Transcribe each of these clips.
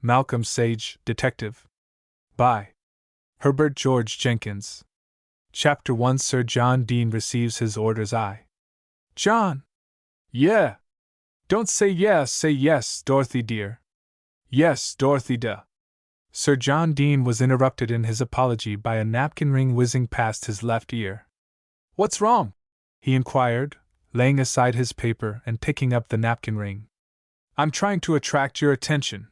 Malcolm Sage, Detective. By Herbert George Jenkins. Chapter 1. Sir John Dean receives his orders. John! Yeah! Don't say yes, say yes, Dorothy dear. Yes, Dorothy duh. Sir John Dean was interrupted in his apology by a napkin ring whizzing past his left ear. What's wrong? He inquired, laying aside his paper and picking up the napkin ring. I'm trying to attract your attention,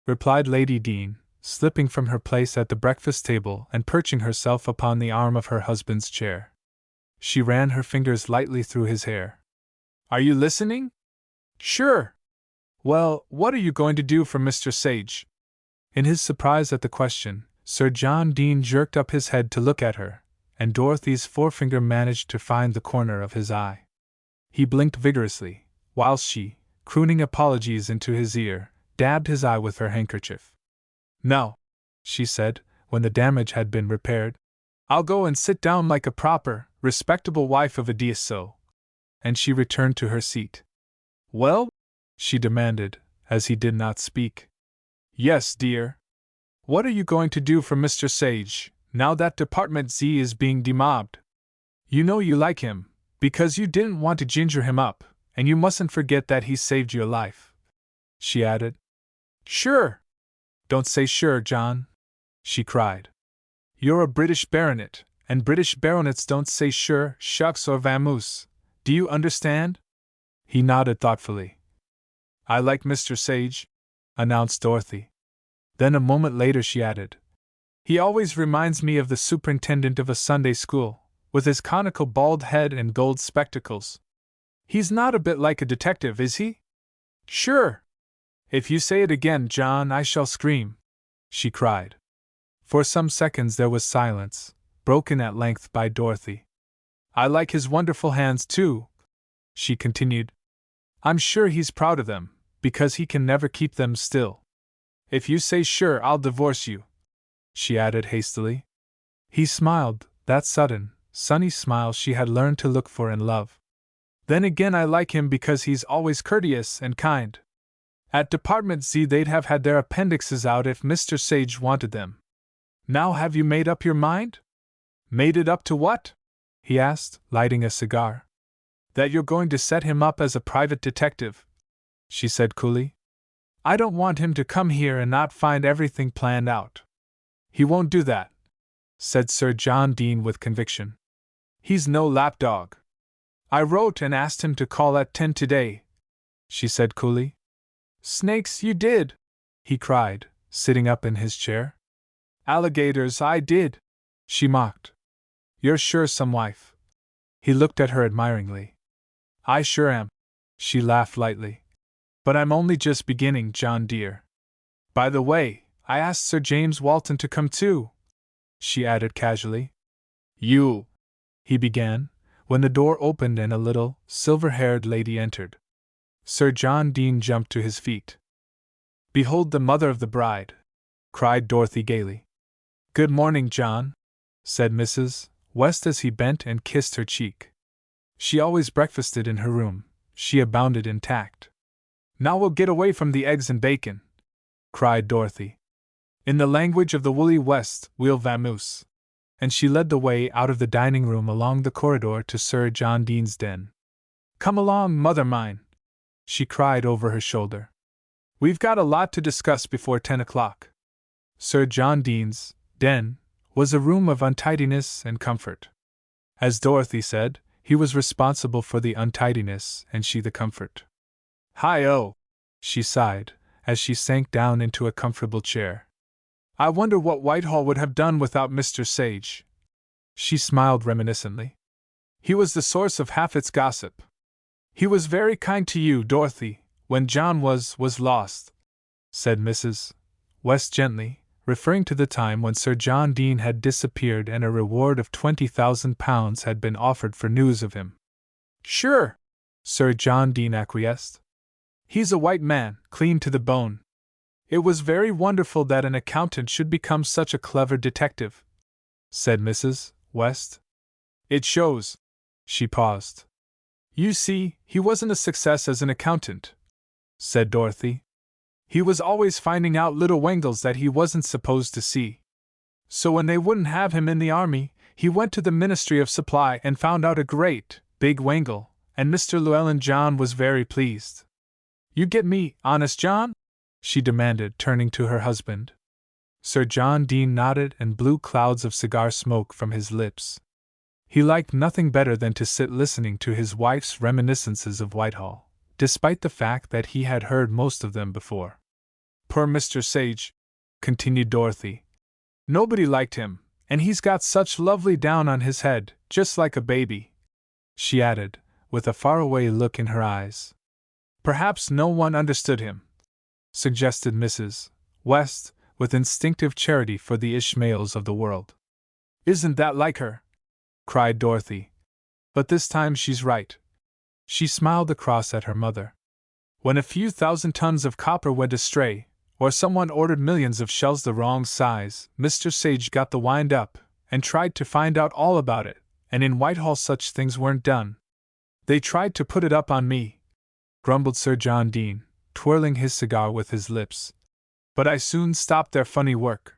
replied Lady Dean, slipping from her place at the breakfast table and perching herself upon the arm of her husband's chair. She ran her fingers lightly through his hair. Are you listening? Sure. Well, what are you going to do for Mr. Sage? In his surprise at the question, Sir John Dean jerked up his head to look at her, and Dorothy's forefinger managed to find the corner of his eye. He blinked vigorously, while she, crooning apologies into his ear, dabbed his eye with her handkerchief. No, she said, when the damage had been repaired. I'll go and sit down like a proper, respectable wife of a DSO. And she returned to her seat. Well? She demanded, as he did not speak. Yes, dear. What are you going to do for Mr. Sage, now that Department Z is being demobbed? You know you like him, because you didn't want to ginger him up, and you mustn't forget that he saved your life. She added. Sure. Don't say sure, John, she cried. You're a British baronet, and British baronets don't say sure, shucks, or vamoose. Do you understand? He nodded thoughtfully. I like Mr. Sage, announced Dorothy. Then a moment later she added, he always reminds me of the superintendent of a Sunday school, with his conical bald head and gold spectacles. He's not a bit like a detective, is he? Sure. If you say it again, John, I shall scream, she cried. For some seconds there was silence, broken at length by Dorothy. I like his wonderful hands, too, she continued. I'm sure he's proud of them, because he can never keep them still. If you say sure, I'll divorce you, she added hastily. He smiled, that sudden, sunny smile she had learned to look for in love. Then again, I like him because he's always courteous and kind. At Department Z they'd have had their appendixes out if Mr. Sage wanted them. Now have you made up your mind? Made it up to what? He asked, lighting a cigar. That you're going to set him up as a private detective, she said coolly. I don't want him to come here and not find everything planned out. He won't do that, said Sir John Dean with conviction. He's no lapdog. I wrote and asked him to call at 10 today, she said coolly. Snakes, you did, he cried, sitting up in his chair. Alligators, I did, she mocked. You're sure some wife. He looked at her admiringly. I sure am, she laughed lightly. But I'm only just beginning, John dear. By the way, I asked Sir James Walton to come too, she added casually. You, he began, when the door opened and a little, silver-haired lady entered. Sir John Dean jumped to his feet. Behold the mother of the bride, cried Dorothy gaily. Good morning, John, said Mrs. West as he bent and kissed her cheek. She always breakfasted in her room, she abounded in tact. Now we'll get away from the eggs and bacon, cried Dorothy. In the language of the woolly West, we'll vamoose. And she led the way out of the dining room along the corridor to Sir John Dean's den. Come along, mother mine, she cried over her shoulder. We've got a lot to discuss before 10 o'clock. Sir John Dean's den was a room of untidiness and comfort. As Dorothy said, he was responsible for the untidiness and she the comfort. Hi-oh, she sighed, as she sank down into a comfortable chair. I wonder what Whitehall would have done without Mr. Sage. She smiled reminiscently. He was the source of half its gossip. He was very kind to you, Dorothy, when John was lost, said Mrs. West gently, referring to the time when Sir John Dean had disappeared and a reward of £20,000 had been offered for news of him. Sure, Sir John Dean acquiesced. He's a white man, clean to the bone. It was very wonderful that an accountant should become such a clever detective, said Mrs. West. It shows. She paused. You see, he wasn't a success as an accountant, said Dorothy. He was always finding out little wangles that he wasn't supposed to see. So when they wouldn't have him in the army, he went to the Ministry of Supply and found out a great, big wangle, and Mr. Llewellyn John was very pleased. You get me, honest John? She demanded, turning to her husband. Sir John Dean nodded and blew clouds of cigar smoke from his lips. He liked nothing better than to sit listening to his wife's reminiscences of Whitehall, despite the fact that he had heard most of them before. Poor Mr. Sage, continued Dorothy. Nobody liked him, and he's got such lovely down on his head, just like a baby, she added, with a faraway look in her eyes. Perhaps no one understood him, suggested Mrs. West, with instinctive charity for the Ishmaels of the world. Isn't that like her? Cried Dorothy. But this time she's right. She smiled across at her mother. When a few thousand tons of copper went astray, or someone ordered millions of shells the wrong size, Mr. Sage got the wind up, and tried to find out all about it, and in Whitehall such things weren't done. They tried to put it up on me, grumbled Sir John Dean, twirling his cigar with his lips. But I soon stopped their funny work.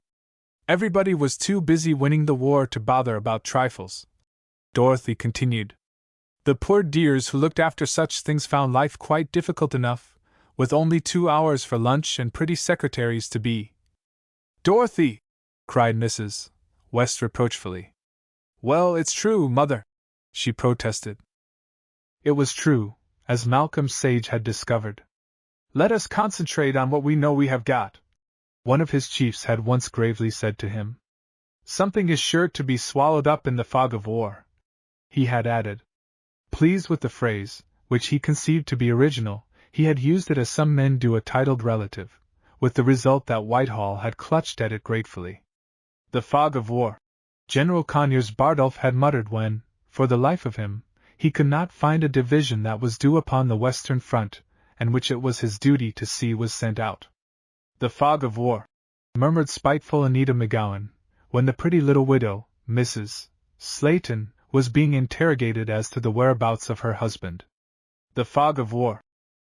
Everybody was too busy winning the war to bother about trifles. Dorothy continued. The poor dears who looked after such things found life quite difficult enough, with only 2 hours for lunch and pretty secretaries to be. Dorothy! Cried Mrs. West reproachfully. Well, it's true, Mother, she protested. It was true, as Malcolm Sage had discovered. Let us concentrate on what we know we have got, one of his chiefs had once gravely said to him. Something is sure to be swallowed up in the fog of war, he had added. Pleased with the phrase, which he conceived to be original, he had used it as some men do a titled relative, with the result that Whitehall had clutched at it gratefully. The fog of war, General Conyers Bardolph had muttered when, for the life of him, he could not find a division that was due upon the Western Front, and which it was his duty to see was sent out. The fog of war, murmured spiteful Anita McGowan, when the pretty little widow, Mrs. Slayton, was being interrogated as to the whereabouts of her husband. The fog of war,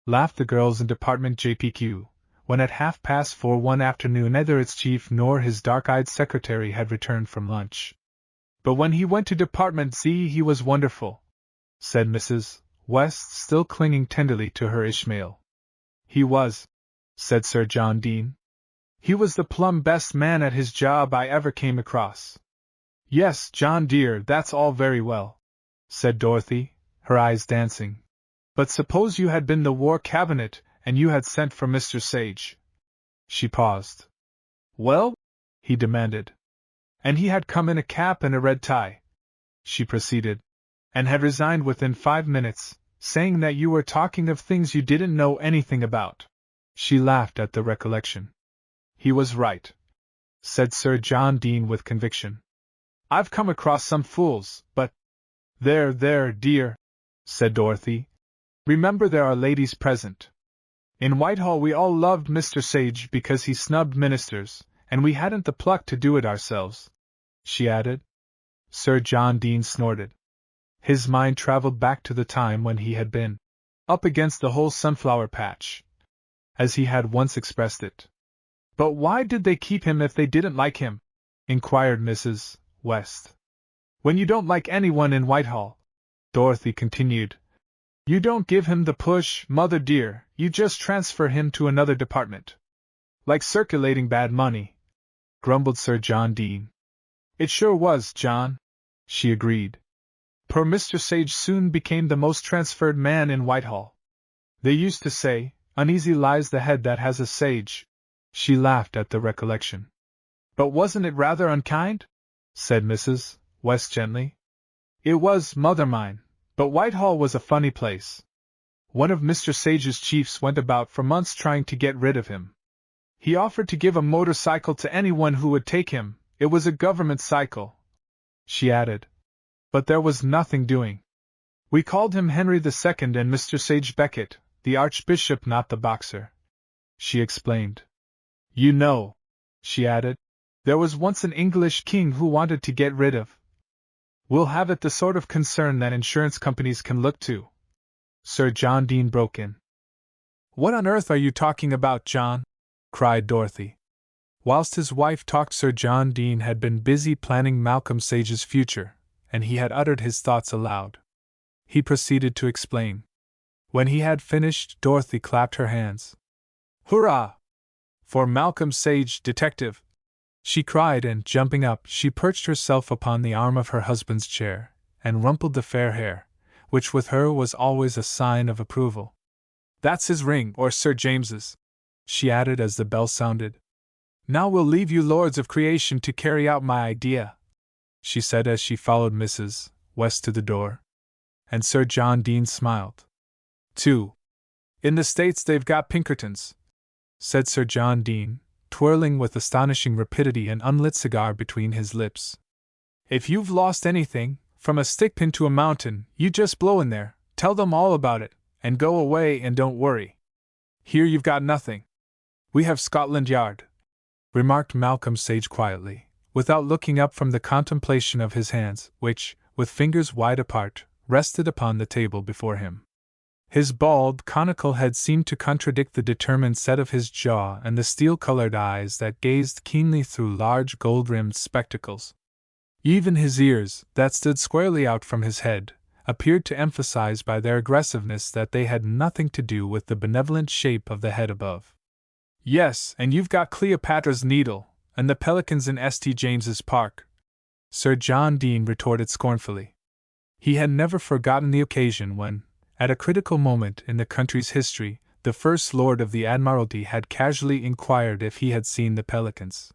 laughed the girls in Department JPQ, when at 4:30 one afternoon neither its chief nor his dark-eyed secretary had returned from lunch. But when he went to Department Z he was wonderful, said Mrs. West, still clinging tenderly to her Ishmael. He was, said Sir John Dean. He was the plumb best man at his job I ever came across. Yes, John dear, that's all very well, said Dorothy, her eyes dancing. But suppose you had been the War Cabinet, and you had sent for Mr. Sage. She paused. Well? He demanded. And he had come in a cap and a red tie, she proceeded, and had resigned within 5 minutes, saying that you were talking of things you didn't know anything about. She laughed at the recollection. He was right, said Sir John Dean with conviction. I've come across some fools, but— There, dear, said Dorothy. Remember there are ladies present. In Whitehall we all loved Mr. Sage because he snubbed ministers, and we hadn't the pluck to do it ourselves, she added. Sir John Dean snorted. His mind traveled back to the time when he had been up against the whole sunflower patch, as he had once expressed it. But why did they keep him if they didn't like him? Inquired Mrs. West. When you don't like anyone in Whitehall, Dorothy continued, you don't give him the push, Mother dear, you just transfer him to another department. Like circulating bad money, grumbled Sir John Dean. It sure was, John, she agreed. Poor Mr. Sage soon became the most transferred man in Whitehall. They used to say, uneasy lies the head that has a sage. She laughed at the recollection. But wasn't it rather unkind? Said Mrs. West gently. It was, mother mine, but Whitehall was a funny place. One of Mr. Sage's chiefs went about for months trying to get rid of him. He offered to give a motorcycle to anyone who would take him. It was a government cycle, she added. But there was nothing doing. We called him Henry II and Mr. Sage Becket, the archbishop, not the boxer, she explained. You know, she added, there was once an English king who wanted to get rid of. We'll have it the sort of concern that insurance companies can look to. Sir John Dean broke in. What on earth are you talking about, John? cried Dorothy. Whilst his wife talked, Sir John Dean had been busy planning Malcolm Sage's future, and he had uttered his thoughts aloud. He proceeded to explain. When he had finished, Dorothy clapped her hands. "Hurrah! For Malcolm Sage, detective!" she cried, and jumping up, she perched herself upon the arm of her husband's chair, and rumpled the fair hair, which with her was always a sign of approval. "That's his ring, or Sir James's," she added as the bell sounded. "Now we'll leave you lords of creation to carry out my idea," she said as she followed Mrs. West to the door. And Sir John Dean smiled. "2. In the States they've got Pinkertons," said Sir John Dean, twirling with astonishing rapidity an unlit cigar between his lips. "If you've lost anything, from a stickpin to a mountain, you just blow in there, tell them all about it, and go away and don't worry. Here you've got nothing. We have Scotland Yard," remarked Malcolm Sage quietly, without looking up from the contemplation of his hands, which, with fingers wide apart, rested upon the table before him. His bald, conical head seemed to contradict the determined set of his jaw and the steel-colored eyes that gazed keenly through large gold-rimmed spectacles. Even his ears, that stood squarely out from his head, appeared to emphasize by their aggressiveness that they had nothing to do with the benevolent shape of the head above. "Yes, and you've got Cleopatra's Needle, and the pelicans in St. James's Park," Sir John Dean retorted scornfully. He had never forgotten the occasion when, at a critical moment in the country's history, the First Lord of the Admiralty had casually inquired if he had seen the pelicans.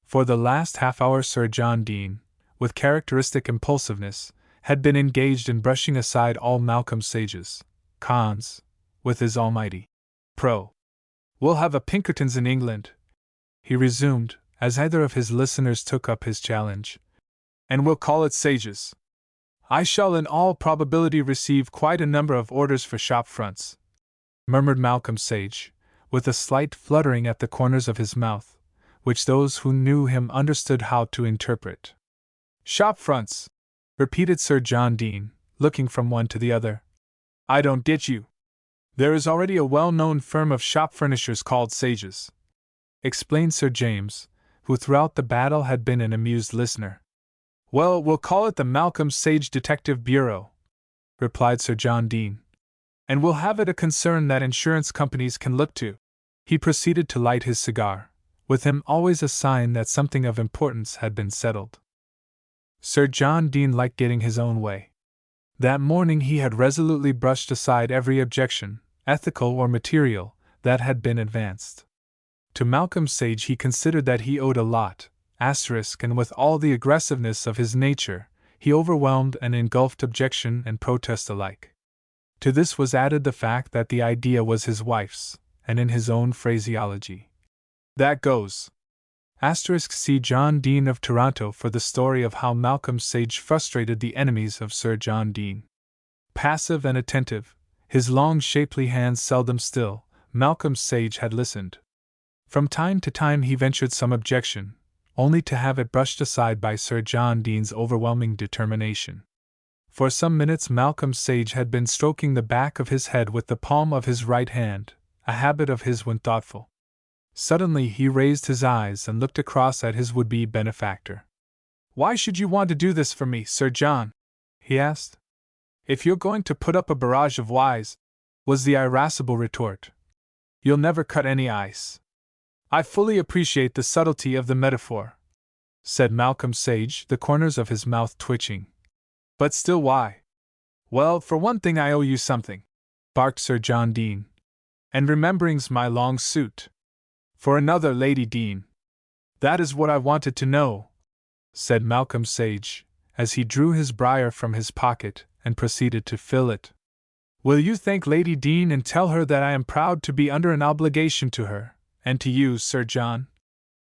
For the last half-hour Sir John Dean, with characteristic impulsiveness, had been engaged in brushing aside all Malcolm Sage's cons with his almighty pro. "We'll have a Pinkertons in England," he resumed, as either of his listeners took up his challenge, "and we'll call it Sage's. I shall in all probability receive quite a number of orders for shop fronts," murmured Malcolm Sage, with a slight fluttering at the corners of his mouth, which those who knew him understood how to interpret. "Shop fronts," repeated Sir John Dean, looking from one to the other. "I don't get you." "There is already a well-known firm of shop furnishers called Sage's," explained Sir James, who throughout the battle had been an amused listener. "Well, we'll call it the Malcolm Sage Detective Bureau," replied Sir John Dean. "And we'll have it a concern that insurance companies can look to." He proceeded to light his cigar, with him always a sign that something of importance had been settled. Sir John Dean liked getting his own way. That morning he had resolutely brushed aside every objection, ethical or material, that had been advanced. To Malcolm Sage he considered that he owed a lot, and with all the aggressiveness of his nature, he overwhelmed and engulfed objection and protest alike. To this was added the fact that the idea was his wife's, and in his own phraseology. "That goes." See John Dean of Toronto for the story of how Malcolm Sage frustrated the enemies of Sir John Dean. Passive and attentive, his long shapely hands seldom still, Malcolm Sage had listened. From time to time he ventured some objection, only to have it brushed aside by Sir John Dean's overwhelming determination. For some minutes Malcolm Sage had been stroking the back of his head with the palm of his right hand, a habit of his when thoughtful. Suddenly he raised his eyes and looked across at his would-be benefactor. "Why should you want to do this for me, Sir John?" he asked. "If you're going to put up a barrage of whys," was the irascible retort, "you'll never cut any ice." "I fully appreciate the subtlety of the metaphor," said Malcolm Sage, the corners of his mouth twitching. "But still, why?" "Well, for one thing I owe you something," barked Sir John Dean. "And remembering's my long suit. For another, Lady Dean." "That is what I wanted to know," said Malcolm Sage, as he drew his briar from his pocket and proceeded to fill it. "Will you thank Lady Dean and tell her that I am proud to be under an obligation to her, and to you, Sir John?"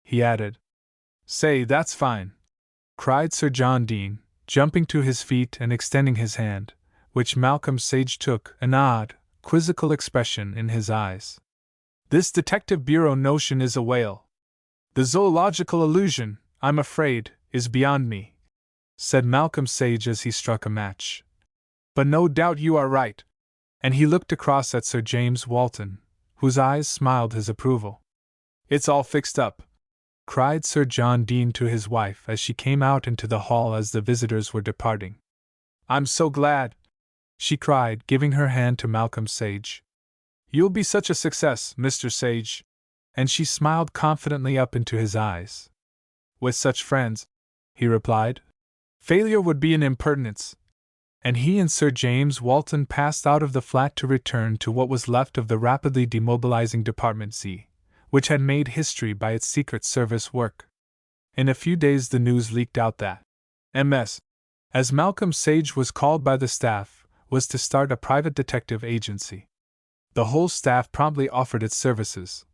he added. "Say, that's fine!" cried Sir John Dean, jumping to his feet and extending his hand, which Malcolm Sage took, an odd, quizzical expression in his eyes. "This detective bureau notion is a whale. The zoological allusion, I'm afraid, is beyond me," said Malcolm Sage as he struck a match. "But no doubt you are right." And he looked across at Sir James Walton, whose eyes smiled his approval. It's all fixed up, cried Sir John Dean to his wife as she came out into the hall as the visitors were departing. I'm so glad, she cried, giving her hand to Malcolm Sage. You'll be such a success, Mr. Sage. And she smiled confidently up into his eyes. With such friends, he replied, failure would be an impertinence. And he and Sir James Walton passed out of the flat to return to what was left of the rapidly demobilizing Department Z, which had made history by its Secret Service work. In a few days the news leaked out that MS, as Malcolm Sage was called by the staff, was to start a private detective agency. The whole staff promptly offered its services,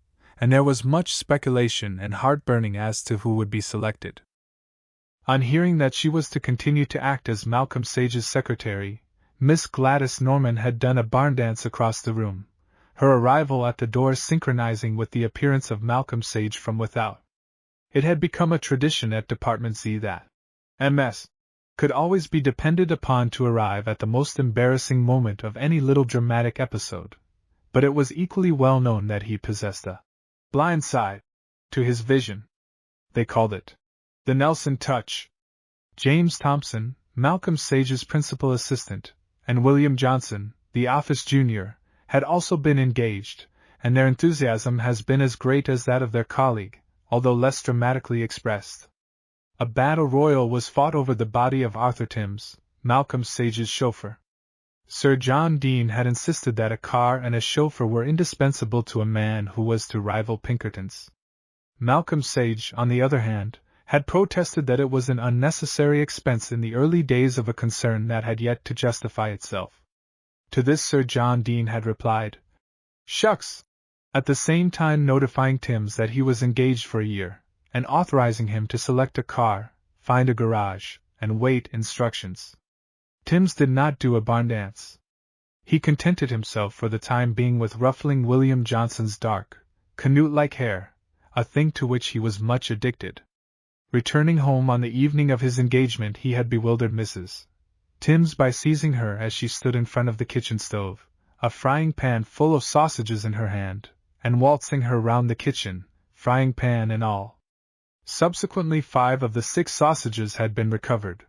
and there was much speculation and heartburning as to who would be selected. On hearing that she was to continue to act as Malcolm Sage's secretary, Miss Gladys Norman had done a barn dance across the room, her arrival at the door synchronizing with the appearance of Malcolm Sage from without. It had become a tradition at Department Z that MS could always be depended upon to arrive at the most embarrassing moment of any little dramatic episode, but it was equally well known that he possessed a blind side to his vision. They called it the Nelson touch. James Thompson, Malcolm Sage's principal assistant, and William Johnson, the office junior, had also been engaged, and their enthusiasm has been as great as that of their colleague, although less dramatically expressed. A battle royal was fought over the body of Arthur Timms, Malcolm Sage's chauffeur. Sir John Dean had insisted that a car and a chauffeur were indispensable to a man who was to rival Pinkerton's. Malcolm Sage, on the other hand, had protested that it was an unnecessary expense in the early days of a concern that had yet to justify itself. To this Sir John Dean had replied, "Shucks," at the same time notifying Timms that he was engaged for a year, and authorizing him to select a car, find a garage, and wait instructions. Timms did not do a barn dance. He contented himself for the time being with ruffling William Johnson's dark, canute-like hair, a thing to which he was much addicted. Returning home on the evening of his engagement, he had bewildered Mrs. Timms by seizing her as she stood in front of the kitchen stove, a frying pan full of sausages in her hand, and waltzing her round the kitchen, frying pan and all. Subsequently 5 of the 6 sausages had been recovered,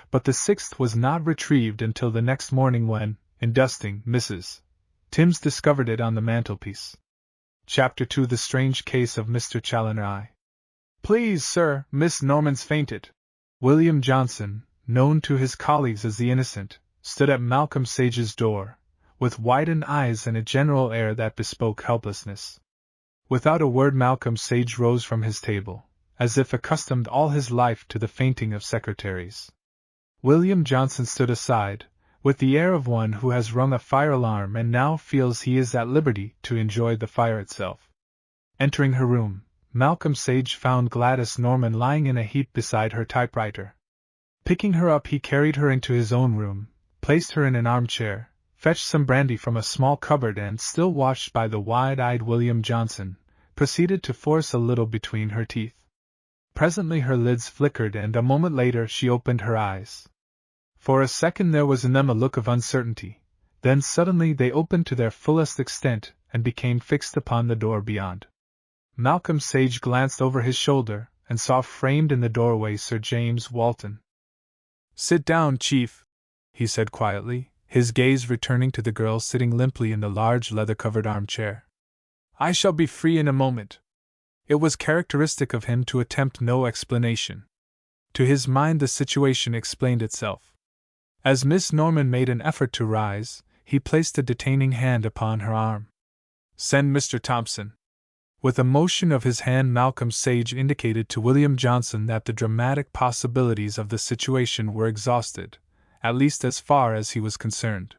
but the 6th was not retrieved until the next morning when, in dusting, Mrs. Timms discovered it on the mantelpiece. Chapter 2: The Strange Case of Mr. Challoner. "Please, sir, Miss Norman's fainted." William Johnson, known to his colleagues as the Innocent, stood at Malcolm Sage's door, with widened eyes and a general air that bespoke helplessness. Without a word Malcolm Sage rose from his table, as if accustomed all his life to the fainting of secretaries. William Johnson stood aside, with the air of one who has rung a fire alarm and now feels he is at liberty to enjoy the fire itself. Entering her room, Malcolm Sage found Gladys Norman lying in a heap beside her typewriter. Picking her up, he carried her into his own room, placed her in an armchair, fetched some brandy from a small cupboard, and, still watched by the wide-eyed William Johnson, proceeded to force a little between her teeth. Presently her lids flickered, and a moment later she opened her eyes. For a second there was in them a look of uncertainty, then suddenly they opened to their fullest extent and became fixed upon the door beyond. Malcolm Sage glanced over his shoulder and saw framed in the doorway Sir James Walton. "Sit down, Chief," he said quietly, his gaze returning to the girl sitting limply in the large leather-covered armchair. "I shall be free in a moment." It was characteristic of him to attempt no explanation. To his mind the situation explained itself. As Miss Norman made an effort to rise, he placed a detaining hand upon her arm. "Send Mr. Thompson." With a motion of his hand Malcolm Sage indicated to William Johnson that the dramatic possibilities of the situation were exhausted, at least as far as he was concerned.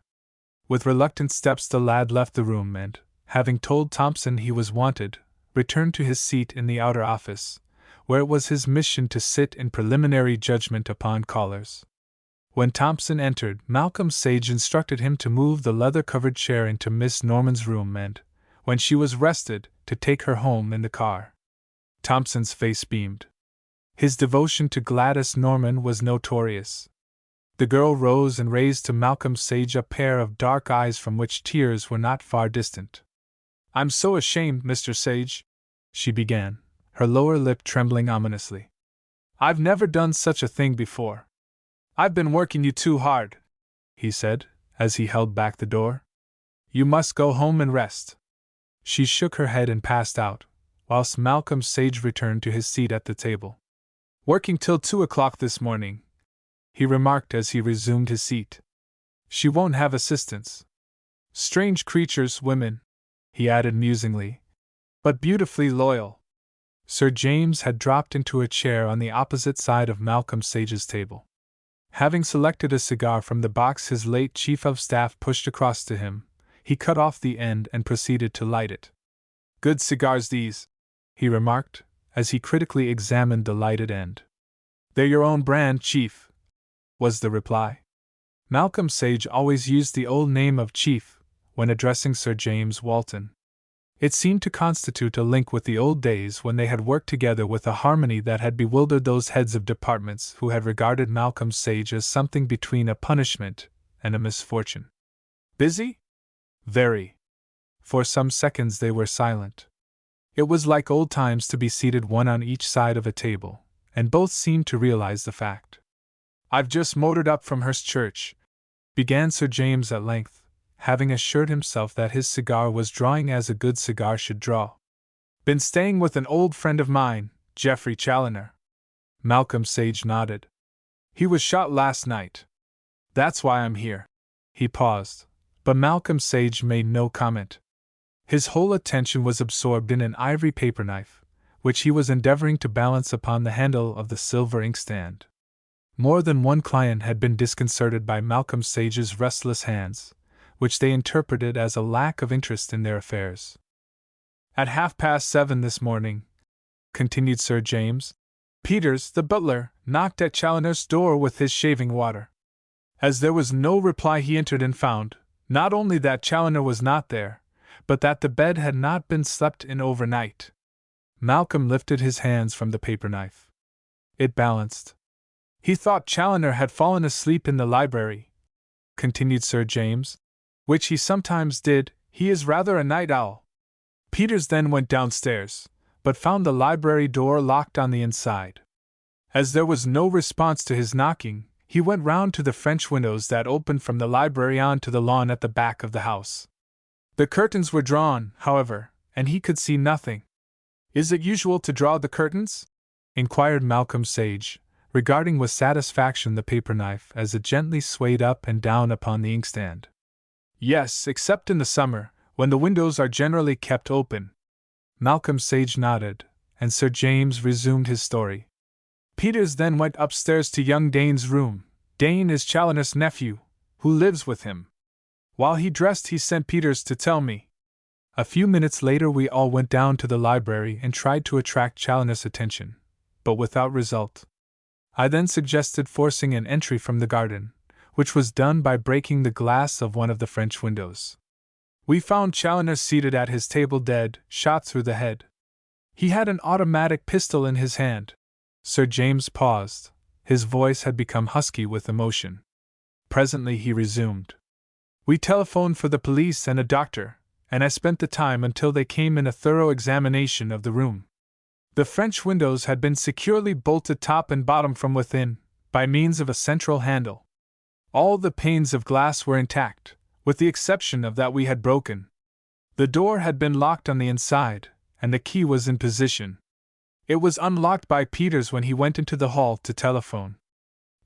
With reluctant steps the lad left the room and, having told Thompson he was wanted, returned to his seat in the outer office, where it was his mission to sit in preliminary judgment upon callers. When Thompson entered, Malcolm Sage instructed him to move the leather-covered chair into Miss Norman's room and, when she was rested, to take her home in the car. Thompson's face beamed. His devotion to Gladys Norman was notorious. The girl rose and raised to Malcolm Sage a pair of dark eyes from which tears were not far distant. "I'm so ashamed, Mr. Sage," she began, her lower lip trembling ominously. "I've never done such a thing before. I've been working you too hard," he said, as he held back the door. "You must go home and rest." She shook her head and passed out, whilst Malcolm Sage returned to his seat at the table. "Working till 2 o'clock this morning," he remarked as he resumed his seat. "She won't have assistance. Strange creatures, women," he added musingly, "but beautifully loyal." Sir James had dropped into a chair on the opposite side of Malcolm Sage's table. Having selected a cigar from the box his late Chief of Staff pushed across to him, he cut off the end and proceeded to light it. "Good cigars these," he remarked, as he critically examined the lighted end. "They're your own brand, Chief," was the reply. Malcolm Sage always used the old name of Chief when addressing Sir James Walton. It seemed to constitute a link with the old days when they had worked together with a harmony that had bewildered those heads of departments who had regarded Malcolm Sage as something between a punishment and a misfortune. "Busy?" "Very." For some seconds they were silent. It was like old times to be seated one on each side of a table, and both seemed to realize the fact. "I've just motored up from Hurst Church," began Sir James at length, having assured himself that his cigar was drawing as a good cigar should draw. "Been staying with an old friend of mine, Geoffrey Challoner." Malcolm Sage nodded. "He was shot last night. That's why I'm here." He paused, but Malcolm Sage made no comment. His whole attention was absorbed in an ivory paper knife, which he was endeavoring to balance upon the handle of the silver inkstand. More than one client had been disconcerted by Malcolm Sage's restless hands, which they interpreted as a lack of interest in their affairs. "At 7:30 this morning," continued Sir James, "Peters, the butler, knocked at Challoner's door with his shaving water. As there was no reply, he entered and found, not only that Challoner was not there, but that the bed had not been slept in overnight." Malcolm lifted his hands from the paper knife. It balanced. "He thought Challoner had fallen asleep in the library," continued Sir James, "which he sometimes did. He is rather a night owl. Peters then went downstairs, but found the library door locked on the inside. As there was no response to his knocking, he went round to the French windows that opened from the library on to the lawn at the back of the house. The curtains were drawn, however, and he could see nothing." "Is it usual to draw the curtains?" inquired Malcolm Sage, regarding with satisfaction the paper knife as it gently swayed up and down upon the inkstand. "Yes, except in the summer, when the windows are generally kept open." Malcolm Sage nodded, and Sir James resumed his story. "Peters then went upstairs to young Dane's room. Dane is Challoner's nephew, who lives with him. While he dressed, he sent Peters to tell me. A few minutes later we all went down to the library and tried to attract Challoner's attention, but without result. I then suggested forcing an entry from the garden, which was done by breaking the glass of one of the French windows. We found Challoner seated at his table dead, shot through the head. He had an automatic pistol in his hand." Sir James paused. His voice had become husky with emotion. Presently he resumed. "We telephoned for the police and a doctor, and I spent the time until they came in a thorough examination of the room. The French windows had been securely bolted top and bottom from within, by means of a central handle. All the panes of glass were intact, with the exception of that we had broken. The door had been locked on the inside, and the key was in position. It was unlocked by Peters when he went into the hall to telephone.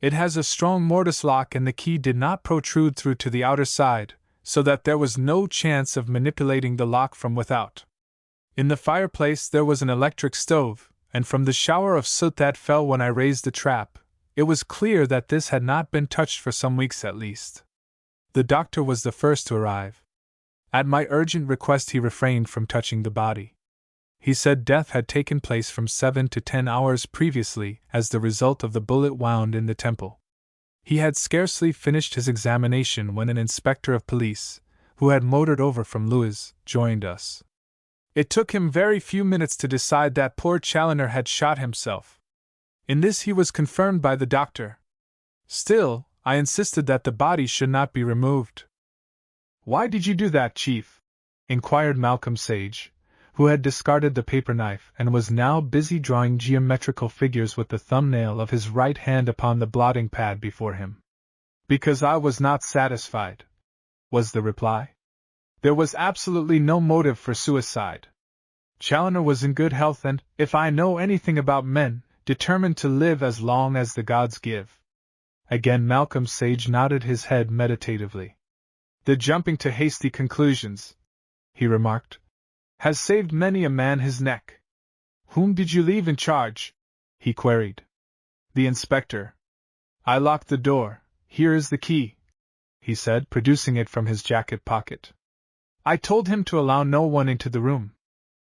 It has a strong mortise lock and the key did not protrude through to the outer side, so that there was no chance of manipulating the lock from without. In the fireplace there was an electric stove, and from the shower of soot that fell when I raised the trap, it was clear that this had not been touched for some weeks at least. The doctor was the first to arrive. At my urgent request he refrained from touching the body. He said death had taken place from 7 to 10 hours previously as the result of the bullet wound in the temple. He had scarcely finished his examination when an inspector of police, who had motored over from Lewes, joined us. It took him very few minutes to decide that poor Challoner had shot himself. In this he was confirmed by the doctor. Still, I insisted that the body should not be removed. "Why did you do that, Chief?" inquired Malcolm Sage, who had discarded the paper knife and was now busy drawing geometrical figures with the thumbnail of his right hand upon the blotting pad before him. "Because I was not satisfied," was the reply. "There was absolutely no motive for suicide. Challoner was in good health and, if I know anything about men, determined to live as long as the gods give." Again Malcolm Sage nodded his head meditatively. "The jumping to hasty conclusions," he remarked, "has saved many a man his neck." "Whom did you leave in charge?" he queried. "The inspector. I locked the door. Here is the key," he said, producing it from his jacket pocket. "I told him to allow no one into the room."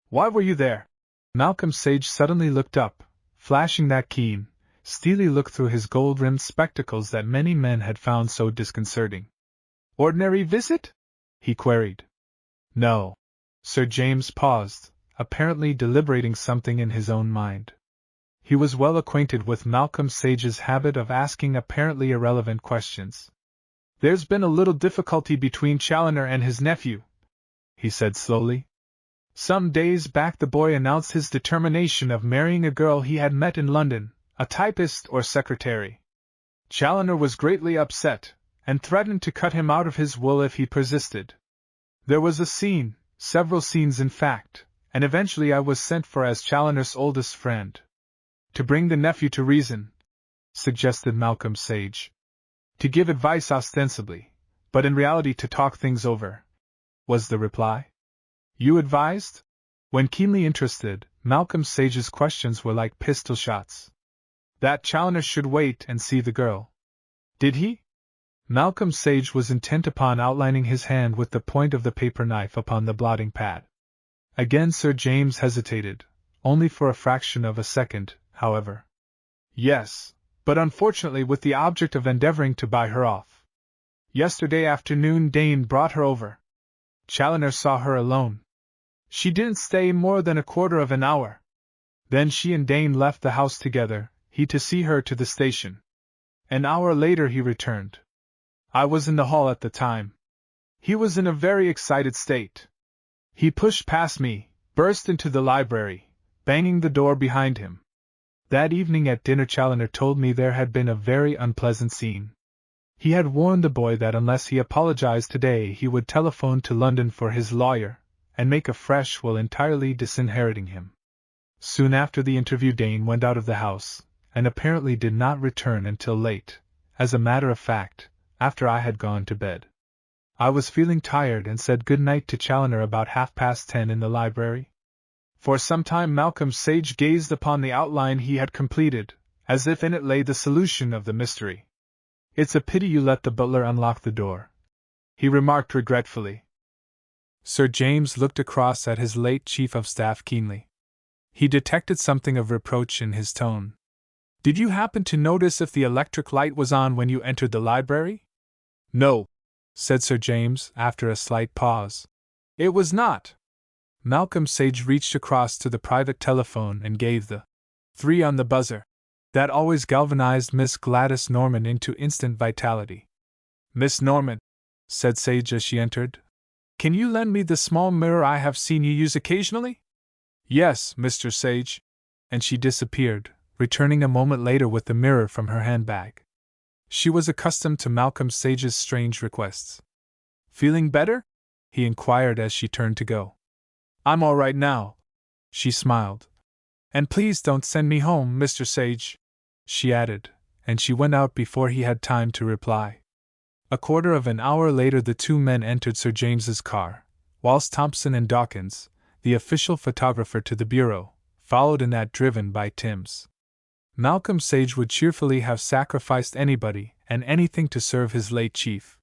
"Why were you there?" Malcolm Sage suddenly looked up, flashing that keen, steely look through his gold-rimmed spectacles that many men had found so disconcerting. "Ordinary visit?" he queried. "No." Sir James paused, apparently deliberating something in his own mind. He was well acquainted with Malcolm Sage's habit of asking apparently irrelevant questions. "There's been a little difficulty between Challoner and his nephew," he said slowly. "Some days back the boy announced his determination of marrying a girl he had met in London, a typist or secretary. Challoner was greatly upset, and threatened to cut him out of his will if he persisted. There was a scene, several scenes in fact, and eventually I was sent for as Challoner's oldest friend." "To bring the nephew to reason," suggested Malcolm Sage. "To give advice ostensibly, but in reality to talk things over," was the reply. "You advised?" When keenly interested, Malcolm Sage's questions were like pistol shots. "That Challoner should wait and see the girl." "Did he?" Malcolm Sage was intent upon outlining his hand with the point of the paper knife upon the blotting pad. Again Sir James hesitated, only for a fraction of a second, however. "Yes, but unfortunately with the object of endeavoring to buy her off. Yesterday afternoon Dane brought her over. Challoner saw her alone. She didn't stay more than a quarter of an hour. Then she and Dane left the house together, he to see her to the station. An hour later he returned. I was in the hall at the time. He was in a very excited state. He pushed past me, burst into the library, banging the door behind him. That evening at dinner Challoner told me there had been a very unpleasant scene. He had warned the boy that unless he apologized today he would telephone to London for his lawyer, and make a fresh will entirely disinheriting him. Soon after the interview Dane went out of the house, and apparently did not return until late, as a matter of fact, after I had gone to bed. I was feeling tired and said good night to Challoner about 10:30 in the library. For some time Malcolm Sage gazed upon the outline he had completed, as if in it lay the solution of the mystery. "It's a pity you let the butler unlock the door," he remarked regretfully. Sir James looked across at his late chief of staff keenly. He detected something of reproach in his tone. "Did you happen to notice if the electric light was on when you entered the library?" "No," said Sir James, after a slight pause. "It was not." Malcolm Sage reached across to the private telephone and gave the 3 on the buzzer. That always galvanized Miss Gladys Norman into instant vitality. "Miss Norman," said Sage as she entered, "can you lend me the small mirror I have seen you use occasionally?" "Yes, Mr. Sage." And she disappeared, returning a moment later with the mirror from her handbag. She was accustomed to Malcolm Sage's strange requests. "Feeling better?" he inquired as she turned to go. "I'm all right now," she smiled. "And please don't send me home, Mr. Sage," she added, and she went out before he had time to reply. A quarter of an hour later the two men entered Sir James's car, whilst Thompson and Dawkins, the official photographer to the bureau, followed in that driven by Timms. Malcolm Sage would cheerfully have sacrificed anybody and anything to serve his late chief.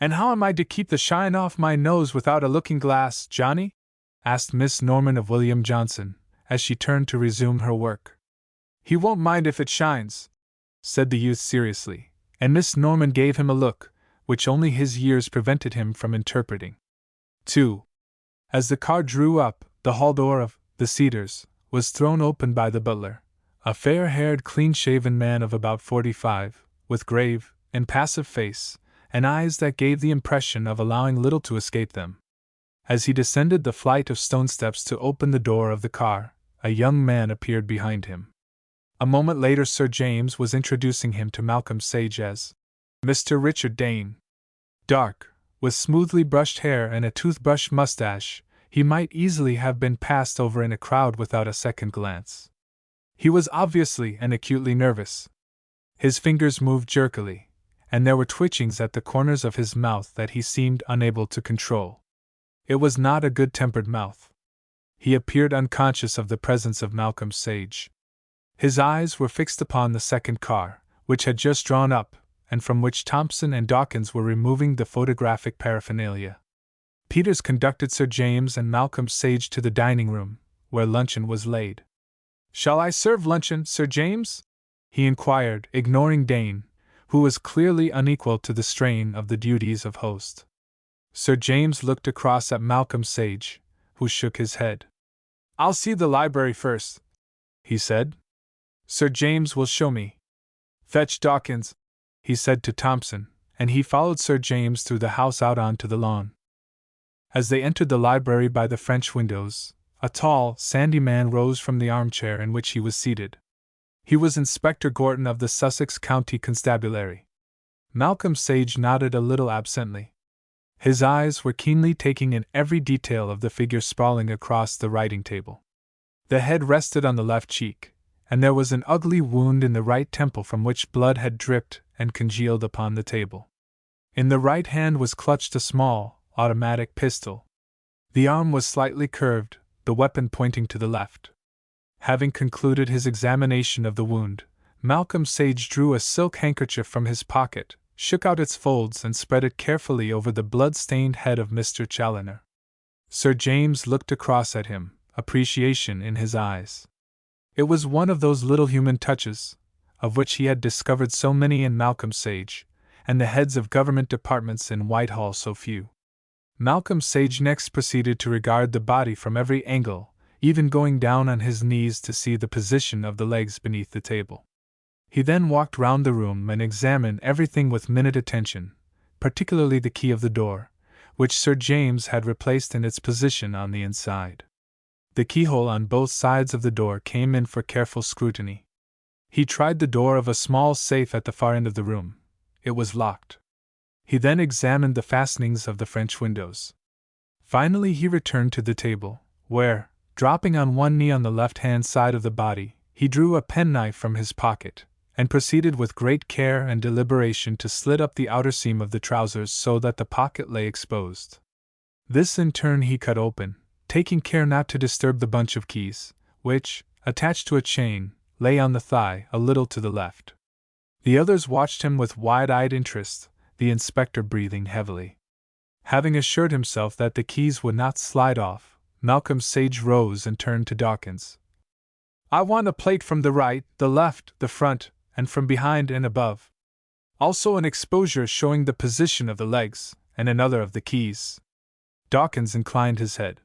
"And how am I to keep the shine off my nose without a looking-glass, Johnny?" asked Miss Norman of William Johnson, as she turned to resume her work. "He won't mind if it shines," said the youth seriously, and Miss Norman gave him a look, which only his years prevented him from interpreting. 2. As the car drew up, the hall door of the Cedars was thrown open by the butler, a fair-haired, clean-shaven man of about 45, with grave, impassive face, and eyes that gave the impression of allowing little to escape them. As he descended the flight of stone steps to open the door of the car, a young man appeared behind him. A moment later, Sir James was introducing him to Malcolm Sage as Mr. Richard Dane. Dark, with smoothly brushed hair and a toothbrush mustache, he might easily have been passed over in a crowd without a second glance. He was obviously and acutely nervous. His fingers moved jerkily, and there were twitchings at the corners of his mouth that he seemed unable to control. It was not a good-tempered mouth. He appeared unconscious of the presence of Malcolm Sage. His eyes were fixed upon the second car, which had just drawn up, and from which Thompson and Dawkins were removing the photographic paraphernalia. Peters conducted Sir James and Malcolm Sage to the dining room, where luncheon was laid. "Shall I serve luncheon, Sir James?" he inquired, ignoring Dane, who was clearly unequal to the strain of the duties of host. Sir James looked across at Malcolm Sage, who shook his head. "I'll see the library first," he said. "Sir James will show me." "Fetch Dawkins," he said to Thompson, and he followed Sir James through the house out onto the lawn. As they entered the library by the French windows, a tall, sandy man rose from the armchair in which he was seated. He was Inspector Gorton of the Sussex County Constabulary. Malcolm Sage nodded a little absently. His eyes were keenly taking in every detail of the figure sprawling across the writing table. The head rested on the left cheek, and there was an ugly wound in the right temple from which blood had dripped and congealed upon the table. In the right hand was clutched a small, automatic pistol. The arm was slightly curved, the weapon pointing to the left. Having concluded his examination of the wound, Malcolm Sage drew a silk handkerchief from his pocket, shook out its folds and spread it carefully over the blood-stained head of Mr. Challoner. Sir James looked across at him, appreciation in his eyes. It was one of those little human touches, of which he had discovered so many in Malcolm Sage, and the heads of government departments in Whitehall so few. Malcolm Sage next proceeded to regard the body from every angle, even going down on his knees to see the position of the legs beneath the table. He then walked round the room and examined everything with minute attention, particularly the key of the door, which Sir James had replaced in its position on the inside. The keyhole on both sides of the door came in for careful scrutiny. He tried the door of a small safe at the far end of the room. It was locked. He then examined the fastenings of the French windows. Finally he returned to the table, where, dropping on one knee on the left-hand side of the body, he drew a penknife from his pocket, and proceeded with great care and deliberation to slit up the outer seam of the trousers so that the pocket lay exposed. This in turn he cut open, taking care not to disturb the bunch of keys, which, attached to a chain, lay on the thigh a little to the left. The others watched him with wide-eyed interest, the inspector breathing heavily. Having assured himself that the keys would not slide off, Malcolm Sage rose and turned to Dawkins. "I want a plate from the right, the left, the front, and from behind and above. Also an exposure showing the position of the legs, and another of the keys." Dawkins inclined his head.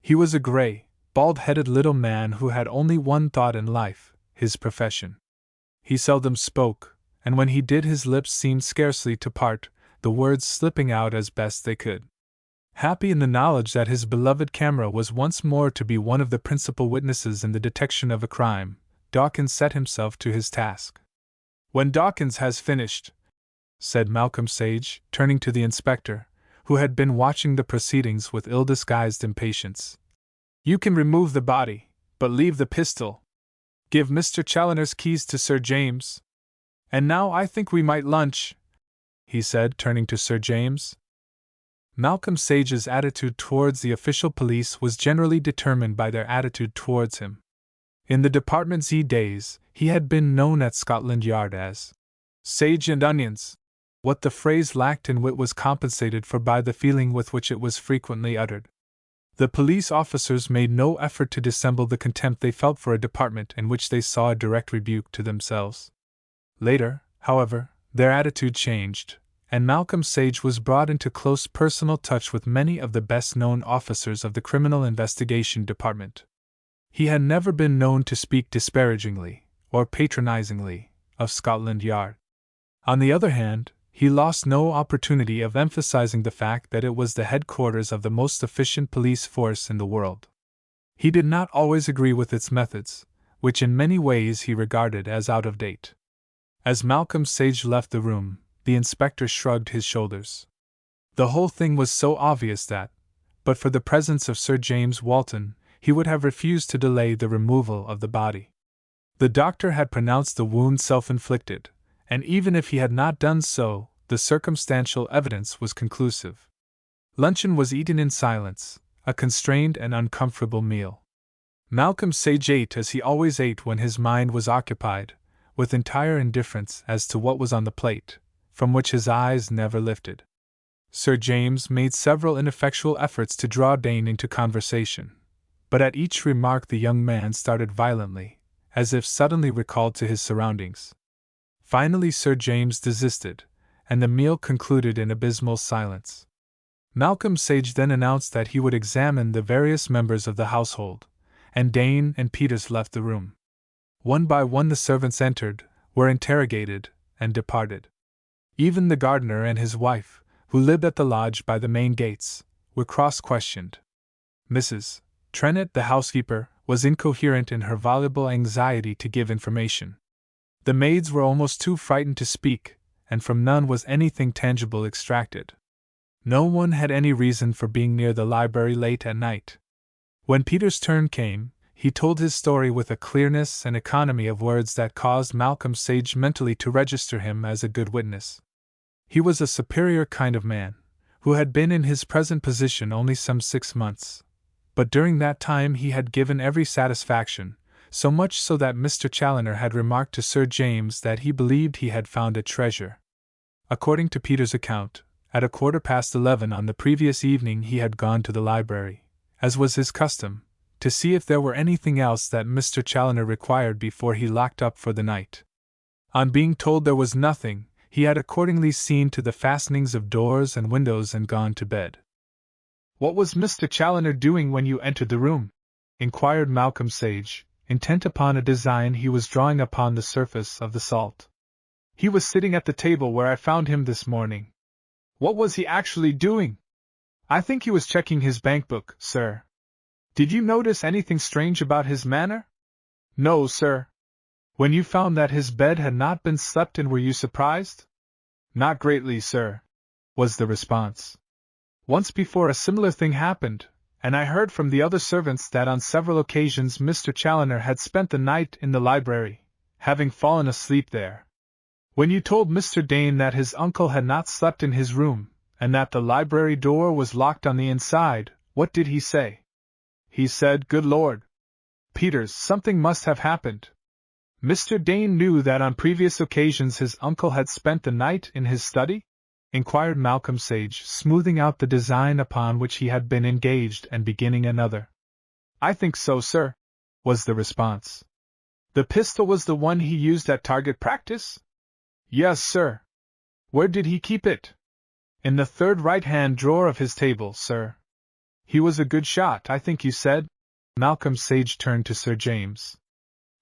He was a gray, bald-headed little man who had only one thought in life, his profession. He seldom spoke, and when he did his lips seemed scarcely to part, the words slipping out as best they could. Happy in the knowledge that his beloved camera was once more to be one of the principal witnesses in the detection of a crime, Dawkins set himself to his task. "When Dawkins has finished," said Malcolm Sage, turning to the inspector, who had been watching the proceedings with ill-disguised impatience, "you can remove the body, but leave the pistol. Give Mr. Challoner's keys to Sir James. And now I think we might lunch," he said, turning to Sir James. Malcolm Sage's attitude towards the official police was generally determined by their attitude towards him. In the Department Z days, he had been known at Scotland Yard as Sage and Onions. What the phrase lacked in wit was compensated for by the feeling with which it was frequently uttered. The police officers made no effort to dissemble the contempt they felt for a department in which they saw a direct rebuke to themselves. Later, however, their attitude changed, and Malcolm Sage was brought into close personal touch with many of the best-known officers of the Criminal Investigation Department. He had never been known to speak disparagingly, or patronizingly, of Scotland Yard. On the other hand, he lost no opportunity of emphasizing the fact that it was the headquarters of the most efficient police force in the world. He did not always agree with its methods, which in many ways he regarded as out of date. As Malcolm Sage left the room, the inspector shrugged his shoulders. The whole thing was so obvious that, but for the presence of Sir James Walton, he would have refused to delay the removal of the body. The doctor had pronounced the wound self-inflicted, and even if he had not done so, the circumstantial evidence was conclusive. Luncheon was eaten in silence, a constrained and uncomfortable meal. Malcolm Sage ate as he always ate when his mind was occupied, with entire indifference as to what was on the plate, from which his eyes never lifted. Sir James made several ineffectual efforts to draw Dane into conversation, but at each remark the young man started violently, as if suddenly recalled to his surroundings. Finally Sir James desisted, and the meal concluded in abysmal silence. Malcolm Sage then announced that he would examine the various members of the household, and Dane and Peters left the room. One by one the servants entered, were interrogated, and departed. Even the gardener and his wife, who lived at the lodge by the main gates, were cross-questioned. Mrs. Trennett, the housekeeper, was incoherent in her voluble anxiety to give information. The maids were almost too frightened to speak, and from none was anything tangible extracted. No one had any reason for being near the library late at night. When Peter's turn came, he told his story with a clearness and economy of words that caused Malcolm Sage mentally to register him as a good witness. He was a superior kind of man, who had been in his present position only some 6 months, but during that time he had given every satisfaction, so much so that Mr. Challoner had remarked to Sir James that he believed he had found a treasure. According to Peter's account, at 11:15 on the previous evening he had gone to the library, as was his custom, to see if there were anything else that Mr. Challoner required before he locked up for the night. On being told there was nothing, he had accordingly seen to the fastenings of doors and windows and gone to bed. "What was Mr. Challoner doing when you entered the room?" inquired Malcolm Sage, intent upon a design he was drawing upon the surface of the salt. "He was sitting at the table where I found him this morning." "What was he actually doing?" "I think he was checking his bank book, sir." "Did you notice anything strange about his manner?" "No, sir." "When you found that his bed had not been slept in, were you surprised?" "Not greatly, sir," was the response. "Once before a similar thing happened, and I heard from the other servants that on several occasions Mr. Challoner had spent the night in the library, having fallen asleep there. When you told Mr. Dane that his uncle had not slept in his room, and that the library door was locked on the inside, what did he say?" "He said, 'Good Lord, Peters, something must have happened.'" "Mr. Dane knew that on previous occasions his uncle had spent the night in his study?" inquired Malcolm Sage, smoothing out the design upon which he had been engaged and beginning another. "I think so, sir," was the response. "The pistol was the one he used at target practice?" "Yes, sir." "Where did he keep it?" "In the third right-hand drawer of his table, sir." "He was a good shot, I think you said?" Malcolm Sage turned to Sir James.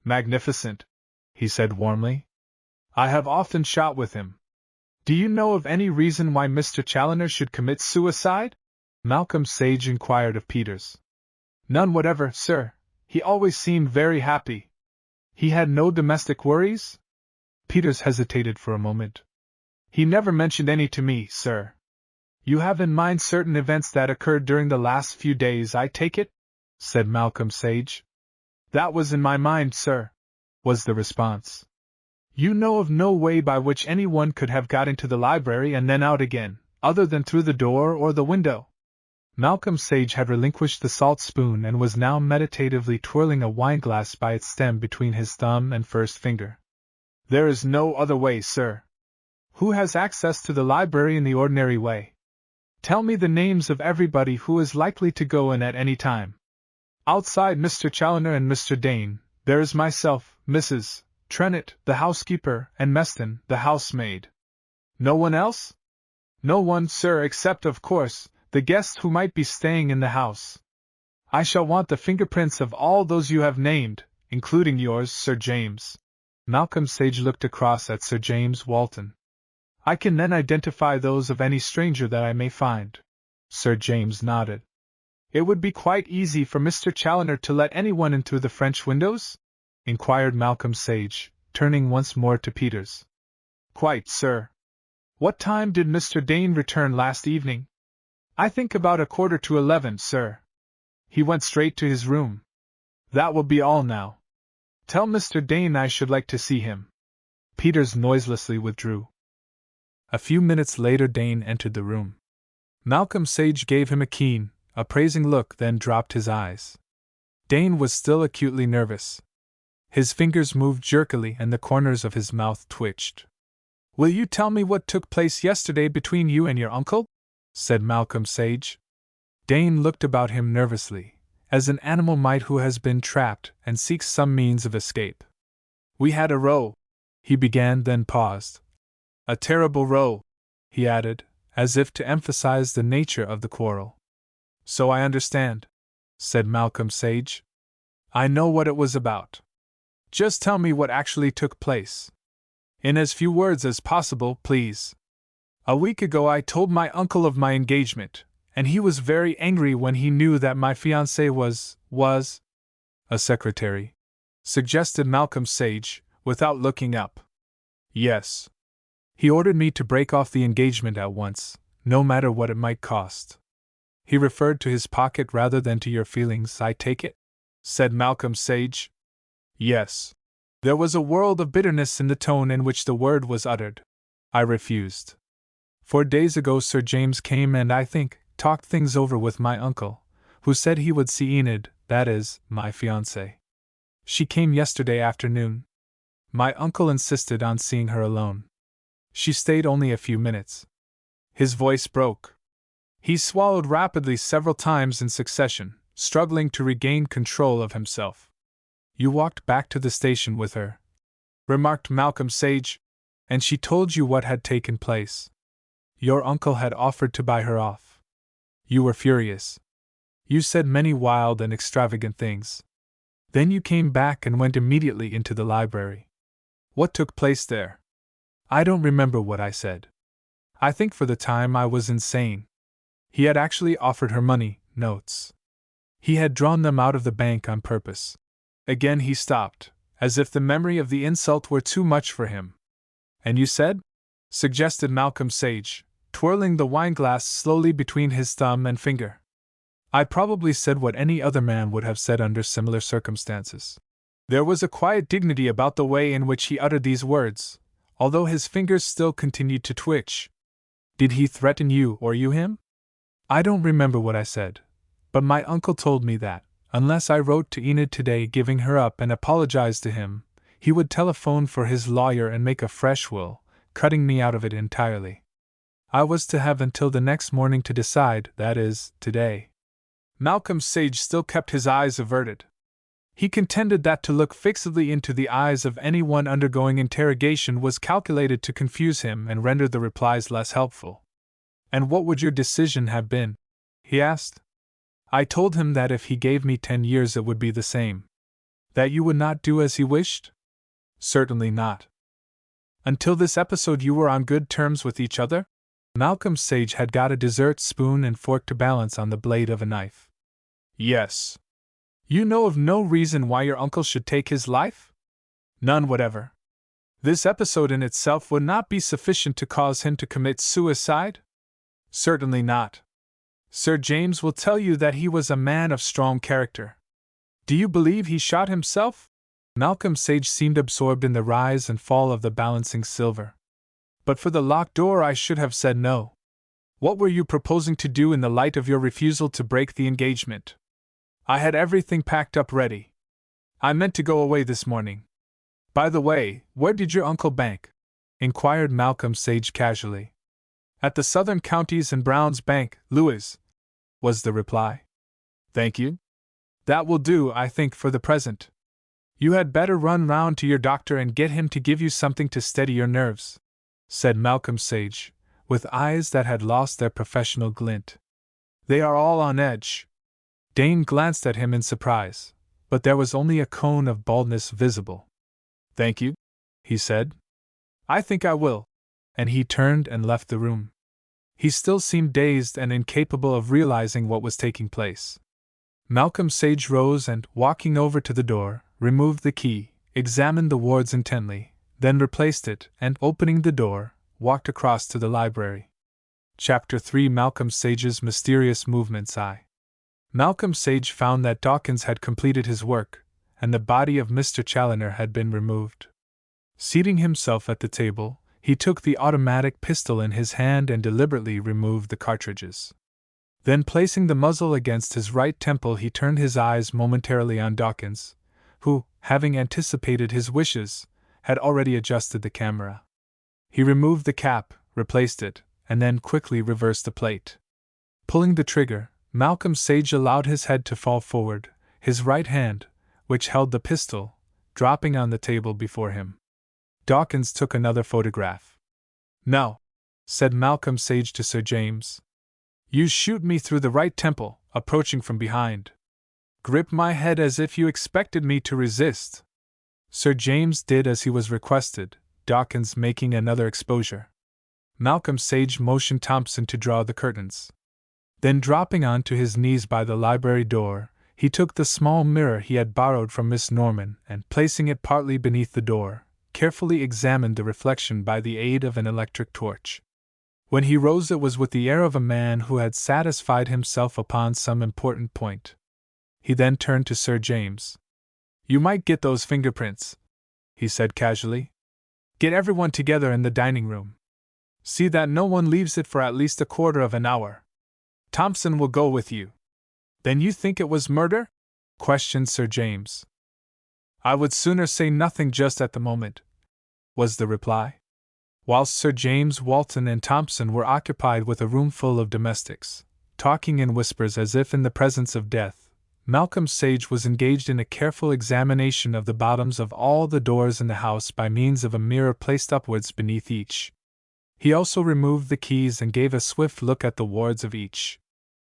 "Magnificent," he said warmly. "I have often shot with him." "Do you know of any reason why Mr. Challoner should commit suicide?" Malcolm Sage inquired of Peters. "None whatever, sir. He always seemed very happy." "He had no domestic worries?" Peters hesitated for a moment. "He never mentioned any to me, sir." "You have in mind certain events that occurred during the last few days, I take it?" said Malcolm Sage. "That was in my mind, sir," was the response. "You know of no way by which anyone could have got into the library and then out again, other than through the door or the window?" Malcolm Sage had relinquished the salt spoon and was now meditatively twirling a wineglass by its stem between his thumb and first finger. "There is no other way, sir." "Who has access to the library in the ordinary way?" "Tell me the names of everybody who is likely to go in at any time." "Outside Mr. Challoner and Mr. Dane, there is myself, Mrs. Trennett, the housekeeper, and Meston, the housemaid." "No one else?" "No one, sir, except, of course, the guests who might be staying in the house." "I shall want the fingerprints of all those you have named, including yours, Sir James." Malcolm Sage looked across at Sir James Walton. I can then identify those of any stranger that I may find. Sir James nodded. It would be quite easy for Mr. Challoner to let anyone in through the French windows? Inquired Malcolm Sage, turning once more to Peters. Quite, sir. What time did Mr. Dane return last evening? I think about 11:15, sir. He went straight to his room. That will be all now. Tell Mr. Dane I should like to see him. Peters noiselessly withdrew. A few minutes later Dane entered the room. Malcolm Sage gave him a keen, appraising look, then dropped his eyes. Dane was still acutely nervous. His fingers moved jerkily and the corners of his mouth twitched. Will you tell me what took place yesterday between you and your uncle? Said Malcolm Sage. Dane looked about him nervously, as an animal might who has been trapped and seeks some means of escape. We had a row, he began, then paused. A terrible row, he added, as if to emphasize the nature of the quarrel. So I understand, said Malcolm Sage. I know what it was about. Just tell me what actually took place. In as few words as possible, please. A week ago I told my uncle of my engagement, and he was very angry when he knew that my fiancée was a secretary, suggested Malcolm Sage, without looking up. Yes. He ordered me to break off the engagement at once, no matter what it might cost. He referred to his pocket rather than to your feelings, I take it? Said Malcolm Sage. Yes. There was a world of bitterness in the tone in which the word was uttered. I refused. 4 days ago Sir James came and, I think, talked things over with my uncle, who said he would see Enid, that is, my fiancée. She came yesterday afternoon. My uncle insisted on seeing her alone. She stayed only a few minutes. His voice broke. He swallowed rapidly several times in succession, struggling to regain control of himself. You walked back to the station with her, remarked Malcolm Sage, and she told you what had taken place. Your uncle had offered to buy her off. You were furious. You said many wild and extravagant things. Then you came back and went immediately into the library. What took place there? I don't remember what I said. I think for the time I was insane. He had actually offered her money, notes. He had drawn them out of the bank on purpose. Again he stopped, as if the memory of the insult were too much for him. And you said? Suggested Malcolm Sage, twirling the wineglass slowly between his thumb and finger. I probably said what any other man would have said under similar circumstances. There was a quiet dignity about the way in which he uttered these words, although his fingers still continued to twitch. Did he threaten you or you him? I don't remember what I said, but my uncle told me that, unless I wrote to Enid today giving her up and apologized to him, he would telephone for his lawyer and make a fresh will, cutting me out of it entirely. I was to have until the next morning to decide, that is, today. Malcolm Sage still kept his eyes averted. He contended that to look fixedly into the eyes of anyone undergoing interrogation was calculated to confuse him and render the replies less helpful. And what would your decision have been? He asked. I told him that if he gave me 10 years it would be the same. That you would not do as he wished? Certainly not. Until this episode you were on good terms with each other? Malcolm Sage had got a dessert spoon and fork to balance on the blade of a knife. Yes. You know of no reason why your uncle should take his life? None whatever. This episode in itself would not be sufficient to cause him to commit suicide? Certainly not. Sir James will tell you that he was a man of strong character. Do you believe he shot himself? Malcolm Sage seemed absorbed in the rise and fall of the balancing silver. But for the locked door I should have said no. What were you proposing to do in the light of your refusal to break the engagement? I had everything packed up ready. I meant to go away this morning. By the way, where did your uncle bank? Inquired Malcolm Sage casually. At the Southern Counties and Brown's Bank, Lewis, was the reply. Thank you. That will do, I think, for the present. You had better run round to your doctor and get him to give you something to steady your nerves, said Malcolm Sage, with eyes that had lost their professional glint. They are all on edge. Dane glanced at him in surprise, but there was only a cone of baldness visible. Thank you, he said. I think I will. and he turned and left the room. He still seemed dazed and incapable of realizing what was taking place. Malcolm Sage rose and, walking over to the door, removed the key, examined the wards intently, then replaced it, and, opening the door, walked across to the library. Chapter 3: Malcolm Sage's Mysterious Movements. Malcolm Sage found that Dawkins had completed his work, and the body of Mr. Challoner had been removed. Seating himself at the table, he took the automatic pistol in his hand and deliberately removed the cartridges. Then, placing the muzzle against his right temple, he turned his eyes momentarily on Dawkins, who, having anticipated his wishes, had already adjusted the camera. He removed the cap, replaced it, and then quickly reversed the plate. Pulling the trigger, Malcolm Sage allowed his head to fall forward, his right hand, which held the pistol, dropping on the table before him. Dawkins took another photograph. "Now," said Malcolm Sage to Sir James, "you shoot me through the right temple, approaching from behind. Grip my head as if you expected me to resist." Sir James did as he was requested, Dawkins making another exposure. Malcolm Sage motioned Thompson to draw the curtains. Then, dropping onto his knees by the library door, he took the small mirror he had borrowed from Miss Norman and, placing it partly beneath the door, carefully examined the reflection by the aid of an electric torch. When he rose, it was with the air of a man who had satisfied himself upon some important point. He then turned to Sir James. "You might get those fingerprints," he said casually. "Get everyone together in the dining room. See that no one leaves it for at least a quarter of an hour. Thompson will go with you." "Then you think it was murder?" questioned Sir James. "I would sooner say nothing just at the moment," was the reply. Whilst Sir James, Walton, and Thompson were occupied with a room full of domestics, talking in whispers as if in the presence of death, Malcolm Sage was engaged in a careful examination of the bottoms of all the doors in the house by means of a mirror placed upwards beneath each. He also removed the keys and gave a swift look at the wards of each.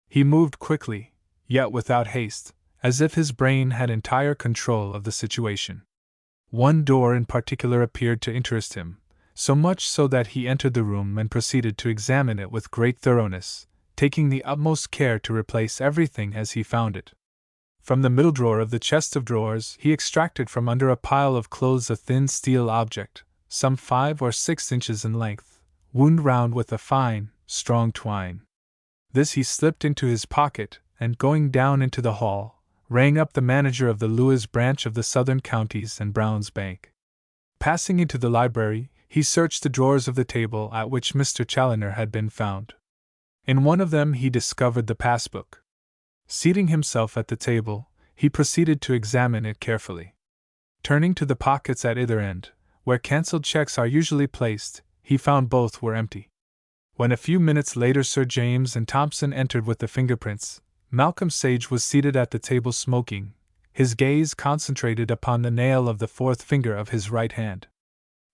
He moved quickly, yet without haste, as if his brain had entire control of the situation. One door in particular appeared to interest him, so much so that he entered the room and proceeded to examine it with great thoroughness, taking the utmost care to replace everything as he found it. From the middle drawer of the chest of drawers he extracted from under a pile of clothes a thin steel object, some 5 or 6 inches in length, wound round with a fine, strong twine. This he slipped into his pocket, and going down into the hall, rang up the manager of the Lewis branch of the Southern Counties and Brown's Bank. Passing into the library, he searched the drawers of the table at which Mr. Challoner had been found. In one of them he discovered the passbook. Seating himself at the table, he proceeded to examine it carefully. Turning to the pockets at either end, where cancelled checks are usually placed, he found both were empty. When a few minutes later Sir James and Thompson entered with the fingerprints, Malcolm Sage was seated at the table smoking, his gaze concentrated upon the nail of the 4th finger of his right hand.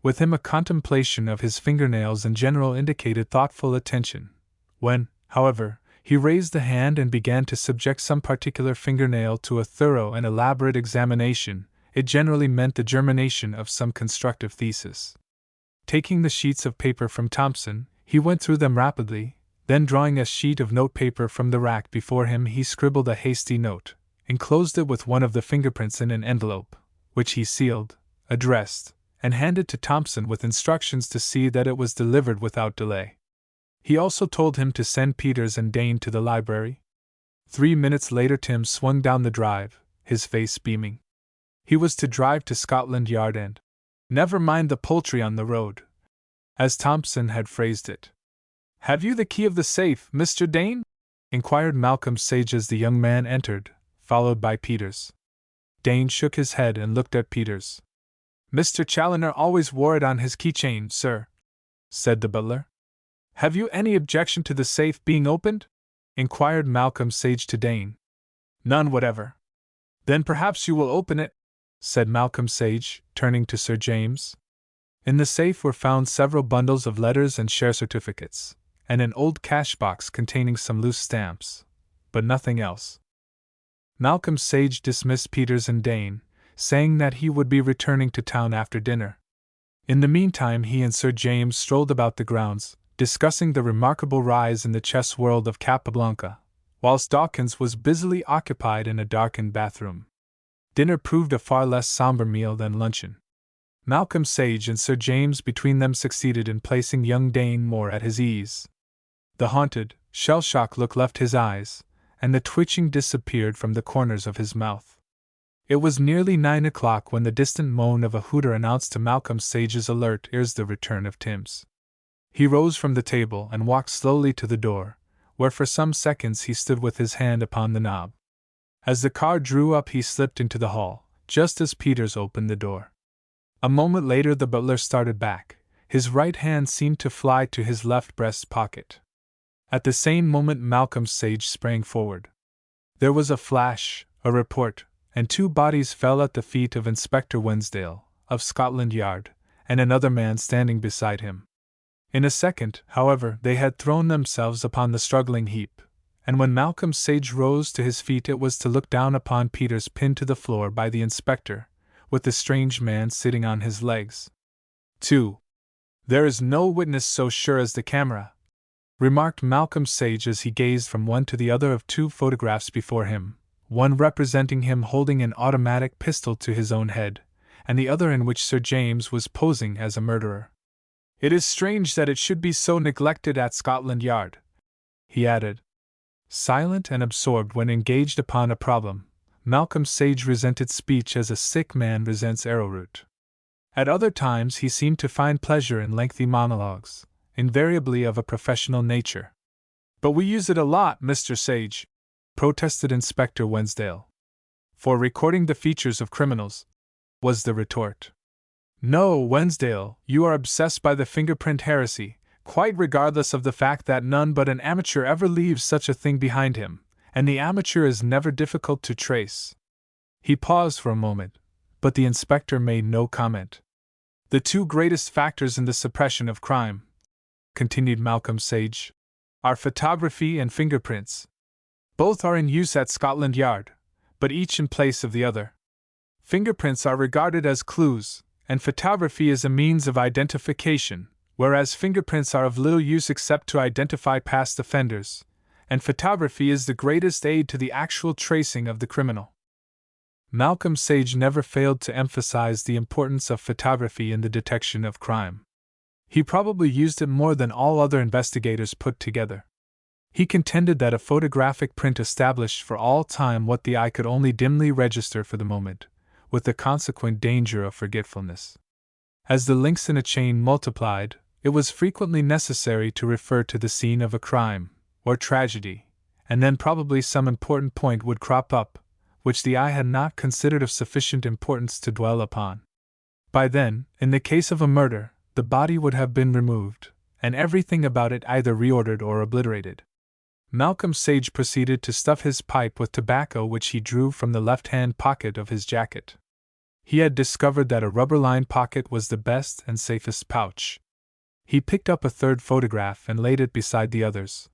With him a contemplation of his fingernails in general indicated thoughtful attention. When, however, he raised the hand and began to subject some particular fingernail to a thorough and elaborate examination, it generally meant the germination of some constructive thesis. Taking the sheets of paper from Thompson, he went through them rapidly. Then, drawing a sheet of notepaper from the rack before him, he scribbled a hasty note, enclosed it with one of the fingerprints in an envelope, which he sealed, addressed, and handed to Thompson with instructions to see that it was delivered without delay. He also told him to send Peters and Dane to the library. 3 minutes later Tim swung down the drive, his face beaming. He was to drive to Scotland Yard and never mind the poultry on the road, as Thompson had phrased it. "Have you the key of the safe, Mr. Dane?" inquired Malcolm Sage as the young man entered, followed by Peters. Dane shook his head and looked at Peters. "Mr. Challoner always wore it on his keychain, sir," said the butler. "Have you any objection to the safe being opened?" inquired Malcolm Sage to Dane. "None whatever." "Then perhaps you will open it," said Malcolm Sage, turning to Sir James. In the safe were found several bundles of letters and share certificates, and an old cash box containing some loose stamps, but nothing else. Malcolm Sage dismissed Peters and Dane, saying that he would be returning to town after dinner. In the meantime, he and Sir James strolled about the grounds, discussing the remarkable rise in the chess world of Capablanca, whilst Dawkins was busily occupied in a darkened bathroom. Dinner proved a far less somber meal than luncheon. Malcolm Sage and Sir James between them succeeded in placing young Dane more at his ease. The haunted, shell-shock look left his eyes, and the twitching disappeared from the corners of his mouth. It was nearly 9 o'clock when the distant moan of a hooter announced to Malcolm Sage's alert ears the return of Timms. He rose from the table and walked slowly to the door, where for some seconds he stood with his hand upon the knob. As the car drew up, he slipped into the hall, just as Peters opened the door. A moment later the butler started back. His right hand seemed to fly to his left breast pocket. At the same moment Malcolm Sage sprang forward. There was a flash, a report, and 2 bodies fell at the feet of Inspector Wensdale, of Scotland Yard, and another man standing beside him. In a second, however, they had thrown themselves upon the struggling heap, and when Malcolm Sage rose to his feet it was to look down upon Peters pinned to the floor by the inspector, with the strange man sitting on his legs. 2. There is no witness so sure as the camera, remarked Malcolm Sage as he gazed from one to the other of 2 photographs before him, one representing him holding an automatic pistol to his own head, and the other in which Sir James was posing as a murderer. It is strange that it should be so neglected at Scotland Yard, he added. Silent and absorbed when engaged upon a problem, Malcolm Sage resented speech as a sick man resents arrowroot. At other times he seemed to find pleasure in lengthy monologues, invariably of a professional nature. But we use it a lot, Mr. Sage, protested Inspector Wensdale. For recording the features of criminals, was the retort. No, Wensdale, you are obsessed by the fingerprint heresy, quite regardless of the fact that none but an amateur ever leaves such a thing behind him, and the amateur is never difficult to trace. He paused for a moment, but the inspector made no comment. The 2 greatest factors in the suppression of crime, continued Malcolm Sage, are photography and fingerprints. Both are in use at Scotland Yard, but each in place of the other. Fingerprints are regarded as clues, and photography is a means of identification, whereas fingerprints are of little use except to identify past offenders, and photography is the greatest aid to the actual tracing of the criminal. Malcolm Sage never failed to emphasize the importance of photography in the detection of crime. He probably used it more than all other investigators put together. He contended that a photographic print established for all time what the eye could only dimly register for the moment, with the consequent danger of forgetfulness. As the links in a chain multiplied, it was frequently necessary to refer to the scene of a crime, or tragedy, and then probably some important point would crop up, which the eye had not considered of sufficient importance to dwell upon. By then, in the case of a murder, the body would have been removed, and everything about it either reordered or obliterated. Malcolm Sage proceeded to stuff his pipe with tobacco which he drew from the left-hand pocket of his jacket. He had discovered that a rubber-lined pocket was the best and safest pouch. He picked up a 3rd photograph and laid it beside the others.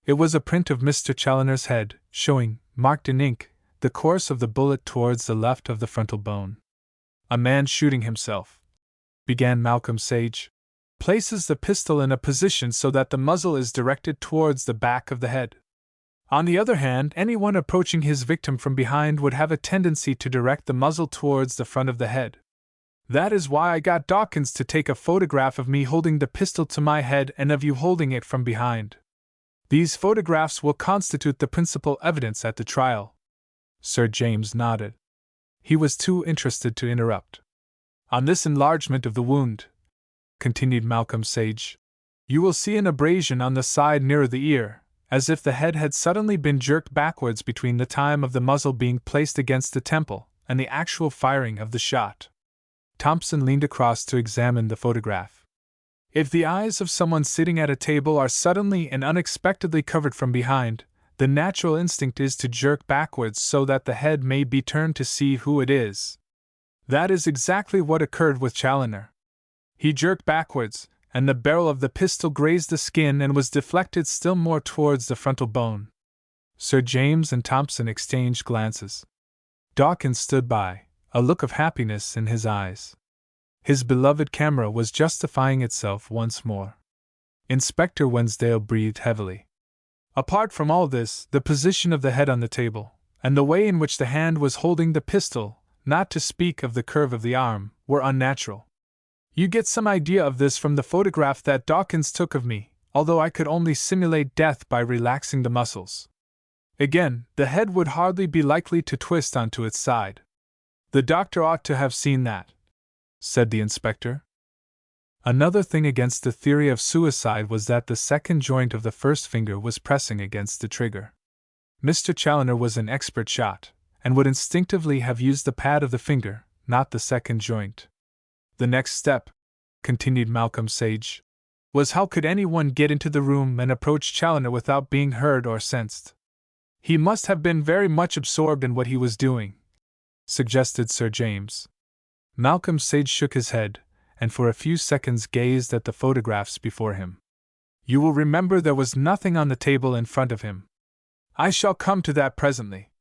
It was a print of Mr. Challoner's head, showing, marked in ink, the course of the bullet towards the left of the frontal bone. A man shooting himself, began Malcolm Sage, places the pistol in a position so that the muzzle is directed towards the back of the head. On the other hand, anyone approaching his victim from behind would have a tendency to direct the muzzle towards the front of the head. That is why I got Dawkins to take a photograph of me holding the pistol to my head and of you holding it from behind. These photographs will constitute the principal evidence at the trial. Sir James nodded. He was too interested to interrupt. On this enlargement of the wound, continued Malcolm Sage, you will see an abrasion on the side nearer the ear, as if the head had suddenly been jerked backwards between the time of the muzzle being placed against the temple and the actual firing of the shot. Thompson leaned across to examine the photograph. If the eyes of someone sitting at a table are suddenly and unexpectedly covered from behind, the natural instinct is to jerk backwards so that the head may be turned to see who it is. That is exactly what occurred with Challoner. He jerked backwards, and the barrel of the pistol grazed the skin and was deflected still more towards the frontal bone. Sir James and Thompson exchanged glances. Dawkins stood by, a look of happiness in his eyes. His beloved camera was justifying itself once more. Inspector Wensdale breathed heavily. Apart from all this, the position of the head on the table, and the way in which the hand was holding the pistol, not to speak of the curve of the arm, were unnatural. You get some idea of this from the photograph that Dawkins took of me, although I could only simulate death by relaxing the muscles. Again, the head would hardly be likely to twist onto its side. The doctor ought to have seen that, said the inspector. Another thing against the theory of suicide was that the second joint of the first finger was pressing against the trigger. Mr. Challoner was an expert shot, and would instinctively have used the pad of the finger, not the second joint. The next step, continued Malcolm Sage, was how could anyone get into the room and approach Challoner without being heard or sensed? He must have been very much absorbed in what he was doing, suggested Sir James. Malcolm Sage shook his head, and for a few seconds gazed at the photographs before him. You will remember there was nothing on the table in front of him. I shall come to that presently.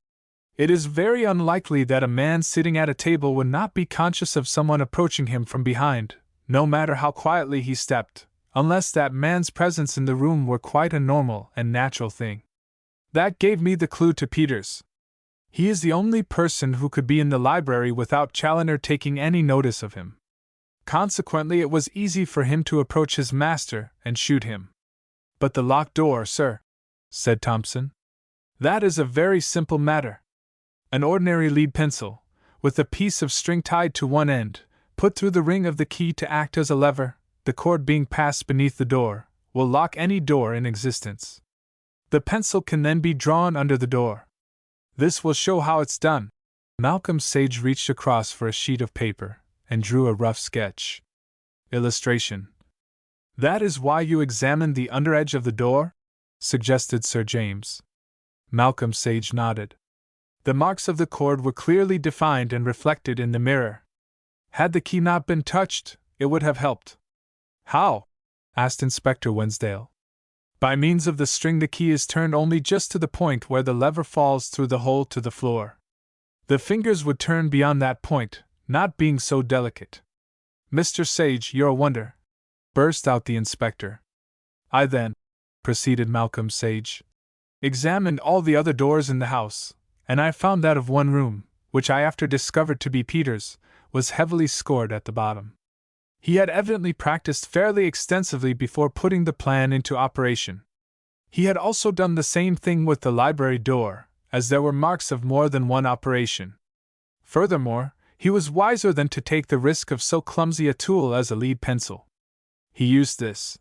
It is very unlikely that a man sitting at a table would not be conscious of someone approaching him from behind, no matter how quietly he stepped, unless that man's presence in the room were quite a normal and natural thing. That gave me the clue to Peters. He is the only person who could be in the library without Challoner taking any notice of him. Consequently, it was easy for him to approach his master and shoot him. But the locked door, sir, said Thompson. That is a very simple matter. An ordinary lead pencil, with a piece of string tied to one end, put through the ring of the key to act as a lever, the cord being passed beneath the door, will lock any door in existence. The pencil can then be drawn under the door. This will show how it's done. Malcolm Sage reached across for a sheet of paper and drew a rough sketch. Illustration. That is why you examined the underedge of the door? Suggested Sir James. Malcolm Sage nodded. The marks of the cord were clearly defined and reflected in the mirror. Had the key not been touched, it would have helped. How? Asked Inspector Wensdale. By means of the string, the key is turned only just to the point where the lever falls through the hole to the floor. The fingers would turn beyond that point, not being so delicate. Mr. Sage, you're a wonder, burst out the inspector. I then, proceeded Malcolm Sage, examined all the other doors in the house, and I found that of one room, which I after discovered to be Peters', was heavily scored at the bottom. He had evidently practiced fairly extensively before putting the plan into operation. He had also done the same thing with the library door, as there were marks of more than one operation. Furthermore, he was wiser than to take the risk of so clumsy a tool as a lead pencil. He used this.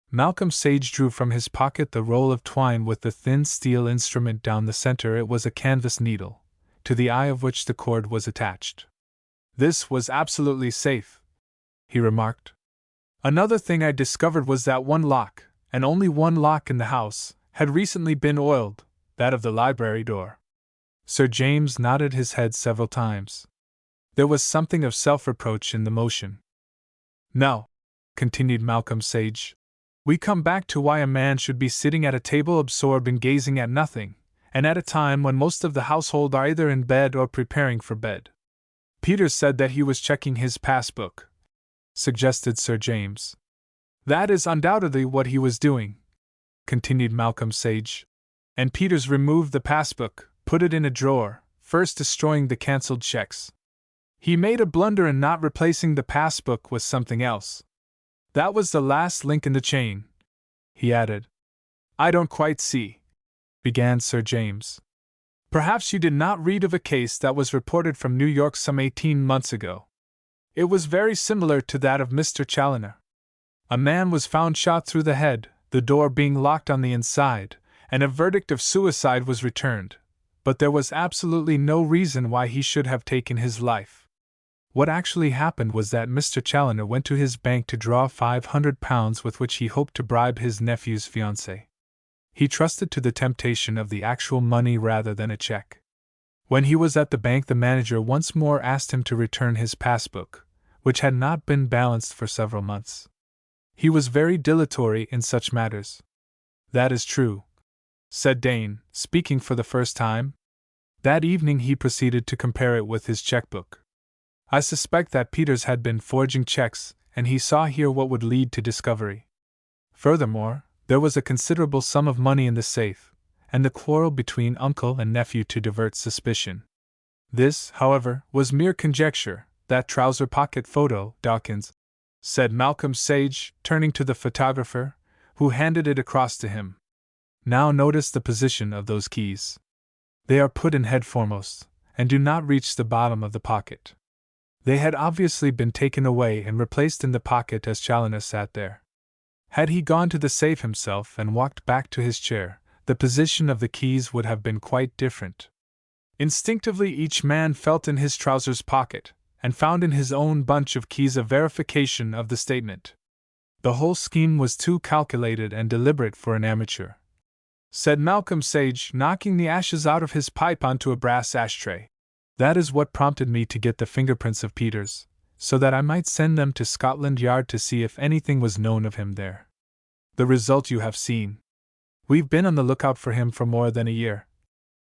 Malcolm Sage drew from his pocket the roll of twine with the thin steel instrument down the center. It was a canvas needle, to the eye of which the cord was attached. This was absolutely safe, he remarked. Another thing I discovered was that one lock, and only one lock in the house, had recently been oiled, that of the library door. Sir James nodded his head several times. There was something of self-reproach in the motion. Now, continued Malcolm Sage, we come back to why a man should be sitting at a table absorbed in gazing at nothing, and at a time when most of the household are either in bed or preparing for bed. Peters said that he was checking his passbook, suggested Sir James. That is undoubtedly what he was doing, continued Malcolm Sage. And Peters removed the passbook, put it in a drawer, first destroying the cancelled checks. He made a blunder in not replacing the passbook with something else. That was the last link in the chain, he added. I don't quite see, began Sir James. Perhaps you did not read of a case that was reported from New York some 18 months ago. It was very similar to that of Mr. Challoner. A man was found shot through the head, the door being locked on the inside, and a verdict of suicide was returned, but there was absolutely no reason why he should have taken his life. What actually happened was that Mr. Challoner went to his bank to draw £500 with which he hoped to bribe his nephew's fiancée. He trusted to the temptation of the actual money rather than a check. When he was at the bank, the manager once more asked him to return his passbook, which had not been balanced for several months. He was very dilatory in such matters. That is true, said Dane, speaking for the first time. That evening he proceeded to compare it with his checkbook. I suspect that Peters had been forging checks, and he saw here what would lead to discovery. Furthermore, there was a considerable sum of money in the safe, and the quarrel between uncle and nephew to divert suspicion. This, however, was mere conjecture. That trouser pocket photo, Dawkins, said Malcolm Sage, turning to the photographer, who handed it across to him. Now notice the position of those keys. They are put in head foremost, and do not reach the bottom of the pocket. They had obviously been taken away and replaced in the pocket as Challoner sat there. Had he gone to the safe himself and walked back to his chair, the position of the keys would have been quite different. Instinctively each man felt in his trousers pocket, and found in his own bunch of keys a verification of the statement. The whole scheme was too calculated and deliberate for an amateur, said Malcolm Sage, knocking the ashes out of his pipe onto a brass ashtray. That is what prompted me to get the fingerprints of Peters, so that I might send them to Scotland Yard to see if anything was known of him there. The result you have seen. We've been on the lookout for him for more than a year,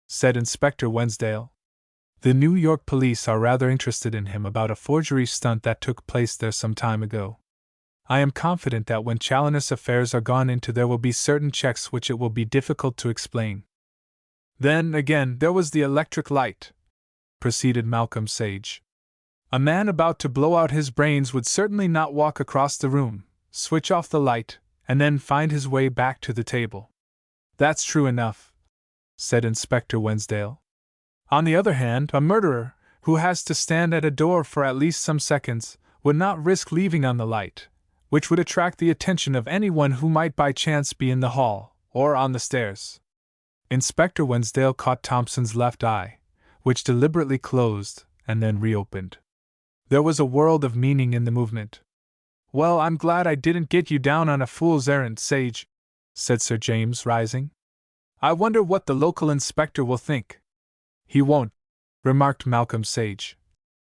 said Inspector Wensdale. The New York police are rather interested in him about a forgery stunt that took place there some time ago. I am confident that when Challoner's affairs are gone into there will be certain checks which it will be difficult to explain. Then, again, there was the electric light, proceeded Malcolm Sage. A man about to blow out his brains would certainly not walk across the room, switch off the light, and then find his way back to the table. That's true enough, said Inspector Wensdale. On the other hand, a murderer, who has to stand at a door for at least some seconds, would not risk leaving on the light, which would attract the attention of anyone who might by chance be in the hall, or on the stairs. Inspector Wensdale caught Thompson's left eye, which deliberately closed, and then reopened. There was a world of meaning in the movement. Well, I'm glad I didn't get you down on a fool's errand, Sage, said Sir James, rising. I wonder what the local inspector will think. He won't, remarked Malcolm Sage.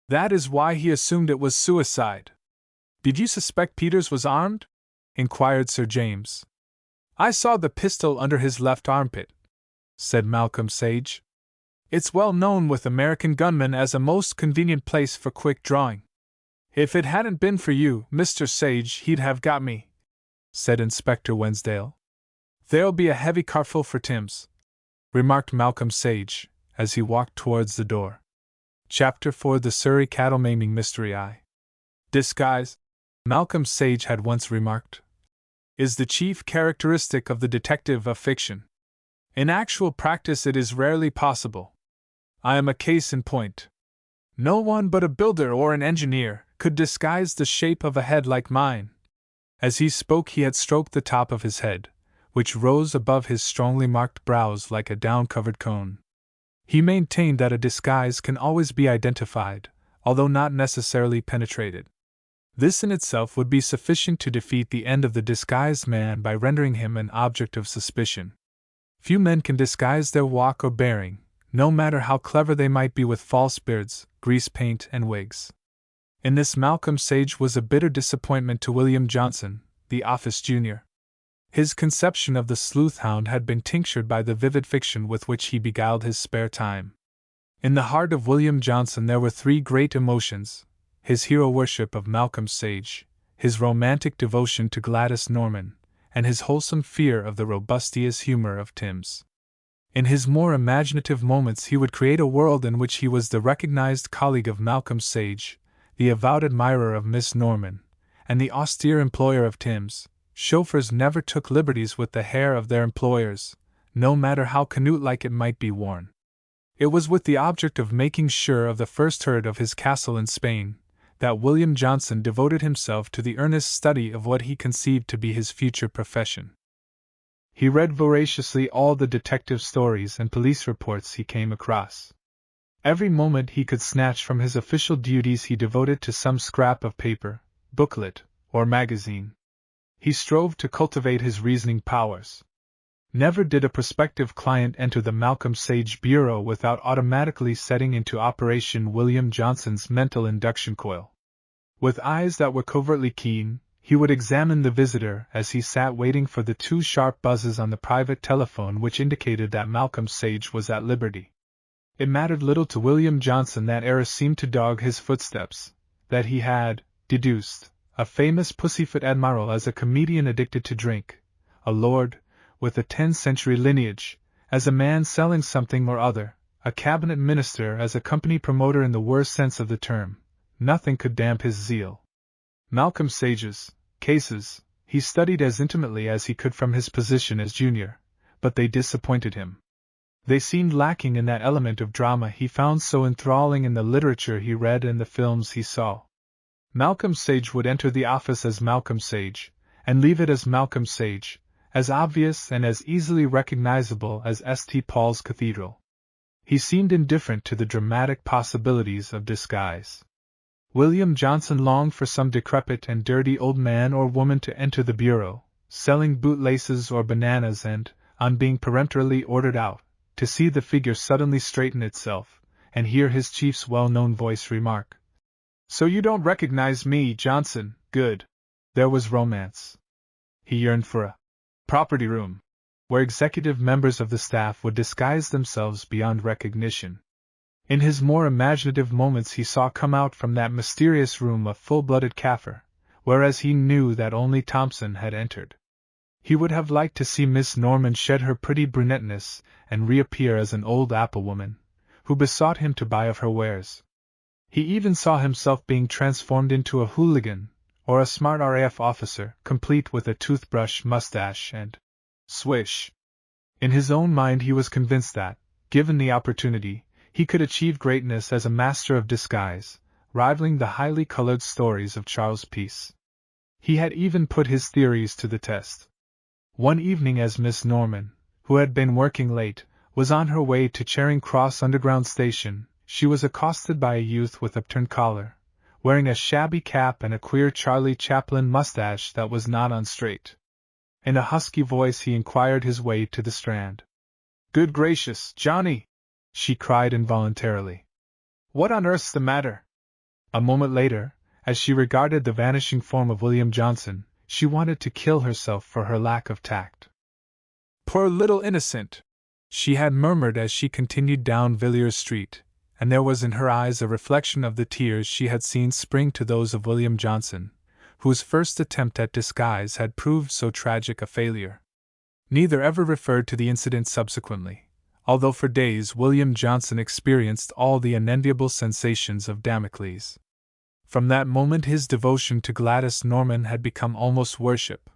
That is why he assumed it was suicide. Did you suspect Peters was armed? Inquired Sir James. I saw the pistol under his left armpit, said Malcolm Sage. It's well known with American gunmen as a most convenient place for quick drawing. If it hadn't been for you, Mr. Sage, he'd have got me, said Inspector Wensdale. There'll be a heavy carful for Tim's, remarked Malcolm Sage, as he walked towards the door. Chapter 4: The Surrey Cattle Maiming Mystery. Disguise, Malcolm Sage had once remarked, is the chief characteristic of the detective of fiction. In actual practice it is rarely possible. I am a case in point. No one but a builder or an engineer could disguise the shape of a head like mine. As he spoke he had stroked the top of his head, which rose above his strongly marked brows like a down-covered cone. He maintained that a disguise can always be identified, although not necessarily penetrated. This in itself would be sufficient to defeat the end of the disguised man by rendering him an object of suspicion. Few men can disguise their walk or bearing, no matter how clever they might be with false beards, grease paint, and wigs. In this Malcolm Sage was a bitter disappointment to William Johnson, the office junior. His conception of the sleuth-hound had been tinctured by the vivid fiction with which he beguiled his spare time. In the heart of William Johnson there were three great emotions: his hero-worship of Malcolm Sage, his romantic devotion to Gladys Norman, and his wholesome fear of the robustious humor of Timms. In his more imaginative moments he would create a world in which he was the recognized colleague of Malcolm Sage, the avowed admirer of Miss Norman, and the austere employer of Timms. Chauffeurs never took liberties with the hair of their employers, no matter how canute-like it might be worn. It was with the object of making sure of the first herd of his castle in Spain that William Johnson devoted himself to the earnest study of what he conceived to be his future profession. He read voraciously all the detective stories and police reports he came across. Every moment he could snatch from his official duties he devoted to some scrap of paper, booklet, or magazine. He strove to cultivate his reasoning powers. Never did a prospective client enter the Malcolm Sage Bureau without automatically setting into operation William Johnson's mental induction coil. With eyes that were covertly keen, he would examine the visitor as he sat waiting for the two sharp buzzes on the private telephone which indicated that Malcolm Sage was at liberty. It mattered little to William Johnson that error seemed to dog his footsteps, that he had deduced a famous pussyfoot admiral as a comedian addicted to drink, a lord, with a 10th-century lineage, as a man selling something or other, a cabinet minister as a company promoter in the worst sense of the term. Nothing could damp his zeal. Malcolm Sage's cases he studied as intimately as he could from his position as junior, but they disappointed him. They seemed lacking in that element of drama he found so enthralling in the literature he read and the films he saw. Malcolm Sage would enter the office as Malcolm Sage, and leave it as Malcolm Sage, as obvious and as easily recognizable as St. Paul's Cathedral. He seemed indifferent to the dramatic possibilities of disguise. William Johnson longed for some decrepit and dirty old man or woman to enter the bureau, selling bootlaces or bananas and, on being peremptorily ordered out, to see the figure suddenly straighten itself, and hear his chief's well-known voice remark, "So you don't recognize me, Johnson, good." There was romance. He yearned for a property room, where executive members of the staff would disguise themselves beyond recognition. In his more imaginative moments he saw come out from that mysterious room a full-blooded Kaffir, whereas he knew that only Thompson had entered. He would have liked to see Miss Norman shed her pretty brunetteness and reappear as an old apple-woman, who besought him to buy of her wares. He even saw himself being transformed into a hooligan, or a smart RAF officer, complete with a toothbrush, mustache, and swish. In his own mind he was convinced that, given the opportunity, he could achieve greatness as a master of disguise, rivaling the highly colored stories of Charles Peace. He had even put his theories to the test. One evening as Miss Norman, who had been working late, was on her way to Charing Cross Underground Station, she was accosted by a youth with upturned collar, wearing a shabby cap and a queer Charlie Chaplin mustache that was not on straight. In a husky voice he inquired his way to the Strand. "Good gracious, Johnny!" she cried involuntarily. "What on earth's the matter?" A moment later, as she regarded the vanishing form of William Johnson, she wanted to kill herself for her lack of tact. "Poor little innocent!" she had murmured as she continued down Villiers Street, and there was in her eyes a reflection of the tears she had seen spring to those of William Johnson, whose first attempt at disguise had proved so tragic a failure. Neither ever referred to the incident subsequently, although for days William Johnson experienced all the unenviable sensations of Damocles. From that moment his devotion to Gladys Norman had become almost worship.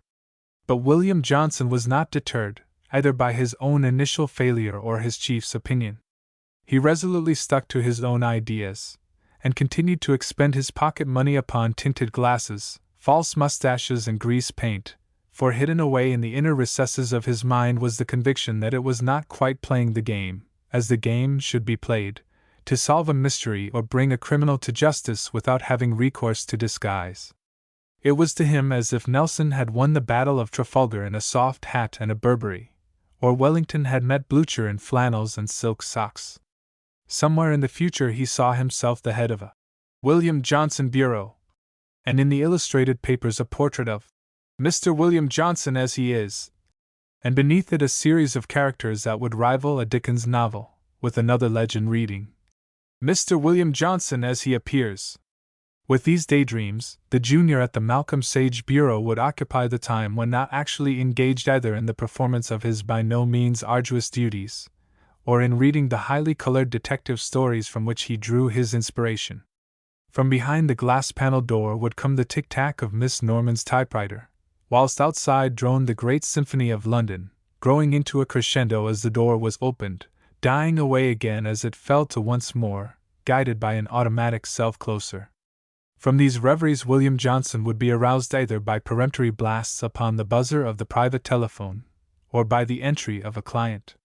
But William Johnson was not deterred, either by his own initial failure or his chief's opinion. He resolutely stuck to his own ideas, and continued to expend his pocket money upon tinted glasses, false mustaches and grease paint, for hidden away in the inner recesses of his mind was the conviction that it was not quite playing the game, as the game should be played, to solve a mystery or bring a criminal to justice without having recourse to disguise. It was to him as if Nelson had won the Battle of Trafalgar in a soft hat and a Burberry, or Wellington had met Blucher in flannels and silk socks. Somewhere in the future he saw himself the head of a William Johnson bureau, and in the illustrated papers a portrait of Mr. William Johnson as he is, and beneath it a series of characters that would rival a Dickens novel, with another legend reading, "Mr. William Johnson as he appears." With these daydreams, the junior at the Malcolm Sage Bureau would occupy the time when not actually engaged either in the performance of his by no means arduous duties, or in reading the highly colored detective stories from which he drew his inspiration. From behind the glass-paneled door would come the tic-tac of Miss Norman's typewriter, whilst outside droned the great symphony of London, growing into a crescendo as the door was opened, dying away again as it fell to once more, guided by an automatic self-closer. From these reveries William Johnson would be aroused either by peremptory blasts upon the buzzer of the private telephone, or by the entry of a client.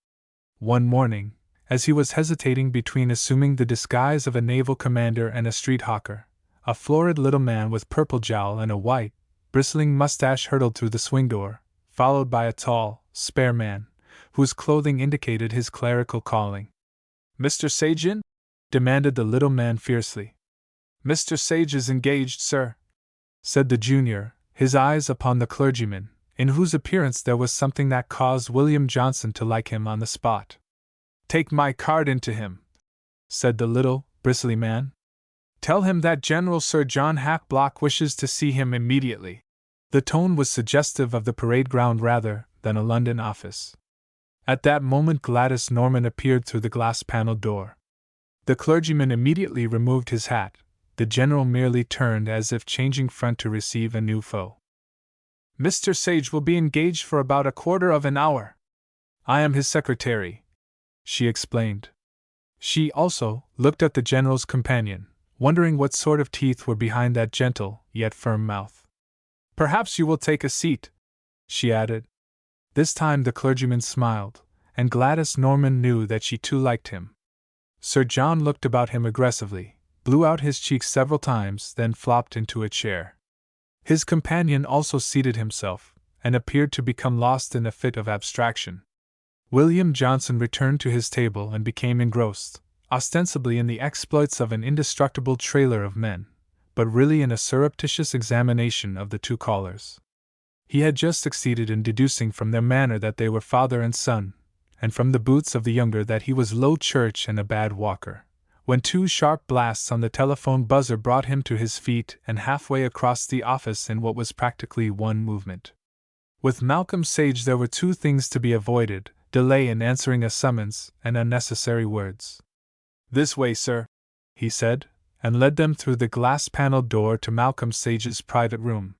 One morning, as he was hesitating between assuming the disguise of a naval commander and a street hawker, a florid little man with purple jowl and a white, bristling mustache hurtled through the swing door, followed by a tall, spare man, whose clothing indicated his clerical calling. "Mr. Sage in?" demanded the little man fiercely. "Mr. Sage is engaged, sir," said the junior, his eyes upon the clergyman, in whose appearance there was something that caused William Johnson to like him on the spot. "Take my card in to him," said the little, bristly man. "Tell him that General Sir John Hackblock wishes to see him immediately." The tone was suggestive of the parade ground rather than a London office. At that moment Gladys Norman appeared through the glass-paneled door. The clergyman immediately removed his hat. The general merely turned as if changing front to receive a new foe. "Mr. Sage will be engaged for about a quarter of an hour. I am his secretary," she explained. She also looked at the general's companion, wondering what sort of teeth were behind that gentle, yet firm mouth. "Perhaps you will take a seat," she added. This time the clergyman smiled, and Gladys Norman knew that she too liked him. Sir John looked about him aggressively, blew out his cheeks several times, then flopped into a chair. His companion also seated himself, and appeared to become lost in a fit of abstraction. William Johnson returned to his table and became engrossed, ostensibly in the exploits of an indestructible trailer of men, but really in a surreptitious examination of the two callers. He had just succeeded in deducing from their manner that they were father and son, and from the boots of the younger that he was low church and a bad walker, when two sharp blasts on the telephone buzzer brought him to his feet and halfway across the office in what was practically one movement. With Malcolm Sage there were two things to be avoided: delay in answering a summons and unnecessary words. "This way, sir," he said, and led them through the glass-paneled door to Malcolm Sage's private room.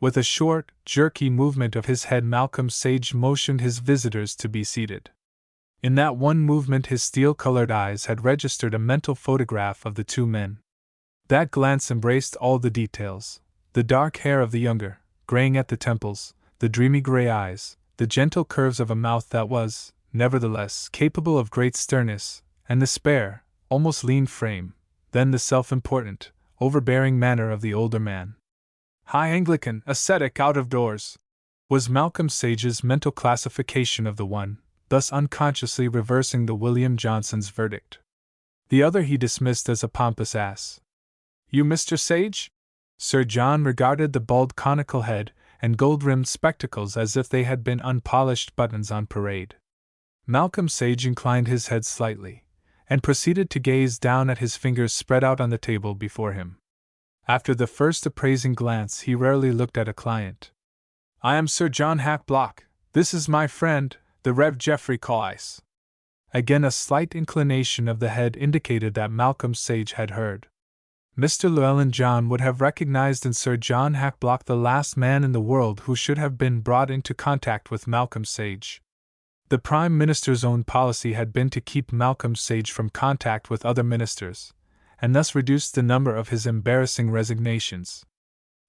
With a short, jerky movement of his head, Malcolm Sage motioned his visitors to be seated. In that one movement his steel-colored eyes had registered a mental photograph of the two men. That glance embraced all the details: the dark hair of the younger, graying at the temples, the dreamy gray eyes, the gentle curves of a mouth that was, nevertheless, capable of great sternness, and the spare, almost lean frame, then the self-important, overbearing manner of the older man. High Anglican, ascetic, out of doors, was Malcolm Sage's mental classification of the one, thus unconsciously reversing the William Johnson's verdict. The other he dismissed as a pompous ass. "You Mr. Sage?" Sir John regarded the bald conical head and gold-rimmed spectacles as if they had been unpolished buttons on parade. Malcolm Sage inclined his head slightly, and proceeded to gaze down at his fingers spread out on the table before him. After the first appraising glance he rarely looked at a client. "I am Sir John Hackblock. This is my friend, the Rev. Geoffrey Callice." Again a slight inclination of the head indicated that Malcolm Sage had heard. Mr. Llewellyn John would have recognized in Sir John Hackblock the last man in the world who should have been brought into contact with Malcolm Sage. The Prime Minister's own policy had been to keep Malcolm Sage from contact with other ministers, and thus reduce the number of his embarrassing resignations.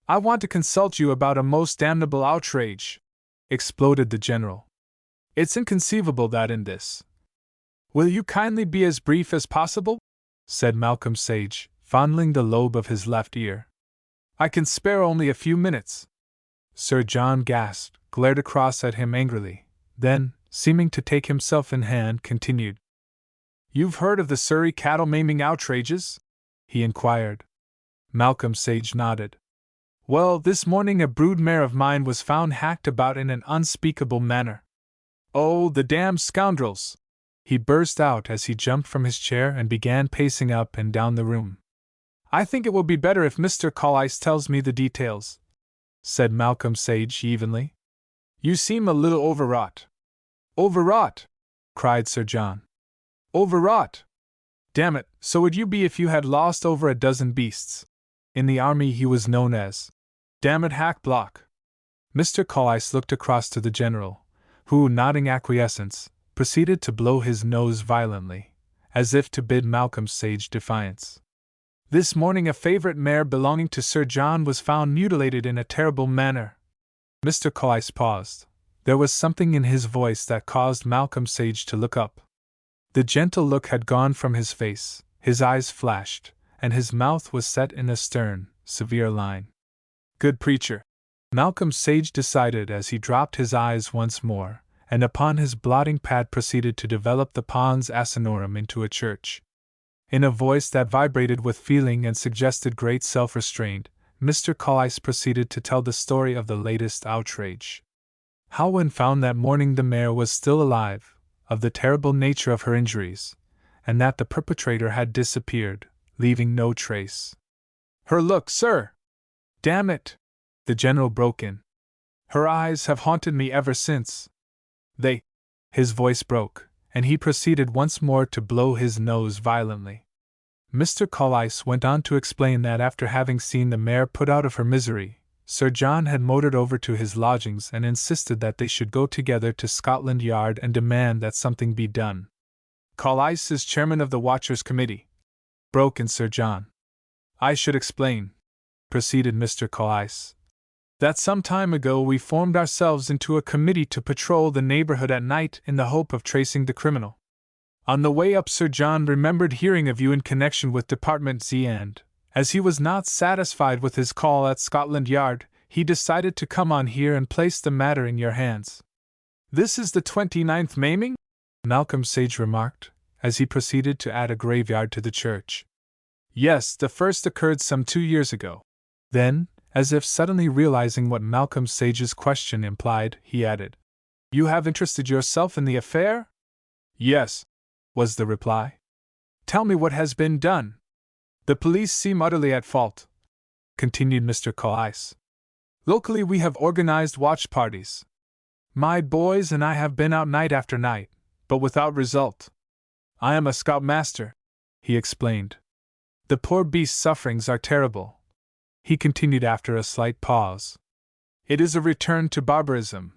"I want to consult you about a most damnable outrage," exploded the general. "It's inconceivable that in this—" "Will you kindly be as brief as possible?" said Malcolm Sage, fondling the lobe of his left ear. "I can spare only a few minutes." Sir John gasped, glared across at him angrily, then, seeming to take himself in hand, continued. "You've heard of the Surrey cattle-maiming outrages?" he inquired. Malcolm Sage nodded. "Well, this morning a brood mare of mine was found hacked about in an unspeakable manner. Oh, the damned scoundrels!" he burst out as he jumped from his chair and began pacing up and down the room. "I think it will be better if Mr. Callice tells me the details," said Malcolm Sage evenly. "You seem a little overwrought." "Overwrought!" cried Sir John. "Overwrought! Damn it, so would you be if you had lost over a dozen beasts." In the army he was known as "Damn it, Hackblock." Mr. Callice looked across to the general, who, nodding acquiescence, proceeded to blow his nose violently, as if to bid Malcolm Sage defiance. "This morning a favourite mare belonging to Sir John was found mutilated in a terrible manner." Mr. Callice paused. There was something in his voice that caused Malcolm Sage to look up. The gentle look had gone from his face, his eyes flashed, and his mouth was set in a stern, severe line. "Good preacher," Malcolm Sage decided as he dropped his eyes once more, and upon his blotting pad proceeded to develop the Pons Asinorum into a church. In a voice that vibrated with feeling and suggested great self-restraint, Mr. Callice proceeded to tell the story of the latest outrage. How when found that morning the mare was still alive, of the terrible nature of her injuries, and that the perpetrator had disappeared, leaving no trace. Her look, sir! Damn it! The general broke in. Her eyes have haunted me ever since. They. His voice broke, and he proceeded once more to blow his nose violently. Mr. Callice went on to explain that after having seen the mare put out of her misery, Sir John had motored over to his lodgings and insisted that they should go together to Scotland Yard and demand that something be done. Callice is chairman of the Watchers' Committee, broke in Sir John. I should explain, proceeded Mr. Callice, that some time ago we formed ourselves into a committee to patrol the neighborhood at night in the hope of tracing the criminal. On the way up, Sir John remembered hearing of you in connection with Department Z, and, as he was not satisfied with his call at Scotland Yard, he decided to come on here and place the matter in your hands. This is the 29th maiming? Malcolm Sage remarked, as he proceeded to add a graveyard to the church. Yes, the first occurred some 2 years ago. Then, as if suddenly realizing what Malcolm Sage's question implied, he added, You have interested yourself in the affair? Yes, was the reply. Tell me what has been done. The police seem utterly at fault, continued Mr. Callice. Locally we have organized watch parties. My boys and I have been out night after night, but without result. I am a scoutmaster, he explained. The poor beast's sufferings are terrible, he continued after a slight pause. It is a return to barbarism.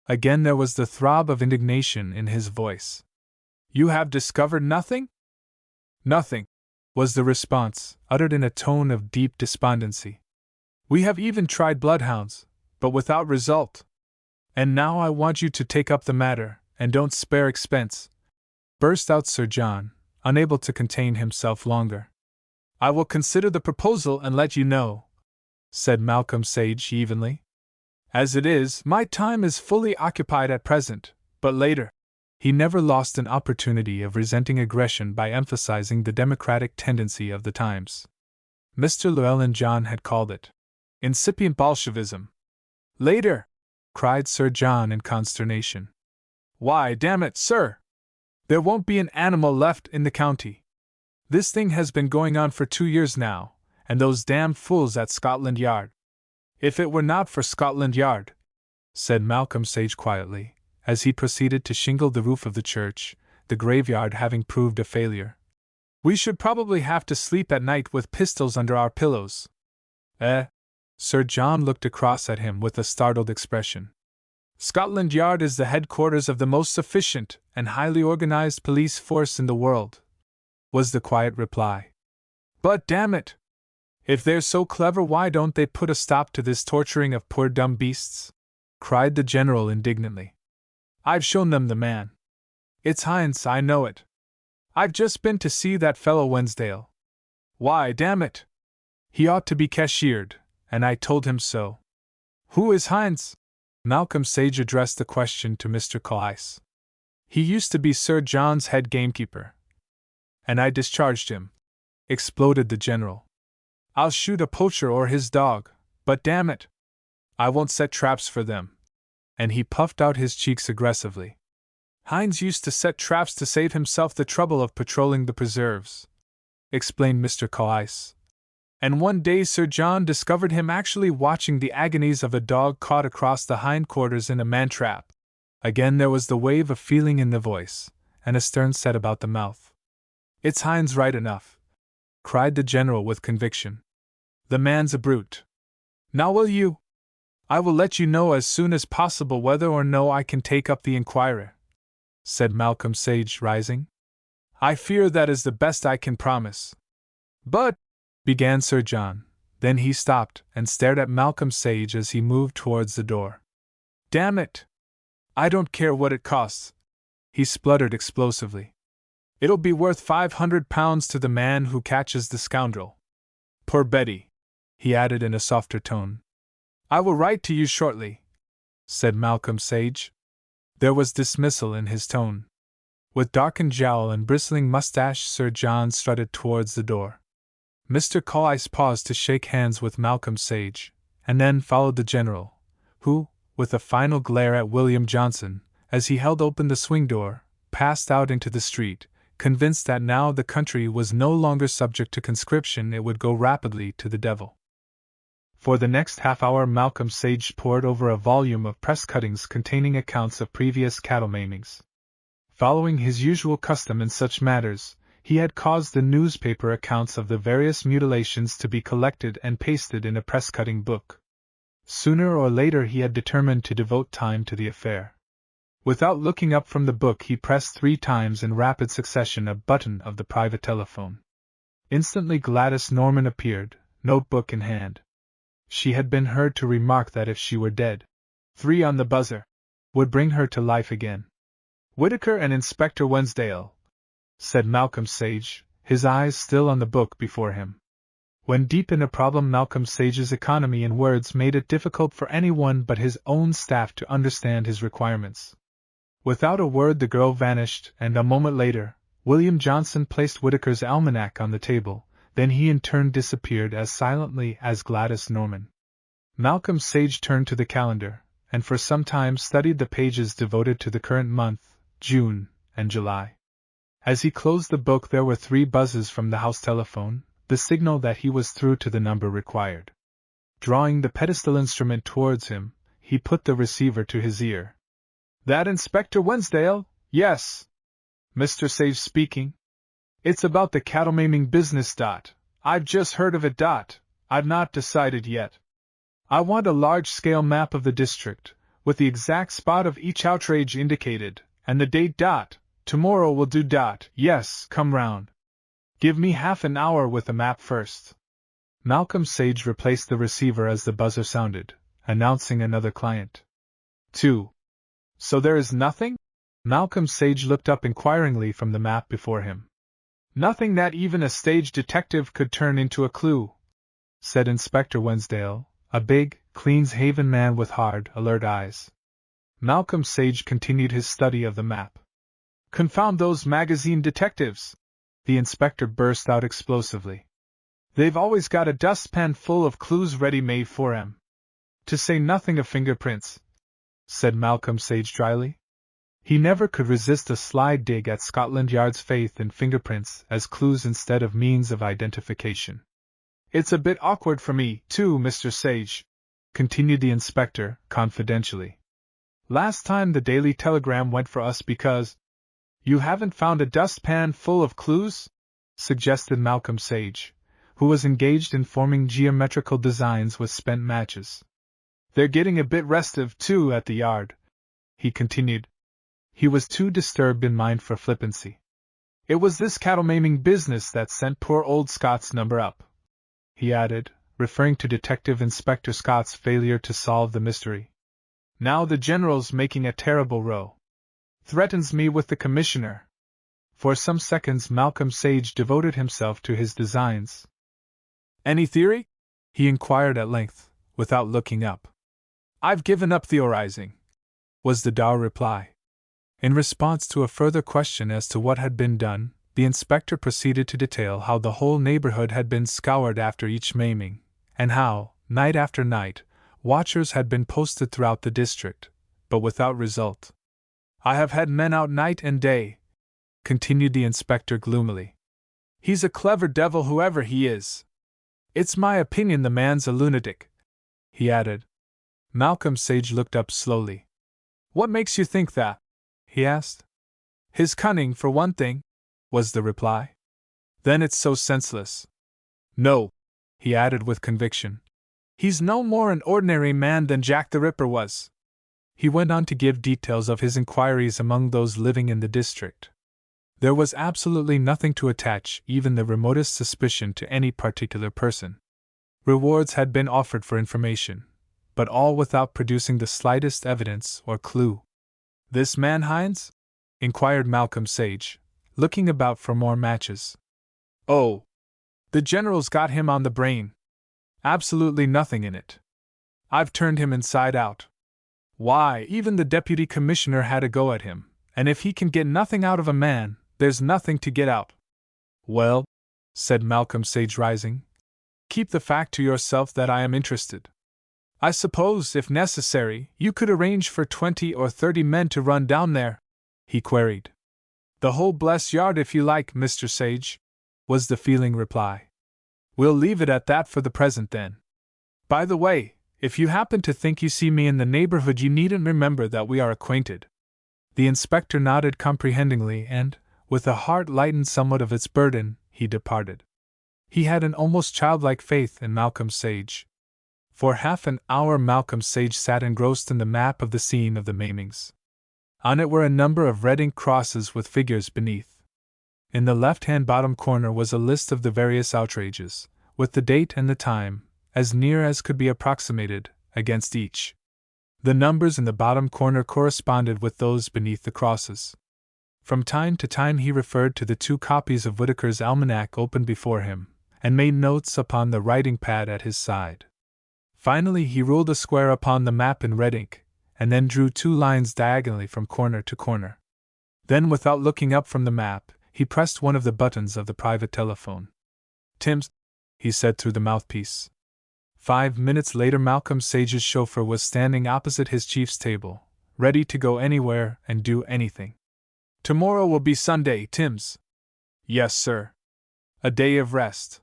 Again there was the throb of indignation in his voice. You have discovered nothing? Nothing, was the response, uttered in a tone of deep despondency. We have even tried bloodhounds, but without result. And now I want you to take up the matter, and don't spare expense, burst out Sir John, unable to contain himself longer. I will consider the proposal and let you know, said Malcolm Sage evenly. As it is, my time is fully occupied at present, but later. He never lost an opportunity of resenting aggression by emphasizing the democratic tendency of the times. Mr. Llewellyn John had called it incipient Bolshevism. Later, cried Sir John in consternation. Why, damn it, sir! There won't be an animal left in the county. This thing has been going on for 2 years now, and those damned fools at Scotland Yard. If it were not for Scotland Yard, said Malcolm Sage quietly, as he proceeded to shingle the roof of the church, the graveyard having proved a failure, we should probably have to sleep at night with pistols under our pillows. Sir John looked across at him with a startled expression. Scotland Yard is the headquarters of the most sufficient and highly organized police force in the world, was the quiet reply. But damn it! If they're so clever, why don't they put a stop to this torturing of poor dumb beasts? Cried the general indignantly. I've shown them the man. It's Hines, I know it. I've just been to see that fellow Wensdale. Why, damn it! He ought to be cashiered, and I told him so. Who is Hines? Malcolm Sage addressed the question to Mr. Callice. He used to be Sir John's head gamekeeper. And I discharged him, exploded the general. I'll shoot a poacher or his dog, but damn it, I won't set traps for them. And he puffed out his cheeks aggressively. Hines used to set traps to save himself the trouble of patrolling the preserves, explained Mr. Callice. And one day Sir John discovered him actually watching the agonies of a dog caught across the hindquarters in a man-trap. Again there was the wave of feeling in the voice, and a stern set about the mouth. It's Hines right enough, cried the general with conviction. The man's a brute. Now will you? I will let you know as soon as possible whether or no I can take up the inquiry, said Malcolm Sage, rising. I fear that is the best I can promise. But, began Sir John, then he stopped and stared at Malcolm Sage as he moved towards the door. Damn it! I don't care what it costs, he spluttered explosively. It'll be worth £500 to the man who catches the scoundrel. Poor Betty, he added in a softer tone. I will write to you shortly, said Malcolm Sage. There was dismissal in his tone. With darkened jowl and bristling mustache, Sir John strutted towards the door. Mr. Callice paused to shake hands with Malcolm Sage, and then followed the general, who, with a final glare at William Johnson, as he held open the swing door, passed out into the street, convinced that now the country was no longer subject to conscription, it would go rapidly to the devil. For the next half-hour Malcolm Sage pored over a volume of press cuttings containing accounts of previous cattle maimings. Following his usual custom in such matters, he had caused the newspaper accounts of the various mutilations to be collected and pasted in a press-cutting book. Sooner or later he had determined to devote time to the affair. Without looking up from the book, he pressed 3 times in rapid succession a button of the private telephone. Instantly Gladys Norman appeared, notebook in hand. She had been heard to remark that if she were dead, 3 on the buzzer would bring her to life again. "Whitaker and Inspector Wensdale," said Malcolm Sage, his eyes still on the book before him. When deep in a problem, Malcolm Sage's economy in words made it difficult for anyone but his own staff to understand his requirements. Without a word the girl vanished, and a moment later, William Johnson placed Whitaker's almanac on the table, then he in turn disappeared as silently as Gladys Norman. Malcolm Sage turned to the calendar, and for some time studied the pages devoted to the current month, June, and July. As he closed the book there were 3 buzzes from the house telephone, the signal that he was through to the number required. Drawing the pedestal instrument towards him, he put the receiver to his ear. "That Inspector Wensdale?" "Yes. Mr. Sage speaking. It's about the cattle maiming business. I've just heard of it. I've not decided yet. I want a large-scale map of the district, with the exact spot of each outrage indicated, and the date. Tomorrow will do. Yes, come round. Give me half an hour with the map first." Malcolm Sage replaced the receiver as the buzzer sounded, announcing another client. 2. "So there is nothing?" Malcolm Sage looked up inquiringly from the map before him. "Nothing that even a stage detective could turn into a clue," said Inspector Wensdale, a big, clean-shaven man with hard, alert eyes. Malcolm Sage continued his study of the map. "Confound those magazine detectives!" the inspector burst out explosively. "They've always got a dustpan full of clues ready-made for 'em. To say nothing of fingerprints," said Malcolm Sage dryly. He never could resist a sly dig at Scotland Yard's faith in fingerprints as clues instead of means of identification. "It's a bit awkward for me, too, Mr. Sage," continued the inspector, confidentially. "Last time the Daily Telegram went for us because—" "You haven't found a dustpan full of clues?" suggested Malcolm Sage, who was engaged in forming geometrical designs with spent matches. "They're getting a bit restive, too, at the Yard," he continued. He was too disturbed in mind for flippancy. "It was this cattle-maiming business that sent poor old Scott's number up," he added, referring to Detective Inspector Scott's failure to solve the mystery. "Now the General's making a terrible row. Threatens me with the Commissioner." For some seconds Malcolm Sage devoted himself to his designs. "Any theory?" he inquired at length, without looking up. "I've given up theorizing," was the dour reply. In response to a further question as to what had been done, the inspector proceeded to detail how the whole neighborhood had been scoured after each maiming, and how, night after night, watchers had been posted throughout the district, but without result. "I have had men out night and day," continued the inspector gloomily. "He's a clever devil, whoever he is. It's my opinion the man's a lunatic," he added. Malcolm Sage looked up slowly. "What makes you think that?" he asked. "His cunning, for one thing," was the reply. "Then it's so senseless." "No," he added with conviction. "He's no more an ordinary man than Jack the Ripper was." He went on to give details of his inquiries among those living in the district. There was absolutely nothing to attach even the remotest suspicion to any particular person. Rewards had been offered for information, but all without producing the slightest evidence or clue. "This man Hines?" inquired Malcolm Sage, looking about for more matches. "Oh, the General's got him on the brain. Absolutely nothing in it. I've turned him inside out. Why, even the Deputy Commissioner had a go at him, and if he can get nothing out of a man, there's nothing to get out." "Well," said Malcolm Sage, rising, "keep the fact to yourself that I am interested. I suppose, if necessary, you could arrange for 20 or 30 men to run down there?" he queried. The whole blessed yard if you like, Mr. Sage, was the feeling reply. We'll leave it at that for the present then. By the way, if you happen to think you see me in the neighborhood, you needn't remember that we are acquainted. The inspector nodded comprehendingly and, with a heart lightened somewhat of its burden, he departed. He had an almost childlike faith in Malcolm Sage. For half an hour Malcolm Sage sat engrossed in the map of the scene of the maimings. On it were a number of red ink crosses with figures beneath. In the left-hand bottom corner was a list of the various outrages, with the date and the time, as near as could be approximated, against each. The numbers in the bottom corner corresponded with those beneath the crosses. From time to time he referred to the 2 copies of Whitaker's Almanac open before him, and made notes upon the writing-pad at his side. Finally he ruled a square upon the map in red ink, and then drew 2 lines diagonally from corner to corner. Then, without looking up from the map, he pressed one of the buttons of the private telephone. "Timms," he said through the mouthpiece. 5 minutes later Malcolm Sage's chauffeur was standing opposite his chief's table, ready to go anywhere and do anything. "Tomorrow will be Sunday, Timms." "Yes, sir." "A day of rest."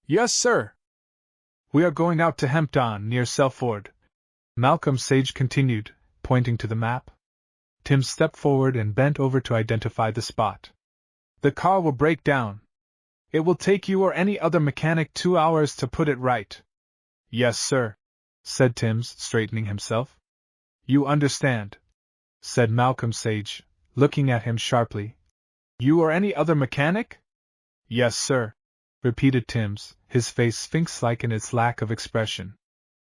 "Yes, sir." "We are going out to Hempdon, near Selford," Malcolm Sage continued, pointing to the map. Timms stepped forward and bent over to identify the spot. "The car will break down. It will take you or any other mechanic 2 hours to put it right." "Yes, sir," said Timms, straightening himself. "You understand," said Malcolm Sage, looking at him sharply. "You or any other mechanic?" "Yes, sir," repeated Timms, his face sphinx-like in its lack of expression.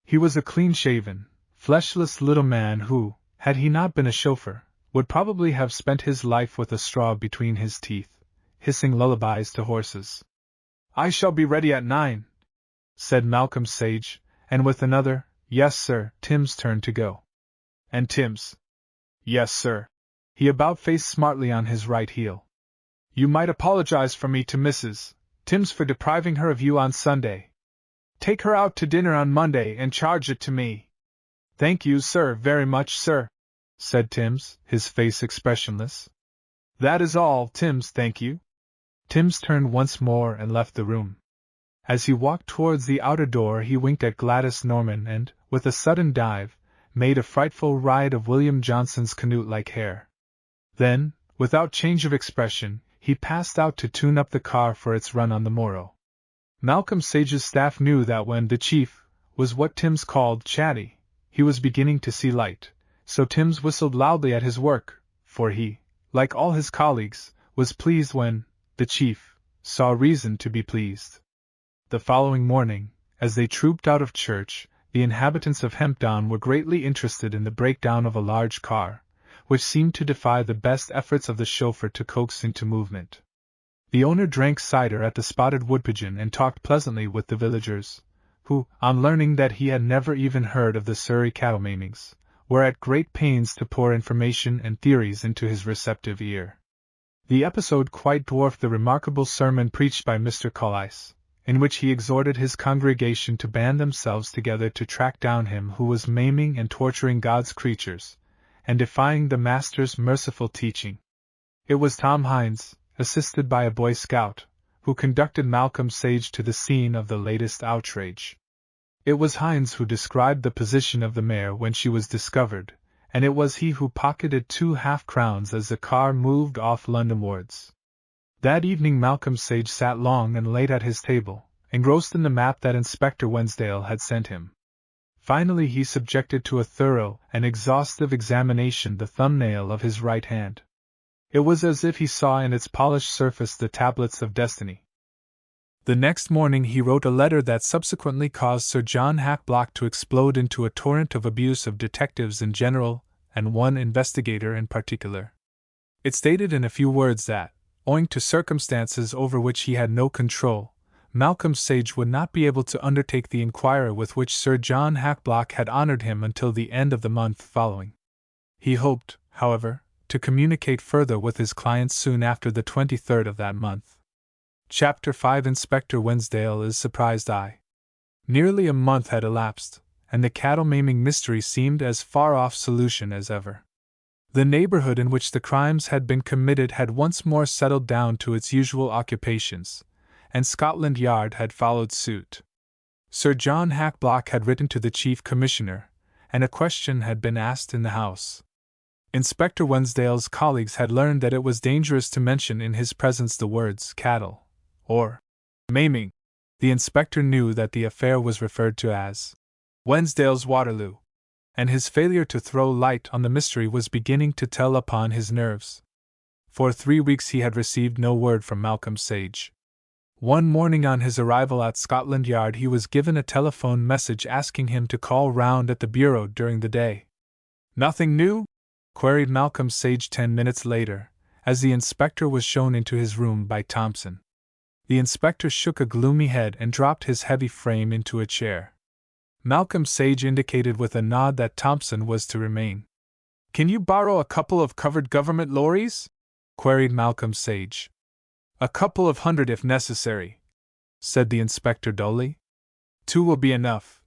He was a clean-shaven, fleshless little man who, had he not been a chauffeur, would probably have spent his life with a straw between his teeth, hissing lullabies to horses. "I shall be ready at 9, said Malcolm Sage, and with another, "Yes, sir," Timms turned to go. "And Timms?" "Yes, sir." He about-faced smartly on his right heel. "You might apologize for me to Mrs. Timms for depriving her of you on Sunday. Take her out to dinner on Monday and charge it to me." "Thank you, sir, very much, sir," said Timms, his face expressionless. "That is all, Timms, thank you." Timms turned once more and left the room. As he walked towards the outer door he winked at Gladys Norman and, with a sudden dive, made a frightful ride of William Johnson's canute-like hair. Then, without change of expression, he passed out to tune up the car for its run on the morrow. Malcolm Sage's staff knew that when the chief was what Timms called chatty, he was beginning to see light, so Timms whistled loudly at his work, for he, like all his colleagues, was pleased when the chief saw reason to be pleased. The following morning, as they trooped out of church, the inhabitants of Hempdon were greatly interested in the breakdown of a large car, which seemed to defy the best efforts of the chauffeur to coax into movement. The owner drank cider at the Spotted Woodpigeon and talked pleasantly with the villagers, who, on learning that he had never even heard of the Surrey cattle maimings, were at great pains to pour information and theories into his receptive ear. The episode quite dwarfed the remarkable sermon preached by Mr. Callice, in which he exhorted his congregation to band themselves together to track down him who was maiming and torturing God's creatures, and defying the Master's merciful teaching. It was Tom Hines, assisted by a Boy Scout, who conducted Malcolm Sage to the scene of the latest outrage. It was Hines who described the position of the mare when she was discovered, and it was he who pocketed 2 half-crowns as the car moved off Londonwards. That evening Malcolm Sage sat long and late at his table, engrossed in the map that Inspector Wensdale had sent him. Finally he subjected to a thorough and exhaustive examination the thumbnail of his right hand. It was as if he saw in its polished surface the tablets of destiny. The next morning he wrote a letter that subsequently caused Sir John Hackblock to explode into a torrent of abuse of detectives in general, and one investigator in particular. It stated in a few words that, owing to circumstances over which he had no control, Malcolm Sage would not be able to undertake the inquiry with which Sir John Hackblock had honored him until the end of the month following. He hoped, however, to communicate further with his clients soon after the 23rd of that month. Chapter 5 Inspector Wensdale is Surprised Eye. Nearly a month had elapsed, and the cattle maiming mystery seemed as far off solution as ever. The neighborhood in which the crimes had been committed had once more settled down to its usual occupations, and Scotland Yard had followed suit. Sir John Hackblock had written to the Chief Commissioner, and a question had been asked in the House. Inspector Wensdale's colleagues had learned that it was dangerous to mention in his presence the words cattle or maiming. The inspector knew that the affair was referred to as Wensdale's Waterloo, and his failure to throw light on the mystery was beginning to tell upon his nerves. For 3 weeks he had received no word from Malcolm Sage. One morning on his arrival at Scotland Yard he was given a telephone message asking him to call round at the bureau during the day. "Nothing new?" queried Malcolm Sage 10 minutes later, as the inspector was shown into his room by Thompson. The inspector shook a gloomy head and dropped his heavy frame into a chair. Malcolm Sage indicated with a nod that Thompson was to remain. "Can you borrow a couple of covered government lorries?" queried Malcolm Sage. "A couple of hundred if necessary," said the inspector dully. "2 will be enough,"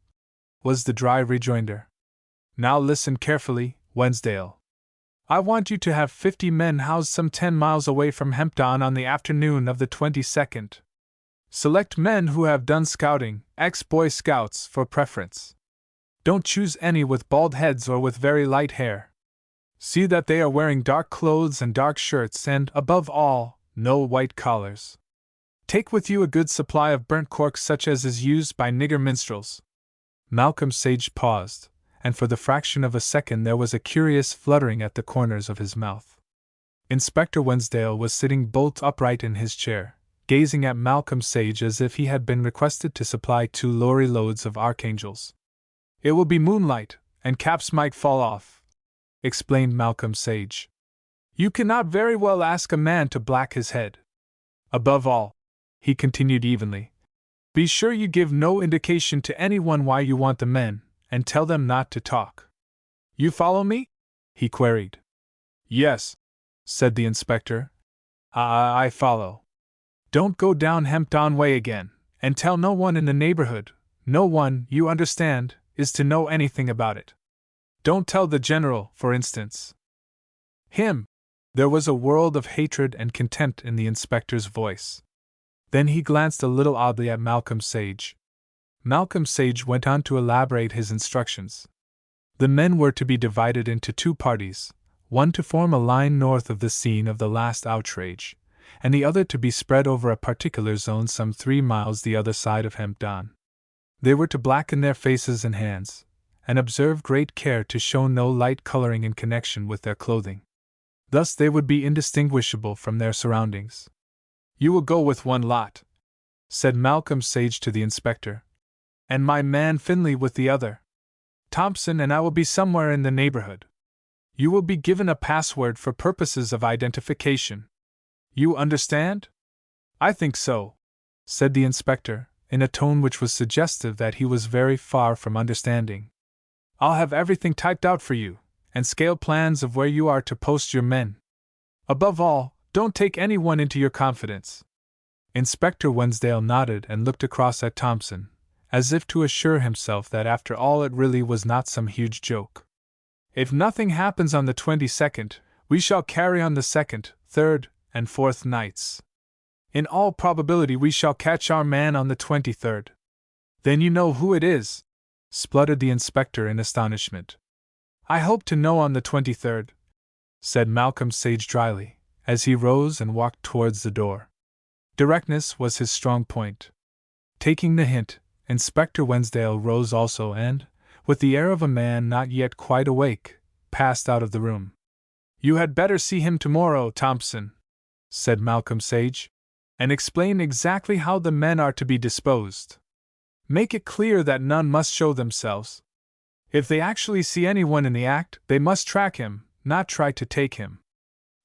was the dry rejoinder. "Now listen carefully, Wensdale. I want you to have 50 men housed some 10 miles away from Hempdon on the afternoon of the 22nd. Select men who have done scouting, ex-Boy Scouts for preference. Don't choose any with bald heads or with very light hair. See that they are wearing dark clothes and dark shirts and, above all, no white collars. Take with you a good supply of burnt cork such as is used by nigger minstrels." Malcolm Sage paused, and for the fraction of a second there was a curious fluttering at the corners of his mouth. Inspector Wensdale was sitting bolt upright in his chair, gazing at Malcolm Sage as if he had been requested to supply 2 lorry loads of archangels. "It will be moonlight, and caps might fall off," explained Malcolm Sage. "You cannot very well ask a man to black his head. Above all," he continued evenly, "be sure you give no indication to anyone why you want the men, and tell them not to talk. You follow me?" he queried. "Yes," said the inspector. I follow. Don't go down Hempdon way again, and tell no one in the neighborhood, no one, you understand, is to know anything about it. Don't tell the general, for instance." "Him!" There was a world of hatred and contempt in the inspector's voice. Then he glanced a little oddly at Malcolm Sage. Malcolm Sage went on to elaborate his instructions. The men were to be divided into 2 parties, one to form a line north of the scene of the last outrage, and the other to be spread over a particular zone some 3 miles the other side of Hempdon. They were to blacken their faces and hands, and observe great care to show no light coloring in connection with their clothing. Thus they would be indistinguishable from their surroundings. "You will go with one lot," said Malcolm Sage to the inspector, "and my man Finley with the other. Thompson and I will be somewhere in the neighborhood. You will be given a password for purposes of identification. You understand?" "I think so," said the inspector, in a tone which was suggestive that he was very far from understanding. "I'll have everything typed out for you, and scale plans of where you are to post your men. Above all, don't take anyone into your confidence." Inspector Wensdale nodded and looked across at Thompson, as if to assure himself that after all it really was not some huge joke. "If nothing happens on the 22nd, we shall carry on the 2nd, 3rd, and 4th nights. In all probability we shall catch our man on the 23rd. "Then you know who it is?" spluttered the inspector in astonishment. "I hope to know on the 23rd, said Malcolm Sage dryly, as he rose and walked towards the door. Directness was his strong point. Taking the hint, Inspector Wensdale rose also and, with the air of a man not yet quite awake, passed out of the room. "You had better see him tomorrow, Thompson," said Malcolm Sage, "and explain exactly how the men are to be disposed. Make it clear that none must show themselves. If they actually see anyone in the act, they must track him, not try to take him."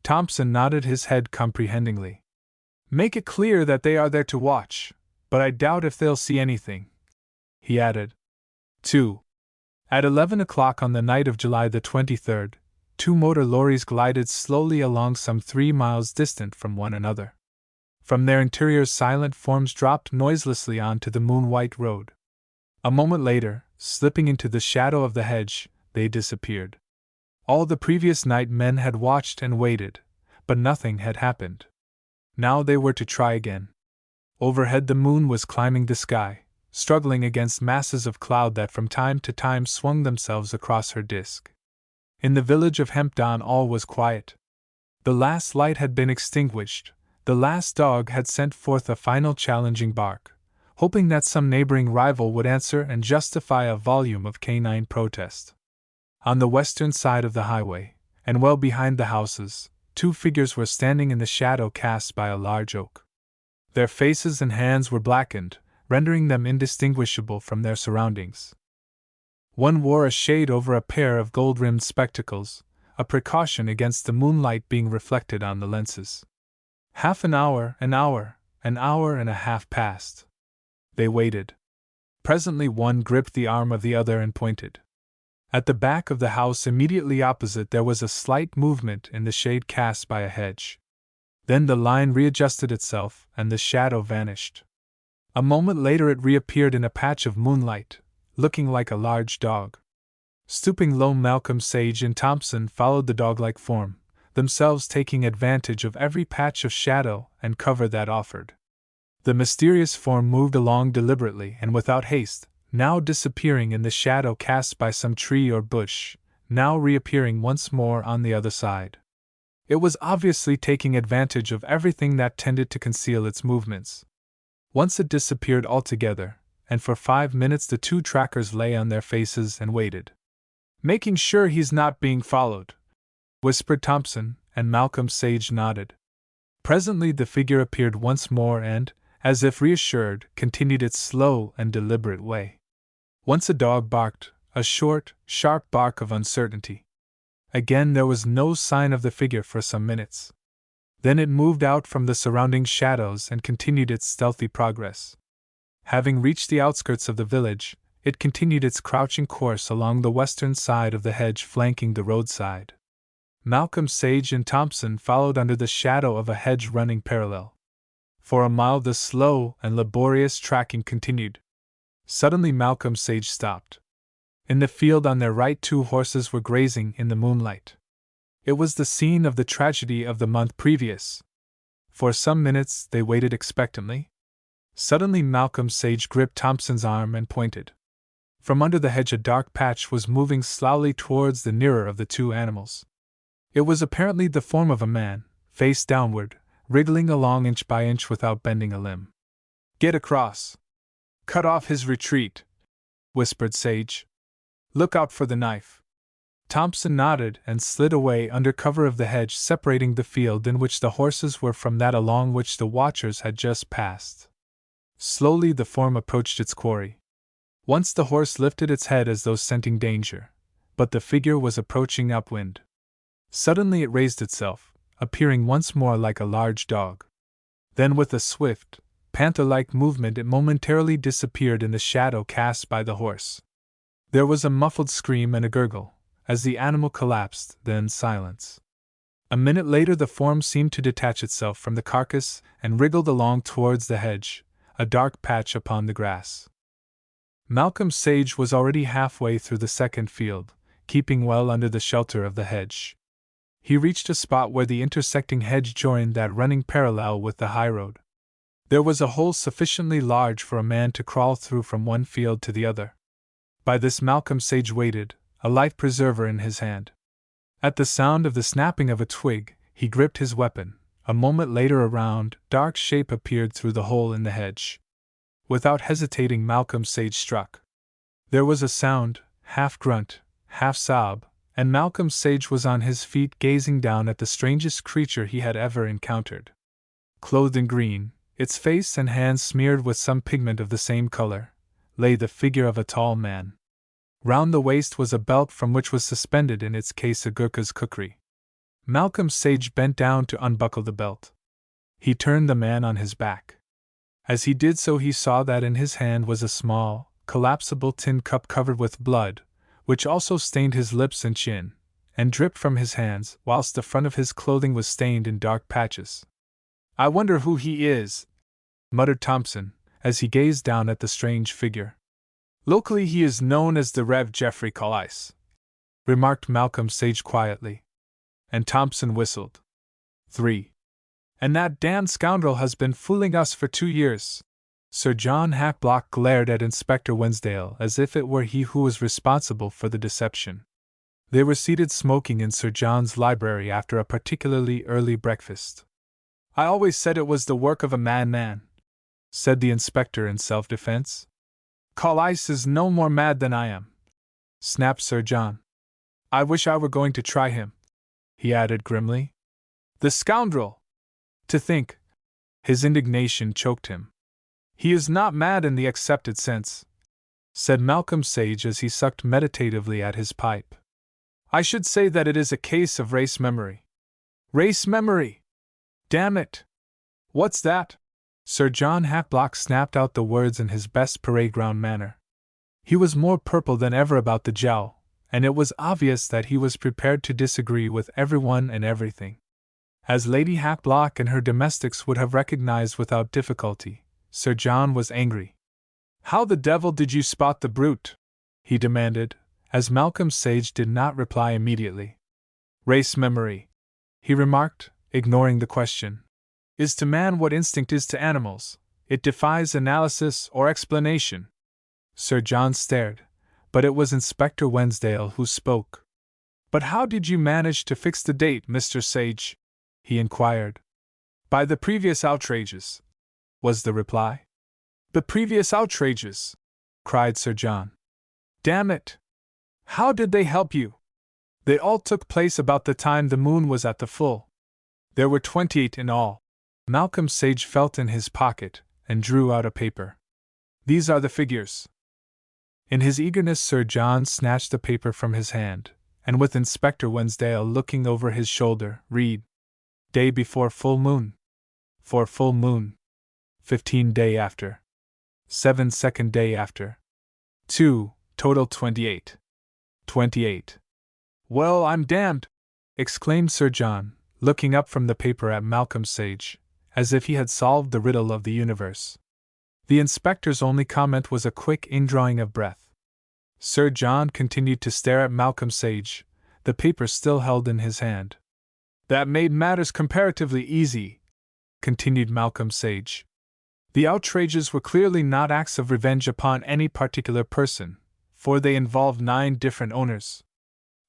Thompson nodded his head comprehendingly. "Make it clear that they are there to watch, but I doubt if they'll see anything," he added. 2. At 11 o'clock on the night of July the 23rd, 2 motor lorries glided slowly along some 3 miles distant from one another. From their interiors silent forms dropped noiselessly onto the moon-white road. A moment later, slipping into the shadow of the hedge, they disappeared. All the previous night men had watched and waited, but nothing had happened. Now they were to try again. Overhead the moon was climbing the sky, struggling against masses of cloud that from time to time swung themselves across her disk. In the village of Hempdon all was quiet. The last light had been extinguished, the last dog had sent forth a final challenging bark, hoping that some neighboring rival would answer and justify a volume of canine protest. On the western side of the highway, and well behind the houses, two figures were standing in the shadow cast by a large oak. Their faces and hands were blackened, rendering them indistinguishable from their surroundings. One wore a shade over a pair of gold-rimmed spectacles, a precaution against the moonlight being reflected on the lenses. Half an hour and a half passed. They waited. Presently one gripped the arm of the other and pointed. At the back of the house immediately opposite there was a slight movement in the shade cast by a hedge. Then the line readjusted itself and the shadow vanished. A moment later it reappeared in a patch of moonlight, looking like a large dog. Stooping low, Malcolm Sage and Thompson followed the dog-like form, themselves taking advantage of every patch of shadow and cover that offered. The mysterious form moved along deliberately and without haste, now disappearing in the shadow cast by some tree or bush, now reappearing once more on the other side. It was obviously taking advantage of everything that tended to conceal its movements. Once it disappeared altogether, and for 5 minutes the two trackers lay on their faces and waited. "Making sure he's not being followed," whispered Thompson, and Malcolm Sage nodded. Presently the figure appeared once more and, as if reassured, continued its slow and deliberate way. Once a dog barked, a short, sharp bark of uncertainty. Again there was no sign of the figure for some minutes. Then it moved out from the surrounding shadows and continued its stealthy progress. Having reached the outskirts of the village, it continued its crouching course along the western side of the hedge flanking the roadside. Malcolm Sage and Thompson followed under the shadow of a hedge running parallel. For a mile the slow and laborious tracking continued. Suddenly Malcolm Sage stopped. In the field on their right 2 horses were grazing in the moonlight. It was the scene of the tragedy of the month previous. For some minutes they waited expectantly. Suddenly Malcolm Sage gripped Thompson's arm and pointed. From under the hedge a dark patch was moving slowly towards the nearer of the two animals. It was apparently the form of a man, face downward, wriggling along inch by inch without bending a limb. "Get across. Cut off his retreat," whispered Sage. "Look out for the knife." Thompson nodded and slid away under cover of the hedge separating the field in which the horses were from that along which the watchers had just passed. Slowly the form approached its quarry. Once the horse lifted its head as though scenting danger, but the figure was approaching upwind. Suddenly it raised itself, appearing once more like a large dog. Then with a swift, panther-like movement it momentarily disappeared in the shadow cast by the horse. There was a muffled scream and a gurgle, as the animal collapsed, then silence. A minute later the form seemed to detach itself from the carcass and wriggled along towards the hedge, a dark patch upon the grass. Malcolm Sage was already halfway through the second field, keeping well under the shelter of the hedge. He reached a spot where the intersecting hedge joined that running parallel with the highroad. There was a hole sufficiently large for a man to crawl through from one field to the other. By this Malcolm Sage waited, a life preserver in his hand. At the sound of the snapping of a twig, he gripped his weapon. A moment later a round, dark shape appeared through the hole in the hedge. Without hesitating Malcolm Sage struck. There was a sound, half grunt, half sob, and Malcolm Sage was on his feet gazing down at the strangest creature he had ever encountered. Clothed in green, its face and hands smeared with some pigment of the same color, lay the figure of a tall man. Round the waist was a belt from which was suspended in its case a Gurkha's kukri. Malcolm Sage bent down to unbuckle the belt. He turned the man on his back. As he did so he saw that in his hand was a small, collapsible tin cup covered with blood, which also stained his lips and chin, and dripped from his hands, whilst the front of his clothing was stained in dark patches. "I wonder who he is," muttered Thompson, as he gazed down at the strange figure. "Locally he is known as the Rev. Geoffrey Callice," remarked Malcolm Sage quietly. And Thompson whistled. 3. And that damned scoundrel has been fooling us for 2 years. Sir John Hackblock glared at Inspector Wensdale as if it were he who was responsible for the deception. They were seated smoking in Sir John's library after a particularly early breakfast. I always said it was the work of a madman, said the inspector in self-defense. Callice is no more mad than I am, snapped Sir John. I wish I were going to try him, he added grimly. The scoundrel! To think. His indignation choked him. He is not mad in the accepted sense, said Malcolm Sage as he sucked meditatively at his pipe. I should say that it is a case of race memory. Race memory! Damn it! What's that? Sir John Hackblock snapped out the words in his best parade ground manner. He was more purple than ever about the jowl, and it was obvious that he was prepared to disagree with everyone and everything. As Lady Hackblock and her domestics would have recognized without difficulty, Sir John was angry. How the devil did you spot the brute? He demanded, as Malcolm Sage did not reply immediately. Race memory, he remarked, ignoring the question, is to man what instinct is to animals. It defies analysis or explanation. Sir John stared, but it was Inspector Wensdale who spoke. But how did you manage to fix the date, Mr. Sage? He inquired. By the previous outrages, was the reply. The previous outrages, cried Sir John. Damn it! How did they help you? They all took place about the time the moon was at the full. There were 28 in all. Malcolm Sage felt in his pocket and drew out a paper. These are the figures. In his eagerness, Sir John snatched the paper from his hand, and with Inspector Wensdale looking over his shoulder, read. Day before full moon. For full moon. 15 day after. 7 second day after. 2, total 28. 28. Well, I'm damned! Exclaimed Sir John, looking up from the paper at Malcolm Sage, as if he had solved the riddle of the universe. The inspector's only comment was a quick indrawing of breath. Sir John continued to stare at Malcolm Sage, the paper still held in his hand. That made matters comparatively easy, continued Malcolm Sage. The outrages were clearly not acts of revenge upon any particular person, for they involved 9 different owners.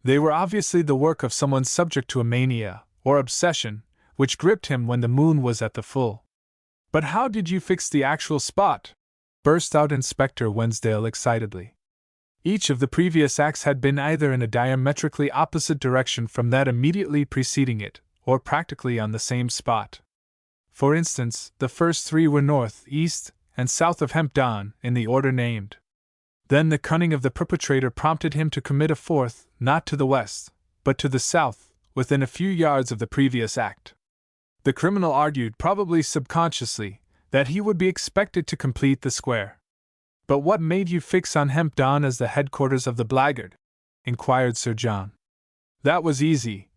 They were obviously the work of someone subject to a mania, or obsession, which gripped him when the moon was at the full. But how did you fix the actual spot? Burst out Inspector Wensdale excitedly. Each of the previous acts had been either in a diametrically opposite direction from that immediately preceding it, or practically on the same spot. For instance, the first 3 were north, east, and south of Hempdon, in the order named. Then the cunning of the perpetrator prompted him to commit a 4th, not to the west, but to the south, within a few yards of the previous act. The criminal argued, probably subconsciously, that he would be expected to complete the square. But what made you fix on Hempdon as the headquarters of the blackguard? Inquired Sir John. That was easy,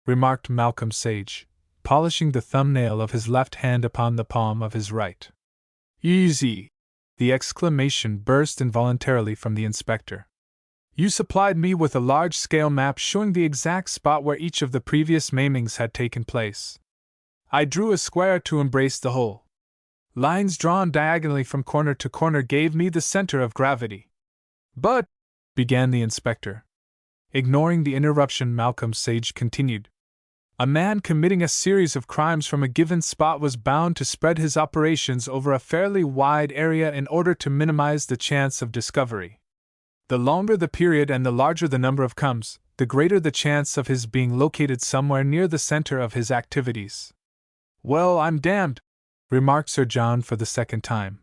remarked Malcolm Sage, polishing the thumbnail of his left hand upon the palm of his right. Easy! The exclamation burst involuntarily from the inspector. You supplied me with a large-scale map showing the exact spot where each of the previous maimings had taken place. I drew a square to embrace the whole. Lines drawn diagonally from corner to corner gave me the center of gravity. But, began the inspector. Ignoring the interruption, Malcolm Sage continued. A man committing a series of crimes from a given spot was bound to spread his operations over a fairly wide area in order to minimize the chance of discovery. The longer the period and the larger the number of comes, the greater the chance of his being located somewhere near the center of his activities. Well, I'm damned, remarked Sir John for the second time.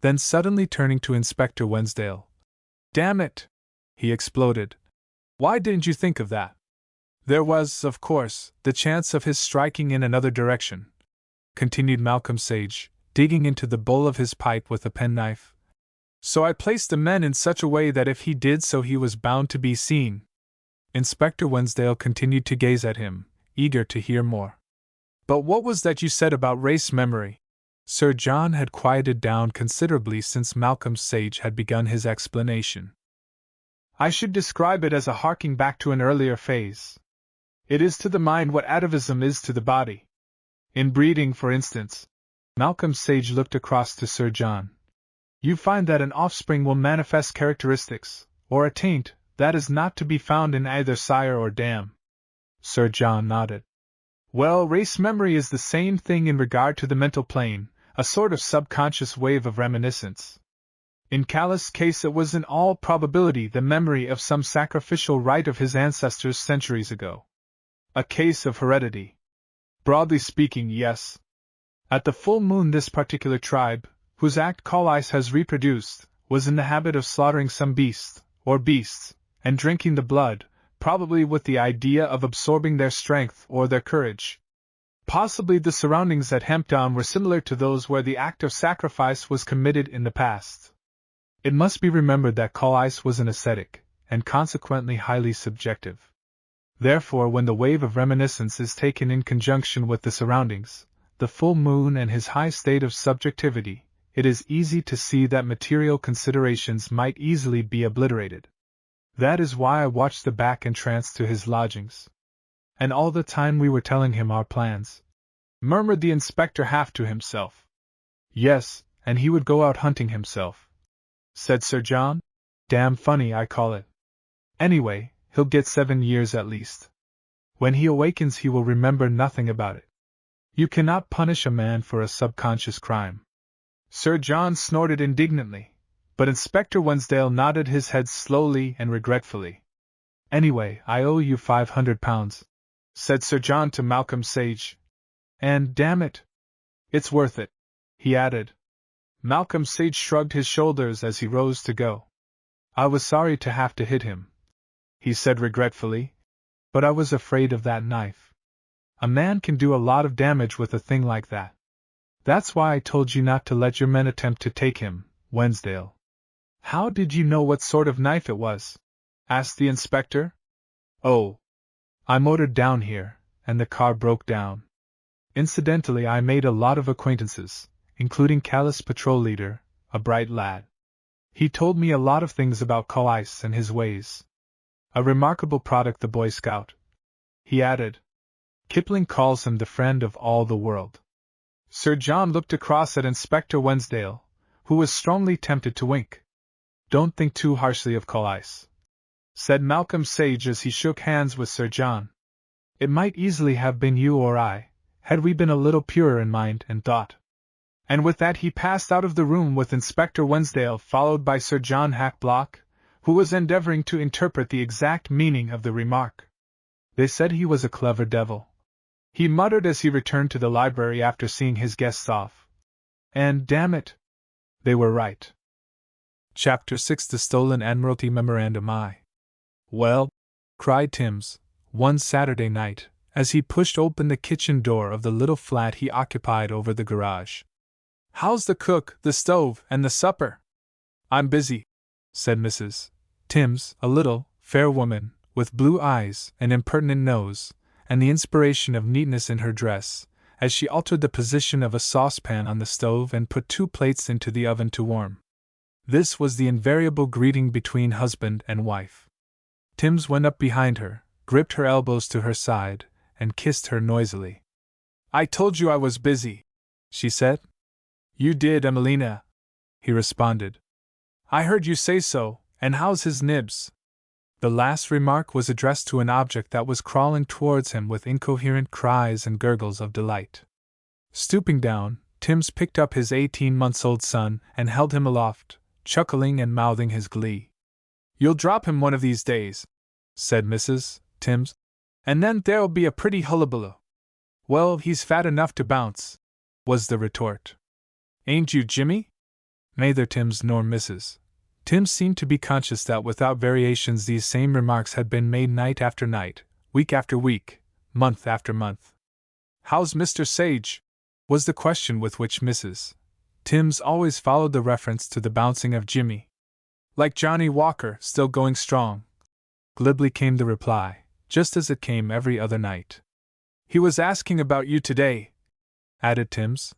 Then suddenly turning to Inspector Wensdale. Damn it! He exploded. Why didn't you think of that? There was, of course, the chance of his striking in another direction, continued Malcolm Sage, digging into the bowl of his pipe with a penknife. So I placed the men in such a way that if he did so he was bound to be seen. Inspector Wensdale continued to gaze at him, eager to hear more. But what was that you said about race memory? Sir John had quieted down considerably since Malcolm Sage had begun his explanation. I should describe it as a harking back to an earlier phase. It is to the mind what atavism is to the body. In breeding, for instance. Malcolm Sage looked across to Sir John. You find that an offspring will manifest characteristics, or a taint, that is not to be found in either sire or dam. Sir John nodded. Well, race memory is the same thing in regard to the mental plane, a sort of subconscious wave of reminiscence. In Callus' case it was in all probability the memory of some sacrificial rite of his ancestors centuries ago. A case of heredity. Broadly speaking, yes. At the full moon this particular tribe, whose act Callice has reproduced, was in the habit of slaughtering some beast, or beasts, and drinking the blood, probably with the idea of absorbing their strength or their courage. Possibly the surroundings at Hempdown were similar to those where the act of sacrifice was committed in the past. It must be remembered that Callice was an ascetic, and consequently highly subjective. Therefore, when the wave of reminiscence is taken in conjunction with the surroundings, the full moon and his high state of subjectivity, it is easy to see that material considerations might easily be obliterated. That is why I watched the back entrance to his lodgings. And all the time we were telling him our plans, murmured the inspector half to himself. Yes, and he would go out hunting himself, said Sir John. Damn funny, I call it. Anyway, he'll get 7 years at least. When he awakens he will remember nothing about it. You cannot punish a man for a subconscious crime. Sir John snorted indignantly, but Inspector Wensdale nodded his head slowly and regretfully. Anyway, I owe you £500, said Sir John to Malcolm Sage. And, damn it, it's worth it, he added. Malcolm Sage shrugged his shoulders as he rose to go. I was sorry to have to hit him, he said regretfully, but I was afraid of that knife. A man can do a lot of damage with a thing like that. That's why I told you not to let your men attempt to take him, Wensdale. How did you know what sort of knife it was? Asked the inspector. Oh, I motored down here, and the car broke down. Incidentally, I made a lot of acquaintances, including Callus' patrol leader, a bright lad. He told me a lot of things about Callice and his ways. A remarkable product, the Boy Scout, he added. Kipling calls him the friend of all the world. Sir John looked across at Inspector Wensdale, who was strongly tempted to wink. Don't think too harshly of Callice, said Malcolm Sage as he shook hands with Sir John. It might easily have been you or I, had we been a little purer in mind and thought. And with that he passed out of the room with Inspector Wensdale, followed by Sir John Hackblock, who was endeavoring to interpret the exact meaning of the remark. They said he was a clever devil, he muttered as he returned to the library after seeing his guests off. And damn it, they were right. Chapter 6: The Stolen Admiralty Memorandum. Well, cried Timms, one Saturday night, as he pushed open the kitchen door of the little flat he occupied over the garage. How's the cook, the stove, and the supper? I'm busy, said Mrs. Timms, a little, fair woman, with blue eyes, an impertinent nose, and the inspiration of neatness in her dress, as she altered the position of a saucepan on the stove and put 2 plates into the oven to warm. This was the invariable greeting between husband and wife. Timms went up behind her, gripped her elbows to her side, and kissed her noisily. I told you I was busy, she said. You did, Emelina, he responded. I heard you say so, and how's his nibs? The last remark was addressed to an object that was crawling towards him with incoherent cries and gurgles of delight. Stooping down, Timms picked up his 18-month-old son and held him aloft, chuckling and mouthing his glee. You'll drop him one of these days, said Mrs. Timms, and then there'll be a pretty hullabaloo. Well, he's fat enough to bounce, was the retort. Ain't you, Jimmy? Neither Timms nor Mrs. Timms seemed to be conscious that without variations these same remarks had been made night after night, week after week, month after month. How's Mr. Sage? Was the question with which Mrs. Timms always followed the reference to the bouncing of Jimmy. Like Johnny Walker, still going strong, glibly came the reply, just as it came every other night. He was asking about you today, added Timms.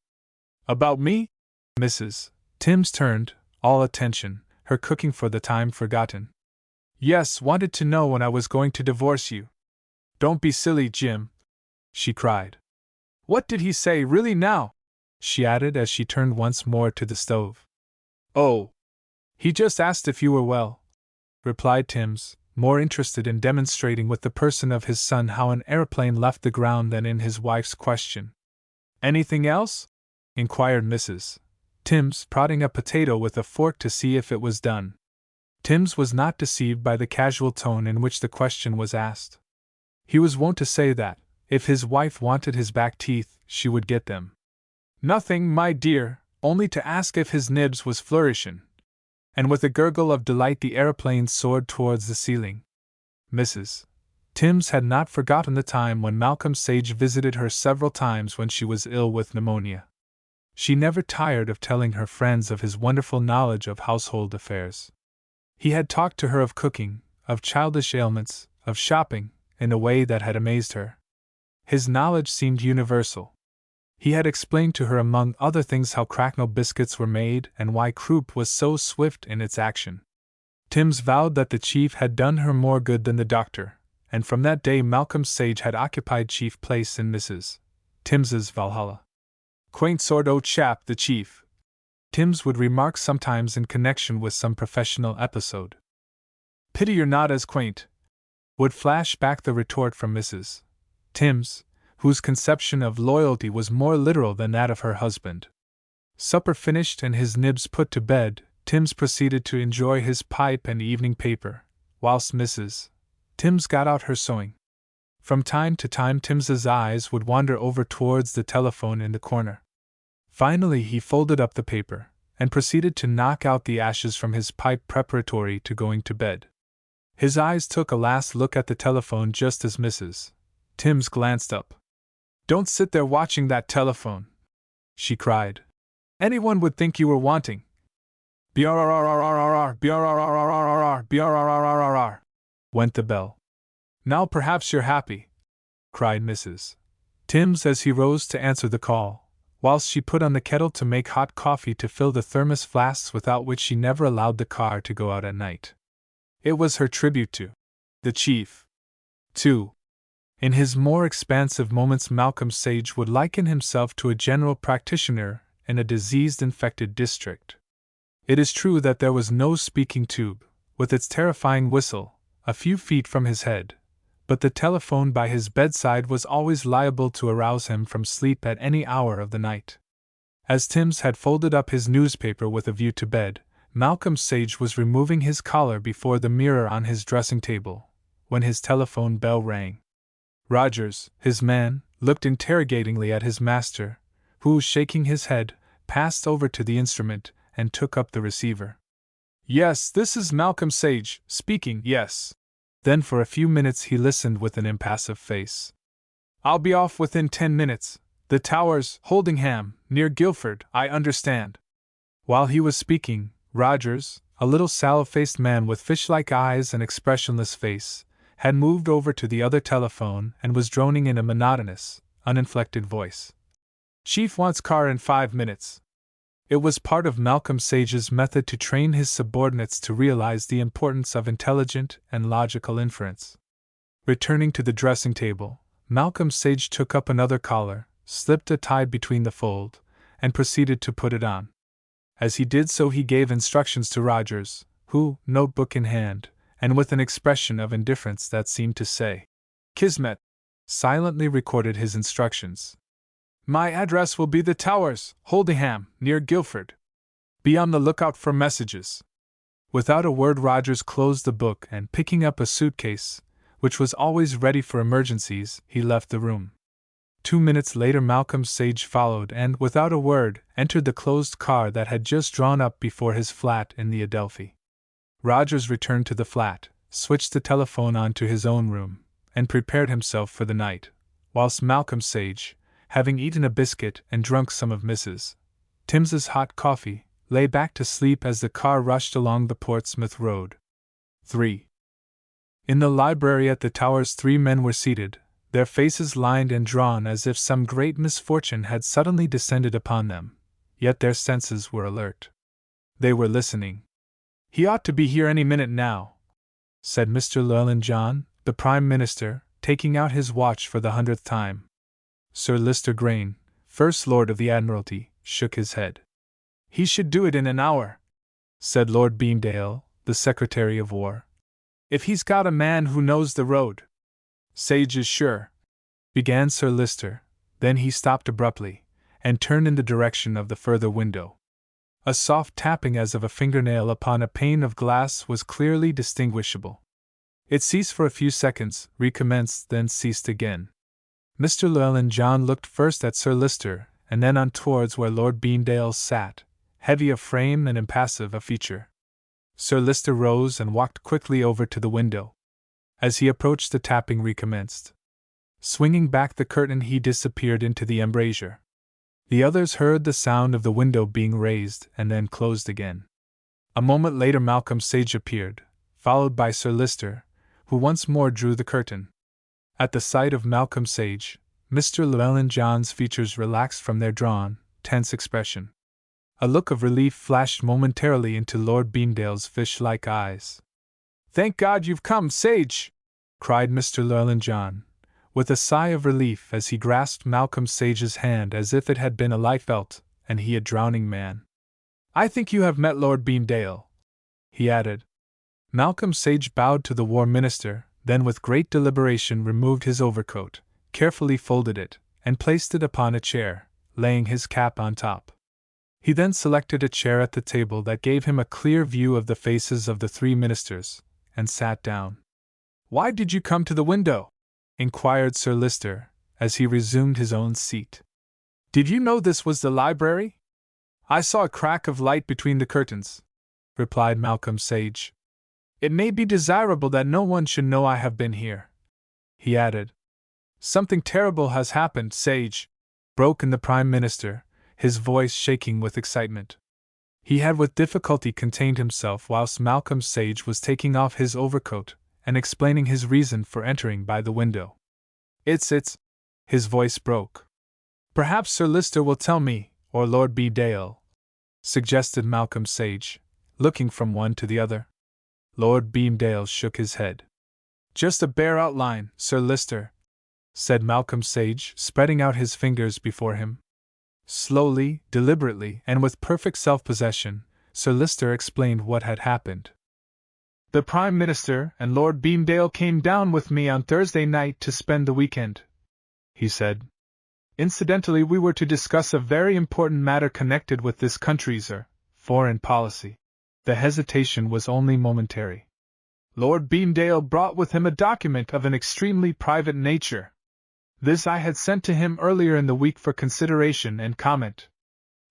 About me? Mrs. Timms turned, all attention, her cooking for the time forgotten. Yes, wanted to know when I was going to divorce you. Don't be silly, Jim, she cried. What did he say really now? She added as she turned once more to the stove. Oh, he just asked if you were well, replied Timms, more interested in demonstrating with the person of his son how an aeroplane left the ground than in his wife's question. Anything else? Inquired Mrs. Timms, prodding a potato with a fork to see if it was done. Timms was not deceived by the casual tone in which the question was asked. He was wont to say that, if his wife wanted his back teeth, she would get them. Nothing, my dear, only to ask if his nibs was flourishin'. And with a gurgle of delight the aeroplane soared towards the ceiling. Mrs. Timms had not forgotten the time when Malcolm Sage visited her several times when she was ill with pneumonia. She never tired of telling her friends of his wonderful knowledge of household affairs. He had talked to her of cooking, of childish ailments, of shopping, in a way that had amazed her. His knowledge seemed universal. He had explained to her among other things how cracknel biscuits were made and why croup was so swift in its action. Timms vowed that the chief had done her more good than the doctor, and from that day Malcolm Sage had occupied chief place in Mrs. Timms's Valhalla. Quaint sort o' chap, the chief, Timms would remark sometimes in connection with some professional episode. Pity you're not as quaint, would flash back the retort from Mrs. Timms, whose conception of loyalty was more literal than that of her husband. Supper finished and his nibs put to bed, Timms proceeded to enjoy his pipe and evening paper, whilst Mrs. Timms got out her sewing. From time to time Timms's eyes would wander over towards the telephone in the corner. Finally he folded up the paper, and proceeded to knock out the ashes from his pipe preparatory to going to bed. His eyes took a last look at the telephone just as Mrs. Timms glanced up. Don't sit there watching that telephone, she cried. Anyone would think you were wanting. Brrrrrrrrrrr, brrrrrrrrrr, brrrrrrrrr, went the bell. Now perhaps you're happy, cried Mrs. Timms as he rose to answer the call, whilst she put on the kettle to make hot coffee to fill the thermos flasks without which she never allowed the car to go out at night. It was her tribute to the chief. 2. In his more expansive moments Malcolm Sage would liken himself to a general practitioner in a diseased-infected district. It is true that there was no speaking tube, with its terrifying whistle, a few feet from his head, but the telephone by his bedside was always liable to arouse him from sleep at any hour of the night. As Timms had folded up his newspaper with a view to bed, Malcolm Sage was removing his collar before the mirror on his dressing table, when his telephone bell rang. Rogers, his man, looked interrogatingly at his master, who, shaking his head, passed over to the instrument and took up the receiver. Yes, this is Malcolm Sage, speaking, yes. Then for a few minutes he listened with an impassive face. I'll be off within 10 minutes. The Towers, Holdingham, near Guildford, I understand. While he was speaking, Rogers, a little sallow-faced man with fish-like eyes and expressionless face, had moved over to the other telephone and was droning in a monotonous, uninflected voice. Chief wants car in 5 minutes. It was part of Malcolm Sage's method to train his subordinates to realize the importance of intelligent and logical inference. Returning to the dressing table, Malcolm Sage took up another collar, slipped a tie between the fold, and proceeded to put it on. As he did so he gave instructions to Rogers, who, notebook in hand, and with an expression of indifference that seemed to say, Kismet, silently recorded his instructions. My address will be the Towers, Holdingham, near Guildford. Be on the lookout for messages. Without a word Rogers closed the book and picking up a suitcase, which was always ready for emergencies, he left the room. 2 minutes later Malcolm Sage followed and, without a word, entered the closed car that had just drawn up before his flat in the Adelphi. Rogers returned to the flat, switched the telephone on to his own room, and prepared himself for the night, whilst Malcolm Sage, having eaten a biscuit and drunk some of Mrs. Timms's hot coffee, lay back to sleep as the car rushed along the Portsmouth Road. 3. In the library at the Towers 3 men were seated, their faces lined and drawn as if some great misfortune had suddenly descended upon them, yet their senses were alert. They were listening. He ought to be here any minute now, said Mr. Llewellyn John, the Prime Minister, taking out his watch for the 100th time. Sir Lister Grain, First Lord of the Admiralty, shook his head. He should do it in an hour, said Lord Beamdale, the Secretary of War. If he's got a man who knows the road. Sage is sure, began Sir Lister, then he stopped abruptly, and turned in the direction of the further window. A soft tapping as of a fingernail upon a pane of glass was clearly distinguishable. It ceased for a few seconds, recommenced, then ceased again. Mr. Llewellyn John looked first at Sir Lister, and then on towards where Lord Beamdale sat, heavy of frame and impassive of feature. Sir Lister rose and walked quickly over to the window. As he approached, the tapping recommenced. Swinging back the curtain, he disappeared into the embrasure. The others heard the sound of the window being raised and then closed again. A moment later Malcolm Sage appeared, followed by Sir Lister, who once more drew the curtain. At the sight of Malcolm Sage, Mr. Llewellyn John's features relaxed from their drawn, tense expression. A look of relief flashed momentarily into Lord Beamdale's fish-like eyes. "Thank God you've come, Sage!" cried Mr. Llewellyn John, with a sigh of relief as he grasped Malcolm Sage's hand as if it had been a life-belt, and he a drowning man. "I think you have met Lord Beamdale," he added. Malcolm Sage bowed to the War Minister, then with great deliberation removed his overcoat, carefully folded it, and placed it upon a chair, laying his cap on top. He then selected a chair at the table that gave him a clear view of the faces of the three ministers, and sat down. "Why did you come to the window?" inquired Sir Lister, as he resumed his own seat. "Did you know this was the library?" "I saw a crack of light between the curtains," replied Malcolm Sage. "It may be desirable that no one should know I have been here," he added. "Something terrible has happened, Sage," broke in the Prime Minister, his voice shaking with excitement. He had with difficulty contained himself whilst Malcolm Sage was taking off his overcoat and explaining his reason for entering by the window. It's. His voice broke. "Perhaps Sir Lister will tell me, or Lord Beamdale," suggested Malcolm Sage, looking from one to the other. Lord Beamdale shook his head. "Just a bare outline, Sir Lister," said Malcolm Sage, spreading out his fingers before him. Slowly, deliberately, and with perfect self-possession, Sir Lister explained what had happened. "The Prime Minister and Lord Beamdale came down with me on Thursday night to spend the weekend," he said. "Incidentally, we were to discuss a very important matter connected with this country's foreign policy." The hesitation was only momentary. "Lord Beamdale brought with him a document of an extremely private nature. This I had sent to him earlier in the week for consideration and comment.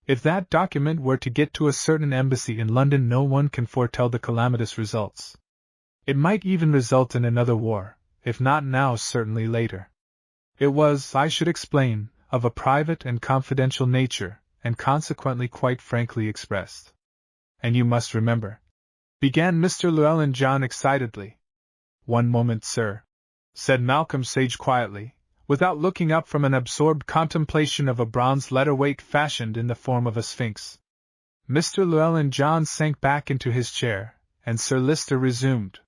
If that document were to get to a certain embassy in London, no one can foretell the calamitous results. It might even result in another war, if not now, certainly later. It was, I should explain, of a private and confidential nature, and consequently quite frankly expressed. And you must remember," began Mr. Llewellyn John excitedly. "One moment, sir," said Malcolm Sage quietly, without looking up from an absorbed contemplation of a bronze letter-weight fashioned in the form of a sphinx. Mr. Llewellyn John sank back into his chair, and Sir Lister resumed.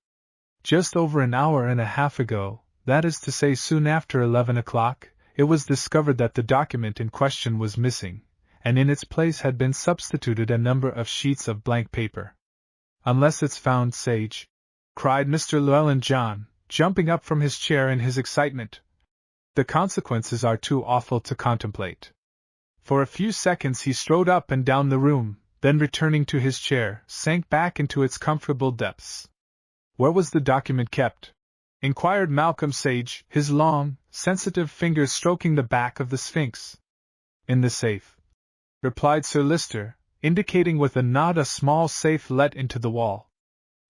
"Just over an hour and a half ago, that is to say soon after 11 o'clock, it was discovered that the document in question was missing, and in its place had been substituted a number of sheets of blank paper. Unless it's found, Sage," cried Mr. Llewellyn John, jumping up from his chair in his excitement, "the consequences are too awful to contemplate." For a few seconds he strode up and down the room, then returning to his chair, sank back into its comfortable depths. "Where was the document kept?" inquired Malcolm Sage, his long, sensitive fingers stroking the back of the Sphinx. "In the safe," replied Sir Lister, indicating with a nod a small safe let into the wall.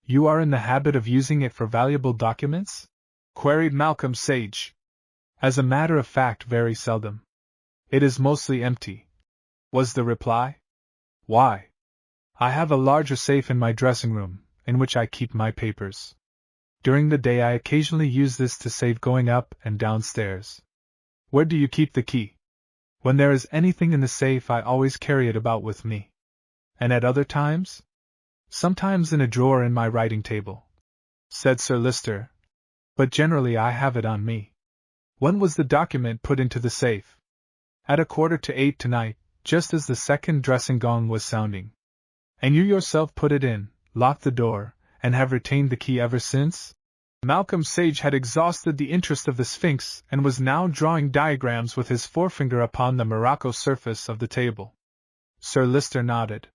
"You are in the habit of using it for valuable documents?" queried Malcolm Sage. "As a matter of fact, very seldom. It is mostly empty," was the reply. "Why?" "I have a larger safe in my dressing-room, in which I keep my papers. During the day I occasionally use this to save going up and downstairs." "Where do you keep the key?" "When there is anything in the safe I always carry it about with me." "And at other times?" "Sometimes in a drawer in my writing table." said Sir Lister. But generally I have it on me. When was the document put into the safe? At 7:45 tonight, just as the second dressing gong was sounding. And you yourself put it in, locked the door, and have retained the key ever since? Malcolm Sage had exhausted the interest of the Sphinx and was now drawing diagrams with his forefinger upon the morocco surface of the table. Sir Lister nodded.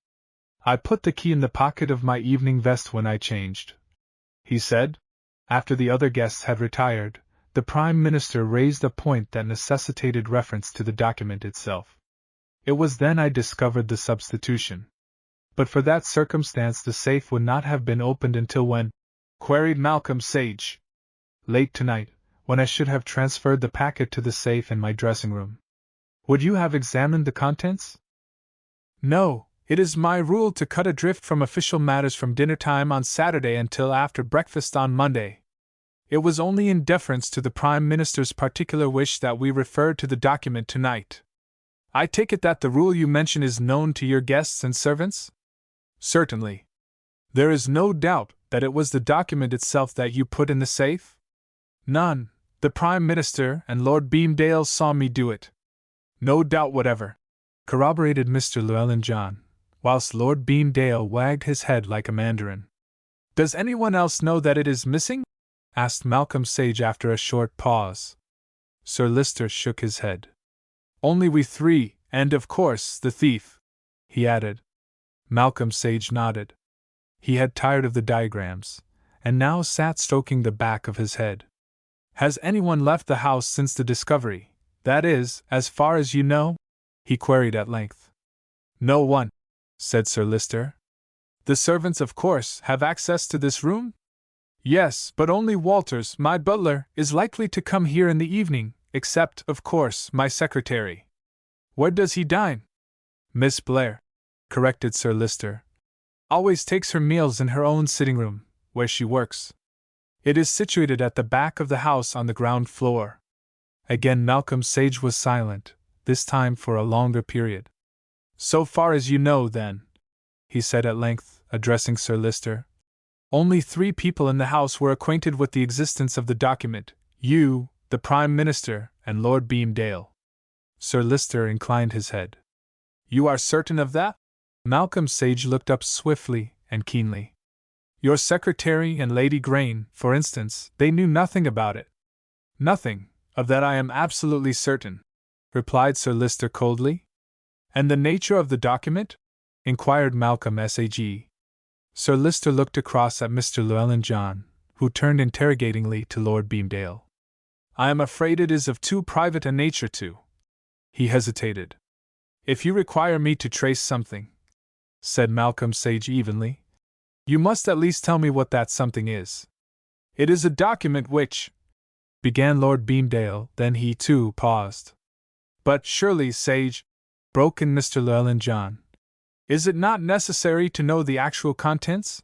I put the key in the pocket of my evening vest when I changed, he said. After the other guests had retired, the Prime Minister raised a point that necessitated reference to the document itself. It was then I discovered the substitution. But for that circumstance the safe would not have been opened until when? Queried Malcolm Sage. Late tonight, when I should have transferred the packet to the safe in my dressing room. Would you have examined the contents? No, it is my rule to cut adrift from official matters from dinner time on Saturday until after breakfast on Monday. It was only in deference to the Prime Minister's particular wish that we referred to the document tonight. I take it that the rule you mention is known to your guests and servants? Certainly. There is no doubt that it was the document itself that you put in the safe? None. The Prime Minister and Lord Beamdale saw me do it. No doubt whatever, corroborated Mr. Llewellyn-John, whilst Lord Beamdale wagged his head like a mandarin. Does anyone else know that it is missing? Asked Malcolm Sage after a short pause. Sir Lister shook his head. Only we three, and of course, the thief, he added. Malcolm Sage nodded. He had tired of the diagrams, and now sat stroking the back of his head. Has anyone left the house since the discovery, that is, as far as you know? He queried at length. No one, said Sir Lister. The servants, of course, have access to this room? Yes, but only Walters, my butler, is likely to come here in the evening, except, of course, my secretary. Where does he dine? Miss Blair, corrected Sir Lister, always takes her meals in her own sitting room, where she works. It is situated at the back of the house on the ground floor. Again Malcolm Sage was silent, this time for a longer period. So far as you know, then, he said at length, addressing Sir Lister, only 3 people in the house were acquainted with the existence of the document, you, the Prime Minister, and Lord Beamdale. Sir Lister inclined his head. You are certain of that? Malcolm Sage looked up swiftly and keenly. Your secretary and Lady Grain, for instance, they knew nothing about it. Nothing, of that I am absolutely certain, replied Sir Lister coldly. And the nature of the document? Inquired Malcolm Sage. Sir Lister looked across at Mr. Llewellyn-John, who turned interrogatingly to Lord Beamdale. I am afraid it is of too private a nature to. He hesitated. If you require me to trace something, said Malcolm Sage evenly, you must at least tell me what that something is. It is a document which, began Lord Beamdale, then he too paused. But surely, Sage, broke in Mr. Llewellyn-John, is it not necessary to know the actual contents?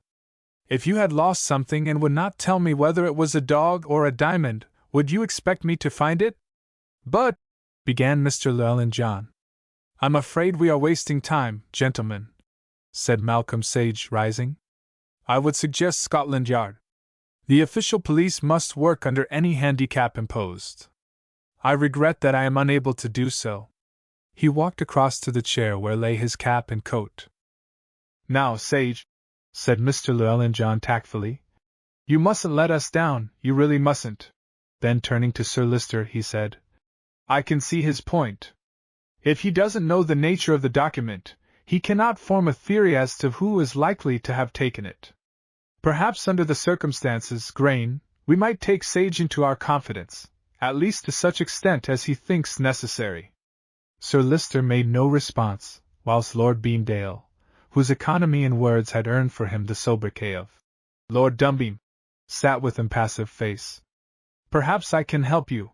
If you had lost something and would not tell me whether it was a dog or a diamond, would you expect me to find it? But, began Mr. Llewellyn-John. I'm afraid we are wasting time, gentlemen, said Malcolm Sage, rising. I would suggest Scotland Yard. The official police must work under any handicap imposed. I regret that I am unable to do so. He walked across to the chair where lay his cap and coat. Now, Sage, said Mr. Llewellyn-John tactfully, you mustn't let us down, you really mustn't. Then turning to Sir Lister, he said, I can see his point. If he doesn't know the nature of the document, he cannot form a theory as to who is likely to have taken it. Perhaps under the circumstances, Grain, we might take Sage into our confidence, at least to such extent as he thinks necessary. Sir Lister made no response, whilst Lord Beamdale, whose economy in words had earned for him the sobriquet of Lord Dumbeam, sat with impassive face. Perhaps I can help you,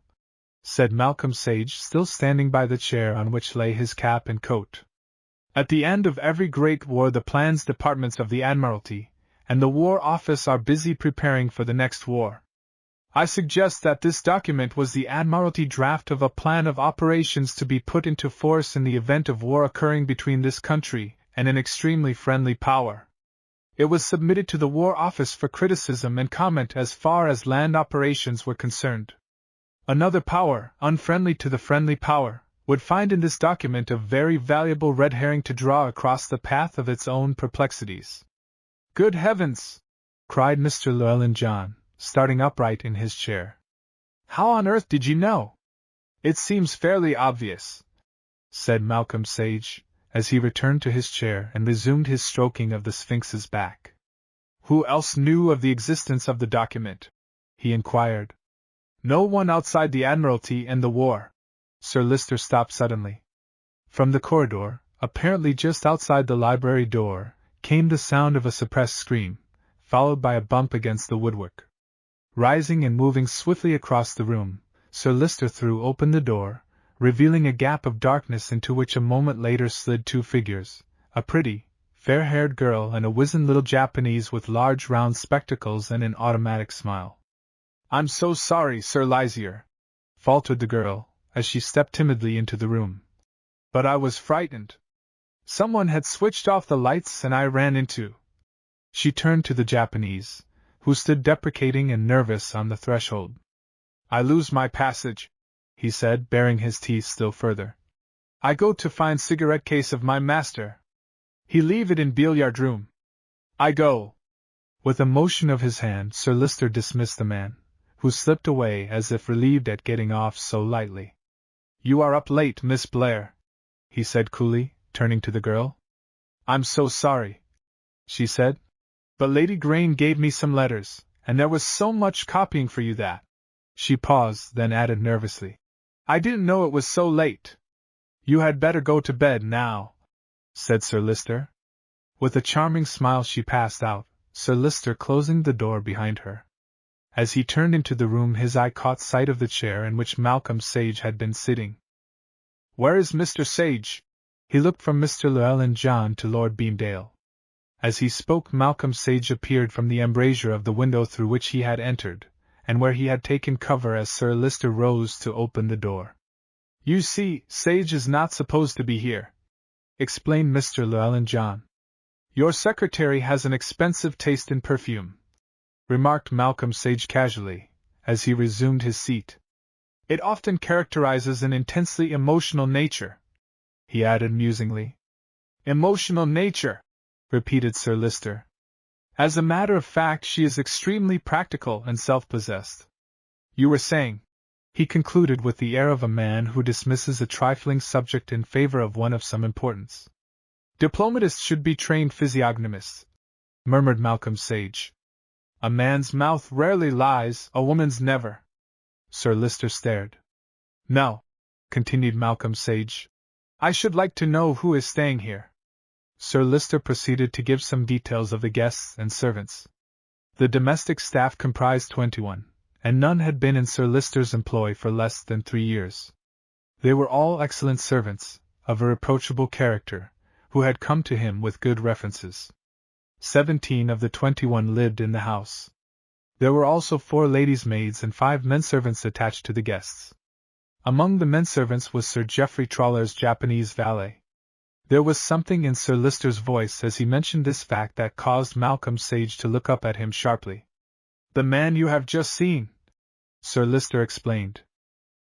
said Malcolm Sage, still standing by the chair on which lay his cap and coat. At the end of every great war the plans departments of the Admiralty and the War Office are busy preparing for the next war. I suggest that this document was the Admiralty draft of a plan of operations to be put into force in the event of war occurring between this country and an extremely friendly power. It was submitted to the War Office for criticism and comment as far as land operations were concerned. Another power, unfriendly to the friendly power, would find in this document a very valuable red herring to draw across the path of its own perplexities. Good heavens! Cried Mr. Llewellyn John, starting upright in his chair. How on earth did you know? It seems fairly obvious, said Malcolm Sage, as he returned to his chair and resumed his stroking of the Sphinx's back. Who else knew of the existence of the document? He inquired. No one outside the Admiralty and the war. Sir Lister stopped suddenly. From the corridor, apparently just outside the library door, came the sound of a suppressed scream, followed by a bump against the woodwork. Rising and moving swiftly across the room, Sir Lister threw open the door, revealing a gap of darkness into which a moment later slid two figures, a pretty, fair-haired girl and a wizened little Japanese with large round spectacles and an automatic smile. I'm so sorry, Sir Lysier, faltered the girl, as she stepped timidly into the room. But I was frightened. Someone had switched off the lights and I ran into... She turned to the Japanese, who stood deprecating and nervous on the threshold. I lose my passage, he said, baring his teeth still further. I go to find cigarette case of my master. He leave it in billiard room. I go. With a motion of his hand, Sir Lister dismissed the man, who slipped away as if relieved at getting off so lightly. You are up late, Miss Blair, he said coolly, turning to the girl. I'm so sorry, she said. But Lady Grain gave me some letters, and there was so much copying for you that... She paused, then added nervously. I didn't know it was so late. You had better go to bed now, said Sir Lister. With a charming smile she passed out, Sir Lister closing the door behind her. As he turned into the room his eye caught sight of the chair in which Malcolm Sage had been sitting. Where is Mr. Sage? He looked from Mr. Llewellyn John to Lord Beamdale. As he spoke Malcolm Sage appeared from the embrasure of the window through which he had entered, and where he had taken cover as Sir Lister rose to open the door. You see, Sage is not supposed to be here, explained Mr. Llewellyn John. Your secretary has an expensive taste in perfume, remarked Malcolm Sage casually, as he resumed his seat. It often characterizes an intensely emotional nature, he added musingly. Emotional nature, repeated Sir Lister. As a matter of fact, she is extremely practical and self-possessed. You were saying, he concluded with the air of a man who dismisses a trifling subject in favor of one of some importance. Diplomatists should be trained physiognomists, murmured Malcolm Sage. A man's mouth rarely lies, a woman's never. Sir Lister stared. Now, continued Malcolm Sage, I should like to know who is staying here. Sir Lister proceeded to give some details of the guests and servants. The domestic staff comprised 21, and none had been in Sir Lister's employ for less than 3 years. They were all excellent servants, of a reproachable character, who had come to him with good references. 17 of the 21 lived in the house. There were also 4 ladies' maids and 5 men-servants attached to the guests. Among the men-servants was Sir Geoffrey Trawler's Japanese valet. There was something in Sir Lister's voice as he mentioned this fact that caused Malcolm Sage to look up at him sharply. The man you have just seen, Sir Lister explained.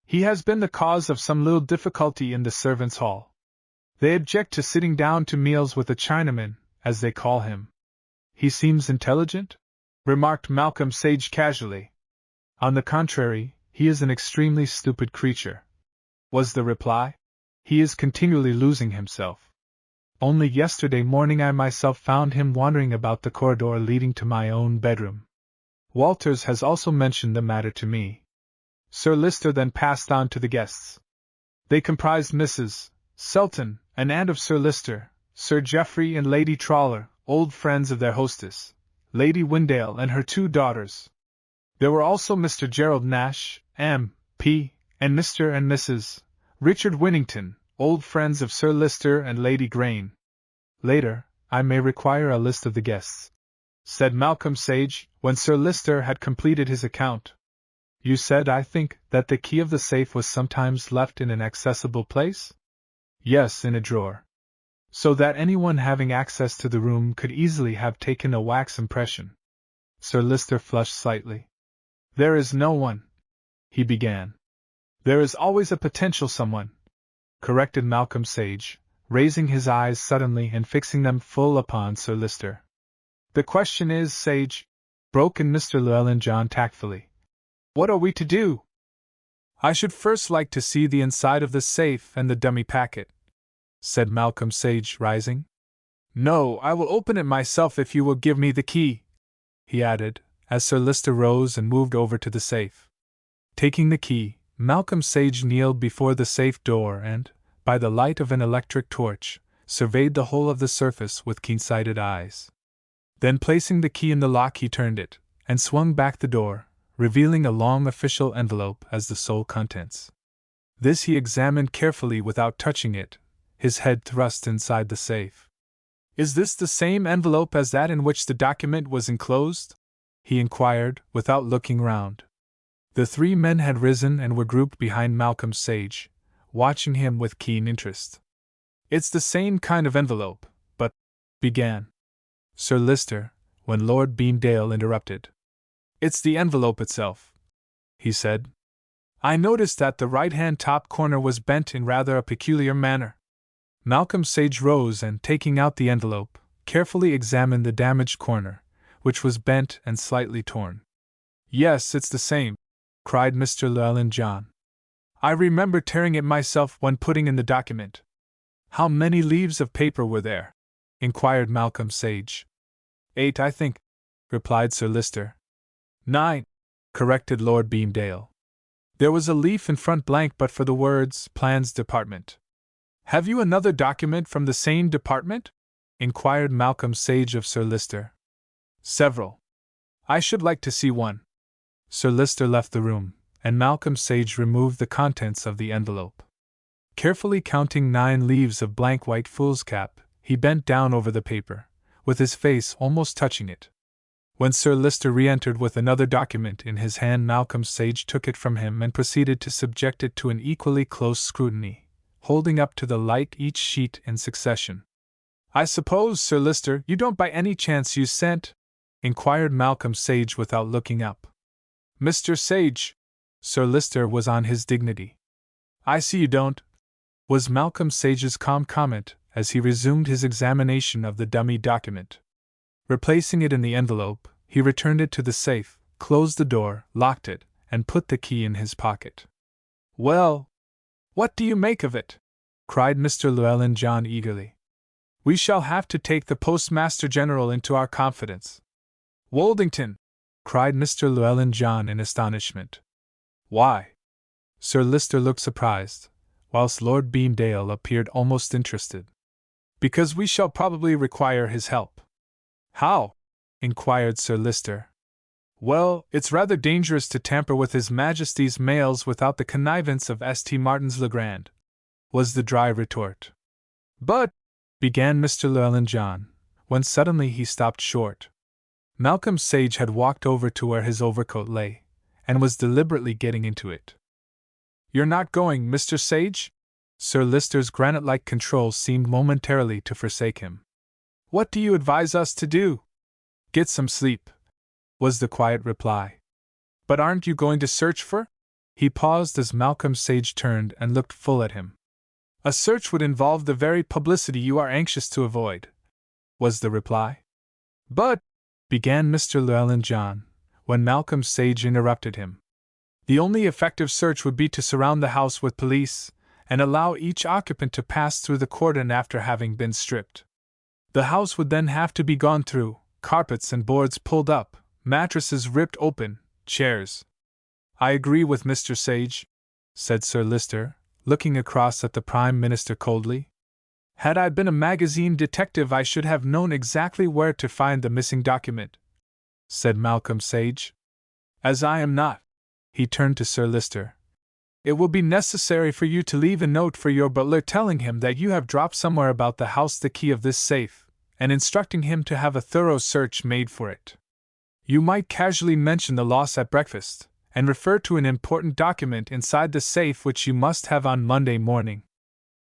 He has been the cause of some little difficulty in the servants' hall. They object to sitting down to meals with a Chinaman, as they call him. He seems intelligent? Remarked Malcolm Sage casually. On the contrary, he is an extremely stupid creature, was the reply. He is continually losing himself. Only yesterday morning I myself found him wandering about the corridor leading to my own bedroom. Walters has also mentioned the matter to me. Sir Lister then passed on to the guests. They comprised Mrs. Selton, an aunt of Sir Lister, Sir Geoffrey and Lady Trawler, old friends of their hostess, Lady Windale and her 2 daughters. There were also Mr. Gerald Nash, M.P., and Mr. and Mrs. Richard Winnington, old friends of Sir Lister and Lady Grain. Later, I may require a list of the guests, said Malcolm Sage, when Sir Lister had completed his account. You said, I think, that the key of the safe was sometimes left in an accessible place? Yes, in a drawer. so that anyone having access to the room could easily have taken a wax impression. Sir Lister flushed slightly. There is no one, he began. There is always a potential someone, corrected Malcolm Sage, raising his eyes suddenly and fixing them full upon Sir Lister. The question is, Sage, broke in Mr. Llewellyn John tactfully. What are we to do? I should first like to see the inside of the safe and the dummy packet, said Malcolm Sage, rising. No, I will open it myself if you will give me the key, he added, as Sir Lister rose and moved over to the safe. Taking the key, Malcolm Sage kneeled before the safe door and, by the light of an electric torch, surveyed the whole of the surface with keen-sighted eyes. Then placing the key in the lock, he turned it, and swung back the door, revealing a long official envelope as the sole contents. This he examined carefully without touching it, his head thrust inside the safe. Is this the same envelope as that in which the document was enclosed? He inquired, without looking round. The three men had risen and were grouped behind Malcolm Sage, watching him with keen interest. It's the same kind of envelope, but, began Sir Lister, when Lord Beamdale interrupted. It's the envelope itself, he said. I noticed that the right-hand top corner was bent in rather a peculiar manner. Malcolm Sage rose and, taking out the envelope, carefully examined the damaged corner, which was bent and slightly torn. Yes, it's the same, cried Mr. Llewellyn John. I remember tearing it myself when putting in the document. How many leaves of paper were there? Inquired Malcolm Sage. 8, I think, replied Sir Lister. 9, corrected Lord Beamdale. There was a leaf in front blank but for the words, Plans Department. Have you another document from the same department? Inquired Malcolm Sage of Sir Lister. Several. I should like to see one. Sir Lister left the room, and Malcolm Sage removed the contents of the envelope. Carefully counting 9 leaves of blank white foolscap, he bent down over the paper, with his face almost touching it. When Sir Lister re-entered with another document in his hand, Malcolm Sage took it from him and proceeded to subject it to an equally close scrutiny, holding up to the light each sheet in succession. I suppose, Sir Lister, you don't by any chance use scent? Inquired Malcolm Sage without looking up. Mr. Sage, Sir Lister was on his dignity. I see you don't, was Malcolm Sage's calm comment as he resumed his examination of the dummy document. Replacing it in the envelope, he returned it to the safe, closed the door, locked it, and put the key in his pocket. Well, what do you make of it? Cried Mr. Llewellyn John eagerly. We shall have to take the Postmaster General into our confidence. Woldington! Cried Mr. Llewellyn John in astonishment. Why? Sir Lister looked surprised, whilst Lord Beamdale appeared almost interested. Because we shall probably require his help. How? Inquired Sir Lister. Well, it's rather dangerous to tamper with His Majesty's mails without the connivance of St. Martin's le Grand, was the dry retort. But, began Mr. Llewellyn John, when suddenly he stopped short. Malcolm Sage had walked over to where his overcoat lay, and was deliberately getting into it. You're not going, Mr. Sage? Sir Lister's granite-like control seemed momentarily to forsake him. What do you advise us to do? Get some sleep, was the quiet reply. But aren't you going to search for? He paused as Malcolm Sage turned and looked full at him. A search would involve the very publicity you are anxious to avoid, was the reply. But, began Mr. Llewellyn John, when Malcolm Sage interrupted him. The only effective search would be to surround the house with police, and allow each occupant to pass through the cordon after having been stripped. The house would then have to be gone through, carpets and boards pulled up, mattresses ripped open, chairs. I agree with Mr. Sage, said Sir Lister, looking across at the Prime Minister coldly. Had I been a magazine detective I should have known exactly where to find the missing document, said Malcolm Sage. As I am not, he turned to Sir Lister. It will be necessary for you to leave a note for your butler telling him that you have dropped somewhere about the house the key of this safe, and instructing him to have a thorough search made for it. You might casually mention the loss at breakfast, and refer to an important document inside the safe which you must have on Monday morning.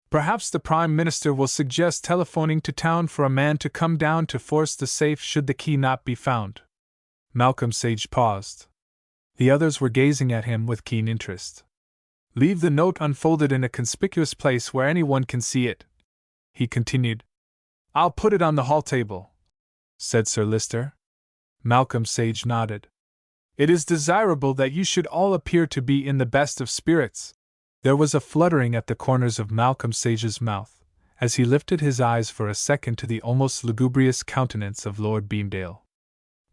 Perhaps the Prime Minister will suggest telephoning to town for a man to come down to force the safe should the key not be found. Malcolm Sage paused. The others were gazing at him with keen interest. Leave the note unfolded in a conspicuous place where anyone can see it, he continued. I'll put it on the hall table, said Sir Lister. Malcolm Sage nodded. It is desirable that you should all appear to be in the best of spirits. There was a fluttering at the corners of Malcolm Sage's mouth, as he lifted his eyes for a second to the almost lugubrious countenance of Lord Beamdale.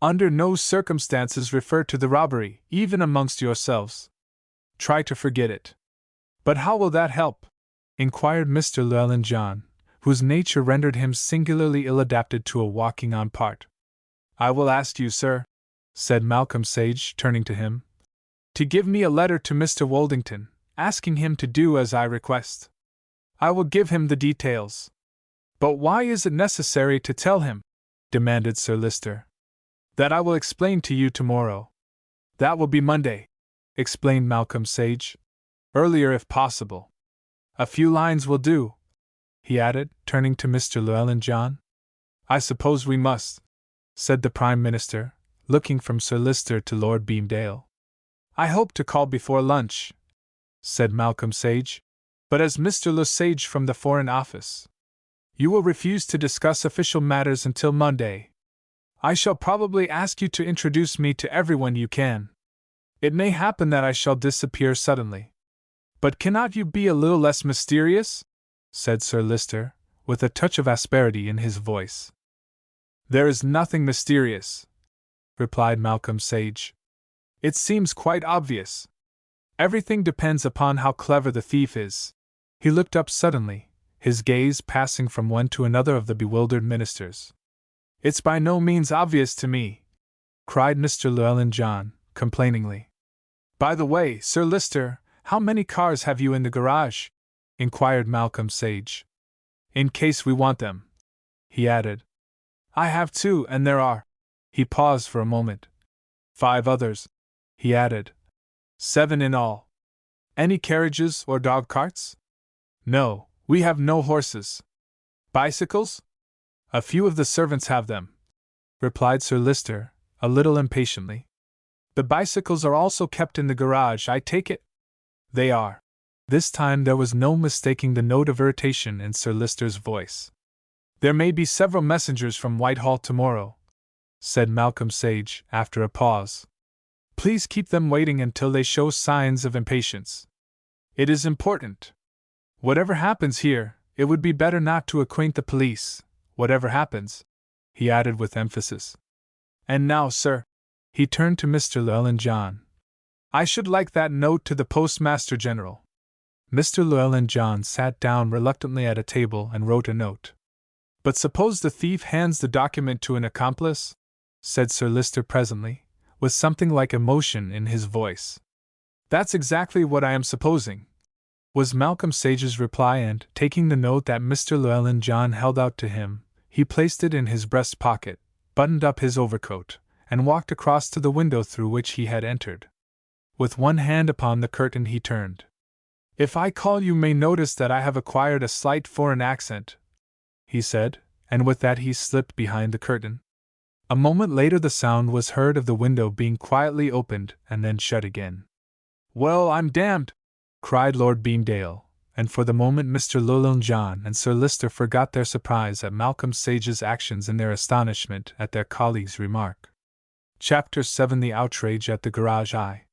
Under no circumstances refer to the robbery, even amongst yourselves. Try to forget it. But how will that help? Inquired Mr. Llewellyn John, whose nature rendered him singularly ill-adapted to a walking-on part. I will ask you, sir, said Malcolm Sage, turning to him, to give me a letter to Mr. Woldington, asking him to do as I request. I will give him the details. But why is it necessary to tell him? Demanded Sir Lister. That I will explain to you tomorrow. That will be Monday, explained Malcolm Sage. Earlier if possible. A few lines will do, he added, turning to Mr. Llewellyn John. I suppose we must, said the Prime Minister, looking from Sir Lister to Lord Beamdale. I hope to call before lunch, said Malcolm Sage, but as Mr. Le Sage from the Foreign Office, you will refuse to discuss official matters until Monday. I shall probably ask you to introduce me to everyone you can. It may happen that I shall disappear suddenly. But cannot you be a little less mysterious? Said Sir Lister, with a touch of asperity in his voice. There is nothing mysterious, replied Malcolm Sage. It seems quite obvious. Everything depends upon how clever the thief is. He looked up suddenly, his gaze passing from one to another of the bewildered ministers. It's by no means obvious to me, cried Mr. Llewellyn John, complainingly. By the way, Sir Lister, how many cars have you in the garage? Inquired Malcolm Sage. In case we want them, he added. I have 2, and there are. He paused for a moment. 5 others, he added. 7 in all. Any carriages or dog carts? No, we have no horses. Bicycles? A few of the servants have them, replied Sir Lister, a little impatiently. The bicycles are also kept in the garage, I take it? They are. This time there was no mistaking the note of irritation in Sir Lister's voice. There may be several messengers from Whitehall tomorrow, said Malcolm Sage, after a pause. Please keep them waiting until they show signs of impatience. It is important. Whatever happens here, it would be better not to acquaint the police, whatever happens, he added with emphasis. And now, sir, he turned to Mr. Llewellyn John. I should like that note to the Postmaster General. Mr. Llewellyn John sat down reluctantly at a table and wrote a note. But suppose the thief hands the document to an accomplice? Said Sir Lister presently, with something like emotion in his voice. That's exactly what I am supposing, was Malcolm Sage's reply, and, taking the note that Mr. Llewellyn John held out to him, he placed it in his breast pocket, buttoned up his overcoat, and walked across to the window through which he had entered. With one hand upon the curtain he turned. If I call you may notice that I have acquired a slight foreign accent, he said, and with that he slipped behind the curtain. A moment later the sound was heard of the window being quietly opened and then shut again. Well, I'm damned! Cried Lord Beamdale, and for the moment Mr. Llewellyn John and Sir Lister forgot their surprise at Malcolm Sage's actions in their astonishment at their colleague's remark. Chapter 7: The Outrage at the Garage Eye.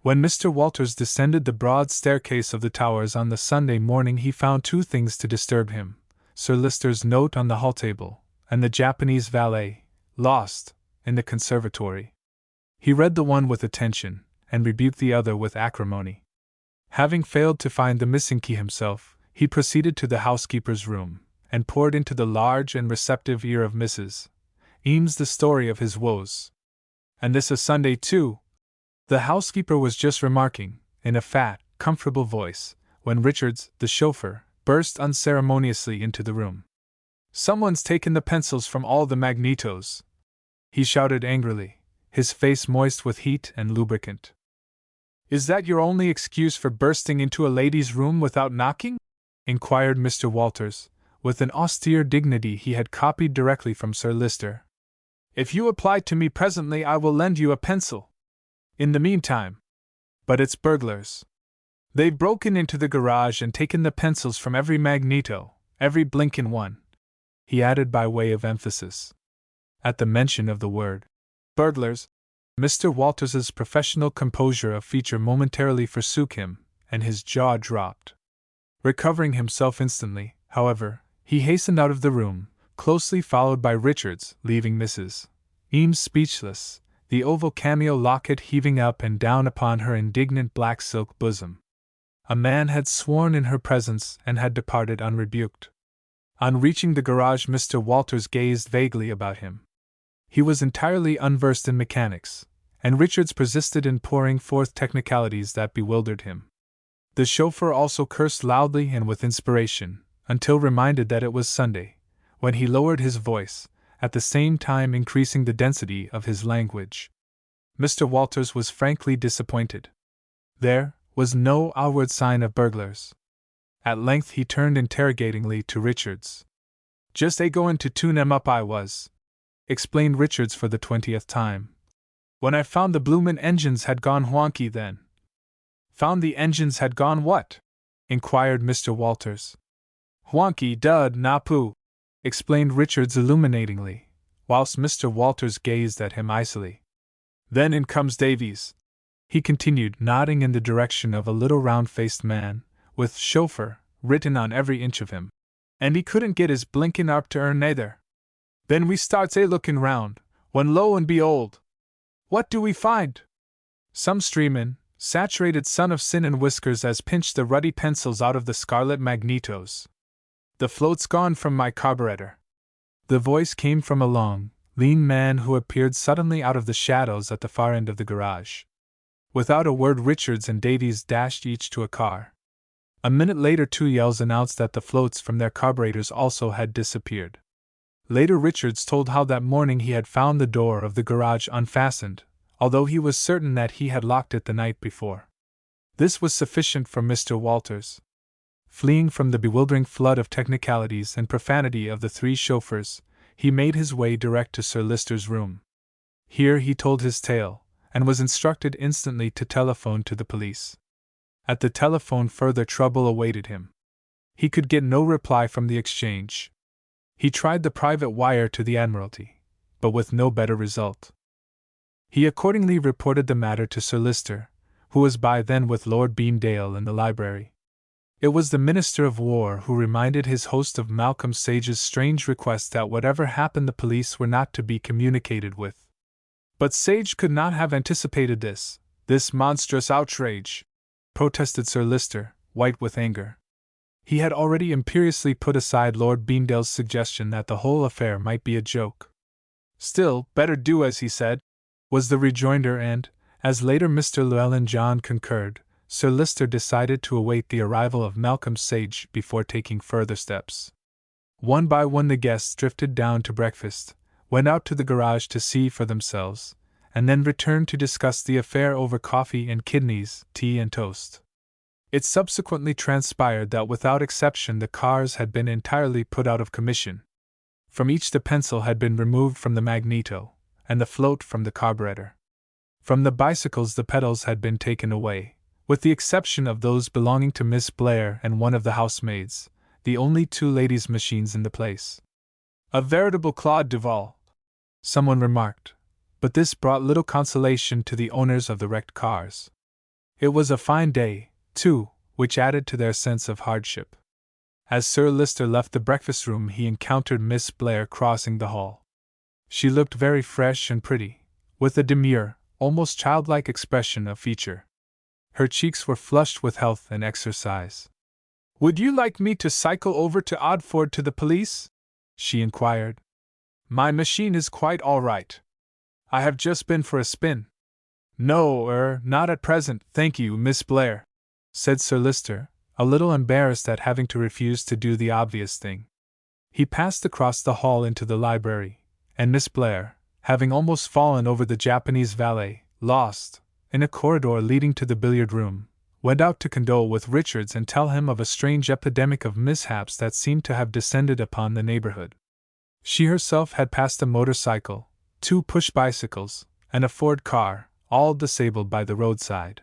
When Mr. Walters descended the broad staircase of the Towers on the Sunday morning he found 2 things to disturb him: Sir Lister's note on the hall table, and the Japanese valet, lost, in the conservatory. He read the one with attention, and rebuked the other with acrimony. Having failed to find the missing key himself, he proceeded to the housekeeper's room, and poured into the large and receptive ear of Mrs. Eames the story of his woes. And this a Sunday too? The housekeeper was just remarking, in a fat, comfortable voice, when Richards, the chauffeur, burst unceremoniously into the room. Someone's taken the pencils from all the magnetos, he shouted angrily, his face moist with heat and lubricant. Is that your only excuse for bursting into a lady's room without knocking? inquired Mr. Walters, with an austere dignity he had copied directly from Sir Lister. If you apply to me presently, I will lend you a pencil. In the meantime. But it's burglars. They've broken into the garage and taken the pencils from every magneto, every blinkin' one, he added by way of emphasis. At the mention of the word burglars, Mr. Walters's professional composure of feature momentarily forsook him, and his jaw dropped. Recovering himself instantly, however, he hastened out of the room, closely followed by Richards, leaving Mrs. Eames speechless, the oval cameo locket heaving up and down upon her indignant black silk bosom. A man had sworn in her presence and had departed unrebuked. On reaching the garage, Mr. Walters gazed vaguely about him. He was entirely unversed in mechanics, and Richards persisted in pouring forth technicalities that bewildered him. The chauffeur also cursed loudly and with inspiration, until reminded that it was Sunday, when he lowered his voice, at the same time increasing the density of his language. Mr. Walters was frankly disappointed. There was no outward sign of burglars. At length he turned interrogatingly to Richards. Just a-goin' to tune 'em up I was, explained Richards for the 20th time. When I found the bloomin' engines had gone wonky then. Found the engines had gone what? Inquired Mr. Walters. Wonky dud napu, explained Richards illuminatingly, whilst Mr. Walters gazed at him icily. Then in comes Davies, he continued, nodding in the direction of a little round-faced man, with chauffeur written on every inch of him. And he couldn't get his blinkin' up to earn neither. Then we starts a-lookin' round, when lo and behold, what do we find? Some streamin', saturated son of sin and whiskers as pinched the ruddy pencils out of the scarlet magnetos. The float's gone from my carburetor. The voice came from a long, lean man who appeared suddenly out of the shadows at the far end of the garage. Without a word, Richards and Davies dashed each to a car. A minute later, 2 yells announced that the floats from their carburetors also had disappeared. Later, Richards told how that morning he had found the door of the garage unfastened, although he was certain that he had locked it the night before. This was sufficient for Mr. Walters. Fleeing from the bewildering flood of technicalities and profanity of the 3 chauffeurs, he made his way direct to Sir Lister's room. Here he told his tale, and was instructed instantly to telephone to the police. At the telephone, further trouble awaited him. He could get no reply from the Exchange. He tried the private wire to the Admiralty, but with no better result. He accordingly reported the matter to Sir Lister, who was by then with Lord Beamdale in the library. It was the Minister of War who reminded his host of Malcolm Sage's strange request that whatever happened the police were not to be communicated with. But Sage could not have anticipated this monstrous outrage, protested Sir Lister, white with anger. He had already imperiously put aside Lord Beamdale's suggestion that the whole affair might be a joke. Still, better do as he said, was the rejoinder, and, as later Mr. Llewellyn John concurred, Sir Lister decided to await the arrival of Malcolm Sage before taking further steps. One by one the guests drifted down to breakfast, went out to the garage to see for themselves, and then returned to discuss the affair over coffee and kidneys, tea and toast. It subsequently transpired that without exception the cars had been entirely put out of commission. From each the pencil had been removed from the magneto, and the float from the carburetor. From the bicycles the pedals had been taken away, with the exception of those belonging to Miss Blair and one of the housemaids, the only 2 ladies' machines in the place. A veritable Claude Duval, someone remarked, but this brought little consolation to the owners of the wrecked cars. It was a fine day, too, which added to their sense of hardship. As Sir Lister left the breakfast room, he encountered Miss Blair crossing the hall. She looked very fresh and pretty, with a demure, almost childlike expression of feature. Her cheeks were flushed with health and exercise. "Would you like me to cycle over to Odford to the police?" she inquired. "My machine is quite all right. I have just been for a spin." "No, not at present, thank you, Miss Blair," said Sir Lister, a little embarrassed at having to refuse to do the obvious thing. He passed across the hall into the library, and Miss Blair, having almost fallen over the Japanese valet, lost, in a corridor leading to the billiard room, went out to condole with Richards and tell him of a strange epidemic of mishaps that seemed to have descended upon the neighborhood. She herself had passed a motorcycle, 2 push bicycles, and a Ford car, all disabled by the roadside.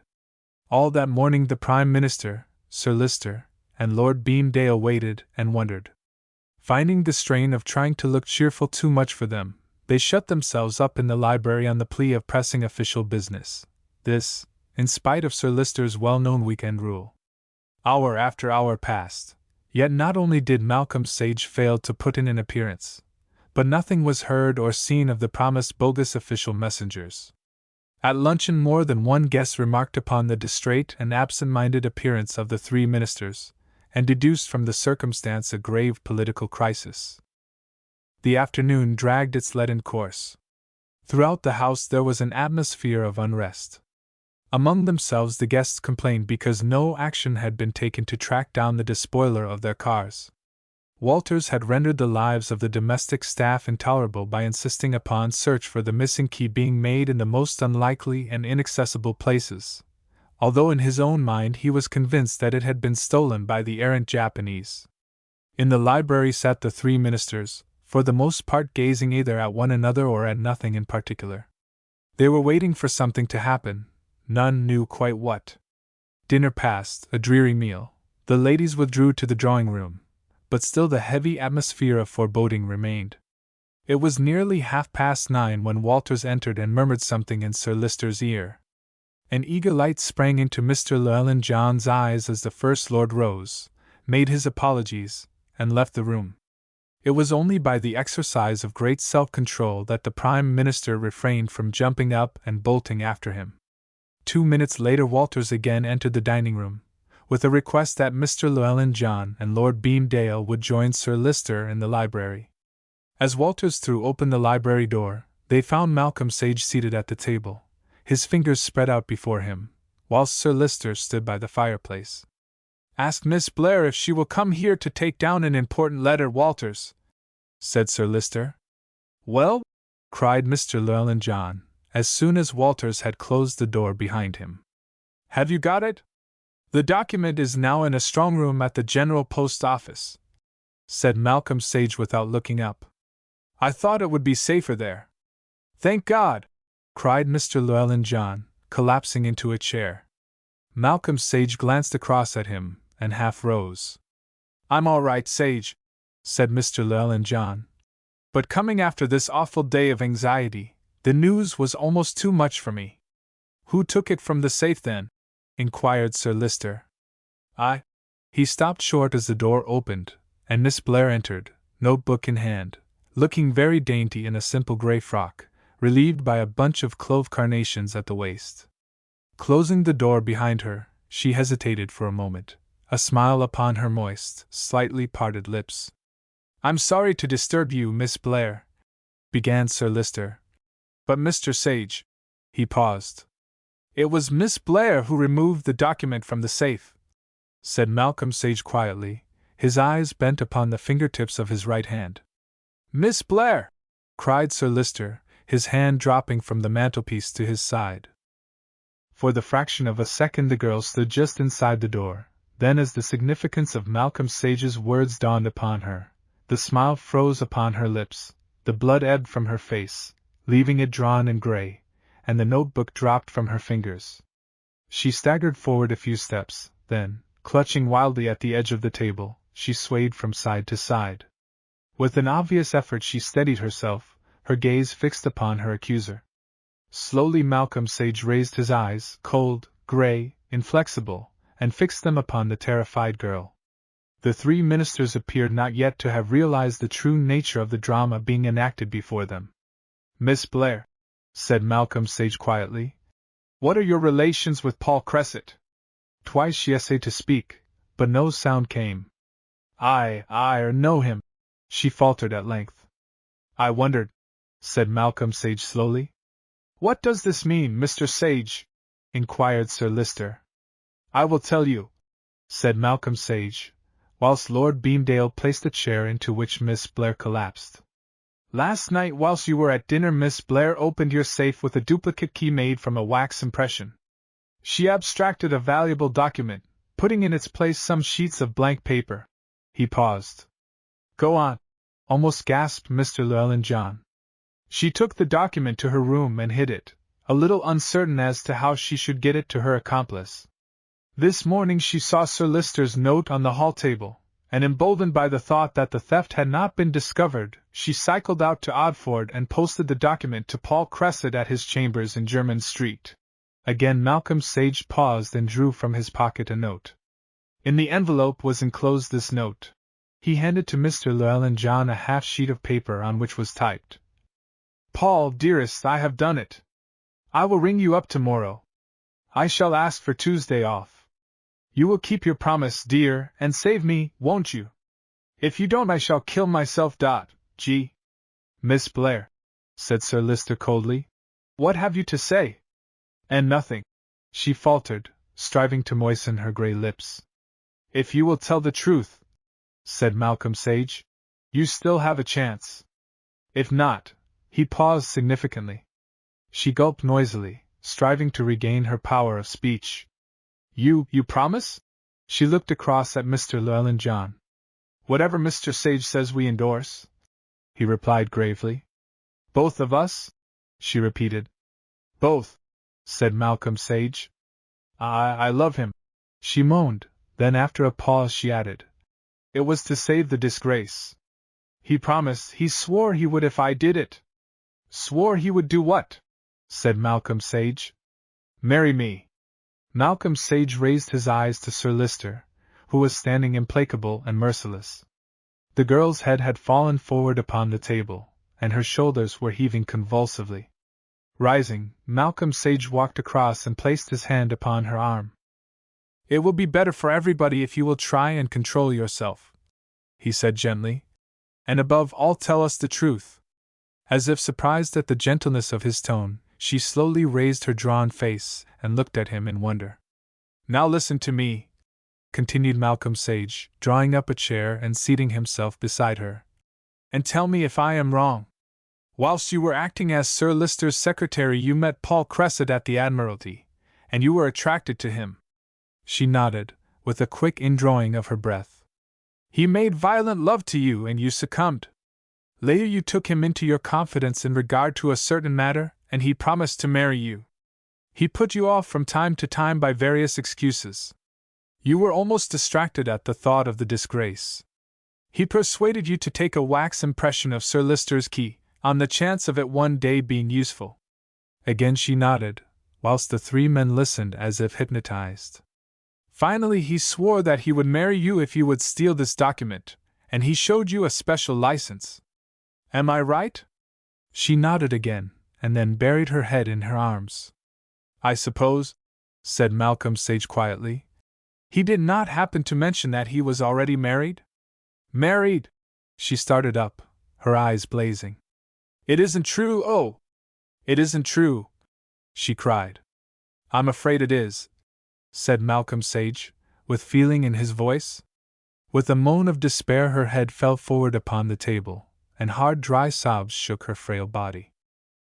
All that morning the Prime Minister, Sir Lister, and Lord Beamdale waited and wondered. Finding the strain of trying to look cheerful too much for them, they shut themselves up in the library on the plea of pressing official business. This, in spite of Sir Lister's well-known weekend rule. Hour after hour passed, yet not only did Malcolm Sage fail to put in an appearance, but nothing was heard or seen of the promised bogus official messengers. At luncheon more than one guest remarked upon the distrait and absent-minded appearance of the 3 ministers, and deduced from the circumstance a grave political crisis. The afternoon dragged its leaden course. Throughout the house there was an atmosphere of unrest. Among themselves the guests complained because no action had been taken to track down the despoiler of their cars. Walters had rendered the lives of the domestic staff intolerable by insisting upon search for the missing key being made in the most unlikely and inaccessible places, although in his own mind he was convinced that it had been stolen by the errant Japanese. In the library sat the 3 ministers, for the most part gazing either at one another or at nothing in particular. They were waiting for something to happen, none knew quite what. Dinner passed, a dreary meal. The ladies withdrew to the drawing-room, but still the heavy atmosphere of foreboding remained. It was nearly 9:30 when Walters entered and murmured something in Sir Lister's ear. An eager light sprang into Mr. Llewellyn John's eyes as the First Lord rose, made his apologies, and left the room. It was only by the exercise of great self-control that the Prime Minister refrained from jumping up and bolting after him. 2 minutes later Walters again entered the dining-room, with a request that Mr. Llewellyn John and Lord Beamdale would join Sir Lister in the library. As Walters threw open the library door, they found Malcolm Sage seated at the table, his fingers spread out before him, whilst Sir Lister stood by the fireplace. "Ask Miss Blair if she will come here to take down an important letter, Walters," said Sir Lister. "Well?" cried Mr. Llewellyn John, as soon as Walters had closed the door behind him. "Have you got it?" "The document is now in a strong room at the General Post Office," said Malcolm Sage without looking up. "I thought it would be safer there." "Thank God!" cried Mr. Llewellyn John, collapsing into a chair. Malcolm Sage glanced across at him, and half rose. "I'm all right, Sage," said Mr. Llewellyn John. "But coming after this awful day of anxiety, the news was almost too much for me." "Who took it from the safe then?" inquired Sir Lister. "I—" He stopped short as the door opened, and Miss Blair entered, notebook in hand, looking very dainty in a simple grey frock, relieved by a bunch of clove carnations at the waist. Closing the door behind her, she hesitated for a moment, a smile upon her moist, slightly parted lips. "I'm sorry to disturb you, Miss Blair," began Sir Lister. "But Mr. Sage—" He paused. "It was Miss Blair who removed the document from the safe," said Malcolm Sage quietly, his eyes bent upon the fingertips of his right hand. "Miss Blair!" cried Sir Lister, his hand dropping from the mantelpiece to his side. For the fraction of a second the girl stood just inside the door, then as the significance of Malcolm Sage's words dawned upon her, the smile froze upon her lips, the blood ebbed from her face, leaving it drawn and grey, and the notebook dropped from her fingers. She staggered forward a few steps, then, clutching wildly at the edge of the table, she swayed from side to side. With an obvious effort she steadied herself, her gaze fixed upon her accuser. Slowly Malcolm Sage raised his eyes, cold, grey, inflexible, and fixed them upon the terrified girl. The 3 ministers appeared not yet to have realized the true nature of the drama being enacted before them. "Miss Blair," said Malcolm Sage quietly, "what are your relations with Paul Cresset?" Twice she essayed to speak, but no sound came. I know him," she faltered at length. "I wondered," said Malcolm Sage slowly. "What does this mean, Mr. Sage?" inquired Sir Lister. "I will tell you," said Malcolm Sage, whilst Lord Beamdale placed a chair into which Miss Blair collapsed. "Last night whilst you were at dinner Miss Blair opened your safe with a duplicate key made from a wax impression. She abstracted a valuable document, putting in its place some sheets of blank paper. He paused. Go on, almost gasped Mr. Llewellyn John. She took the document to her room and hid it, a little uncertain as to how she should get it to her accomplice. This morning she saw Sir Leicester's note on the hall table, and emboldened by the thought that the theft had not been discovered, she cycled out to Odford and posted the document to Paul Cressid at his chambers in Jermyn Street. Again Malcolm Sage paused and drew from his pocket a note. In the envelope was enclosed this note. He handed to Mr. Llewellyn John a half-sheet of paper on which was typed. Paul, dearest, I have done it. I will ring you up tomorrow. I shall ask for Tuesday off. You will keep your promise, dear, and save me, won't you? If you don't, I shall kill myself. G. Miss Blair, said Sir Leicester coldly, what have you to say? And nothing, she faltered, striving to moisten her grey lips. If you will tell the truth, said Malcolm Sage, you still have a chance. If not, he paused significantly. She gulped noisily, striving to regain her power of speech. You promise? She looked across at Mr. Llewellyn John. Whatever Mr. Sage says we endorse, he replied gravely. Both of us? She repeated. Both, said Malcolm Sage. I love him, she moaned, then after a pause she added. It was to save the disgrace. He promised, he swore he would if I did it. Swore he would do what? Said Malcolm Sage. Marry me. Malcolm Sage raised his eyes to Sir Leicester, who was standing implacable and merciless. The girl's head had fallen forward upon the table, and her shoulders were heaving convulsively. Rising, Malcolm Sage walked across and placed his hand upon her arm. It will be better for everybody if you will try and control yourself, he said gently. And above all, tell us the truth. As if surprised at the gentleness of his tone, she slowly raised her drawn face and looked at him in wonder. Now listen to me, continued Malcolm Sage, drawing up a chair and seating himself beside her, and tell me if I am wrong. Whilst you were acting as Sir Leicester's secretary, you met Paul Cressid at the Admiralty, and you were attracted to him. She nodded, with a quick indrawing of her breath. He made violent love to you and you succumbed. Later you took him into your confidence in regard to a certain matter, and he promised to marry you. He put you off from time to time by various excuses. You were almost distracted at the thought of the disgrace. He persuaded you to take a wax impression of Sir Leicester's key, on the chance of it one day being useful. Again she nodded, whilst the three men listened as if hypnotized. Finally he swore that he would marry you if you would steal this document, and he showed you a special license. Am I right? She nodded again, and then buried her head in her arms. I suppose, said Malcolm Sage quietly, he did not happen to mention that he was already married? Married? She started up, her eyes blazing. It isn't true, oh! It isn't true, she cried. I'm afraid it is, said Malcolm Sage, with feeling in his voice. With a moan of despair her head fell forward upon the table, and hard dry sobs shook her frail body.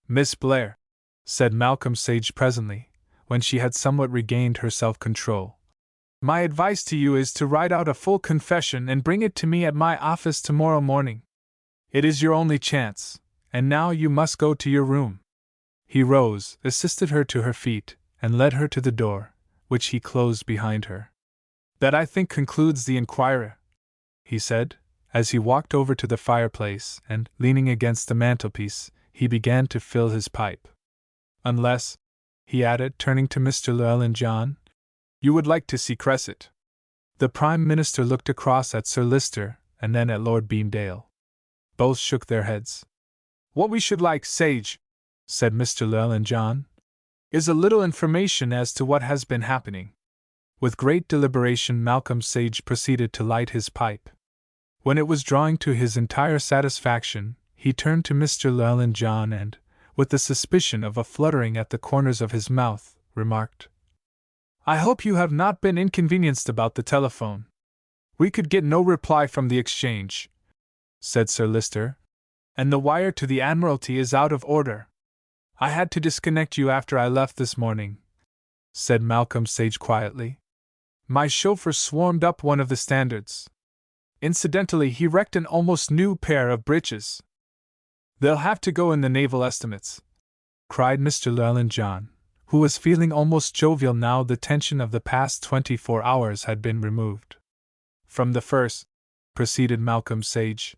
Miss Blair, said Malcolm Sage presently, when she had somewhat regained her self-control, my advice to you is to write out a full confession and bring it to me at my office tomorrow morning. It is your only chance, and now you must go to your room. He rose, assisted her to her feet, and led her to the door, which he closed behind her. That, I think, concludes the inquiry, he said, as he walked over to the fireplace and, leaning against the mantelpiece, he began to fill his pipe. Unless, he added, turning to Mr. Llewellyn John, you would like to see Cressid. The Prime Minister looked across at Sir Leicester and then at Lord Beamdale. Both shook their heads. What we should like, Sage, said Mr. Llewellyn John, is a little information as to what has been happening. With great deliberation Malcolm Sage proceeded to light his pipe. When it was drawing to his entire satisfaction, he turned to Mr. Llewellyn John and, with the suspicion of a fluttering at the corners of his mouth, remarked, I hope you have not been inconvenienced about the telephone. We could get no reply from the Exchange, said Sir Leicester, and the wire to the Admiralty is out of order. I had to disconnect you after I left this morning. said Malcolm Sage quietly. My chauffeur swarmed up one of the standards. Incidentally, he wrecked an almost new pair of breeches. They'll have to go in the naval estimates, cried Mr. Llewellyn John, who was feeling almost jovial now the tension of the past 24 hours had been removed. From the first, proceeded Malcolm Sage,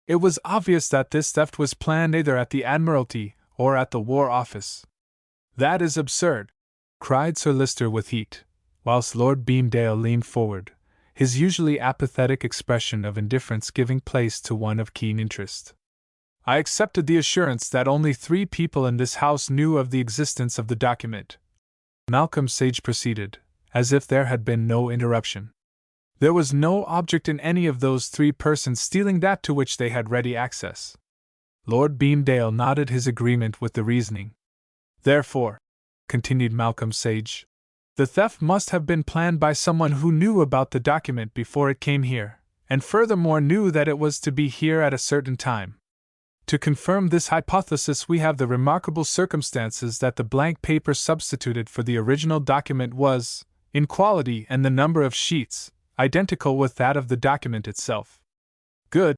it was obvious that this theft was planned either at the Admiralty or at the War Office. That is absurd, cried Sir Lyster with heat, whilst Lord Beamdale leaned forward, his usually apathetic expression of indifference giving place to one of keen interest. I accepted the assurance that only 3 people in this house knew of the existence of the document, Malcolm Sage proceeded, as if there had been no interruption. There was no object in any of those 3 persons stealing that to which they had ready access. Lord Beamdale nodded his agreement with the reasoning. Therefore, continued Malcolm Sage, the theft must have been planned by someone who knew about the document before it came here, and furthermore knew that it was to be here at a certain time. To confirm this hypothesis, we have the remarkable circumstances that the blank paper substituted for the original document was, in quality and the number of sheets, identical with that of the document itself. Good!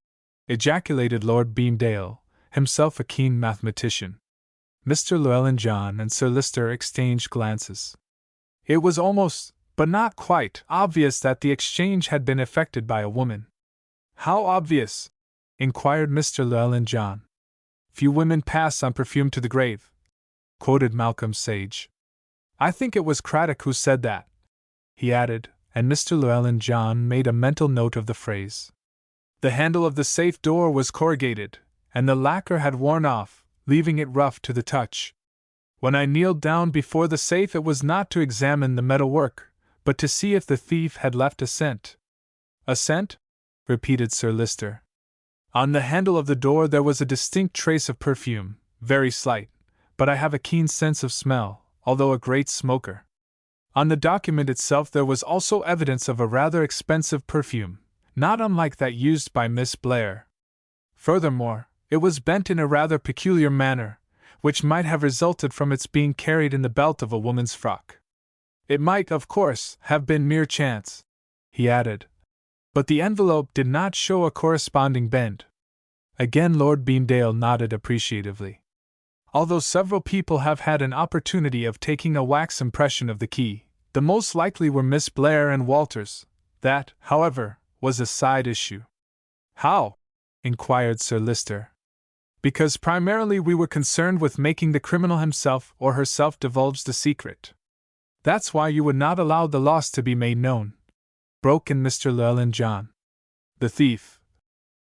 Ejaculated Lord Beamdale, himself a keen mathematician. Mr. Llewellyn John and Sir Lyster exchanged glances. It was almost, but not quite, obvious that the exchange had been effected by a woman. How obvious? Inquired Mr. Llewellyn John. Few women pass unperfumed to the grave, quoted Malcolm Sage. I think it was Craddock who said that, he added, and Mr. Llewellyn John made a mental note of the phrase. The handle of the safe door was corrugated, and the lacquer had worn off, leaving it rough to the touch. When I kneeled down before the safe, it was not to examine the metalwork, but to see if the thief had left a scent. A scent? Repeated Sir Lyster. On the handle of the door there was a distinct trace of perfume, very slight, but I have a keen sense of smell, although a great smoker. On the document itself there was also evidence of a rather expensive perfume, not unlike that used by Miss Blair. Furthermore, it was bent in a rather peculiar manner, which might have resulted from its being carried in the belt of a woman's frock. It might, of course, have been mere chance, he added, but the envelope did not show a corresponding bend. Again Lord Beamdale nodded appreciatively. Although several people have had an opportunity of taking a wax impression of the key, the most likely were Miss Blair and Walters. That, however, was a side issue. How? Inquired Sir Lyster. Because primarily we were concerned with making the criminal himself or herself divulge the secret. That's why you would not allow the loss to be made known, broke in Mr. Llewellyn John. The thief,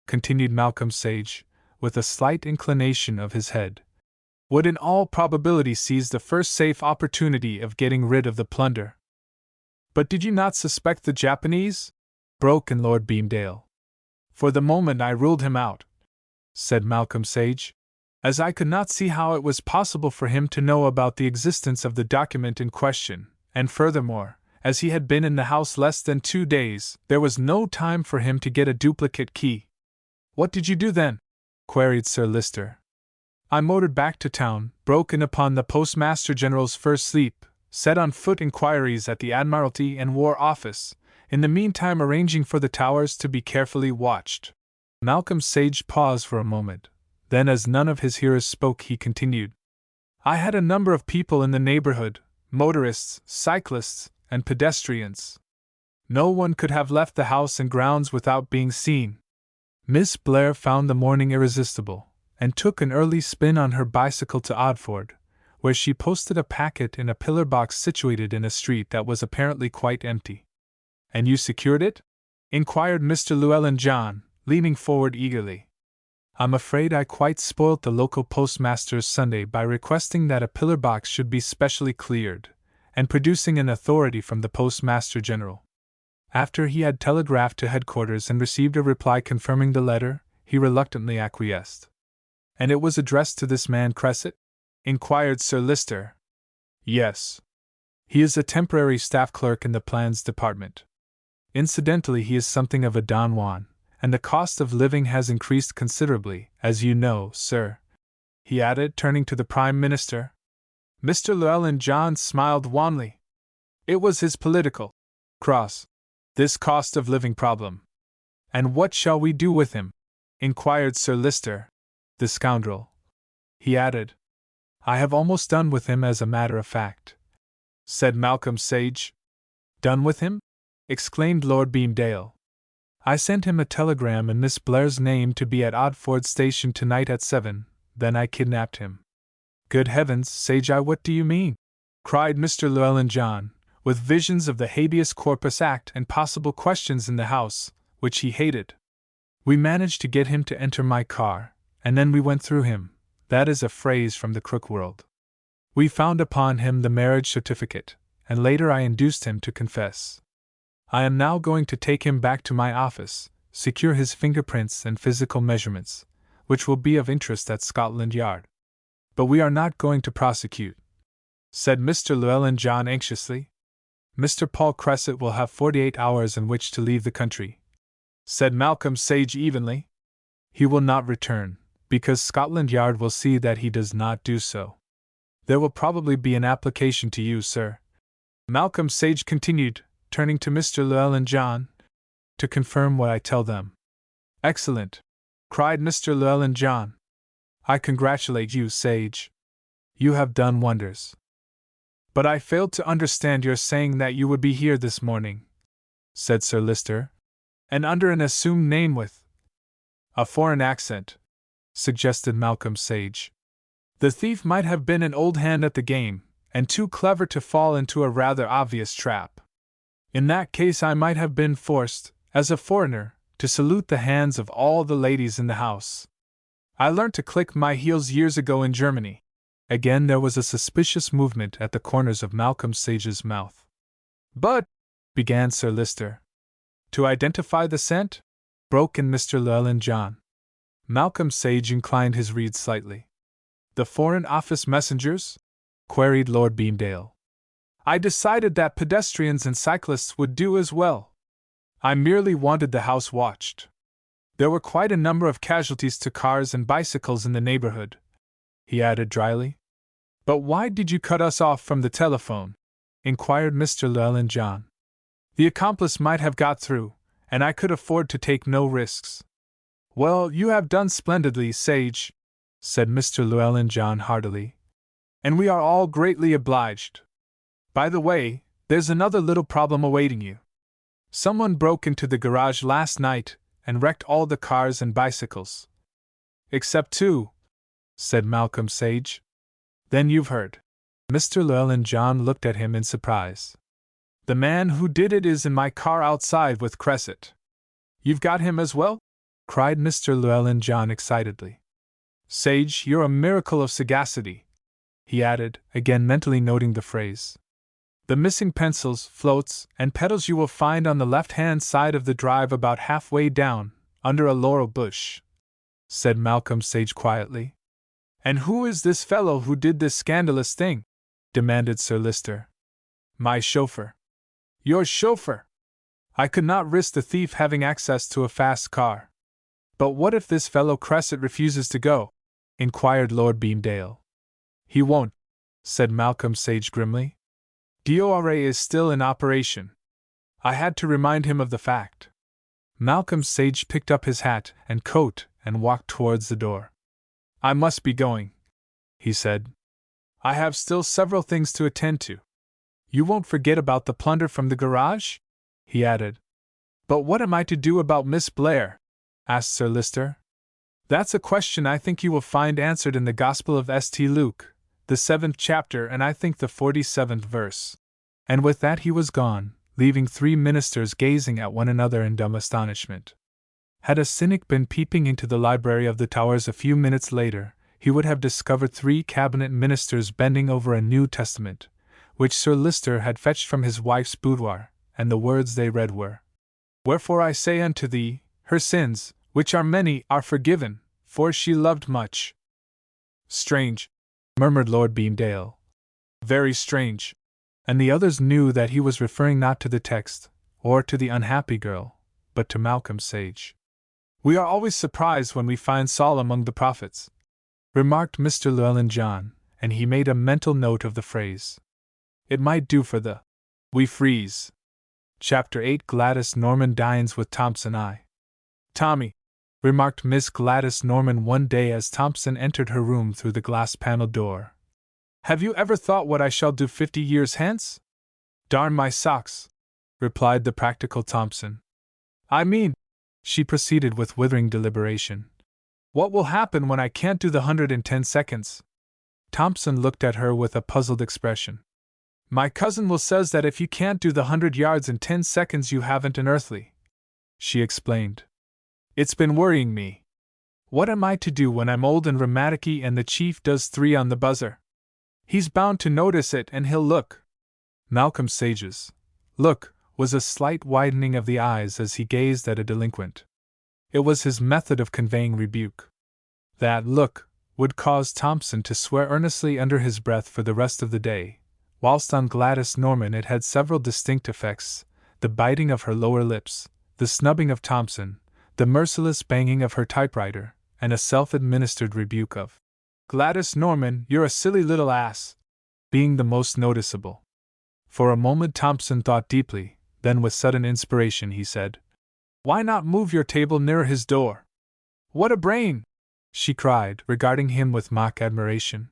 continued Malcolm Sage, with a slight inclination of his head, would in all probability seize the first safe opportunity of getting rid of the plunder. But did you not suspect the Japanese? Broke in Lord Beamdale. For the moment I ruled him out, said Malcolm Sage, as I could not see how it was possible for him to know about the existence of the document in question, and furthermore, as he had been in the house less than 2 days, there was no time for him to get a duplicate key. What did you do then? Queried Sir Lyster. I motored back to town, broke in upon the Postmaster General's first sleep, set on foot inquiries at the Admiralty and War Office, in the meantime arranging for the towers to be carefully watched. Malcolm Sage paused for a moment, then as none of his hearers spoke he continued. I had a number of people in the neighborhood, motorists, cyclists, and pedestrians. No one could have left the house and grounds without being seen. Miss Blair found the morning irresistible, and took an early spin on her bicycle to Odford, where she posted a packet in a pillar box situated in a street that was apparently quite empty. And you secured it? Inquired Mr. Llewellyn John, leaning forward eagerly. I'm afraid I quite spoilt the local postmaster's Sunday by requesting that a pillar box should be specially cleared, and producing an authority from the Postmaster General. After he had telegraphed to headquarters and received a reply confirming the letter, he reluctantly acquiesced. And it was addressed to this man Cresset? Inquired Sir Lyster. Yes. He is a temporary staff clerk in the Plans Department. Incidentally, he is something of a Don Juan, and the cost of living has increased considerably, as you know, sir, he added, turning to the Prime Minister. Mr. Llewellyn John smiled wanly. It was his political cross, this cost of living problem. And what shall we do with him? Inquired Sir Lister. The scoundrel. He added. I have almost done with him as a matter of fact, said Malcolm Sage. Done with him? Exclaimed Lord Beamdale. I sent him a telegram in Miss Blair's name to be at Odford Station tonight at 7, then I kidnapped him. Good heavens, Sage, what do you mean? Cried Mr. Llewellyn John, with visions of the Habeas Corpus Act and possible questions in the House, which he hated. We managed to get him to enter my car, and then we went through him. That is a phrase from the crook world. We found upon him the marriage certificate, and later I induced him to confess. I am now going to take him back to my office, secure his fingerprints and physical measurements, which will be of interest at Scotland Yard. But we are not going to prosecute, said Mr. Llewellyn John anxiously. Mr. Paul Cresset will have 48 hours in which to leave the country, said Malcolm Sage evenly. He will not return, because Scotland Yard will see that he does not do so. There will probably be an application to you, sir, Malcolm Sage continued, turning to Mr. Llewellyn John, to confirm what I tell them. Excellent, cried Mr. Llewellyn John. I congratulate you, Sage. You have done wonders. But I failed to understand your saying that you would be here this morning, said Sir Lister, and under an assumed name with a foreign accent, suggested Malcolm Sage. The thief might have been an old hand at the game, and too clever to fall into a rather obvious trap. In that case I might have been forced, as a foreigner, to salute the hands of all the ladies in the house. I learnt to click my heels years ago in Germany. Again there was a suspicious movement at the corners of Malcolm Sage's mouth. But, began Sir Lister. To identify the scent? Broke in Mr. Llewellyn John. Malcolm Sage inclined his reed slightly. The Foreign Office messengers? Queried Lord Beamdale. I decided that pedestrians and cyclists would do as well. I merely wanted the house watched. There were quite a number of casualties to cars and bicycles in the neighborhood, he added dryly. But why did you cut us off from the telephone? Inquired Mr. Llewellyn John. The accomplice might have got through, and I could afford to take no risks. Well, you have done splendidly, Sage, said Mr. Llewellyn John heartily. And we are all greatly obliged. By the way, there's another little problem awaiting you. Someone broke into the garage last night and wrecked all the cars and bicycles. Except 2, said Malcolm Sage. Then you've heard. Mr. Llewellyn John looked at him in surprise. The man who did it is in my car outside with Cresset. You've got him as well? Cried Mr. Llewellyn John excitedly. Sage, you're a miracle of sagacity, he added, again mentally noting the phrase. The missing pencils, floats, and pedals you will find on the left-hand side of the drive about halfway down, under a laurel bush, said Malcolm Sage quietly. And who is this fellow who did this scandalous thing? Demanded Sir Lister. My chauffeur. Your chauffeur? I could not risk the thief having access to a fast car. But what if this fellow Cresset refuses to go? Inquired Lord Beamdale. He won't, said Malcolm Sage grimly. DORA is still in operation. I had to remind him of the fact. Malcolm Sage picked up his hat and coat and walked towards the door. I must be going, he said. I have still several things to attend to. You won't forget about the plunder from the garage? He added. But what am I to do about Miss Blair? Asked Sir Lister. That's a question I think you will find answered in the Gospel of St. Luke, the 7th chapter, and I think the 47th verse. And with that he was gone, leaving 3 ministers gazing at one another in dumb astonishment. Had a cynic been peeping into the library of the Towers a few minutes later, he would have discovered 3 cabinet ministers bending over a New Testament, which Sir Lister had fetched from his wife's boudoir, and the words they read were, Wherefore I say unto thee, her sins, which are many, are forgiven, for she loved much. Strange, murmured Lord Beamdale. Very strange. And the others knew that he was referring not to the text, or to the unhappy girl, but to Malcolm Sage. We are always surprised when we find Saul among the prophets, remarked Mr. Llewellyn John, and he made a mental note of the phrase. It might do for the We freeze. Chapter 8 Gladys Norman dines with Thompson I. Tommy, remarked Miss Gladys Norman one day as Thompson entered her room through the glass-paneled door. Have you ever thought what I shall do 50 years hence? Darn my socks, replied the practical Thompson. I mean, she proceeded with withering deliberation, what will happen when I can't do the 110 seconds? Thompson looked at her with a puzzled expression. My cousin will says that if you can't do the 100 yards in 10 seconds you haven't an earthly, she explained. It's been worrying me. What am I to do when I'm old and rheumaticy and the chief does 3 on the buzzer? He's bound to notice it and he'll look. Malcolm Sage's look was a slight widening of the eyes as he gazed at a delinquent. It was his method of conveying rebuke. That look would cause Thompson to swear earnestly under his breath for the rest of the day, whilst on Gladys Norman it had several distinct effects: the biting of her lower lips, the snubbing of Thompson, the merciless banging of her typewriter, and a self-administered rebuke of Gladys Norman, you're a silly little ass, being the most noticeable. For a moment Thompson thought deeply, then with sudden inspiration he said, Why not move your table nearer his door? What a brain! She cried, regarding him with mock admiration.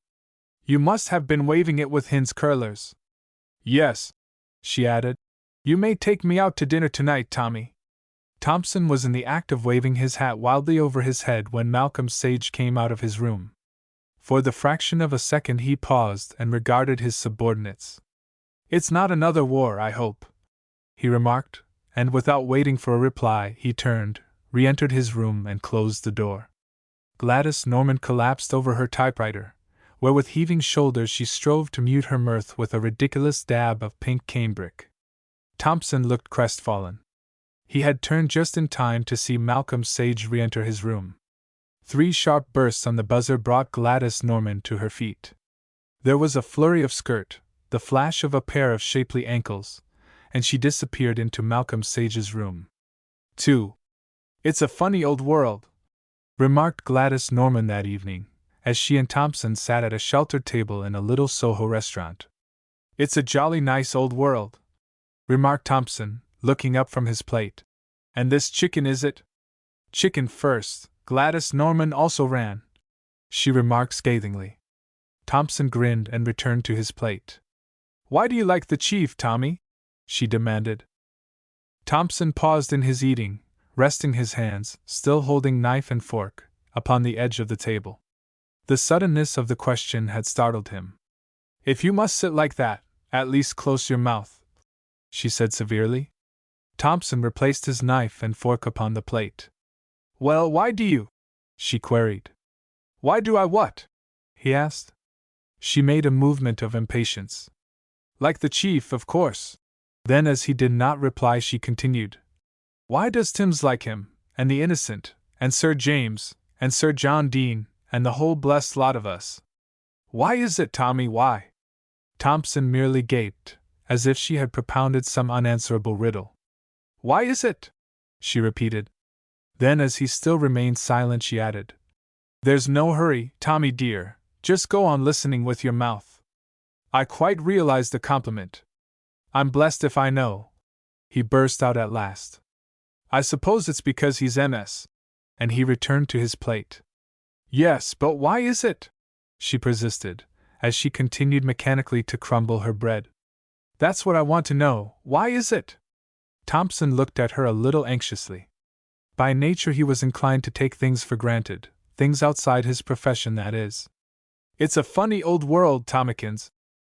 You must have been waving it with Hin's curlers. Yes, she added. You may take me out to dinner tonight, Tommy. Thompson was in the act of waving his hat wildly over his head when Malcolm Sage came out of his room. For the fraction of a second he paused and regarded his subordinates. It's not another war, I hope, he remarked, and without waiting for a reply he turned, re-entered his room and closed the door. Gladys Norman collapsed over her typewriter, where with heaving shoulders she strove to mute her mirth with a ridiculous dab of pink cambric. Thompson looked crestfallen. He had turned just in time to see Malcolm Sage re-enter his room. 3 sharp bursts on the buzzer brought Gladys Norman to her feet. There was a flurry of skirt, the flash of a pair of shapely ankles, and she disappeared into Malcolm Sage's room. 2. It's a funny old world, remarked Gladys Norman that evening, as she and Thompson sat at a sheltered table in a little Soho restaurant. It's a jolly nice old world, remarked Thompson, looking up from his plate. And this chicken, is it? Chicken first, Gladys Norman also ran, she remarked scathingly. Thompson grinned and returned to his plate. Why do you like the chief, Tommy? She demanded. Thompson paused in his eating, resting his hands, still holding knife and fork, upon the edge of the table. The suddenness of the question had startled him. If you must sit like that, at least close your mouth, she said severely. Thompson replaced his knife and fork upon the plate. Well, why do you? She queried. Why do I what? He asked. She made a movement of impatience. Like the chief, of course. Then, as he did not reply, she continued. Why does Timms like him, and the innocent, and Sir James, and Sir John Dean, and the whole blessed lot of us? Why is it, Tommy, why? Thompson merely gaped, as if she had propounded some unanswerable riddle. Why is it? She repeated. Then, as he still remained silent, she added, There's no hurry, Tommy dear, just go on listening with your mouth. I quite realize the compliment. I'm blessed if I know, he burst out at last. I suppose it's because he's MS. And he returned to his plate. Yes, but why is it? She persisted, as she continued mechanically to crumble her bread. That's what I want to know, why is it? Thompson looked at her a little anxiously. By nature he was inclined to take things for granted, things outside his profession, that is. It's a funny old world, Tommykins,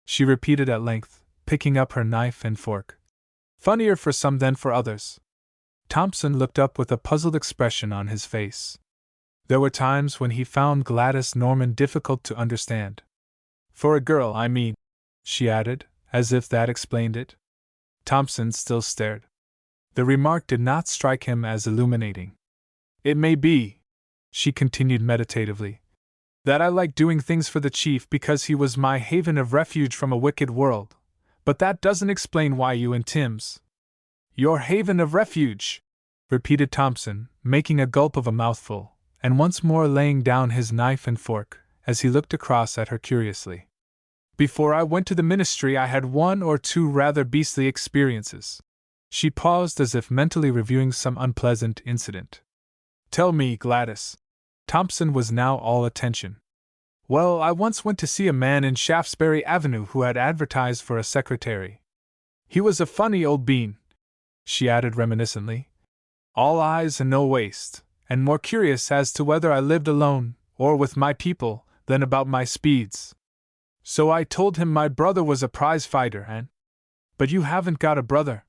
she repeated at length, picking up her knife and fork. Funnier for some than for others. Thompson looked up with a puzzled expression on his face. There were times when he found Gladys Norman difficult to understand. For a girl, I mean, she added, as if that explained it. Thompson still stared. The remark did not strike him as illuminating. It may be, she continued meditatively, that I like doing things for the chief because he was my haven of refuge from a wicked world, but that doesn't explain why you and Timms. Your haven of refuge, repeated Thompson, making a gulp of a mouthful, and once more laying down his knife and fork, as he looked across at her curiously. Before I went to the ministry, I had one or two rather beastly experiences. She paused as if mentally reviewing some unpleasant incident. Tell me, Gladys. Thompson was now all attention. Well, I once went to see a man in Shaftesbury Avenue who had advertised for a secretary. He was a funny old bean, she added reminiscently. All eyes and no waist, and more curious as to whether I lived alone, or with my people, than about my speeds. So I told him my brother was a prize fighter and— But you haven't got a brother,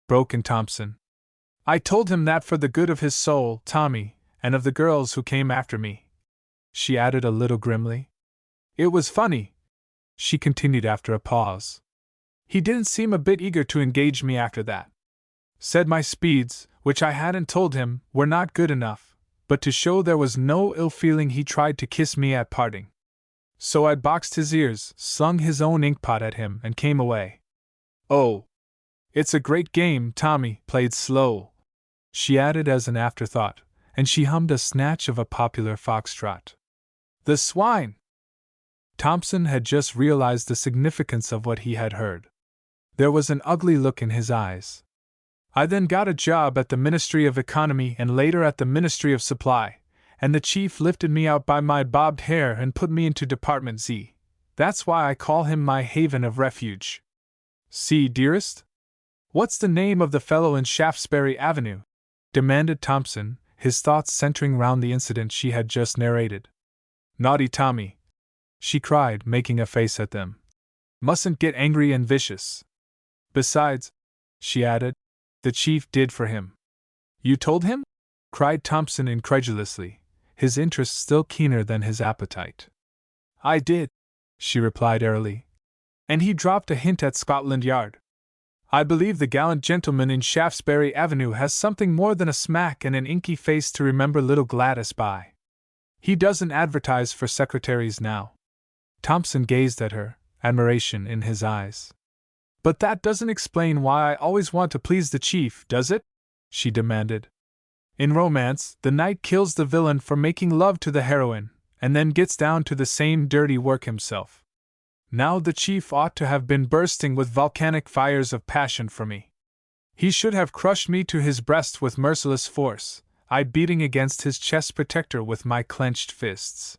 broke in Thompson. I told him that for the good of his soul, Tommy, and of the girls who came after me, she added a little grimly. It was funny, she continued after a pause. He didn't seem a bit eager to engage me after that. Said my speeds, which I hadn't told him, were not good enough, but to show there was no ill feeling he tried to kiss me at parting. So I boxed his ears, slung his own inkpot at him, and came away. Oh, it's a great game, Tommy played slow, she added as an afterthought, and she hummed a snatch of a popular foxtrot. The swine! Thompson had just realized the significance of what he had heard. There was an ugly look in his eyes. I then got a job at the Ministry of Economy and later at the Ministry of Supply, and the chief lifted me out by my bobbed hair and put me into Department Z. That's why I call him my haven of refuge. See, dearest? What's the name of the fellow in Shaftesbury Avenue? Demanded Thompson, his thoughts centering round the incident she had just narrated. Naughty Tommy, she cried, making a face at them. Mustn't get angry and vicious. Besides, she added, the chief did for him. You told him? Cried Thompson incredulously, his interest still keener than his appetite. I did, she replied airily. And he dropped a hint at Scotland Yard. I believe the gallant gentleman in Shaftesbury Avenue has something more than a smack and an inky face to remember little Gladys by. He doesn't advertise for secretaries now. Thompson gazed at her, admiration in his eyes. But that doesn't explain why I always want to please the chief, does it? She demanded. In romance, the knight kills the villain for making love to the heroine, and then gets down to the same dirty work himself. Now the chief ought to have been bursting with volcanic fires of passion for me. He should have crushed me to his breast with merciless force, I beating against his chest protector with my clenched fists.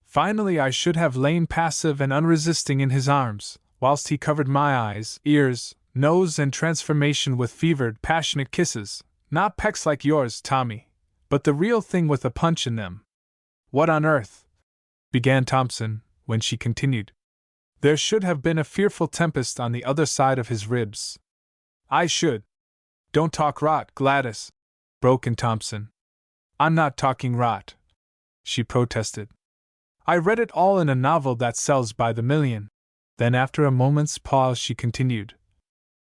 Finally I should have lain passive and unresisting in his arms, whilst he covered my eyes, ears, nose and transformation with fevered, passionate kisses, not pecks like yours, Tommy, but the real thing with a punch in them. What on earth? Began Thompson, when she continued. There should have been a fearful tempest on the other side of his ribs. I should. Don't talk rot, Gladys, broke in Thompson. I'm not talking rot, she protested. I read it all in a novel that sells by the million. Then after a moment's pause she continued.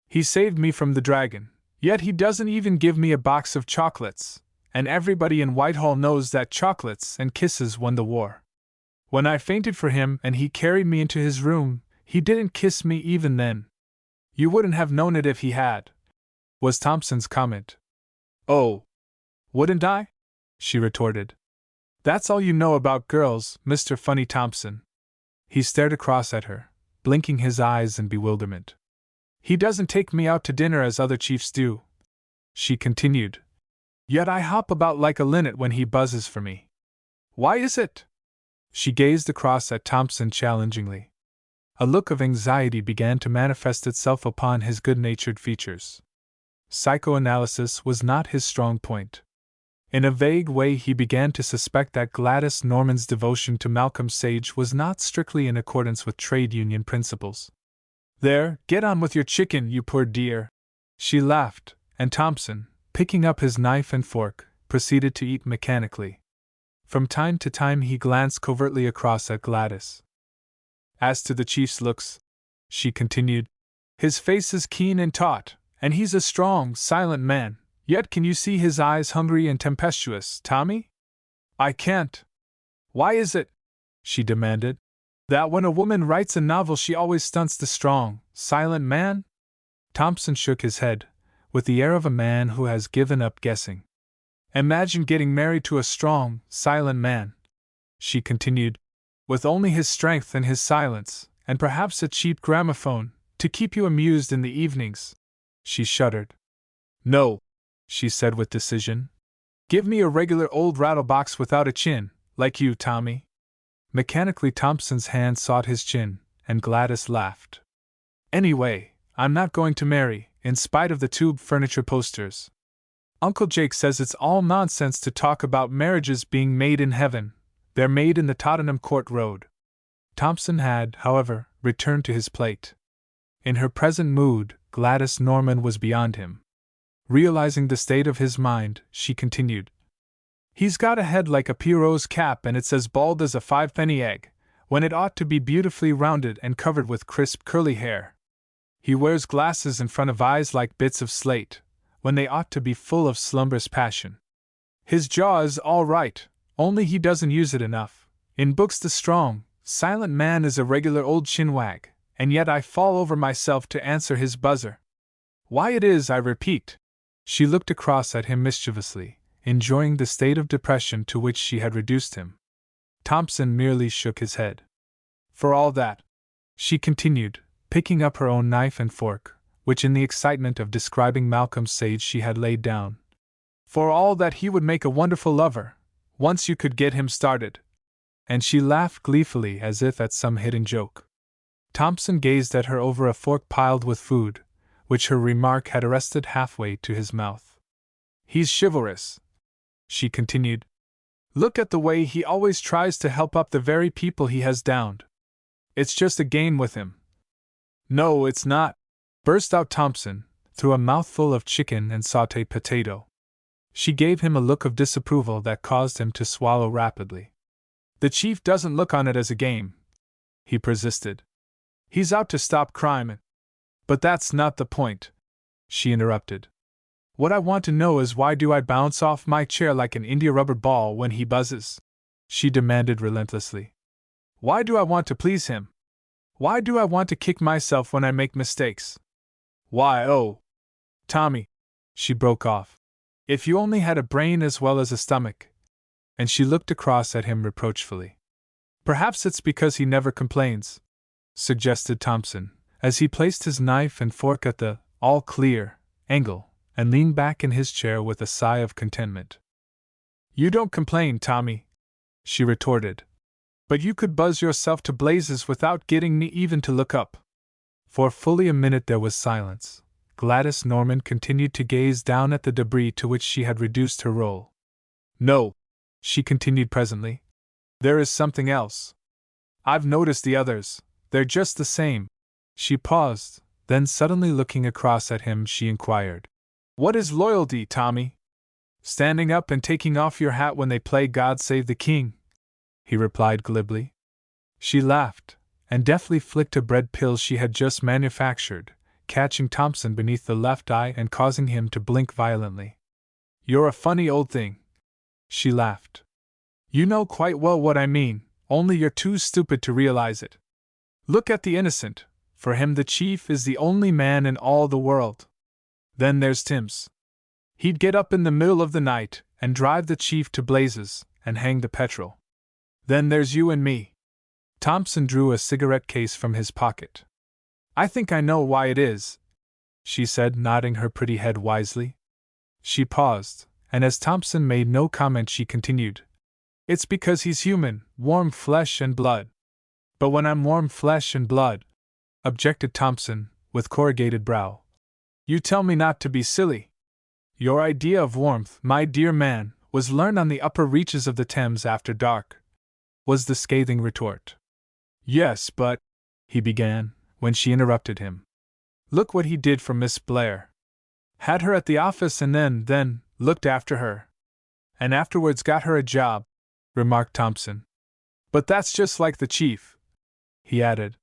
He saved me from the dragon, yet he doesn't even give me a box of chocolates, and everybody in Whitehall knows that chocolates and kisses won the war. When I fainted for him and he carried me into his room, he didn't kiss me even then. You wouldn't have known it if he had, was Thompson's comment. Oh, wouldn't I? She retorted. That's all you know about girls, Mr. Funny Thompson. He stared across at her, blinking his eyes in bewilderment. He doesn't take me out to dinner as other chiefs do, she continued. Yet I hop about like a linnet when he buzzes for me. Why is it? She gazed across at Thompson challengingly. A look of anxiety began to manifest itself upon his good-natured features. Psychoanalysis was not his strong point. In a vague way he began to suspect that Gladys Norman's devotion to Malcolm Sage was not strictly in accordance with trade union principles. There, get on with your chicken, you poor dear. She laughed, and Thompson, picking up his knife and fork, proceeded to eat mechanically. From time to time he glanced covertly across at Gladys. As to the chief's looks, she continued, his face is keen and taut, and he's a strong, silent man, yet can you see his eyes hungry and tempestuous, Tommy? I can't. Why is it, she demanded, that when a woman writes a novel she always stunts the strong, silent man? Thompson shook his head, with the air of a man who has given up guessing. Imagine getting married to a strong, silent man, she continued, with only his strength and his silence, and perhaps a cheap gramophone, to keep you amused in the evenings." She shuddered. "No," she said with decision. "Give me a regular old rattlebox without a chin, like you, Tommy." Mechanically Thompson's hand sought his chin, and Gladys laughed. "Anyway, I'm not going to marry, in spite of the tube furniture posters. Uncle Jake says it's all nonsense to talk about marriages being made in heaven. They're made in the Tottenham Court Road." Thompson had, however, returned to his plate. In her present mood, Gladys Norman was beyond him. Realizing the state of his mind, she continued. "He's got a head like a Pierrot's cap, and it's as bald as a five-penny egg, when it ought to be beautifully rounded and covered with crisp curly hair. He wears glasses in front of eyes like bits of slate, when they ought to be full of slumberous passion. His jaw is all right, only he doesn't use it enough. In books the strong, silent man is a regular old chinwag, and yet I fall over myself to answer his buzzer. Why it is, I repeat." She looked across at him mischievously, enjoying the state of depression to which she had reduced him. Thompson merely shook his head. "For all that," she continued, picking up her own knife and fork, which in the excitement of describing Malcolm's Sage she had laid down. "For all that he would make a wonderful lover, once you could get him started." And she laughed gleefully as if at some hidden joke. Thompson gazed at her over a fork piled with food, which her remark had arrested halfway to his mouth. "He's chivalrous," she continued. "Look at the way he always tries to help up the very people he has downed. It's just a game with him." "No, it's not," burst out Thompson, through a mouthful of chicken and sautéed potato. She gave him a look of disapproval that caused him to swallow rapidly. "The chief doesn't look on it as a game," he persisted. "He's out to stop crime. But that's not the point," she interrupted. "What I want to know is, why do I bounce off my chair like an India rubber ball when he buzzes?" she demanded relentlessly. "Why do I want to please him? Why do I want to kick myself when I make mistakes? Why, oh, Tommy," she broke off, "if you only had a brain as well as a stomach." And she looked across at him reproachfully. "Perhaps it's because he never complains," suggested Thompson, as he placed his knife and fork at the all clear angle and leaned back in his chair with a sigh of contentment. "You don't complain, Tommy," she retorted. "But you could buzz yourself to blazes without getting me even to look up." For fully a minute there was silence. Gladys Norman continued to gaze down at the debris to which she had reduced her roll. "No," she continued presently. "There is something else. I've noticed the others. They're just the same." She paused, then suddenly looking across at him she inquired, "What is loyalty, Tommy?" "Standing up and taking off your hat when they play God Save the King," he replied glibly. She laughed, and deftly flicked a bread pill she had just manufactured, catching Thompson beneath the left eye and causing him to blink violently. "You're a funny old thing," she laughed. "You know quite well what I mean, only you're too stupid to realize it. Look at the innocent. For him the chief is the only man in all the world. Then there's Timms. He'd get up in the middle of the night and drive the chief to blazes and hang the petrol. Then there's you and me." Thompson drew a cigarette case from his pocket. "I think I know why it is," she said, nodding her pretty head wisely. She paused, and as Thompson made no comment she continued. "It's because he's human, warm flesh and blood." "But when I'm warm flesh and blood," objected Thompson, with corrugated brow, "you tell me not to be silly. Your idea of warmth, my dear man, was learned on the upper reaches of the Thames after dark," was the scathing retort. "Yes, but," he began, when she interrupted him. "Look what he did for Miss Blair. Had her at the office and then, looked after her. And afterwards got her a job," remarked Thompson. "But that's just like the chief," he added.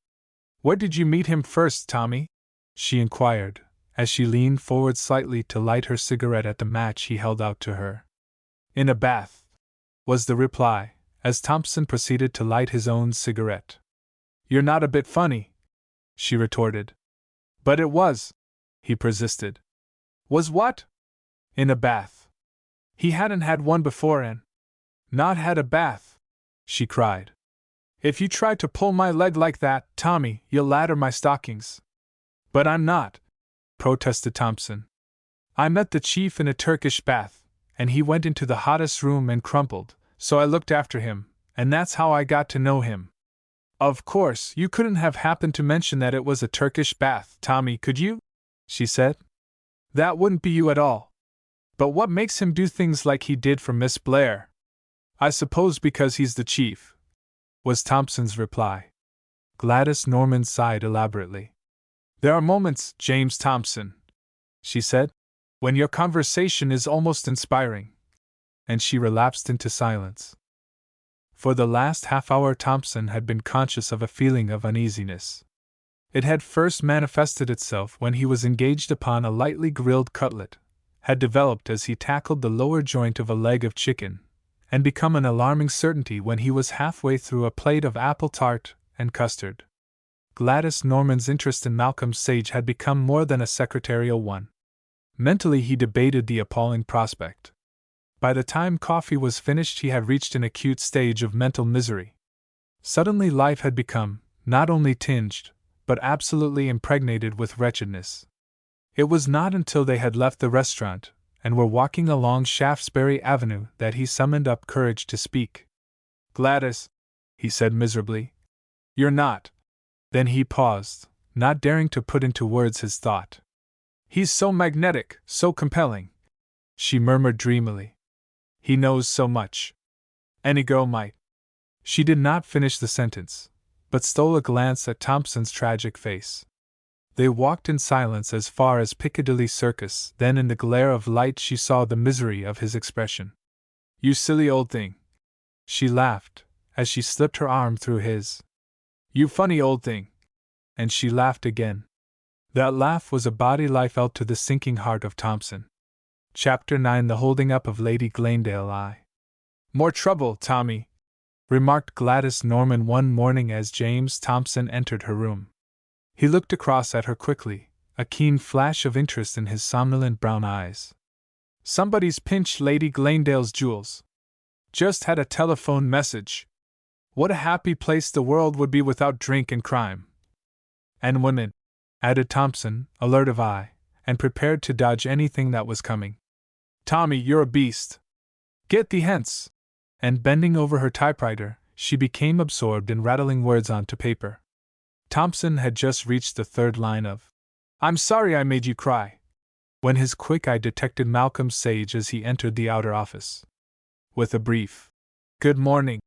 "Where did you meet him first, Tommy?" she inquired, as she leaned forward slightly to light her cigarette at the match he held out to her. "In a bath," was the reply, as Thompson proceeded to light his own cigarette. "You're not a bit funny," she retorted. "But it was," he persisted. "Was what?" "In a bath. He hadn't had one before and—" "Not had a bath?" she cried. If you try to pull my leg like that, Tommy, you'll ladder my stockings. But I'm not, protested Thompson. I met the chief in a Turkish bath, and he went into the hottest room and crumpled, so I looked after him, and that's how I got to know him. Of course, you couldn't have happened to mention that it was a Turkish bath, Tommy, could you? She said. That wouldn't be you at all. But what makes him do things like he did for Miss Blair? I suppose because he's the chief, was Thompson's reply. Gladys Norman sighed elaborately. There are moments, James Thompson, she said, when your conversation is almost inspiring. And she relapsed into silence. For the last half hour Thompson had been conscious of a feeling of uneasiness. It had first manifested itself when he was engaged upon a lightly grilled cutlet, had developed as he tackled the lower joint of a leg of chicken, and become an alarming certainty when he was halfway through a plate of apple tart and custard. Gladys Norman's interest in Malcolm Sage had become more than a secretarial one. Mentally he debated the appalling prospect. By the time coffee was finished he had reached an acute stage of mental misery. Suddenly life had become, not only tinged, but absolutely impregnated with wretchedness. It was not until they had left the restaurant, and were walking along Shaftesbury Avenue, that he summoned up courage to speak. Gladys, he said miserably, you're not. Then he paused, not daring to put into words his thought. He's so magnetic, so compelling, she murmured dreamily. He knows so much. Any girl might. She did not finish the sentence, but stole a glance at Thompson's tragic face. They walked in silence as far as Piccadilly Circus, then in the glare of light she saw the misery of his expression. You silly old thing, she laughed, as she slipped her arm through his. You funny old thing. And she laughed again. That laugh was a body felt to the sinking heart of Thompson. Chapter 9: The Holding Up of Lady Glanedale. More trouble, Tommy, remarked Gladys Norman one morning as James Thompson entered her room. He looked across at her quickly, a keen flash of interest in his somnolent brown eyes. Somebody's pinched Lady Glanedale's jewels. Just had a telephone message. What a happy place the world would be without drink and crime. And women, added Thompson, alert of eye, and prepared to dodge anything that was coming. Tommy, you're a beast. Get thee hence. And bending over her typewriter, she became absorbed in rattling words onto paper. Thompson had just reached the third line of, I'm sorry I made you cry, when his quick eye detected Malcolm Sage as he entered the outer office. With a brief, good morning,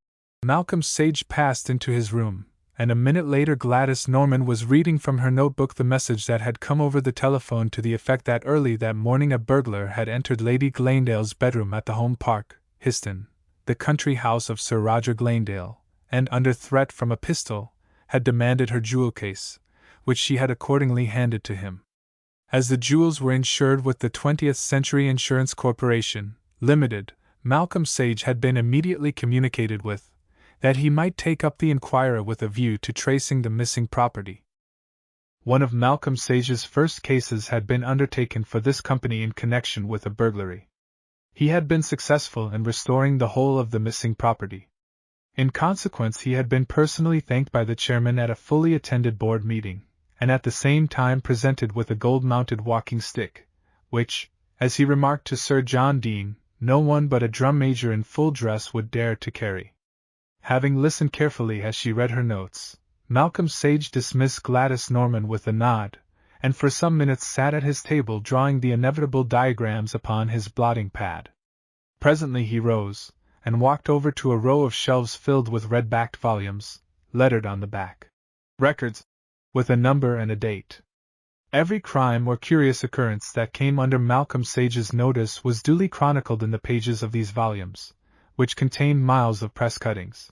Malcolm Sage passed into his room, and a minute later Gladys Norman was reading from her notebook the message that had come over the telephone to the effect that early that morning a burglar had entered Lady Glanedale's bedroom at the Home Park, Histon, the country house of Sir Roger Glanedale, and under threat from a pistol, had demanded her jewel case, which she had accordingly handed to him. As the jewels were insured with the 20th Century Insurance Corporation, Limited, Malcolm Sage had been immediately communicated with, that he might take up the inquiry with a view to tracing the missing property. One of Malcolm Sage's first cases had been undertaken for this company in connection with a burglary. He had been successful in restoring the whole of the missing property. In consequence, he had been personally thanked by the chairman at a fully attended board meeting, and at the same time presented with a gold-mounted walking stick, which, as he remarked to Sir John Deane, no one but a drum major in full dress would dare to carry. Having listened carefully as she read her notes, Malcolm Sage dismissed Gladys Norman with a nod, and for some minutes sat at his table drawing the inevitable diagrams upon his blotting pad. Presently he rose, and walked over to a row of shelves filled with red-backed volumes, lettered on the back. Records, with a number and a date. Every crime or curious occurrence that came under Malcolm Sage's notice was duly chronicled in the pages of these volumes, which contained miles of press cuttings.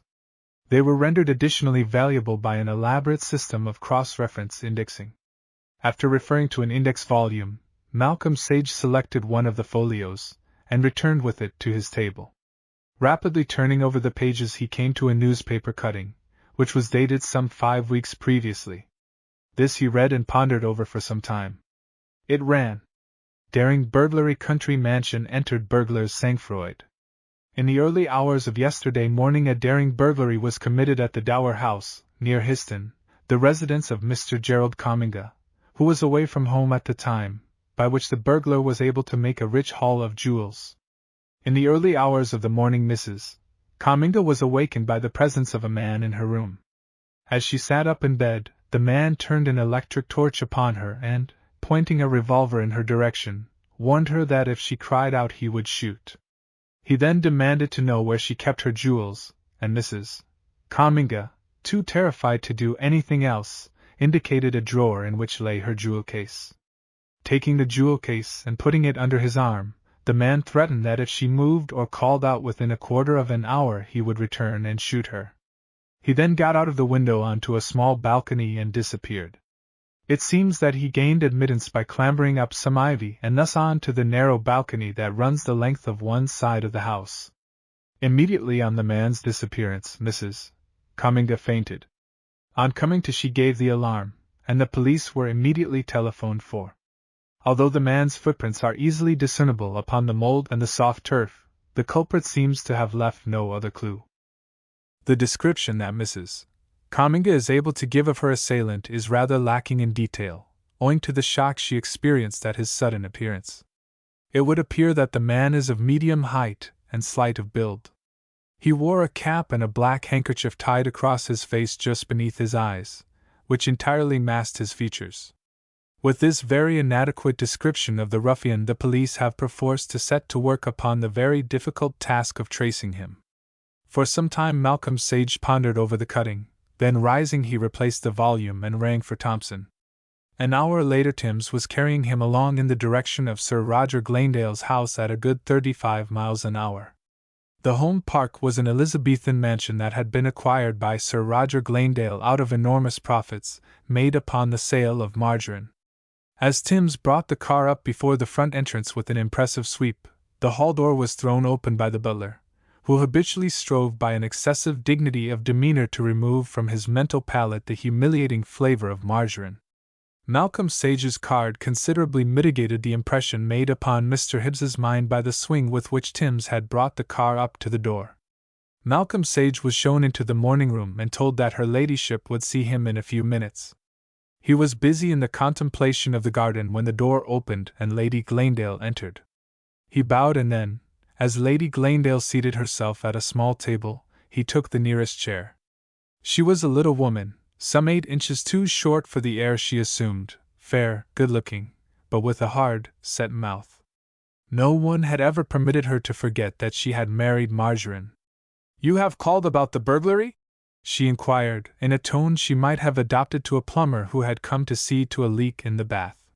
They were rendered additionally valuable by an elaborate system of cross-reference indexing. After referring to an index volume, Malcolm Sage selected one of the folios, and returned with it to his table. Rapidly turning over the pages he came to a newspaper cutting, which was dated some 5 weeks previously. This he read and pondered over for some time. It ran: Daring burglary, country mansion entered burglars sang-froid. In the early hours of yesterday morning a daring burglary was committed at the Dower House, near Histon, the residence of Mr. Gerald Comminga, who was away from home at the time, by which the burglar was able to make a rich haul of jewels. In the early hours of the morning Mrs. Comminga was awakened by the presence of a man in her room. As she sat up in bed, the man turned an electric torch upon her and, pointing a revolver in her direction, warned her that if she cried out he would shoot. He then demanded to know where she kept her jewels, and Mrs. Comminga, too terrified to do anything else, indicated a drawer in which lay her jewel case. Taking the jewel case and putting it under his arm, the man threatened that if she moved or called out within a quarter of an hour he would return and shoot her. He then got out of the window onto a small balcony and disappeared. It seems that he gained admittance by clambering up some ivy and thus on to the narrow balcony that runs the length of one side of the house. Immediately on the man's disappearance, Mrs. Comminga fainted. On coming to she gave the alarm, and the police were immediately telephoned for. Although the man's footprints are easily discernible upon the mold and the soft turf, the culprit seems to have left no other clue. The description that Mrs. Comminga is able to give of her assailant is rather lacking in detail, owing to the shock she experienced at his sudden appearance. It would appear that the man is of medium height and slight of build. He wore a cap and a black handkerchief tied across his face just beneath his eyes, which entirely masked his features. With this very inadequate description of the ruffian, the police have perforce to set to work upon the very difficult task of tracing him. For some time Malcolm Sage pondered over the cutting. Then rising he replaced the volume and rang for Thompson. An hour later Timms was carrying him along in the direction of Sir Roger Glanedale's house at a good 35 miles an hour. The home park was an Elizabethan mansion that had been acquired by Sir Roger Glanedale out of enormous profits made upon the sale of margarine. As Timms brought the car up before the front entrance with an impressive sweep, the hall door was thrown open by the butler, who habitually strove by an excessive dignity of demeanor to remove from his mental palate the humiliating flavor of margarine. Malcolm Sage's card considerably mitigated the impression made upon Mr. Hibbs's mind by the swing with which Timms had brought the car up to the door. Malcolm Sage was shown into the morning room and told that her ladyship would see him in a few minutes. He was busy in the contemplation of the garden when the door opened and Lady Glanedale entered. He bowed and then, as Lady Glanedale seated herself at a small table, he took the nearest chair. She was a little woman, some 8 inches too short for the air she assumed, fair, good-looking, but with a hard, set mouth. No one had ever permitted her to forget that she had married margarine. "You have called about the burglary?" she inquired, in a tone she might have adopted to a plumber who had come to see to a leak in the bath.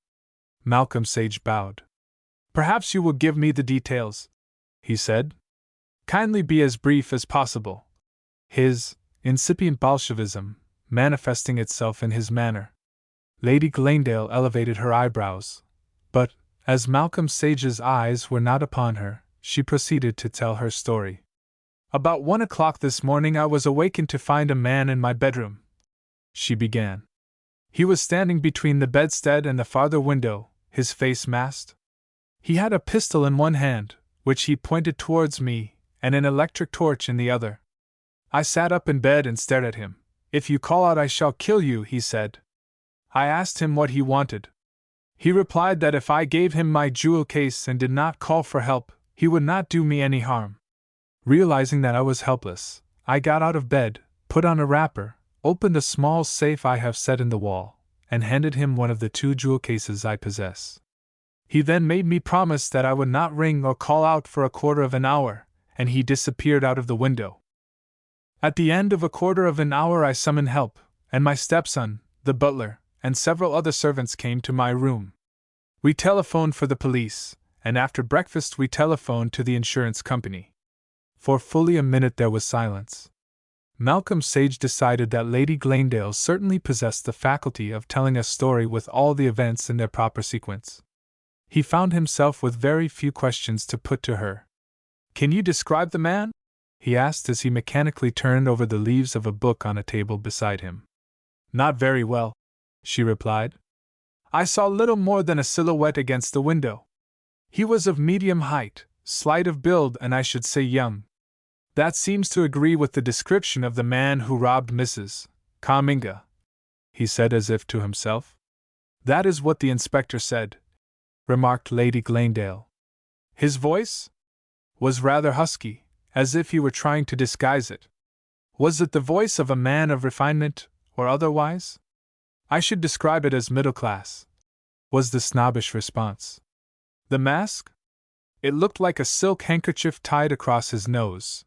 Malcolm Sage bowed. "Perhaps you will give me the details," he said. "Kindly be as brief as possible." His incipient Bolshevism manifesting itself in his manner. Lady Glanedale elevated her eyebrows, but, as Malcolm Sage's eyes were not upon her, she proceeded to tell her story. "About 1 o'clock this morning I was awakened to find a man in my bedroom," she began. "He was standing between the bedstead and the farther window, his face masked. He had a pistol in one hand, which he pointed towards me, and an electric torch in the other. I sat up in bed and stared at him. 'If you call out I shall kill you,' he said. I asked him what he wanted. He replied that if I gave him my jewel case and did not call for help, he would not do me any harm. Realizing that I was helpless, I got out of bed, put on a wrapper, opened a small safe I have set in the wall, and handed him one of the 2 jewel cases I possess. He then made me promise that I would not ring or call out for a quarter of an hour, and he disappeared out of the window. At the end of a quarter of an hour I summoned help, and my stepson, the butler, and several other servants came to my room. We telephoned for the police, and after breakfast we telephoned to the insurance company. For fully a minute there was silence. Malcolm Sage decided that Lady Glanedale certainly possessed the faculty of telling a story with all the events in their proper sequence. He found himself with very few questions to put to her. "Can you describe the man?" he asked as he mechanically turned over the leaves of a book on a table beside him. "Not very well," she replied. "I saw little more than a silhouette against the window. He was of medium height, slight of build, and I should say young, That seems to agree with the description of the man who robbed Mrs. Kaminga, he said as if to himself. That is what the inspector said, remarked Lady Glanedale. His voice was rather husky, as if he were trying to disguise it. Was it the voice of a man of refinement, or otherwise? I should describe it as middle class, was the snobbish response. The mask? It looked like a silk handkerchief tied across his nose.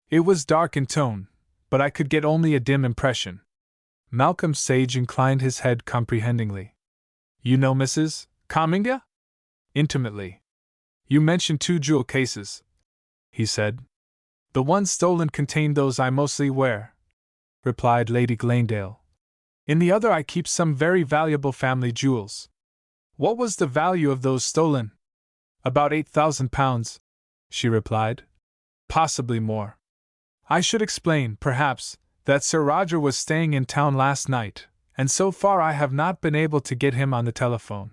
It was dark in tone, but I could get only a dim impression. Malcolm Sage inclined his head comprehendingly. You know Mrs. Kaminga? Intimately. You mentioned 2 jewel cases, he said. The one stolen contained those I mostly wear, replied Lady Glanedale. In the other I keep some very valuable family jewels. What was the value of those stolen? About £8,000, she replied. Possibly more. I should explain, perhaps, that Sir Roger was staying in town last night, and so far I have not been able to get him on the telephone.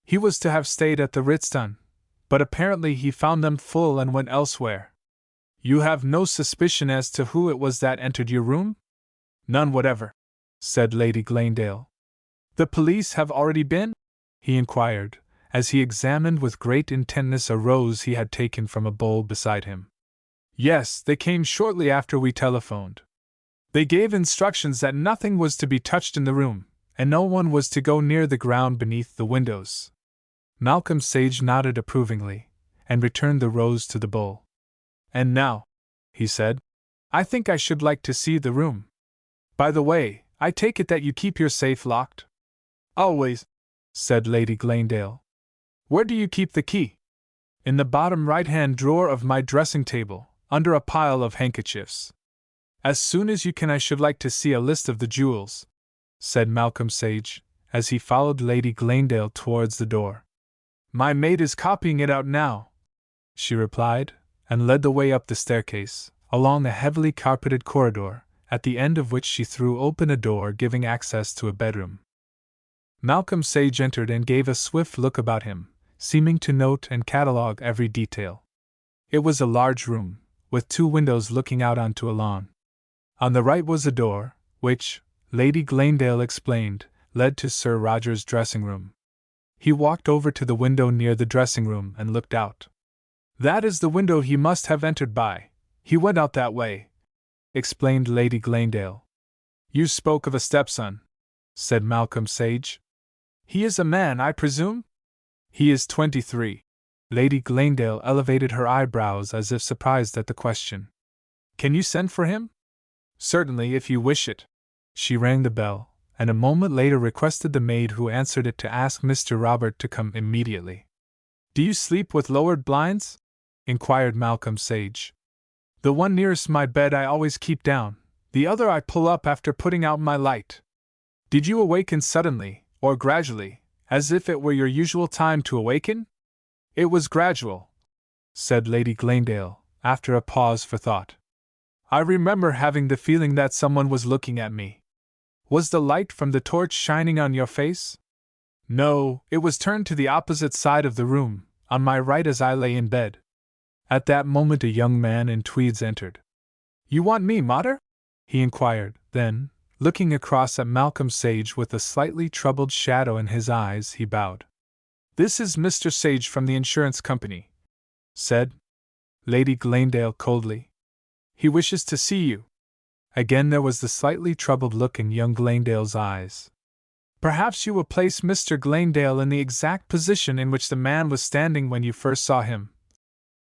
He was to have stayed at the Ritz-Tun, but apparently he found them full and went elsewhere. You have no suspicion as to who it was that entered your room? None whatever, said Lady Glanedale. The police have already been? He inquired, as he examined with great intentness a rose he had taken from a bowl beside him. Yes, they came shortly after we telephoned. They gave instructions that nothing was to be touched in the room, and no one was to go near the ground beneath the windows. Malcolm Sage nodded approvingly, and returned the rose to the bowl. And now, he said, I think I should like to see the room. By the way, I take it that you keep your safe locked? Always, said Lady Glanedale. Where do you keep the key? In the bottom right-hand drawer of my dressing table, under a pile of handkerchiefs. As soon as you can I should like to see a list of the jewels, said Malcolm Sage, as he followed Lady Glanedale towards the door. My maid is copying it out now, she replied, and led the way up the staircase, along a heavily carpeted corridor, at the end of which she threw open a door giving access to a bedroom. Malcolm Sage entered and gave a swift look about him, seeming to note and catalogue every detail. It was a large room, with 2 windows looking out onto a lawn. On the right was a door, which, Lady Glanedale explained, led to Sir Roger's dressing room. He walked over to the window near the dressing room and looked out. That is the window he must have entered by. He went out that way, explained Lady Glanedale. You spoke of a stepson, said Malcolm Sage. He is a man, I presume? He is 23. Lady Glanedale elevated her eyebrows as if surprised at the question. Can you send for him? Certainly, if you wish it. She rang the bell, and a moment later requested the maid who answered it to ask Mr. Robert to come immediately. Do you sleep with lowered blinds? Inquired Malcolm Sage. The one nearest my bed I always keep down, the other I pull up after putting out my light. Did you awaken suddenly, or gradually, as if it were your usual time to awaken? It was gradual, said Lady Glanedale, after a pause for thought. I remember having the feeling that someone was looking at me. Was the light from the torch shining on your face? No, it was turned to the opposite side of the room, on my right as I lay in bed. At that moment a young man in tweeds entered. You want me, mater? He inquired, then, looking across at Malcolm Sage with a slightly troubled shadow in his eyes, he bowed. This is Mr. Sage from the insurance company, said Lady Glanedale coldly. He wishes to see you. Again there was the slightly troubled look in young Glanedale's eyes. Perhaps you will place Mr. Glanedale in the exact position in which the man was standing when you first saw him,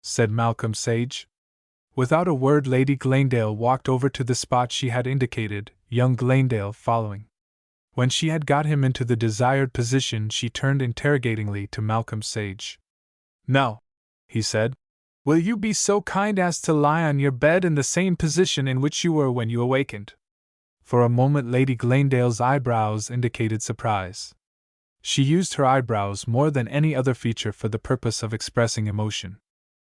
said Malcolm Sage. Without a word Lady Glanedale walked over to the spot she had indicated, young Glanedale following. When she had got him into the desired position she turned interrogatingly to Malcolm Sage. Now, he said, will you be so kind as to lie on your bed in the same position in which you were when you awakened? For a moment Lady Glanedale's eyebrows indicated surprise. She used her eyebrows more than any other feature for the purpose of expressing emotion.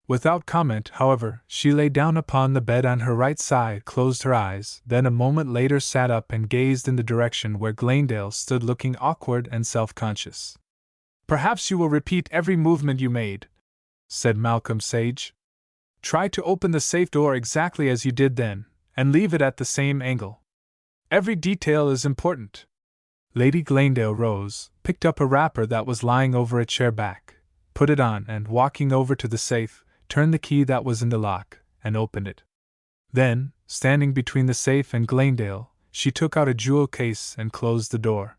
Without comment, however, she lay down upon the bed on her right side, closed her eyes, then a moment later sat up and gazed in the direction where Glanedale stood looking awkward and self-conscious. Perhaps you will repeat every movement you made, said Malcolm Sage. Try to open the safe door exactly as you did then, and leave it at the same angle. Every detail is important. Lady Glanedale rose, picked up a wrapper that was lying over a chair back, put it on, and walking over to the safe, turned the key that was in the lock, and opened it. Then, standing between the safe and Glanedale, she took out a jewel case and closed the door.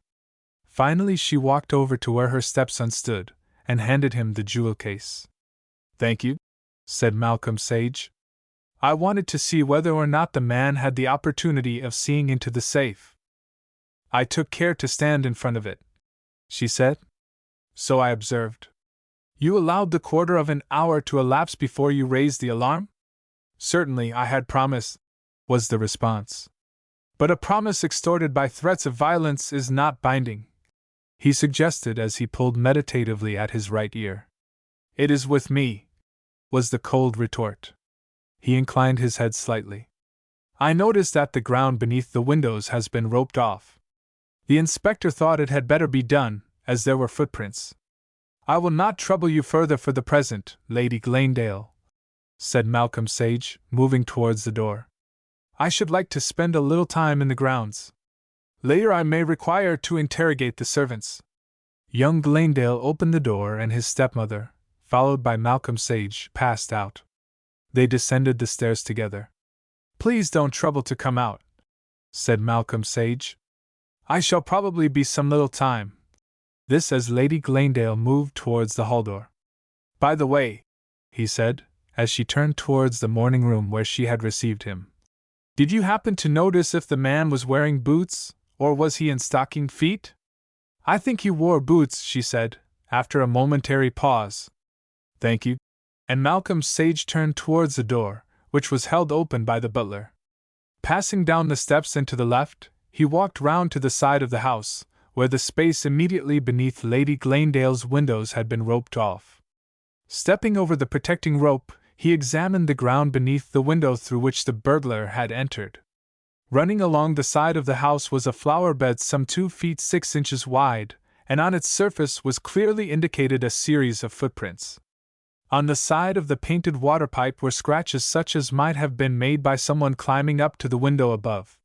Finally she walked over to where her stepson stood, and handed him the jewel case. "Thank you," said Malcolm Sage. "I wanted to see whether or not the man had the opportunity of seeing into the safe. I took care to stand in front of it," she said. "So I observed." "You allowed the quarter of an hour to elapse before you raised the alarm?" "Certainly, I had promised," was the response. "But a promise extorted by threats of violence is not binding," he suggested as he pulled meditatively at his right ear. "It is with me," was the cold retort. He inclined his head slightly. "I noticed that the ground beneath the windows has been roped off. The inspector thought it had better be done, as there were footprints. I will not trouble you further for the present, Lady Glanedale," said Malcolm Sage, moving towards the door. "I should like to spend a little time in the grounds. Later I may require to interrogate the servants." Young Glanedale opened the door and his stepmother, followed by Malcolm Sage, passed out. They descended the stairs together. "Please don't trouble to come out," said Malcolm Sage. "I shall probably be some little time." This as Lady Glanedale moved towards the hall door. "By the way," he said, as she turned towards the morning room where she had received him, "did you happen to notice if the man was wearing boots, or was he in stocking feet?" "I think he wore boots," she said, after a momentary pause. "Thank you." And Malcolm Sage turned towards the door, which was held open by the butler. Passing down the steps and to the left, he walked round to the side of the house, where the space immediately beneath Lady Glanedale's windows had been roped off. Stepping over the protecting rope, he examined the ground beneath the window through which the burglar had entered. Running along the side of the house was a flower bed some 2 feet 6 inches wide, and on its surface was clearly indicated a series of footprints. On the side of the painted water pipe were scratches such as might have been made by someone climbing up to the window above.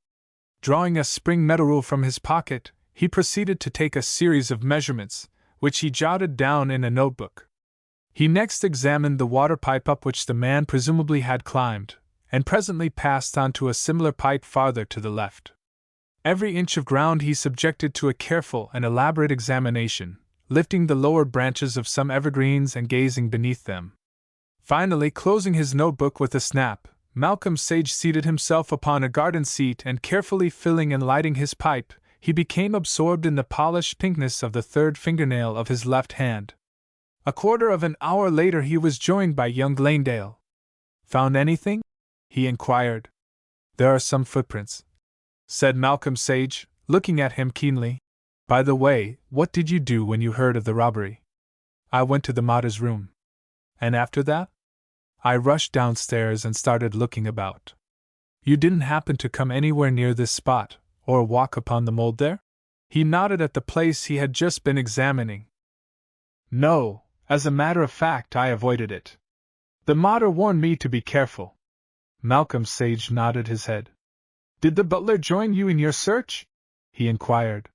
Drawing a spring metal rule from his pocket, he proceeded to take a series of measurements, which he jotted down in a notebook. He next examined the water pipe up which the man presumably had climbed, and presently passed on to a similar pipe farther to the left. Every inch of ground he subjected to a careful and elaborate examination, lifting the lower branches of some evergreens and gazing beneath them. Finally, closing his notebook with a snap, Malcolm Sage seated himself upon a garden seat and carefully filling and lighting his pipe, he became absorbed in the polished pinkness of the third fingernail of his left hand. A quarter of an hour later he was joined by young Glanedale. "Found anything?" he inquired. "There are some footprints," said Malcolm Sage, looking at him keenly. "By the way, what did you do when you heard of the robbery?" "I went to the mater's room." "And after that?" "I rushed downstairs and started looking about." "You didn't happen to come anywhere near this spot, or walk upon the mold there?" He nodded at the place he had just been examining. "No, as a matter of fact I avoided it. The mater warned me to be careful." Malcolm Sage nodded his head. "Did the butler join you in your search?" he inquired.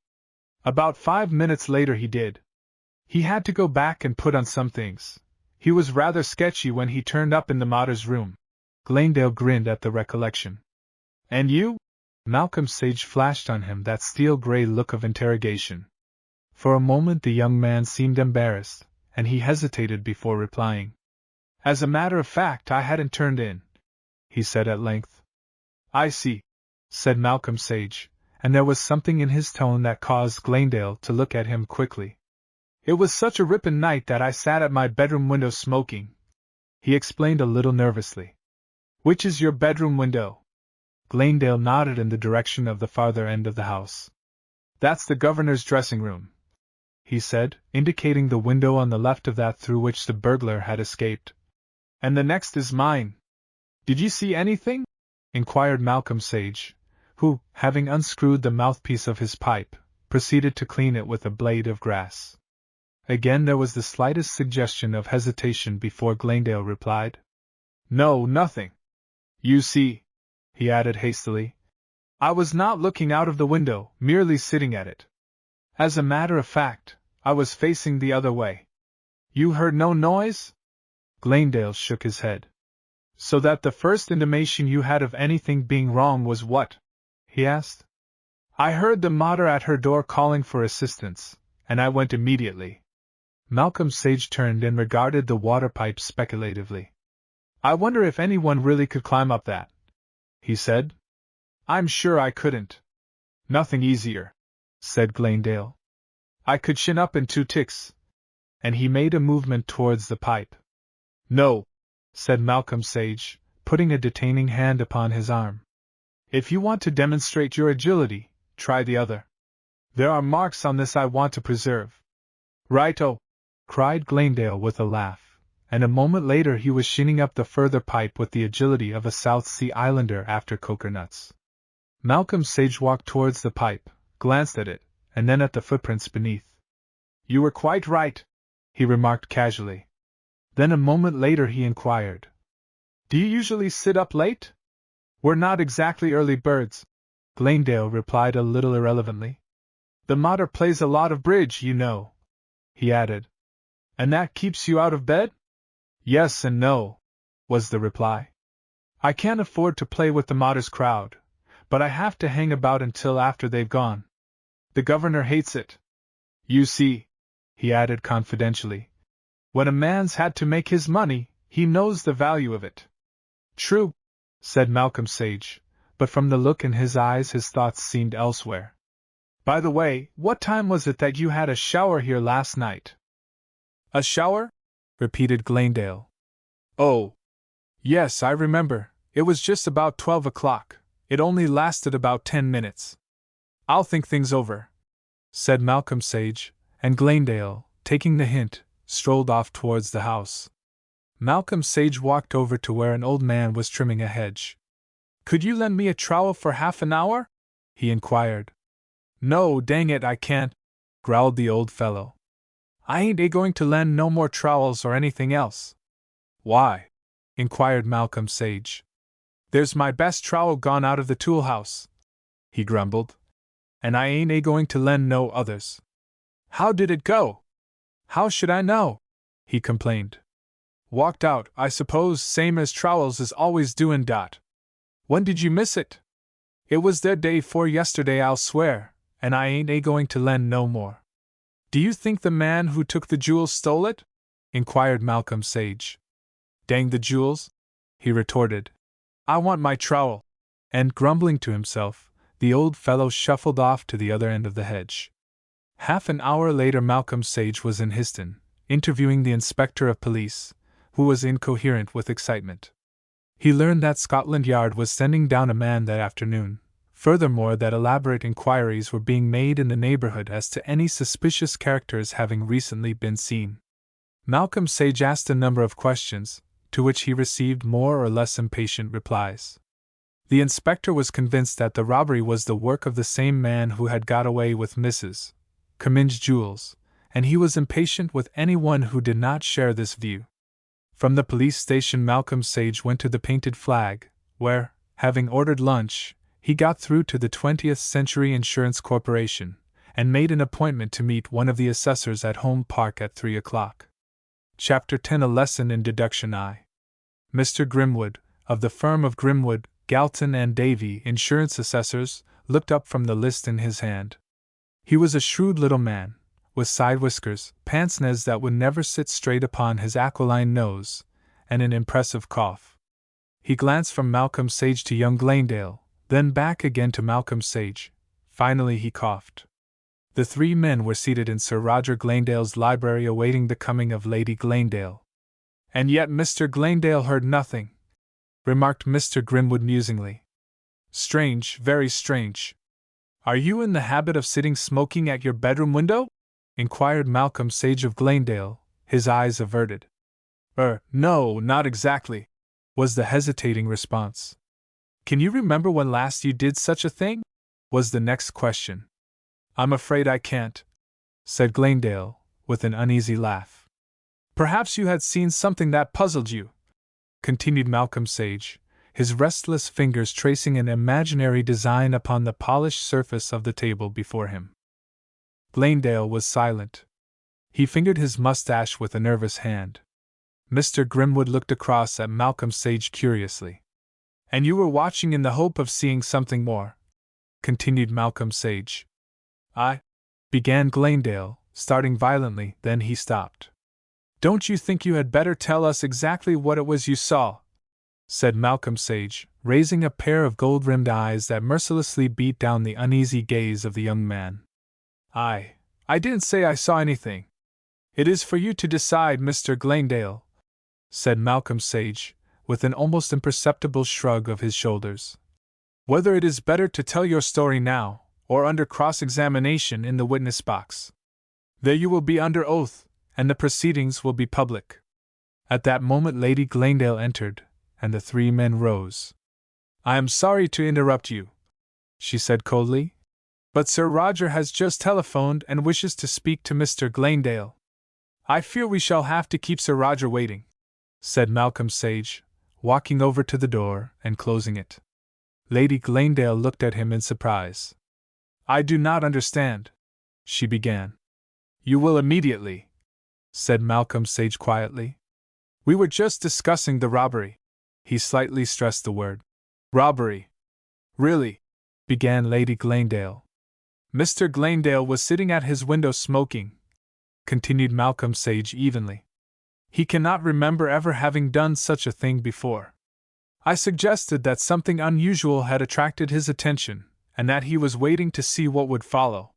"About 5 minutes later he did. He had to go back and put on some things. He was rather sketchy when he turned up in the mater's room." Glanedale grinned at the recollection. "And you?" Malcolm Sage flashed on him that steel-gray look of interrogation. For a moment the young man seemed embarrassed, and he hesitated before replying. "As a matter of fact, I hadn't turned in," he said at length. "I see," said Malcolm Sage, and there was something in his tone that caused Glanedale to look at him quickly. "It was such a rippin' night that I sat at my bedroom window smoking," he explained a little nervously. "Which is your bedroom window?" Glanedale nodded in the direction of the farther end of the house. "That's the governor's dressing room," he said, indicating the window on the left of that through which the burglar had escaped. "And the next is mine." "Did you see anything?" inquired Malcolm Sage, who, having unscrewed the mouthpiece of his pipe, proceeded to clean it with a blade of grass. Again there was the slightest suggestion of hesitation before Glanedale replied. No, nothing. You see, he added hastily, I was not looking out of the window, merely sitting at it. As a matter of fact, I was facing the other way. You heard no noise? Glanedale shook his head. So that the first intimation you had of anything being wrong was what? He asked. I heard the mater at her door calling for assistance, and I went immediately. Malcolm Sage turned and regarded the water pipe speculatively. I wonder if anyone really could climb up that, he said. I'm sure I couldn't. Nothing easier, said Glanedale. I could chin up in 2 ticks. And he made a movement towards the pipe. No, said Malcolm Sage, putting a detaining hand upon his arm. If you want to demonstrate your agility, try the other. There are marks on this I want to preserve. Right-o, cried Glanedale with a laugh, and a moment later he was shinning up the further pipe with the agility of a South Sea Islander after coconuts. Malcolm Sage walked towards the pipe, glanced at it, and then at the footprints beneath. You were quite right, he remarked casually. Then a moment later he inquired. Do you usually sit up late? We're not exactly early birds, Glanedale replied a little irrelevantly. The mater plays a lot of bridge, you know, he added. And that keeps you out of bed? Yes and no, was the reply. I can't afford to play with the mater's crowd, but I have to hang about until after they've gone. The governor hates it. You see, he added confidentially, when a man's had to make his money, he knows the value of it. True, said Malcolm Sage, but from the look in his eyes his thoughts seemed elsewhere. By the way, what time was it that you had a shower here last night? A shower? Repeated Glanedale. Oh, yes, I remember. It was just about 12 o'clock. It only lasted about 10 minutes. I'll think things over, said Malcolm Sage, and Glanedale, taking the hint, strolled off towards the house. Malcolm Sage walked over to where an old man was trimming a hedge. Could you lend me a trowel for half an hour? He inquired. No, dang it, I can't, growled the old fellow. I ain't going to lend no more trowels or anything else. Why? Inquired Malcolm Sage. There's my best trowel gone out of the tool house, he grumbled, and I ain't going to lend no others. How did it go? How should I know? He complained. Walked out, I suppose, same as trowels is always doin'. When did you miss it? It was their day 'fore yesterday, I'll swear, and I ain't going to lend no more. Do you think the man who took the jewels stole it? Inquired Malcolm Sage. Dang the jewels, he retorted. I want my trowel. And grumbling to himself, the old fellow shuffled off to the other end of the hedge. Half an hour later Malcolm Sage was in Histon, interviewing the inspector of police, who was incoherent with excitement. He learned that Scotland Yard was sending down a man that afternoon, furthermore that elaborate inquiries were being made in the neighborhood as to any suspicious characters having recently been seen. Malcolm Sage asked a number of questions, to which he received more or less impatient replies. The inspector was convinced that the robbery was the work of the same man who had got away with Mrs. Cummins' jewels, and he was impatient with anyone who did not share this view. From the police station Malcolm Sage went to the Painted Flag, where, having ordered lunch, he got through to the 20th Century Insurance Corporation, and made an appointment to meet one of the assessors at Home Park at 3 o'clock. Chapter 10 A Lesson in Deduction I. Mr. Grimwood, of the firm of Grimwood, Galton and Davy, insurance assessors, looked up from the list in his hand. He was a shrewd little man, with side whiskers, pince-nez that would never sit straight upon his aquiline nose, and an impressive cough. He glanced from Malcolm Sage to young Glanedale, then back again to Malcolm Sage. Finally he coughed. The 3 men were seated in Sir Roger Glanedale's library awaiting the coming of Lady Glanedale. And yet Mr. Glanedale heard nothing, remarked Mr. Grimwood musingly. Strange, very strange. Are you in the habit of sitting smoking at your bedroom window? Inquired Malcolm Sage of Glanedale, his eyes averted. No, not exactly, was the hesitating response. Can you remember when last you did such a thing? Was the next question. I'm afraid I can't, said Glanedale, with an uneasy laugh. Perhaps you had seen something that puzzled you. continued Malcolm Sage, his restless fingers tracing an imaginary design upon the polished surface of the table before him. Glanedale was silent. He fingered his mustache with a nervous hand. Mr. Grimwood looked across at Malcolm Sage curiously. "And you were watching in the hope of seeing something more?" continued Malcolm Sage. "I," began Glanedale, starting violently, then he stopped. "Don't you think you had better tell us exactly what it was you saw?" said Malcolm Sage, raising a pair of gold-rimmed eyes that mercilessly beat down the uneasy gaze of the young man. I didn't say I saw anything. It is for you to decide, Mr. Glanedale," said Malcolm Sage, with an almost imperceptible shrug of his shoulders, "whether it is better to tell your story now, or under cross-examination in the witness box. There you will be under oath, and the proceedings will be public." At that moment Lady Glanedale entered, and the three men rose. "I am sorry to interrupt you," she said coldly, "but Sir Roger has just telephoned and wishes to speak to Mr. Glanedale." "I fear we shall have to keep Sir Roger waiting," said Malcolm Sage, walking over to the door and closing it. Lady Glanedale looked at him in surprise. "I do not understand," she began. "You will immediately," said Malcolm Sage quietly. "We were just discussing the robbery." He slightly stressed the word. "Robbery. Really," began Lady Glanedale. "Mr. Glanedale was sitting at his window smoking," continued Malcolm Sage evenly. "He cannot remember ever having done such a thing before. I suggested that something unusual had attracted his attention, and that he was waiting to see what would follow.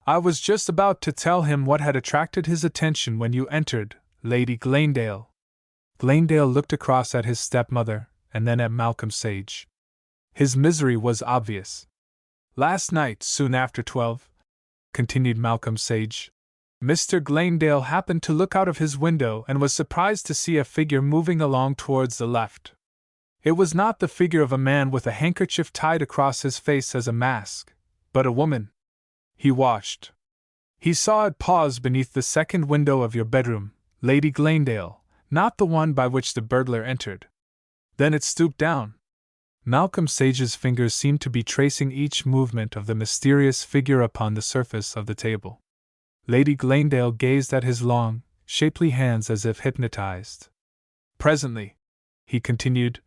I was just about to tell him what had attracted his attention when you entered, Lady Glanedale." Glanedale looked across at his stepmother, and then at Malcolm Sage. His misery was obvious. "Last night, soon after 12, continued Malcolm Sage, "Mr. Glanedale happened to look out of his window and was surprised to see a figure moving along towards the left. It was not the figure of a man with a handkerchief tied across his face as a mask, but a woman. He watched. He saw it pause beneath the second window of your bedroom, Lady Glanedale, not the one by which the burglar entered. Then it stooped down." Malcolm Sage's fingers seemed to be tracing each movement of the mysterious figure upon the surface of the table. Lady Glanedale gazed at his long, shapely hands as if hypnotized. "Presently," he continued,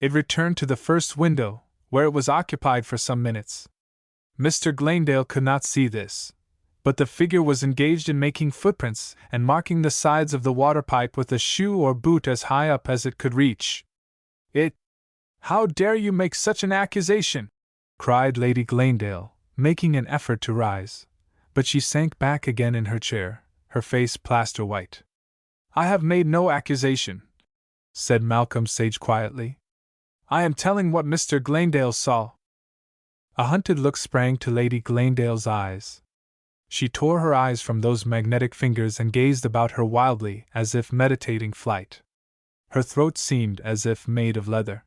"it returned to the first window, where it was occupied for some minutes. Mr. Glanedale could not see this, but the figure was engaged in making footprints and marking the sides of the water pipe with a shoe or boot as high up as it could reach. It— How dare you make such an accusation?" cried Lady Glanedale, making an effort to rise, but she sank back again in her chair, her face plaster white. "I have made no accusation," said Malcolm Sage quietly. "I am telling what Mr. Glanedale saw." A hunted look sprang to Lady Glanedale's eyes. She tore her eyes from those magnetic fingers and gazed about her wildly as if meditating flight. Her throat seemed as if made of leather.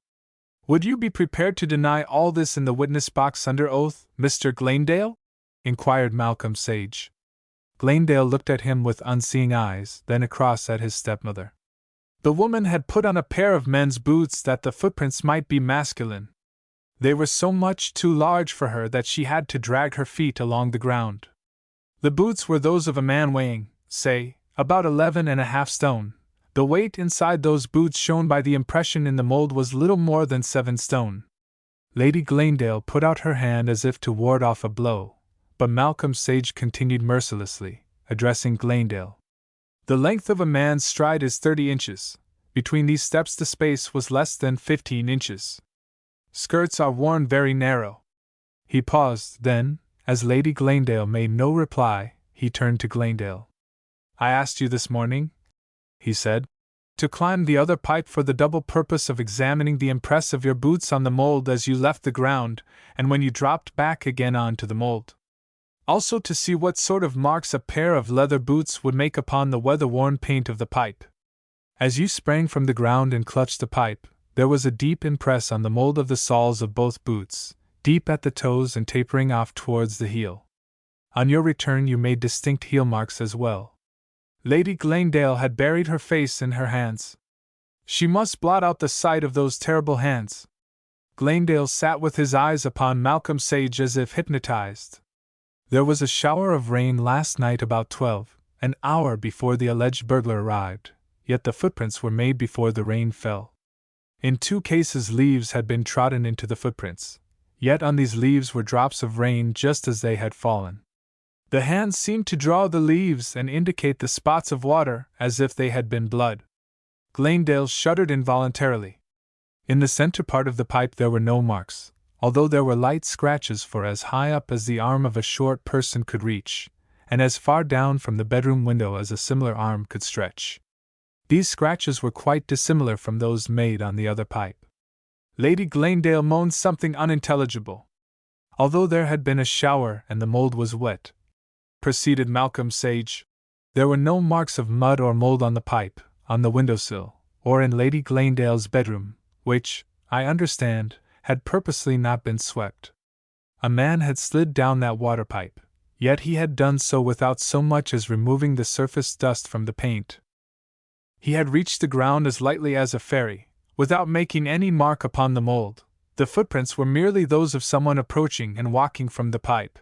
"Would you be prepared to deny all this in the witness box under oath, Mr. Glanedale?" inquired Malcolm Sage. Glanedale looked at him with unseeing eyes, then across at his stepmother. "The woman had put on a pair of men's boots that the footprints might be masculine. They were so much too large for her that she had to drag her feet along the ground. The boots were those of a man weighing, say, about 11.5 stone. The weight inside those boots shown by the impression in the mold was little more than 7 stone. Lady Glanedale put out her hand as if to ward off a blow, but Malcolm Sage continued mercilessly, addressing Glanedale. "The length of a man's stride is 30 inches. Between these steps the space was less than 15 inches. Skirts are worn very narrow." He paused, then, as Lady Glanedale made no reply, he turned to Glanedale. "I asked you this morning," he said, "to climb the other pipe for the double purpose of examining the impress of your boots on the mold as you left the ground and when you dropped back again onto the mold. Also to see what sort of marks a pair of leather boots would make upon the weather-worn paint of the pipe. As you sprang from the ground and clutched the pipe, there was a deep impress on the mold of the soles of both boots, deep at the toes and tapering off towards the heel. On your return you made distinct heel marks as well." Lady Glanedale had buried her face in her hands. She must blot out the sight of those terrible hands. Glanedale sat with his eyes upon Malcolm Sage as if hypnotized. There was a shower of rain last night about 12, an hour before the alleged burglar arrived, yet the footprints were made before the rain fell. In 2 cases leaves had been trodden into the footprints, yet on these leaves were drops of rain just as they had fallen. The hands seemed to draw the leaves and indicate the spots of water as if they had been blood. Glanedale shuddered involuntarily. In the center part of the pipe there were no marks, although there were light scratches for as high up as the arm of a short person could reach, and as far down from the bedroom window as a similar arm could stretch. These scratches were quite dissimilar from those made on the other pipe. Lady Glanedale moaned something unintelligible. Although there had been a shower and the mold was wet, proceeded Malcolm Sage, there were no marks of mud or mold on the pipe, on the windowsill, or in Lady Glanedale's bedroom, which, I understand, had purposely not been swept. A man had slid down that water pipe, yet he had done so without so much as removing the surface dust from the paint. He had reached the ground as lightly as a fairy, without making any mark upon the mold. The footprints were merely those of someone approaching and walking from the pipe.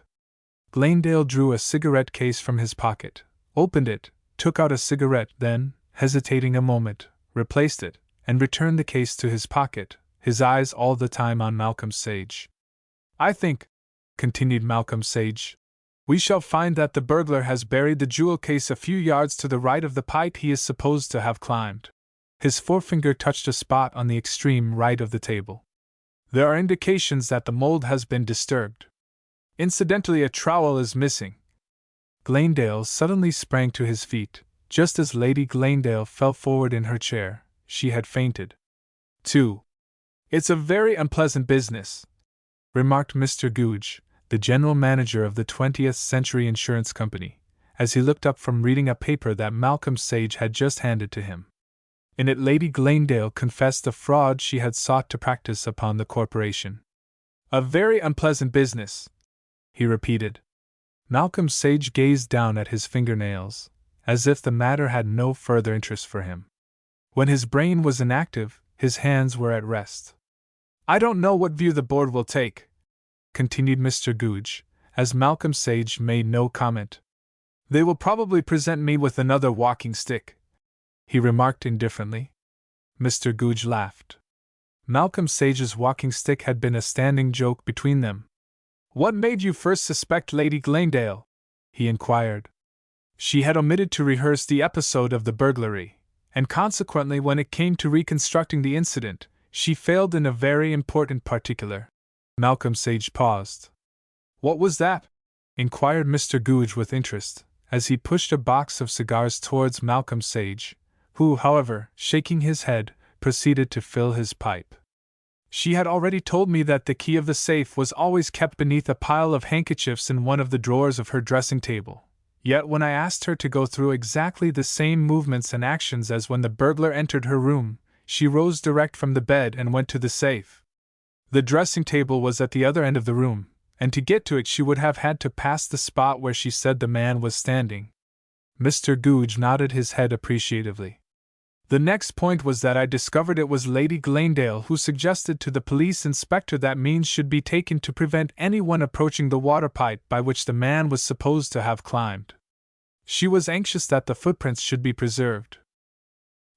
Glanedale drew a cigarette case from his pocket, opened it, took out a cigarette, then, hesitating a moment, replaced it, and returned the case to his pocket, his eyes all the time on Malcolm Sage. "I think," continued Malcolm Sage, "we shall find that the burglar has buried the jewel case a few yards to the right of the pipe he is supposed to have climbed." His forefinger touched a spot on the extreme right of the table. "There are indications that the mold has been disturbed. Incidentally, a trowel is missing." Glanedale suddenly sprang to his feet. Just as Lady Glanedale fell forward in her chair, she had fainted. 2. "It's a very unpleasant business," remarked Mr. Googe, the general manager of the 20th Century Insurance Company, as he looked up from reading a paper that Malcolm Sage had just handed to him. In it Lady Glanedale confessed the fraud she had sought to practice upon the corporation. "A very unpleasant business," he repeated. Malcolm Sage gazed down at his fingernails, as if the matter had no further interest for him. When his brain was inactive, his hands were at rest. "I don't know what view the board will take," continued Mr. Googe, as Malcolm Sage made no comment. "They will probably present me with another walking stick," he remarked indifferently. Mr. Googe laughed. Malcolm Sage's walking stick had been a standing joke between them. "What made you first suspect Lady Glanedale?" he inquired. She had omitted to rehearse the episode of the burglary, and consequently when it came to reconstructing the incident, she failed in a very important particular. Malcolm Sage paused. "What was that?" inquired Mr. Googe with interest, as he pushed a box of cigars towards Malcolm Sage, who, however, shaking his head, proceeded to fill his pipe. "She had already told me that the key of the safe was always kept beneath a pile of handkerchiefs in one of the drawers of her dressing table. Yet when I asked her to go through exactly the same movements and actions as when the burglar entered her room, she rose direct from the bed and went to the safe. The dressing table was at the other end of the room, and to get to it she would have had to pass the spot where she said the man was standing." Mr. Googe nodded his head appreciatively. "The next point was that I discovered it was Lady Glanedale who suggested to the police inspector that means should be taken to prevent anyone approaching the water pipe by which the man was supposed to have climbed. She was anxious that the footprints should be preserved.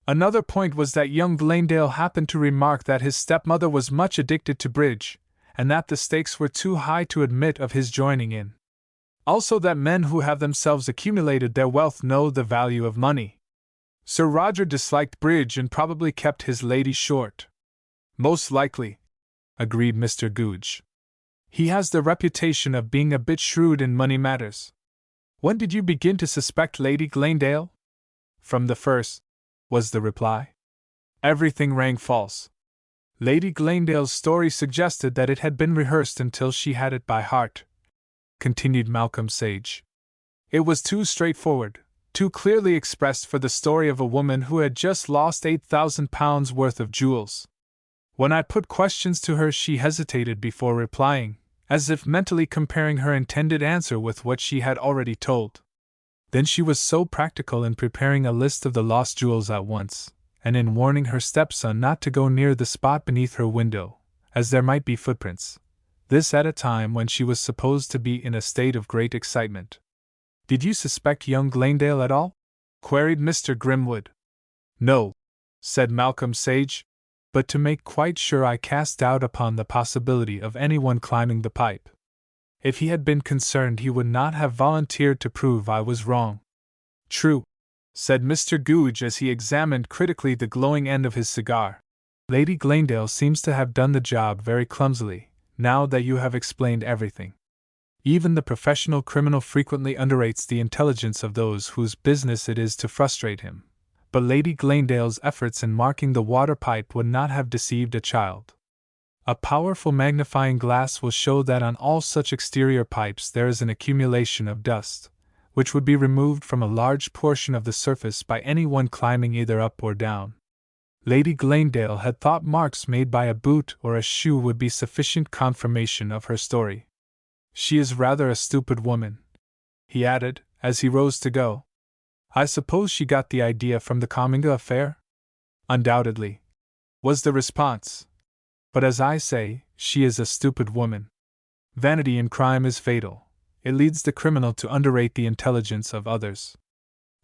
Another point was that young Glanedale happened to remark that his stepmother was much addicted to bridge, and that the stakes were too high to admit of his joining in. Also that men who have themselves accumulated their wealth know the value of money. Sir Roger disliked bridge and probably kept his lady short." "Most likely," agreed Mr. Googe. "He has the reputation of being a bit shrewd in money matters." "When did you begin to suspect Lady Glanedale?" "From the first," was the reply. "Everything rang false. Lady Glanedale's story suggested that it had been rehearsed until she had it by heart," continued Malcolm Sage. "It was too straightforward, too clearly expressed for the story of a woman who had just lost £8,000 worth of jewels. When I put questions to her she hesitated before replying, as if mentally comparing her intended answer with what she had already told. Then she was so practical in preparing a list of the lost jewels at once, and in warning her stepson not to go near the spot beneath her window, as there might be footprints. This at a time when she was supposed to be in a state of great excitement. "Did you suspect young Glanedale at all?" queried Mr. Grimwood. "No," said Malcolm Sage, "but to make quite sure I cast doubt upon the possibility of anyone climbing the pipe. If he had been concerned he would not have volunteered to prove I was wrong." "True," said Mr. Googe as he examined critically the glowing end of his cigar. "Lady Glanedale seems to have done the job very clumsily, now that you have explained everything. Even the professional criminal frequently underrates the intelligence of those whose business it is to frustrate him, but Lady Glanedale's efforts in marking the water pipe would not have deceived a child. A powerful magnifying glass will show that on all such exterior pipes there is an accumulation of dust, which would be removed from a large portion of the surface by any one climbing either up or down. Lady Glanedale had thought marks made by a boot or a shoe would be sufficient confirmation of her story. She is rather a stupid woman," he added, as he rose to go. "I suppose she got the idea from the Comminga affair?" "Undoubtedly," was the response. "But as I say, she is a stupid woman. Vanity in crime is fatal. It leads the criminal to underrate the intelligence of others.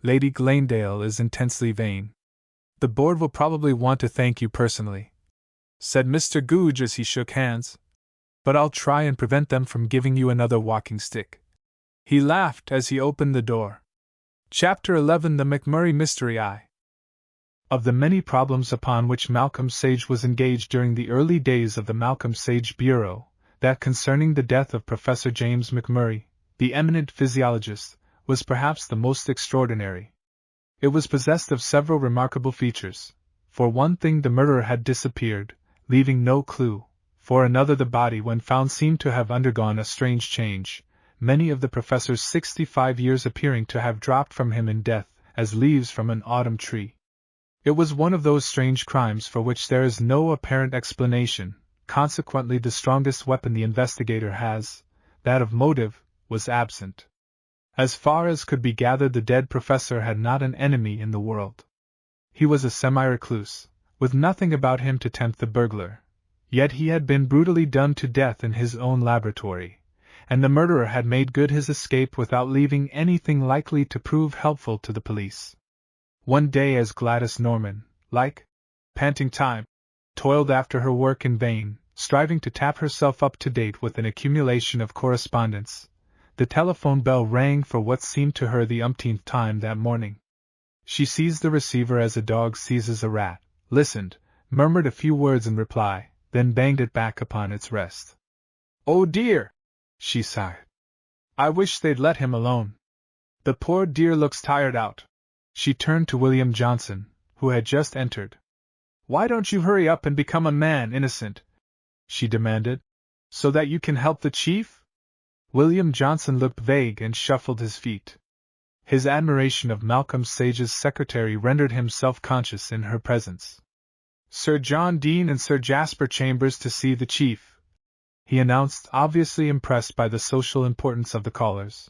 Lady Glanedale is intensely vain. The board will probably want to thank you personally," said Mr. Googe as he shook hands, "but I'll try and prevent them from giving you another walking stick." He laughed as he opened the door. Chapter 11: The McMurray Mystery. Of the many problems upon which Malcolm Sage was engaged during the early days of the Malcolm Sage Bureau, that concerning the death of Professor James McMurray, the eminent physiologist, was perhaps the most extraordinary. It was possessed of several remarkable features. For one thing, the murderer had disappeared, leaving no clue. For another, the body when found seemed to have undergone a strange change, many of the professor's 65 years appearing to have dropped from him in death, as leaves from an autumn tree. It was one of those strange crimes for which there is no apparent explanation, consequently the strongest weapon the investigator has, that of motive, was absent. As far as could be gathered, the dead professor had not an enemy in the world. He was a semi-recluse, with nothing about him to tempt the burglar. Yet he had been brutally done to death in his own laboratory, and the murderer had made good his escape without leaving anything likely to prove helpful to the police. One day, as Gladys Norman, like panting time, toiled after her work in vain, striving to tap herself up to date with an accumulation of correspondence, the telephone bell rang for what seemed to her the umpteenth time that morning. She seized the receiver as a dog seizes a rat, listened, murmured a few words in reply, then banged it back upon its rest. "Oh dear!" she sighed. "I wish they'd let him alone. The poor dear looks tired out." She turned to William Johnson, who had just entered. "Why don't you hurry up and become a man, Innocent?" she demanded, "so that you can help the chief?" William Johnson looked vague and shuffled his feet. His admiration of Malcolm Sage's secretary rendered him self-conscious in her presence. "Sir John Deane and Sir Jasper Chambers to see the chief," he announced, obviously impressed by the social importance of the callers.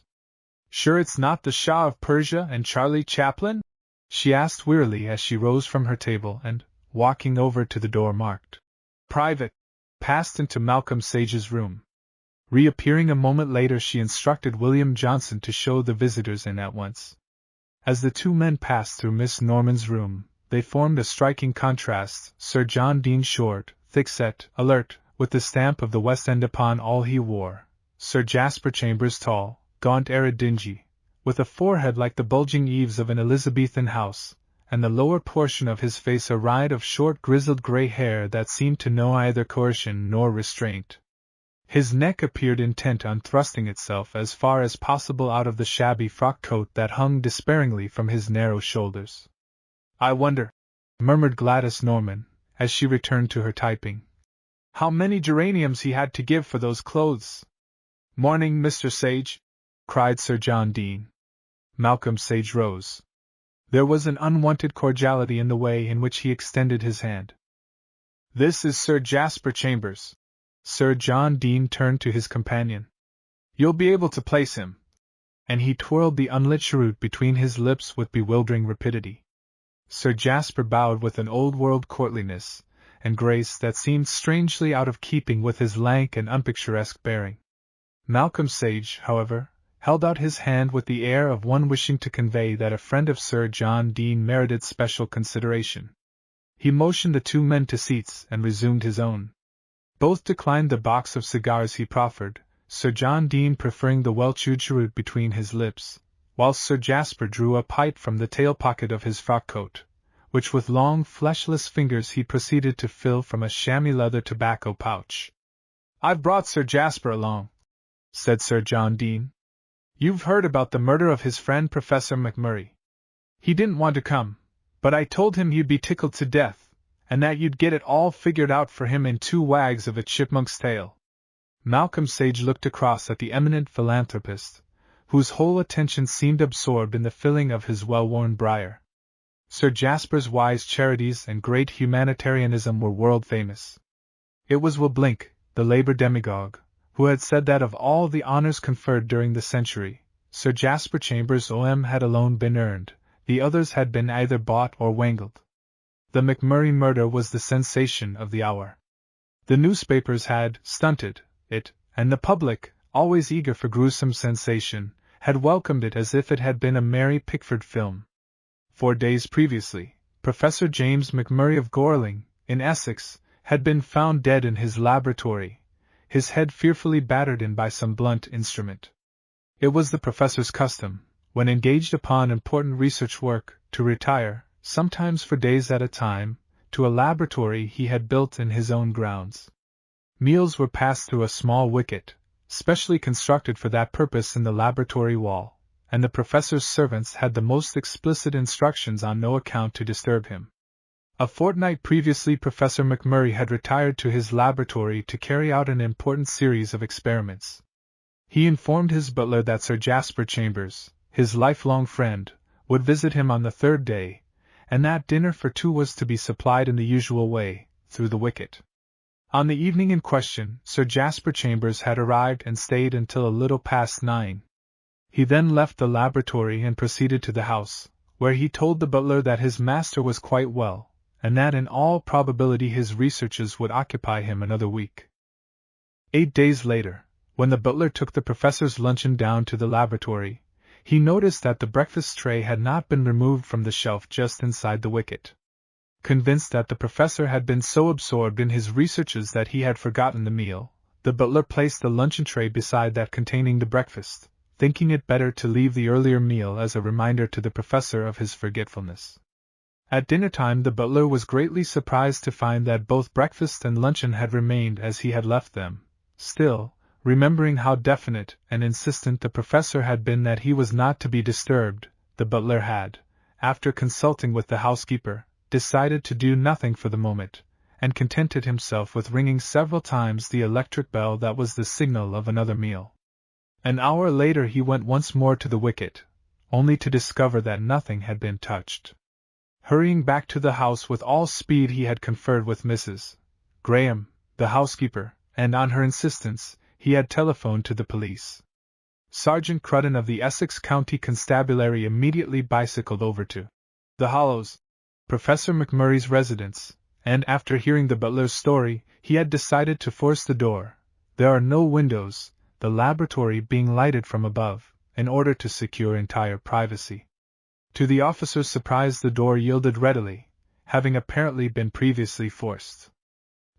"Sure it's not the Shah of Persia and Charlie Chaplin?" she asked wearily as she rose from her table and, walking over to the door marked "Private," passed into Malcolm Sage's room. Reappearing a moment later, she instructed William Johnson to show the visitors in at once. As the two men passed through Miss Norman's room, they formed a striking contrast. Sir John Deane short, thick-set, alert, with the stamp of the West End upon all he wore. Sir Jasper Chambers tall, gaunt, arid, dingy, with a forehead like the bulging eaves of an Elizabethan house, and the lower portion of his face a rind of short grizzled grey hair that seemed to know either coercion nor restraint. His neck appeared intent on thrusting itself as far as possible out of the shabby frock coat that hung despairingly from his narrow shoulders. "I wonder," murmured Gladys Norman, as she returned to her typing, "how many geraniums he had to give for those clothes." "Morning, Mr. Sage," cried Sir John Deane. Malcolm Sage rose. There was an unwonted cordiality in the way in which he extended his hand. "This is Sir Jasper Chambers." Sir John Deane turned to his companion. "You'll be able to place him." And he twirled the unlit cheroot between his lips with bewildering rapidity. Sir Jasper bowed with an old-world courtliness and grace that seemed strangely out of keeping with his lank and unpicturesque bearing. Malcolm Sage, however, held out his hand with the air of one wishing to convey that a friend of Sir John Deane merited special consideration. He motioned the two men to seats and resumed his own. Both declined the box of cigars he proffered, Sir John Deane preferring the well-chewed cheroot between his lips, whilst Sir Jasper drew a pipe from the tail-pocket of his frock-coat, which with long fleshless fingers he proceeded to fill from a chamois leather tobacco pouch. "I've brought Sir Jasper along," said Sir John Deane. "You've heard about the murder of his friend Professor McMurray. He didn't want to come, but I told him you'd be tickled to death, and that you'd get it all figured out for him in 2 wags of a chipmunk's tail." Malcolm Sage looked across at the eminent philanthropist, whose whole attention seemed absorbed in the filling of his well-worn briar. Sir Jasper's wise charities and great humanitarianism were world-famous. It was Will Blink, the Labour demagogue, who had said that of all the honours conferred during the century, Sir Jasper Chambers' OM had alone been earned, the others had been either bought or wangled. The McMurray murder was the sensation of the hour. The newspapers had stunted it, and the public, always eager for gruesome sensation, had welcomed it as if it had been a Mary Pickford film. 4 days previously, Professor James McMurray of Gorling, in Essex, had been found dead in his laboratory, his head fearfully battered in by some blunt instrument. It was the professor's custom, when engaged upon important research work, to retire, sometimes for days at a time, to a laboratory he had built in his own grounds. Meals were passed through a small wicket, specially constructed for that purpose in the laboratory wall, and the professor's servants had the most explicit instructions on no account to disturb him. A fortnight previously Professor McMurray had retired to his laboratory to carry out an important series of experiments. He informed his butler that Sir Jasper Chambers, his lifelong friend, would visit him on the 3rd day, and that dinner for 2 was to be supplied in the usual way, through the wicket. On the evening in question, Sir Jasper Chambers had arrived and stayed until a little past 9. He then left the laboratory and proceeded to the house, where he told the butler that his master was quite well, and that in all probability his researches would occupy him another week. 8 days later, when the butler took the professor's luncheon down to the laboratory, he noticed that the breakfast tray had not been removed from the shelf just inside the wicket. Convinced that the professor had been so absorbed in his researches that he had forgotten the meal, the butler placed the luncheon tray beside that containing the breakfast, thinking it better to leave the earlier meal as a reminder to the professor of his forgetfulness. At dinner-time the butler was greatly surprised to find that both breakfast and luncheon had remained as he had left them. Still, remembering how definite and insistent the professor had been that he was not to be disturbed, the butler had, after consulting with the housekeeper, decided to do nothing for the moment, and contented himself with ringing several times the electric bell that was the signal of another meal. An hour later he went once more to the wicket, only to discover that nothing had been touched. Hurrying back to the house with all speed he had conferred with Mrs. Graham, the housekeeper, and on her insistence, he had telephoned to the police. Sergeant Crudden of the Essex County Constabulary immediately bicycled over to the Hollows, Professor McMurray's residence, and after hearing the butler's story, he had decided to force the door. There are no windows, the laboratory being lighted from above, in order to secure entire privacy. To the officer's surprise the door yielded readily, having apparently been previously forced.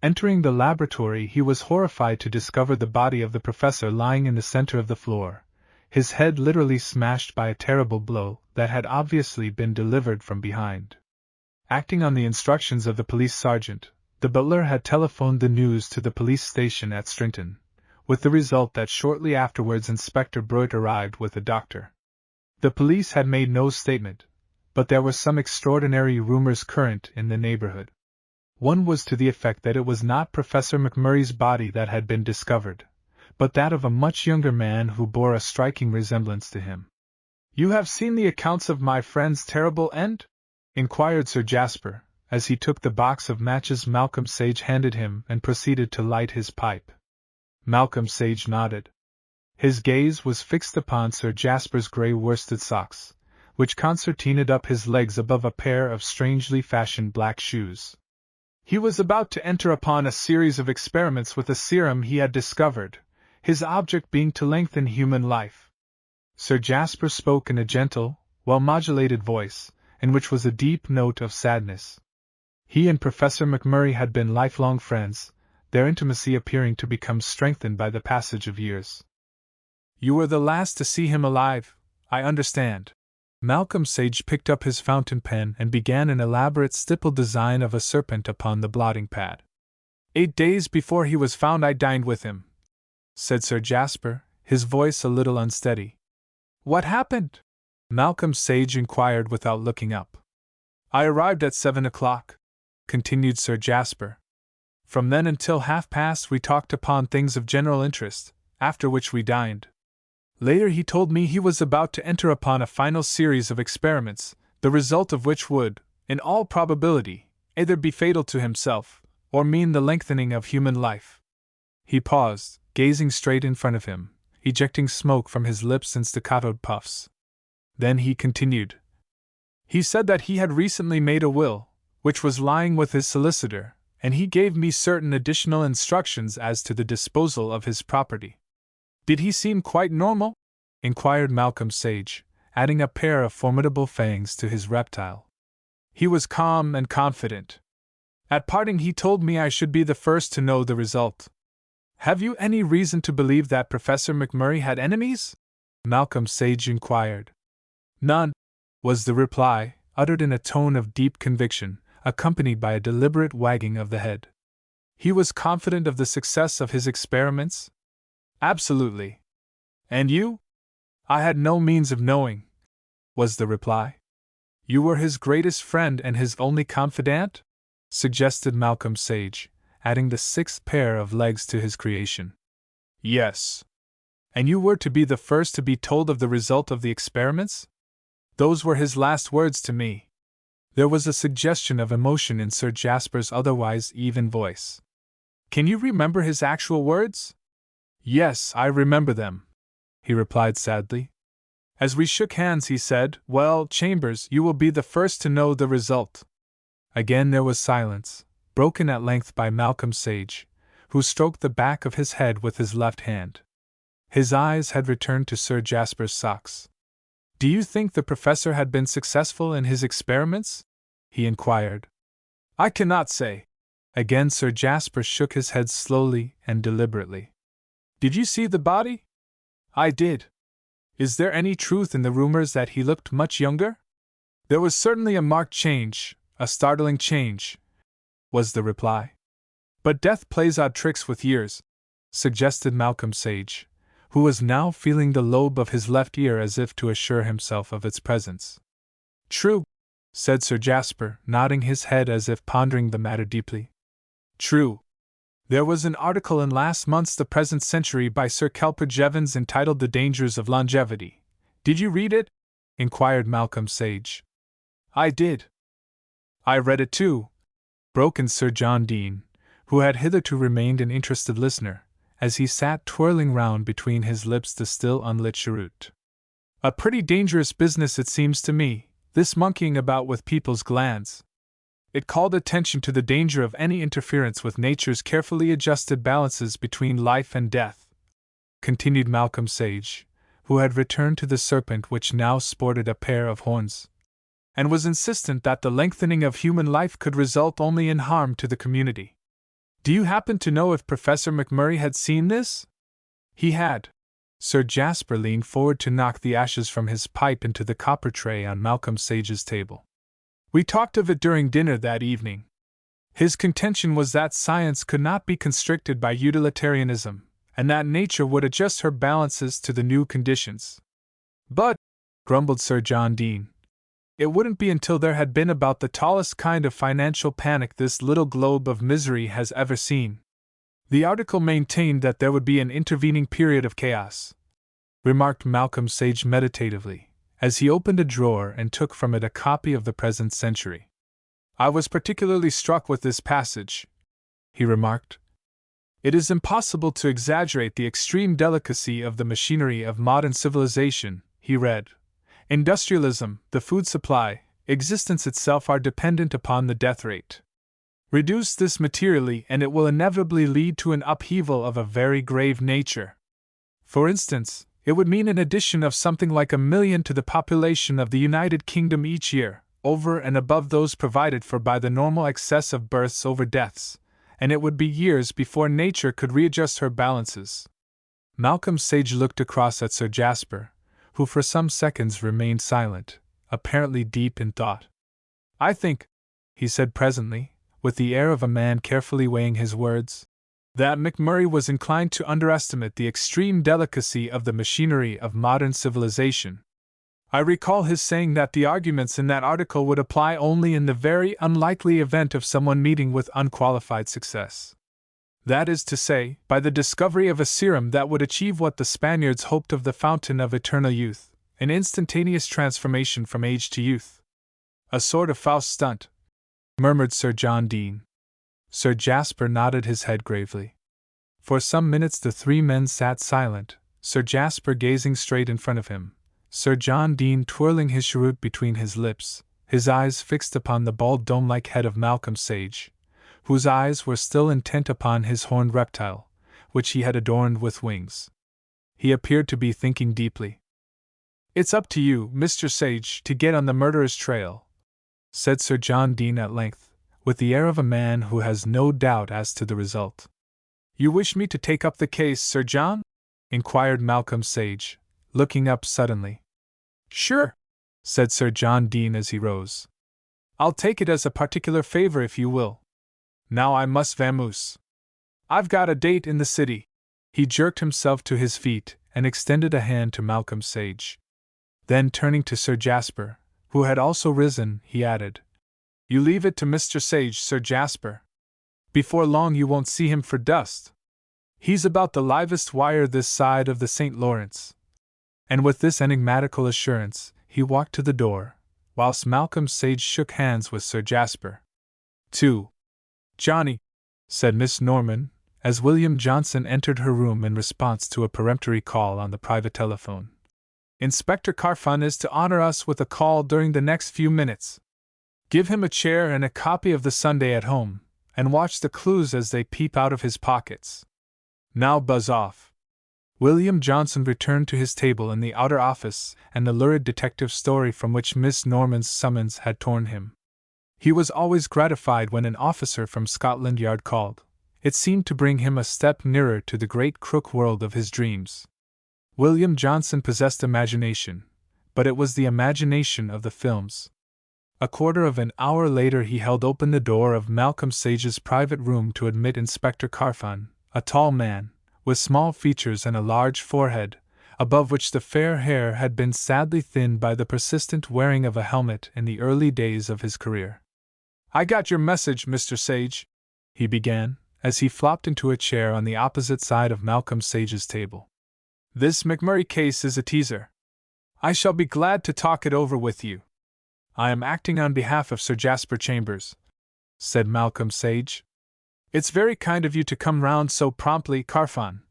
Entering the laboratory he was horrified to discover the body of the professor lying in the center of the floor, his head literally smashed by a terrible blow that had obviously been delivered from behind. Acting on the instructions of the police sergeant, the butler had telephoned the news to the police station at Strinton, with the result that shortly afterwards Inspector Broit arrived with a doctor. The police had made no statement, but there were some extraordinary rumors current in the neighborhood. One was to the effect that it was not Professor McMurray's body that had been discovered, but that of a much younger man who bore a striking resemblance to him. "You have seen the accounts of my friend's terrible end?" inquired Sir Jasper, as he took the box of matches Malcolm Sage handed him and proceeded to light his pipe. Malcolm Sage nodded. His gaze was fixed upon Sir Jasper's grey worsted socks, which concertinaed up his legs above a pair of strangely fashioned black shoes. He was about to enter upon a series of experiments with a serum he had discovered, his object being to lengthen human life. Sir Jasper spoke in a gentle, well-modulated voice, in which was a deep note of sadness. He and Professor McMurray had been lifelong friends, their intimacy appearing to become strengthened by the passage of years. "You were the last to see him alive, I understand." Malcolm Sage picked up his fountain pen and began an elaborate stippled design of a serpent upon the blotting pad. 8 days before he was found I dined with him," said Sir Jasper, his voice a little unsteady. "What happened?" Malcolm Sage inquired without looking up. "I arrived at 7 o'clock," continued Sir Jasper. "From then until 1:30 we talked upon things of general interest, after which we dined. Later he told me he was about to enter upon a final series of experiments, the result of which would, in all probability, either be fatal to himself, or mean the lengthening of human life." He paused, gazing straight in front of him, ejecting smoke from his lips in staccatoed puffs. Then he continued. "He said that he had recently made a will, which was lying with his solicitor, and he gave me certain additional instructions as to the disposal of his property." "Did he seem quite normal?" inquired Malcolm Sage, adding a pair of formidable fangs to his reptile. "He was calm and confident. At parting he told me I should be the first to know the result." "Have you any reason to believe that Professor McMurray had enemies?" Malcolm Sage inquired. "None," was the reply, uttered in a tone of deep conviction, accompanied by a deliberate wagging of the head. "He was confident of the success of his experiments?" "Absolutely." "And you?" "I had no means of knowing," was the reply. "You were his greatest friend and his only confidant?" suggested Malcolm Sage, adding the 6th pair of legs to his creation. "Yes." "And you were to be the first to be told of the result of the experiments?" "Those were his last words to me." There was a suggestion of emotion in Sir Jasper's otherwise even voice. "Can you remember his actual words?" "Yes, I remember them," he replied sadly. "As we shook hands he said, 'Well, Chambers, you will be the first to know the result.'" Again there was silence, broken at length by Malcolm Sage, who stroked the back of his head with his left hand. His eyes had returned to Sir Jasper's socks. "Do you think the professor had been successful in his experiments?" he inquired. "I cannot say." Again Sir Jasper shook his head slowly and deliberately. "Did you see the body?" "I did." "Is there any truth in the rumors that he looked much younger?" "There was certainly a marked change, a startling change," was the reply. "But death plays odd tricks with years," suggested Malcolm Sage, who was now feeling the lobe of his left ear as if to assure himself of its presence. "True," said Sir Jasper, nodding his head as if pondering the matter deeply. "True. There was an article in last month's The Present Century by Sir Kelper Jevons entitled The Dangers of Longevity. Did you read it?" inquired Malcolm Sage. "I did." "I read it too," broke in Sir John Deane, who had hitherto remained an interested listener, as he sat twirling round between his lips the still unlit cheroot. "A pretty dangerous business it seems to me, this monkeying about with people's glands. It called attention to the danger of any interference with nature's carefully adjusted balances between life and death," continued Malcolm Sage, who had returned to the serpent which now sported a pair of horns, "and was insistent that the lengthening of human life could result only in harm to the community. Do you happen to know if Professor McMurray had seen this?" "He had." Sir Jasper leaned forward to knock the ashes from his pipe into the copper tray on Malcolm Sage's table. "We talked of it during dinner that evening. His contention was that science could not be constricted by utilitarianism, and that nature would adjust her balances to the new conditions. But," grumbled Sir John Deane, "it wouldn't be until there had been about the tallest kind of financial panic this little globe of misery has ever seen." "The article maintained that there would be an intervening period of chaos," remarked Malcolm Sage meditatively, as he opened a drawer and took from it a copy of The Present Century. "I was particularly struck with this passage," he remarked. "It is impossible to exaggerate the extreme delicacy of the machinery of modern civilization," he read, Industrialism, the food supply, existence itself are dependent upon the death rate. Reduce this materially and it will inevitably lead to an upheaval of a very grave nature. For instance, it would mean an addition of something like 1 million to the population of the United Kingdom each year, over and above those provided for by the normal excess of births over deaths, and it would be years before nature could readjust her balances. Malcolm Sage looked across at Sir Jasper, who for some seconds remained silent, apparently deep in thought. "I think," he said presently, with the air of a man carefully weighing his words, "that McMurray was inclined to underestimate the extreme delicacy of the machinery of modern civilization. I recall his saying that the arguments in that article would apply only in the very unlikely event of someone meeting with unqualified success. That is to say, by the discovery of a serum that would achieve what the Spaniards hoped of the fountain of eternal youth, an instantaneous transformation from age to youth." "A sort of Faust stunt," murmured Sir John Deane. Sir Jasper nodded his head gravely. For some minutes the three men sat silent, Sir Jasper gazing straight in front of him, Sir John Deane twirling his cheroot between his lips, his eyes fixed upon the bald dome-like head of Malcolm Sage, whose eyes were still intent upon his horned reptile, which he had adorned with wings. He appeared to be thinking deeply. "It's up to you, Mr. Sage, to get on the murderer's trail," said Sir John Deane at length, with the air of a man who has no doubt as to the result. "You wish me to take up the case, Sir John?" inquired Malcolm Sage, looking up suddenly. "Sure," said Sir John Deane as he rose. "I'll take it as a particular favor if you will. Now I must vamoose. I've got a date in the city." He jerked himself to his feet and extended a hand to Malcolm Sage. Then turning to Sir Jasper, who had also risen, he added, "You leave it to Mr. Sage, Sir Jasper. Before long you won't see him for dust. He's about the livest wire this side of the St. Lawrence." And with this enigmatical assurance, he walked to the door, whilst Malcolm Sage shook hands with Sir Jasper. 2. "Johnny," said Miss Norman, as William Johnson entered her room in response to a peremptory call on the private telephone. "Inspector Carfon is to honor us with a call during the next few minutes. Give him a chair and a copy of the Sunday at Home, and watch the clues as they peep out of his pockets. Now buzz off." William Johnson returned to his table in the outer office and the lurid detective story from which Miss Norman's summons had torn him. He was always gratified when an officer from Scotland Yard called. It seemed to bring him a step nearer to the great crook world of his dreams. William Johnson possessed imagination, but it was the imagination of the films. A quarter of an hour later he held open the door of Malcolm Sage's private room to admit Inspector Carfon, a tall man, with small features and a large forehead, above which the fair hair had been sadly thinned by the persistent wearing of a helmet in the early days of his career. "I got your message, Mr. Sage," he began, as he flopped into a chair on the opposite side of Malcolm Sage's table. "This McMurray case is a teaser. I shall be glad to talk it over with you. I am acting on behalf of Sir Jasper Chambers," said Malcolm Sage. "It's very kind of you to come round so promptly, Carfon,"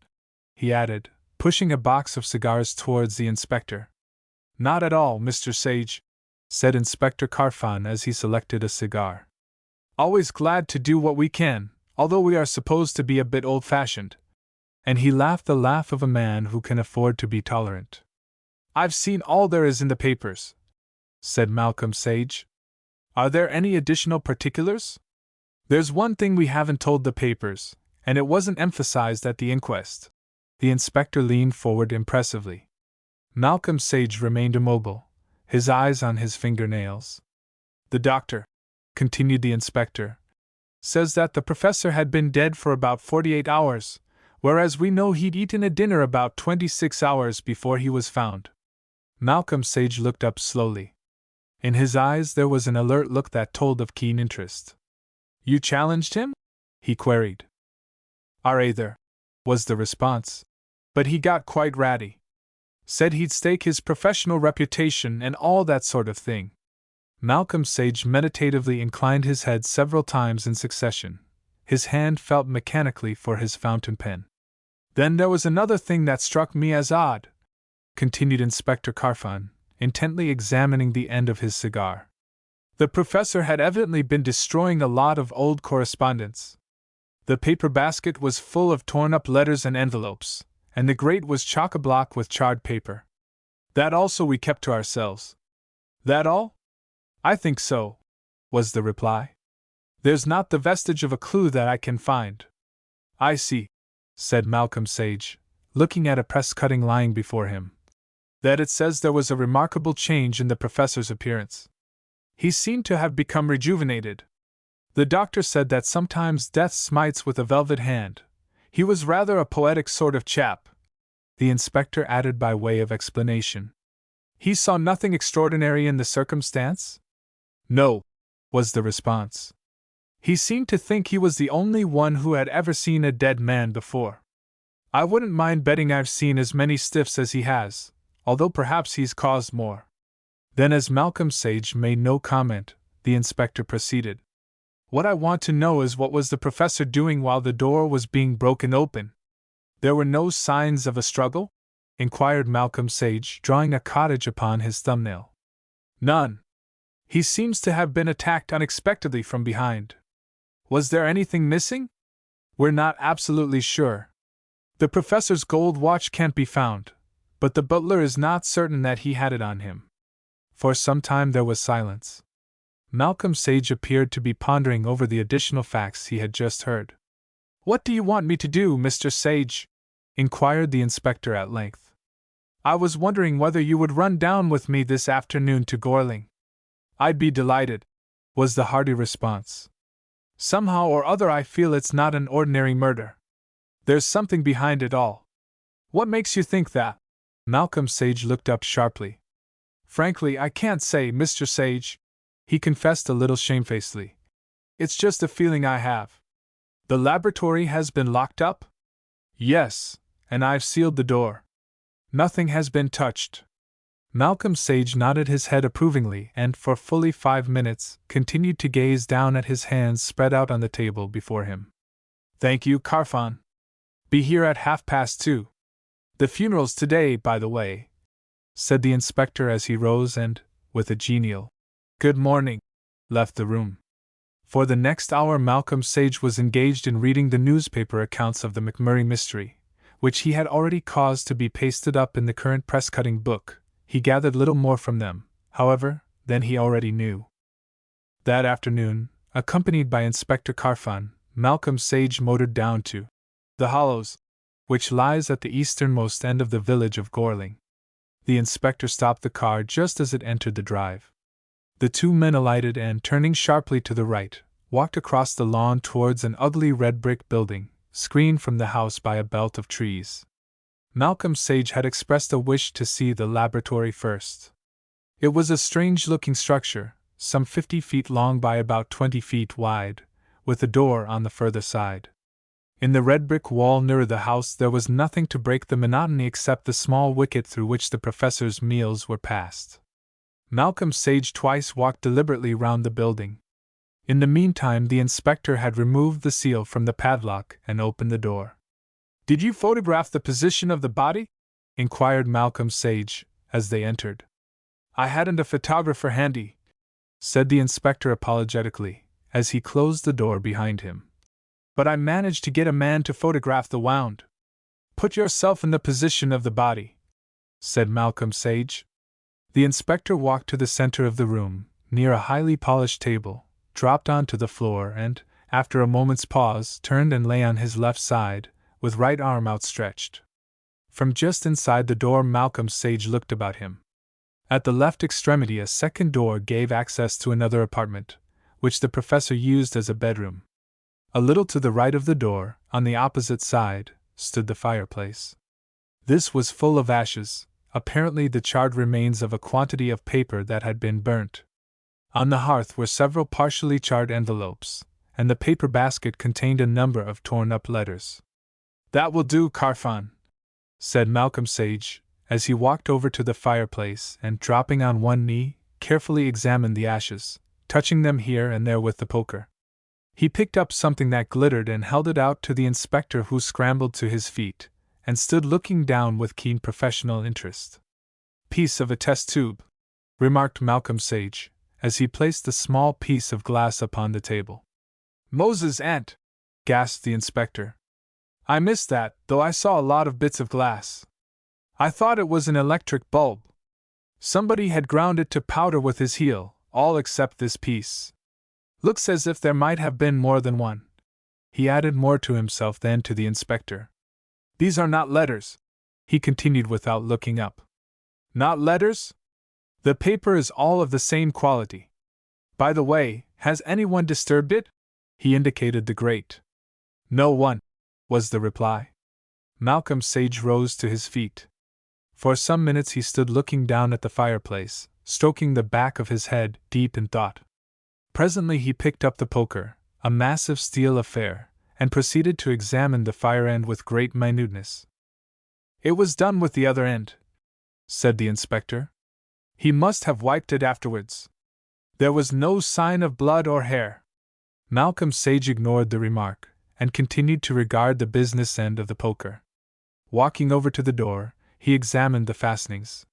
he added, pushing a box of cigars towards the inspector. "Not at all, Mr. Sage," said Inspector Carfon as he selected a cigar. "Always glad to do what we can, although we are supposed to be a bit old-fashioned." And he laughed the laugh of a man who can afford to be tolerant. "I've seen all there is in the papers," said Malcolm Sage. "Are there any additional particulars?" "There's one thing we haven't told the papers, and it wasn't emphasized at the inquest." The inspector leaned forward impressively. Malcolm Sage remained immobile, his eyes on his fingernails. "The doctor," continued the inspector, "says that the professor had been dead for about 48 hours, whereas we know he'd eaten a dinner about 26 hours before he was found." Malcolm Sage looked up slowly. In his eyes there was an alert look that told of keen interest. "You challenged him?" he queried. "Rather," was the response. "But he got quite ratty. Said he'd stake his professional reputation and all that sort of thing." Malcolm Sage meditatively inclined his head several times in succession. His hand felt mechanically for his fountain pen. "Then there was another thing that struck me as odd," continued Inspector Carfon, intently examining the end of his cigar. The professor had evidently been destroying a lot of old correspondence. The paper basket was full of torn-up letters and envelopes, and the grate was chock-a-block with charred paper. That also we kept to ourselves. That all? I think so, was the reply. There's not the vestige of a clue that I can find. I see, said Malcolm Sage, looking at a press cutting lying before him. That it says there was a remarkable change in the professor's appearance. He seemed to have become rejuvenated. The doctor said that sometimes death smites with a velvet hand. He was rather a poetic sort of chap, the inspector added by way of explanation. He saw nothing extraordinary in the circumstance? No, was the response. He seemed to think he was the only one who had ever seen a dead man before. I wouldn't mind betting I've seen as many stiffs as he has, although perhaps he's caused more. Then, as Malcolm Sage made no comment, the inspector proceeded. What I want to know is what was the professor doing while the door was being broken open? There were no signs of a struggle? Inquired Malcolm Sage, drawing a cottage upon his thumbnail. None. He seems to have been attacked unexpectedly from behind. Was there anything missing? We're not absolutely sure. The professor's gold watch can't be found, but the butler is not certain that he had it on him. For some time there was silence. Malcolm Sage appeared to be pondering over the additional facts he had just heard. What do you want me to do, Mr. Sage? Inquired the inspector at length. I was wondering whether you would run down with me this afternoon to Gorling. I'd be delighted, was the hearty response. Somehow or other I feel it's not an ordinary murder. There's something behind it all. What makes you think that? Malcolm Sage looked up sharply. Frankly, I can't say, Mr. Sage, he confessed a little shamefacedly. It's just a feeling I have. The laboratory has been locked up? Yes, and I've sealed the door. Nothing has been touched. Malcolm Sage nodded his head approvingly and, for fully 5 minutes, continued to gaze down at his hands spread out on the table before him. Thank you, Carfon. Be here at 2:30. The funeral's today, by the way, said the inspector as he rose and, with a genial good morning, left the room. For the next hour Malcolm Sage was engaged in reading the newspaper accounts of the McMurray mystery, which he had already caused to be pasted up in the current press-cutting book. He gathered little more from them, however, than he already knew. That afternoon, accompanied by Inspector Carfon, Malcolm Sage motored down to the Hollows, which lies at the easternmost end of the village of Gorling. The inspector stopped the car just as it entered the drive. The two men alighted and, turning sharply to the right, walked across the lawn towards an ugly red brick building, screened from the house by a belt of trees. Malcolm Sage had expressed a wish to see the laboratory first. It was a strange-looking structure, some 50 feet long by about 20 feet wide, with a door on the further side. In the red brick wall nearer the house there was nothing to break the monotony except the small wicket through which the professor's meals were passed. Malcolm Sage twice walked deliberately round the building. In the meantime the inspector had removed the seal from the padlock and opened the door. Did you photograph the position of the body? Inquired Malcolm Sage, as they entered. I hadn't a photographer handy, said the inspector apologetically, as he closed the door behind him. But I managed to get a man to photograph the wound. Put yourself in the position of the body, said Malcolm Sage. The inspector walked to the center of the room, near a highly polished table, dropped onto the floor and, after a moment's pause, turned and lay on his left side, with right arm outstretched. From just inside the door Malcolm Sage looked about him. At the left extremity a second door gave access to another apartment, which the professor used as a bedroom. A little to the right of the door, on the opposite side, stood the fireplace. This was full of ashes, apparently the charred remains of a quantity of paper that had been burnt. On the hearth were several partially charred envelopes, and the paper basket contained a number of torn-up letters. That will do, Carfon, said Malcolm Sage, as he walked over to the fireplace and, dropping on one knee, carefully examined the ashes, touching them here and there with the poker. He picked up something that glittered and held it out to the inspector, who scrambled to his feet and stood looking down with keen professional interest. Piece of a test tube, remarked Malcolm Sage, as he placed the small piece of glass upon the table. Moses' aunt! Gasped the inspector. I missed that, though I saw a lot of bits of glass. I thought it was an electric bulb. Somebody had ground it to powder with his heel, all except this piece. Looks as if there might have been more than one. He added more to himself than to the inspector. These are not letters, he continued without looking up. Not letters? The paper is all of the same quality. By the way, has anyone disturbed it? He indicated the grate. No one, was the reply. Malcolm Sage rose to his feet. For some minutes he stood looking down at the fireplace, stroking the back of his head, deep in thought. Presently he picked up the poker, a massive steel affair, and proceeded to examine the fire end with great minuteness. It was done with the other end, said the inspector. He must have wiped it afterwards. There was no sign of blood or hair. Malcolm Sage ignored the remark, and continued to regard the business end of the poker. Walking over to the door, he examined the fastenings.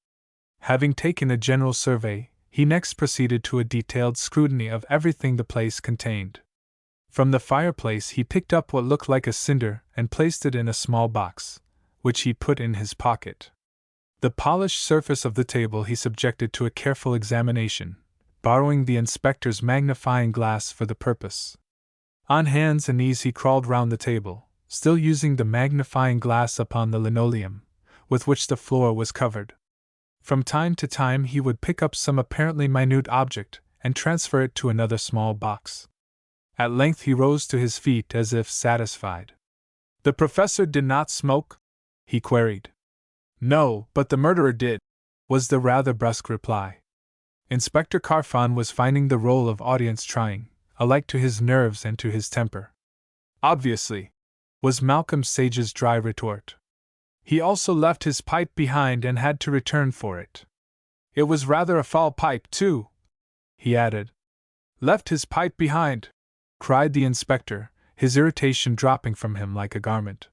Having taken a general survey, he next proceeded to a detailed scrutiny of everything the place contained. From the fireplace he picked up what looked like a cinder and placed it in a small box, which he put in his pocket. The polished surface of the table he subjected to a careful examination, borrowing the inspector's magnifying glass for the purpose. On hands and knees he crawled round the table, still using the magnifying glass upon the linoleum, with which the floor was covered. From time to time he would pick up some apparently minute object and transfer it to another small box. At length he rose to his feet as if satisfied. The professor did not smoke? He queried. No, but the murderer did, was the rather brusque reply. Inspector Carfon was finding the role of audience trying, alike to his nerves and to his temper. Obviously, was Malcolm Sage's dry retort. He also left his pipe behind and had to return for it. It was rather a foul pipe, too, he added. Left his pipe behind, cried the inspector, his irritation dropping from him like a garment.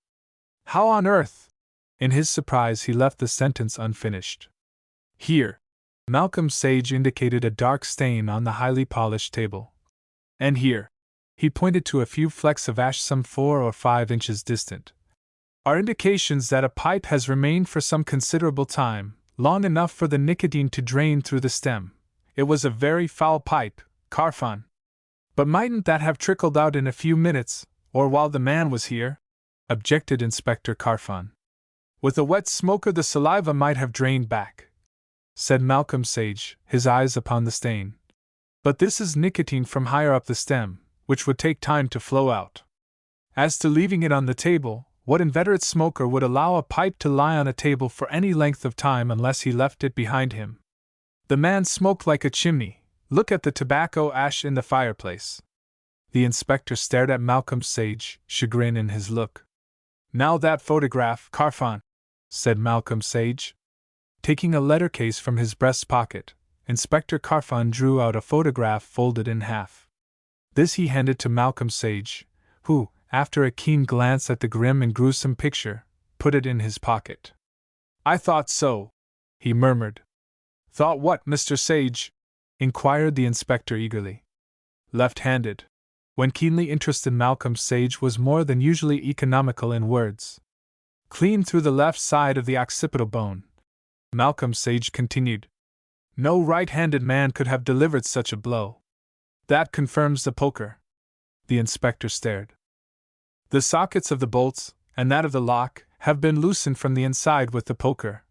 How on earth? In his surprise he left the sentence unfinished. Here, Malcolm Sage indicated a dark stain on the highly polished table. And here, he pointed to a few flecks of ash some 4 or 5 inches distant, are indications that a pipe has remained for some considerable time, long enough for the nicotine to drain through the stem. It was a very foul pipe, Carfon. But mightn't that have trickled out in a few minutes, or while the man was here? Objected Inspector Carfon. With a wet smoker the saliva might have drained back, said Malcolm Sage, his eyes upon the stain. But this is nicotine from higher up the stem, which would take time to flow out. As to leaving it on the table, what inveterate smoker would allow a pipe to lie on a table for any length of time unless he left it behind him? The man smoked like a chimney. Look at the tobacco ash in the fireplace. The inspector stared at Malcolm Sage, chagrin in his look. Now that photograph, Carfon, said Malcolm Sage. Taking a letter case from his breast pocket, Inspector Carfon drew out a photograph folded in half. This he handed to Malcolm Sage, who, after a keen glance at the grim and gruesome picture, put it in his pocket. I thought so, he murmured. Thought what, Mr. Sage? Inquired the inspector eagerly. Left-handed. When keenly interested, Malcolm Sage was more than usually economical in words. Clean through the left side of the occipital bone. Malcolm Sage continued. No right-handed man could have delivered such a blow. That confirms the poker. The inspector stared. The sockets of the bolts, and that of the lock, have been loosened from the inside with the poker,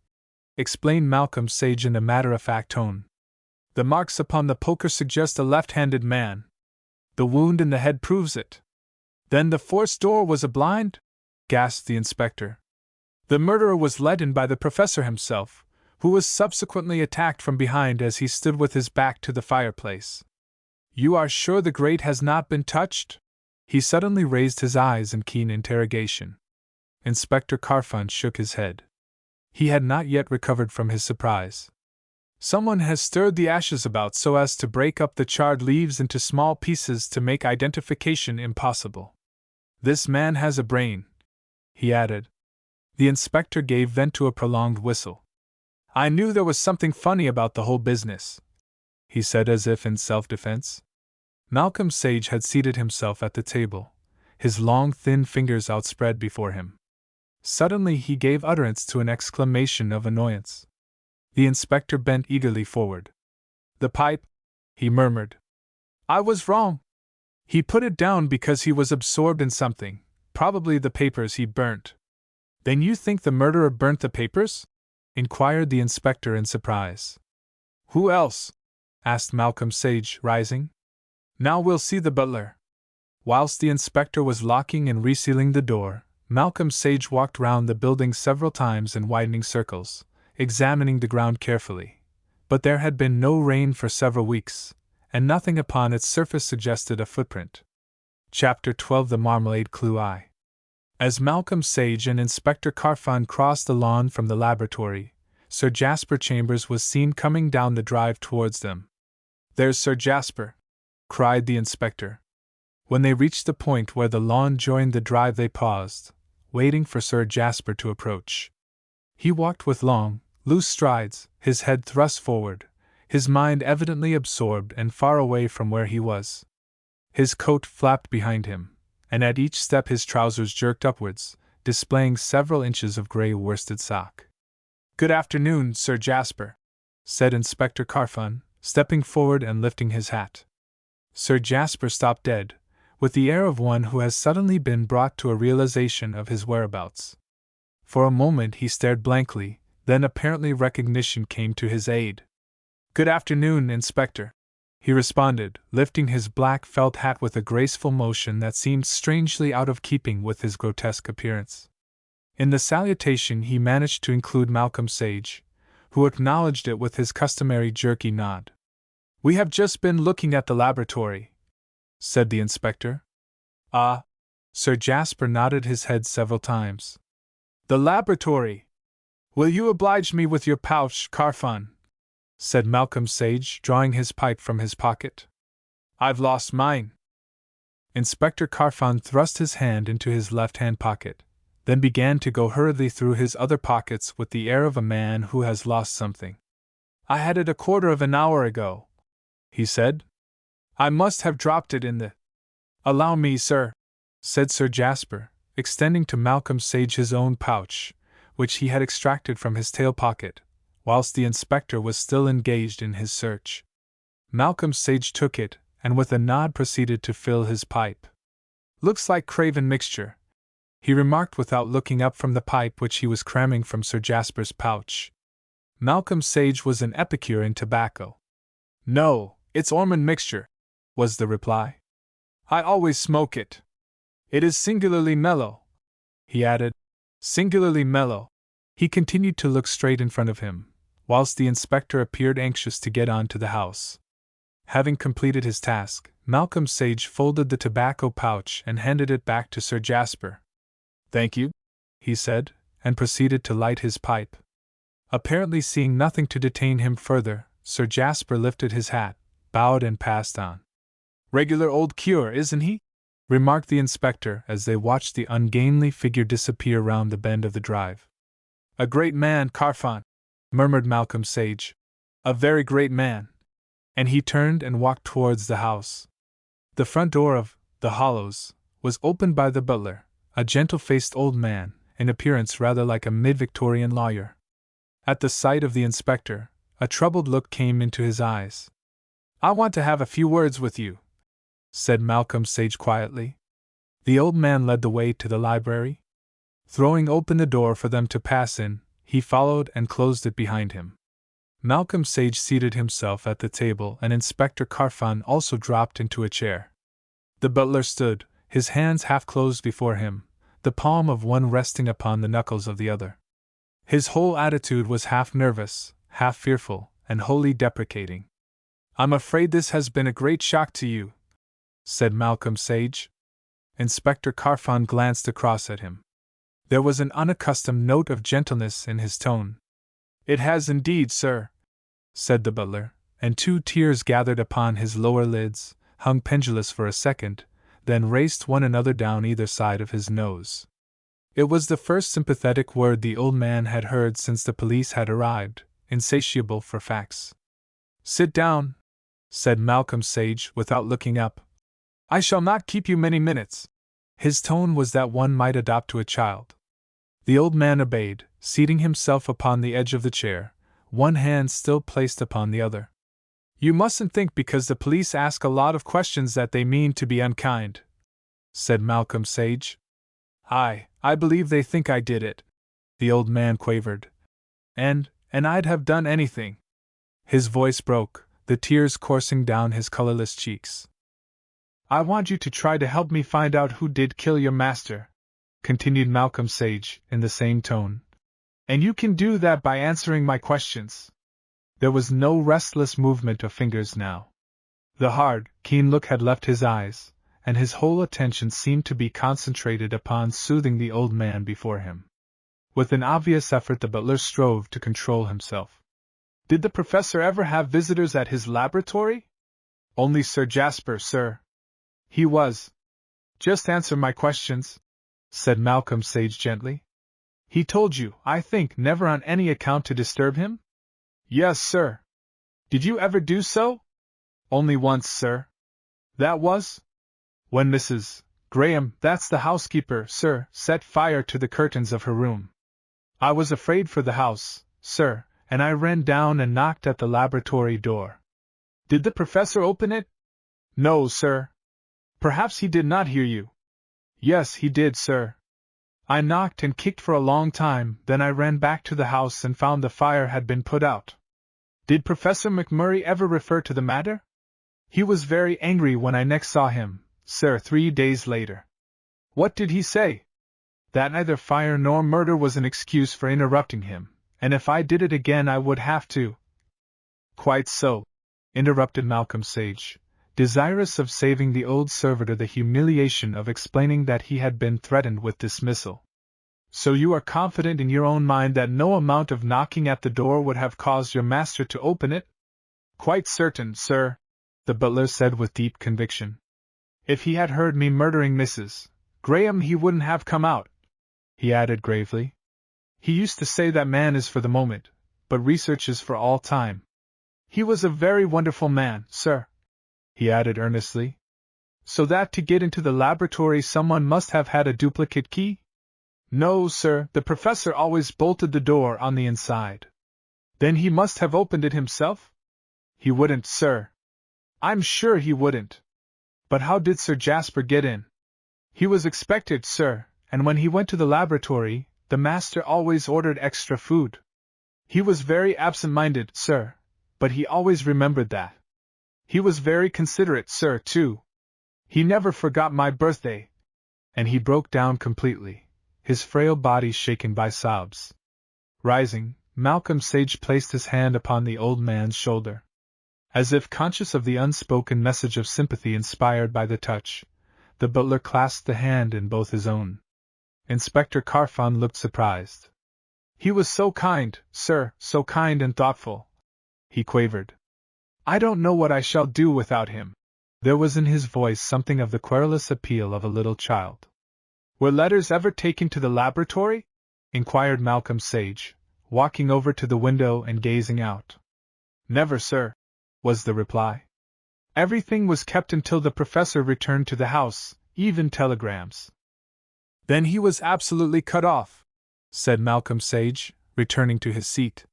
explained Malcolm Sage in a matter-of-fact tone. The marks upon the poker suggest a left-handed man. The wound in the head proves it. Then the forced door was a blind? Gasped the inspector. The murderer was let in by the professor himself, who was subsequently attacked from behind as he stood with his back to the fireplace. You are sure the grate has not been touched? He suddenly raised his eyes in keen interrogation. Inspector Carfon shook his head. He had not yet recovered from his surprise. Someone has stirred the ashes about so as to break up the charred leaves into small pieces to make identification impossible. This man has a brain, he added. The inspector gave vent to a prolonged whistle. I knew there was something funny about the whole business, he said as if in self-defense. Malcolm Sage had seated himself at the table, his long thin fingers outspread before him. Suddenly he gave utterance to an exclamation of annoyance. The inspector bent eagerly forward. The pipe, he murmured. I was wrong. He put it down because he was absorbed in something, probably the papers he burnt. Then you think the murderer burnt the papers? Inquired the inspector in surprise. Who else? Asked Malcolm Sage, rising. Now we'll see the butler. Whilst the inspector was locking and resealing the door, Malcolm Sage walked round the building several times in widening circles, examining the ground carefully. But there had been no rain for several weeks, and nothing upon its surface suggested a footprint. Chapter 12 The Marmalade Clue I. As Malcolm Sage and Inspector Carfon crossed the lawn from the laboratory, Sir Jasper Chambers was seen coming down the drive towards them. There's Sir Jasper! Cried the inspector. When they reached the point where the lawn joined the drive, they paused, waiting for Sir Jasper to approach. He walked with long, loose strides, his head thrust forward, his mind evidently absorbed and far away from where he was. His coat flapped behind him, and at each step his trousers jerked upwards, displaying several inches of grey worsted sock. Good afternoon, Sir Jasper, said Inspector Carfon, stepping forward and lifting his hat. Sir Jasper stopped dead, with the air of one who has suddenly been brought to a realization of his whereabouts. For a moment he stared blankly, then apparently recognition came to his aid. Good afternoon, Inspector, he responded, lifting his black felt hat with a graceful motion that seemed strangely out of keeping with his grotesque appearance. In the salutation he managed to include Malcolm Sage, who acknowledged it with his customary jerky nod. We have just been looking at the laboratory, said the inspector. Ah. Sir Jasper nodded his head several times. The laboratory! Will you oblige me with your pouch, Carfon? Said Malcolm Sage, drawing his pipe from his pocket. I've lost mine. Inspector Carfon thrust his hand into his left-hand pocket, then began to go hurriedly through his other pockets with the air of a man who has lost something. I had it a quarter of an hour ago, he said. I must have dropped it in the— Allow me, sir, said Sir Jasper, extending to Malcolm Sage his own pouch, which he had extracted from his tail pocket, whilst the inspector was still engaged in his search. Malcolm Sage took it, and with a nod proceeded to fill his pipe. Looks like Craven mixture, he remarked without looking up from the pipe which he was cramming from Sir Jasper's pouch. Malcolm Sage was an epicure in tobacco. No, it's Ormond mixture, was the reply. I always smoke it. It is singularly mellow, he added. Singularly mellow. He continued to look straight in front of him, whilst the inspector appeared anxious to get on to the house. Having completed his task, Malcolm Sage folded the tobacco pouch and handed it back to Sir Jasper. Thank you, he said, and proceeded to light his pipe. Apparently seeing nothing to detain him further, Sir Jasper lifted his hat, bowed and passed on. Regular old cure, isn't he? Remarked the inspector as they watched the ungainly figure disappear round the bend of the drive. A great man, Carfon, murmured Malcolm Sage. A very great man. And he turned and walked towards the house. The front door of the Hollows was opened by the butler, a gentle-faced old man, in appearance rather like a mid-Victorian lawyer. At the sight of the inspector, a troubled look came into his eyes. I want to have a few words with you, said Malcolm Sage quietly. The old man led the way to the library. Throwing open the door for them to pass in, he followed and closed it behind him. Malcolm Sage seated himself at the table and Inspector Carfon also dropped into a chair. The butler stood, his hands half closed before him, the palm of one resting upon the knuckles of the other. His whole attitude was half nervous, half fearful, and wholly deprecating. I'm afraid this has been a great shock to you, said Malcolm Sage. Inspector Carfon glanced across at him. There was an unaccustomed note of gentleness in his tone. It has indeed, sir, said the butler, and 2 tears gathered upon his lower lids, hung pendulous for a second, then raced one another down either side of his nose. It was the first sympathetic word the old man had heard since the police had arrived, insatiable for facts. "Sit down," said Malcolm Sage without looking up. "I shall not keep you many minutes." His tone was that one might adopt to a child. The old man obeyed, seating himself upon the edge of the chair, one hand still placed upon the other. "You mustn't think because the police ask a lot of questions that they mean to be unkind," said Malcolm Sage. I believe they think I did it," the old man quavered. And I'd have done anything." His voice broke, the tears coursing down his colorless cheeks. "I want you to try to help me find out who did kill your master," continued Malcolm Sage, in the same tone. "And you can do that by answering my questions." There was no restless movement of fingers now. The hard, keen look had left his eyes, and his whole attention seemed to be concentrated upon soothing the old man before him. With an obvious effort the butler strove to control himself. "Did the professor ever have visitors at his laboratory?" "Only Sir Jasper, sir." "He was." "Just answer my questions," said Malcolm Sage gently. "He told you, I think, never on any account to disturb him?" "Yes, sir." "Did you ever do so?" "Only once, sir." "That was?" "When Mrs. Graham, that's the housekeeper, sir, set fire to the curtains of her room. I was afraid for the house, sir, and I ran down and knocked at the laboratory door." "Did the professor open it?" "No, sir." "Perhaps he did not hear you." "Yes, he did, sir. I knocked and kicked for a long time, then I ran back to the house and found the fire had been put out." "Did Professor McMurray ever refer to the matter?" "He was very angry when I next saw him, sir, 3 days later." "What did he say?" "That neither fire nor murder was an excuse for interrupting him, and if I did it again I would have to—" "Quite so," interrupted Malcolm Sage, desirous of saving the old servitor the humiliation of explaining that he had been threatened with dismissal. "So you are confident in your own mind that no amount of knocking at the door would have caused your master to open it?" "Quite certain, sir," the butler said with deep conviction. "If he had heard me murdering Mrs. Graham he wouldn't have come out," he added gravely. "He used to say that man is for the moment, but research is for all time. He was a very wonderful man, sir," he added earnestly. "So that to get into the laboratory someone must have had a duplicate key?" "No, sir, the professor always bolted the door on the inside." "Then he must have opened it himself?" "He wouldn't, sir." "I'm sure he wouldn't." "But how did Sir Jasper get in?" "He was expected, sir, and when he went to the laboratory, the master always ordered extra food. He was very absent-minded, sir, but he always remembered that. He was very considerate, sir, too. He never forgot my birthday." And he broke down completely, his frail body shaken by sobs. Rising, Malcolm Sage placed his hand upon the old man's shoulder. As if conscious of the unspoken message of sympathy inspired by the touch, the butler clasped the hand in both his own. Inspector Carfon looked surprised. "He was so kind, sir, so kind and thoughtful," he quavered. "I don't know what I shall do without him." There was in his voice something of the querulous appeal of a little child. "Were letters ever taken to the laboratory?" inquired Malcolm Sage, walking over to the window and gazing out. "Never, sir," was the reply. "Everything was kept until the professor returned to the house, even telegrams." "Then he was absolutely cut off," said Malcolm Sage, returning to his seat.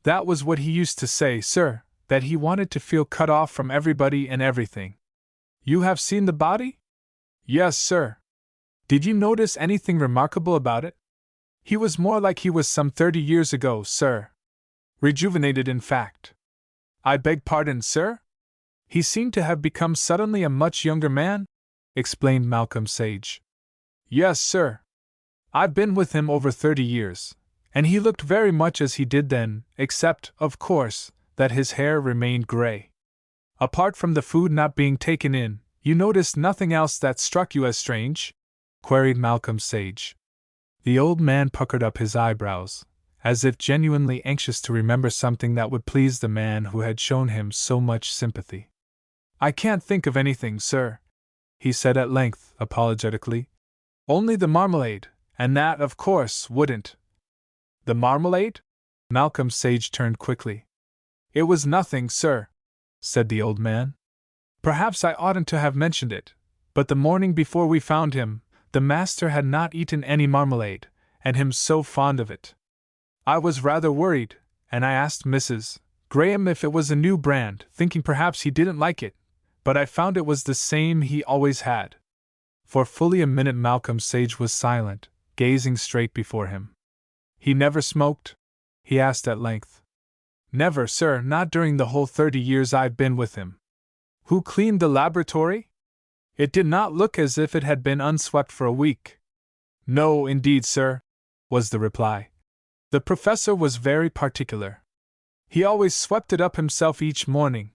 "That was what he used to say, sir, that he wanted to feel cut off from everybody and everything." "You have seen the body?" "Yes, sir." "Did you notice anything remarkable about it?" "He was more like he was some 30 years ago, sir. Rejuvenated, in fact." "I beg pardon, sir?" "He seemed to have become suddenly a much younger man," explained Malcolm Sage. "Yes, sir. I've been with him over 30 years, and he looked very much as he did then, except, of course, that his hair remained gray." "Apart from the food not being taken in, you noticed nothing else that struck you as strange?" queried Malcolm Sage. The old man puckered up his eyebrows, as if genuinely anxious to remember something that would please the man who had shown him so much sympathy. "I can't think of anything, sir," he said at length, apologetically. "Only the marmalade, and that, of course, wouldn't—" "The marmalade?" Malcolm Sage turned quickly. "It was nothing, sir," said the old man. "Perhaps I oughtn't to have mentioned it, but the morning before we found him, the master had not eaten any marmalade, and him so fond of it. I was rather worried, and I asked Mrs. Graham if it was a new brand, thinking perhaps he didn't like it, but I found it was the same he always had." For fully a minute Malcolm Sage was silent, gazing straight before him. "He never smoked?" he asked at length. "Never, sir, not during the whole 30 years I've been with him." "Who cleaned the laboratory?" "It did not look as if it had been unswept for a week." "No, indeed, sir," was the reply. "The professor was very particular. He always swept it up himself each morning.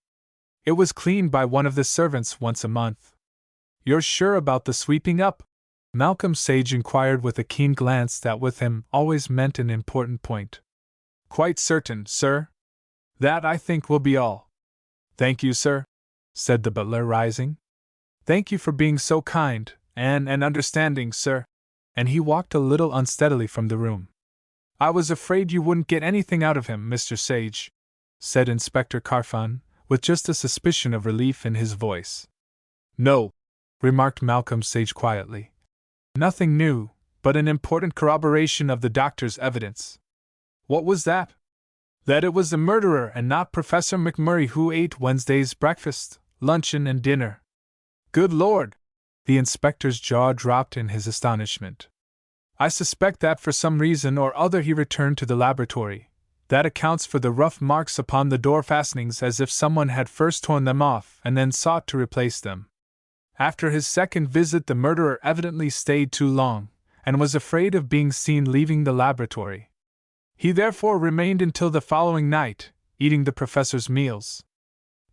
It was cleaned by one of the servants once a month." "You're sure about the sweeping up?" Malcolm Sage inquired with a keen glance that with him always meant an important point. "Quite certain, sir. That, I think, will be all." "Thank you, sir," said the butler, rising. "Thank you for being so kind and understanding, sir." And he walked a little unsteadily from the room. "I was afraid you wouldn't get anything out of him, Mr. Sage," said Inspector Carfon, with just a suspicion of relief in his voice. "No," remarked Malcolm Sage quietly. "Nothing new, but an important corroboration of the doctor's evidence." "What was that?" "That it was the murderer and not Professor McMurray who ate Wednesday's breakfast, luncheon, and dinner." "Good Lord!" The inspector's jaw dropped in his astonishment. "I suspect that for some reason or other he returned to the laboratory. That accounts for the rough marks upon the door fastenings, as if someone had first torn them off and then sought to replace them. After his second visit, the murderer evidently stayed too long, and was afraid of being seen leaving the laboratory. He therefore remained until the following night, eating the professor's meals.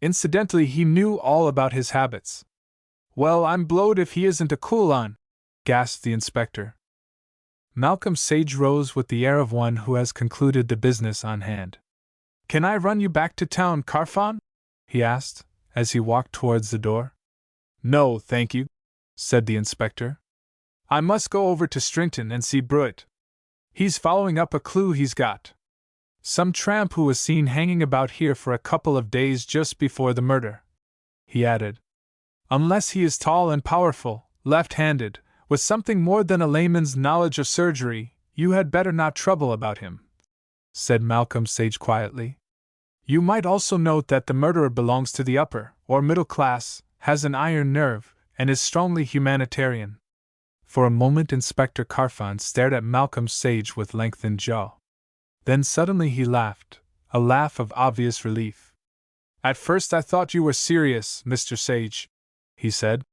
Incidentally, he knew all about his habits." "Well, I'm blowed if he isn't a cool 'un," gasped the inspector. Malcolm Sage rose with the air of one who has concluded the business on hand. "Can I run you back to town, Carfon?" he asked, as he walked towards the door. "No, thank you," said the inspector. "I must go over to Strington and see Brewitt. He's following up a clue he's got. Some tramp who was seen hanging about here for a couple of days just before the murder," he added. "Unless he is tall and powerful, left-handed, with something more than a layman's knowledge of surgery, you had better not trouble about him," said Malcolm Sage quietly. "You might also note that the murderer belongs to the upper, or middle class, has an iron nerve, and is strongly humanitarian." For a moment Inspector Carfon stared at Malcolm Sage with lengthened jaw. Then suddenly he laughed, a laugh of obvious relief. "At first I thought you were serious, Mr. Sage," he said,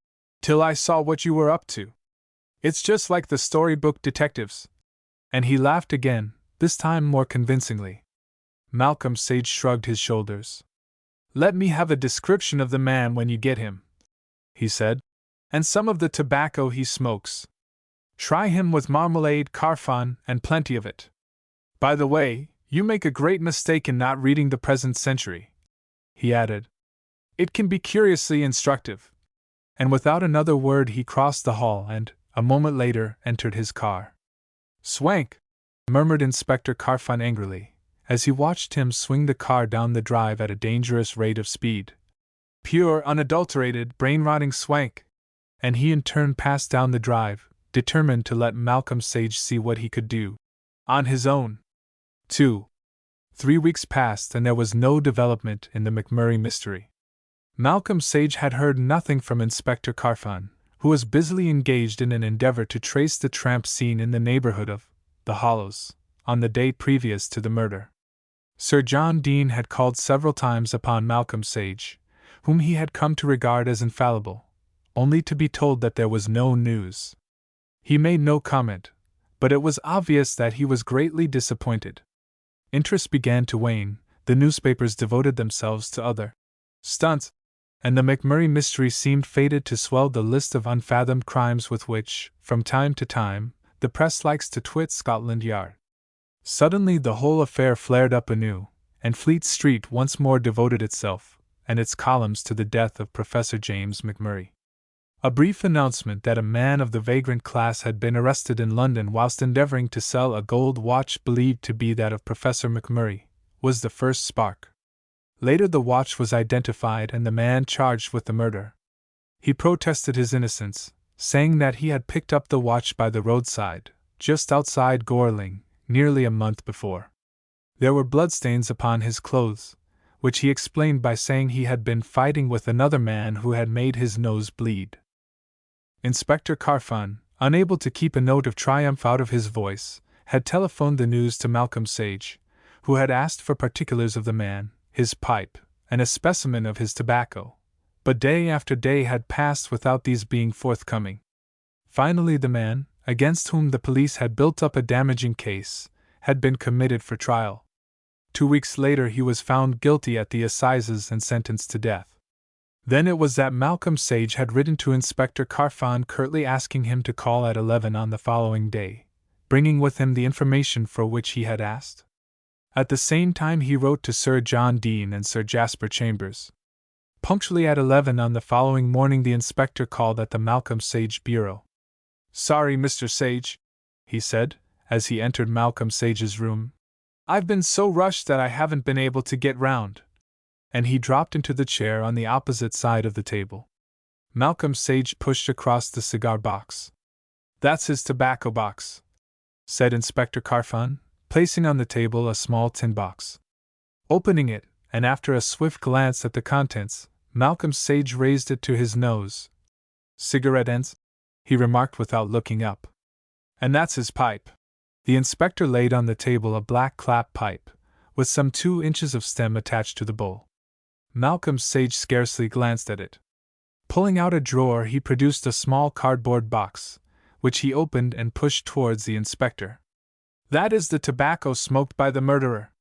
"till I saw what you were up to. It's just like the storybook detectives." And he laughed again, this time more convincingly. Malcolm Sage shrugged his shoulders. "Let me have a description of the man when you get him," he said, "and some of the tobacco he smokes. Try him with marmalade, Carfon, and plenty of it. By the way, you make a great mistake in not reading the present century," he added. "It can be curiously instructive." And without another word he crossed the hall and, a moment later, entered his car. "Swank!" murmured Inspector Carfon angrily, as he watched him swing the car down the drive at a dangerous rate of speed. "Pure, unadulterated, brain-rotting swank!" And he in turn passed down the drive, determined to let Malcolm Sage see what he could do on his own. 3 weeks passed and there was no development in the McMurray mystery. Malcolm Sage had heard nothing from Inspector Carfon, who was busily engaged in an endeavor to trace the tramp seen in the neighborhood of the Hollows on the day previous to the murder. Sir John Deane had called several times upon Malcolm Sage, whom he had come to regard as infallible, only to be told that there was no news. He made no comment, but it was obvious that he was greatly disappointed. Interest began to wane, the newspapers devoted themselves to other stunts, and the McMurray mystery seemed fated to swell the list of unfathomed crimes with which, from time to time, the press likes to twit Scotland Yard. Suddenly the whole affair flared up anew, and Fleet Street once more devoted itself, and its columns, to the death of Professor James McMurray. A brief announcement that a man of the vagrant class had been arrested in London whilst endeavoring to sell a gold watch believed to be that of Professor McMurray was the first spark. Later the watch was identified and the man charged with the murder. He protested his innocence, saying that he had picked up the watch by the roadside, just outside Gorling, nearly a month before. There were bloodstains upon his clothes, which he explained by saying he had been fighting with another man who had made his nose bleed. Inspector Carfon, unable to keep a note of triumph out of his voice, had telephoned the news to Malcolm Sage, who had asked for particulars of the man, his pipe, and a specimen of his tobacco, but day after day had passed without these being forthcoming. Finally the man, against whom the police had built up a damaging case, had been committed for trial. 2 weeks later he was found guilty at the assizes and sentenced to death. Then it was that Malcolm Sage had written to Inspector Carfon curtly asking him to call at 11 on the following day, bringing with him the information for which he had asked. At the same time he wrote to Sir John Deane and Sir Jasper Chambers. Punctually at 11 on the following morning the inspector called at the Malcolm Sage bureau. "Sorry, Mr. Sage," he said, as he entered Malcolm Sage's room. "I've been so rushed that I haven't been able to get round." And he dropped into the chair on the opposite side of the table. Malcolm Sage pushed across the cigar box. "That's his tobacco box," said Inspector Carfon, placing on the table a small tin box. Opening it, and after a swift glance at the contents, Malcolm Sage raised it to his nose. "Cigarette ends?" he remarked without looking up. "And that's his pipe." The inspector laid on the table a black clap pipe, with some 2 inches of stem attached to the bowl. Malcolm Sage scarcely glanced at it. Pulling out a drawer, he produced a small cardboard box, which he opened and pushed towards the inspector. "That is the tobacco smoked by the murderer.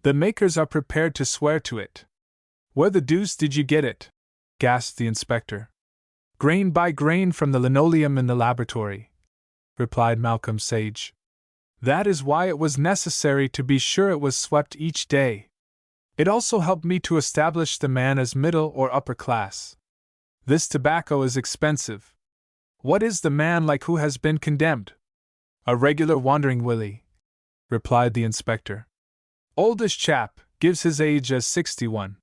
The makers are prepared to swear to it." "Where the deuce did you get it?" gasped the inspector. "Grain by grain from the linoleum in the laboratory," replied Malcolm Sage. "That is why it was necessary to be sure it was swept each day. It also helped me to establish the man as middle or upper class. This tobacco is expensive. What is the man like who has been condemned?" "A regular wandering willy," replied the inspector. "Oldish chap, gives his age as 61.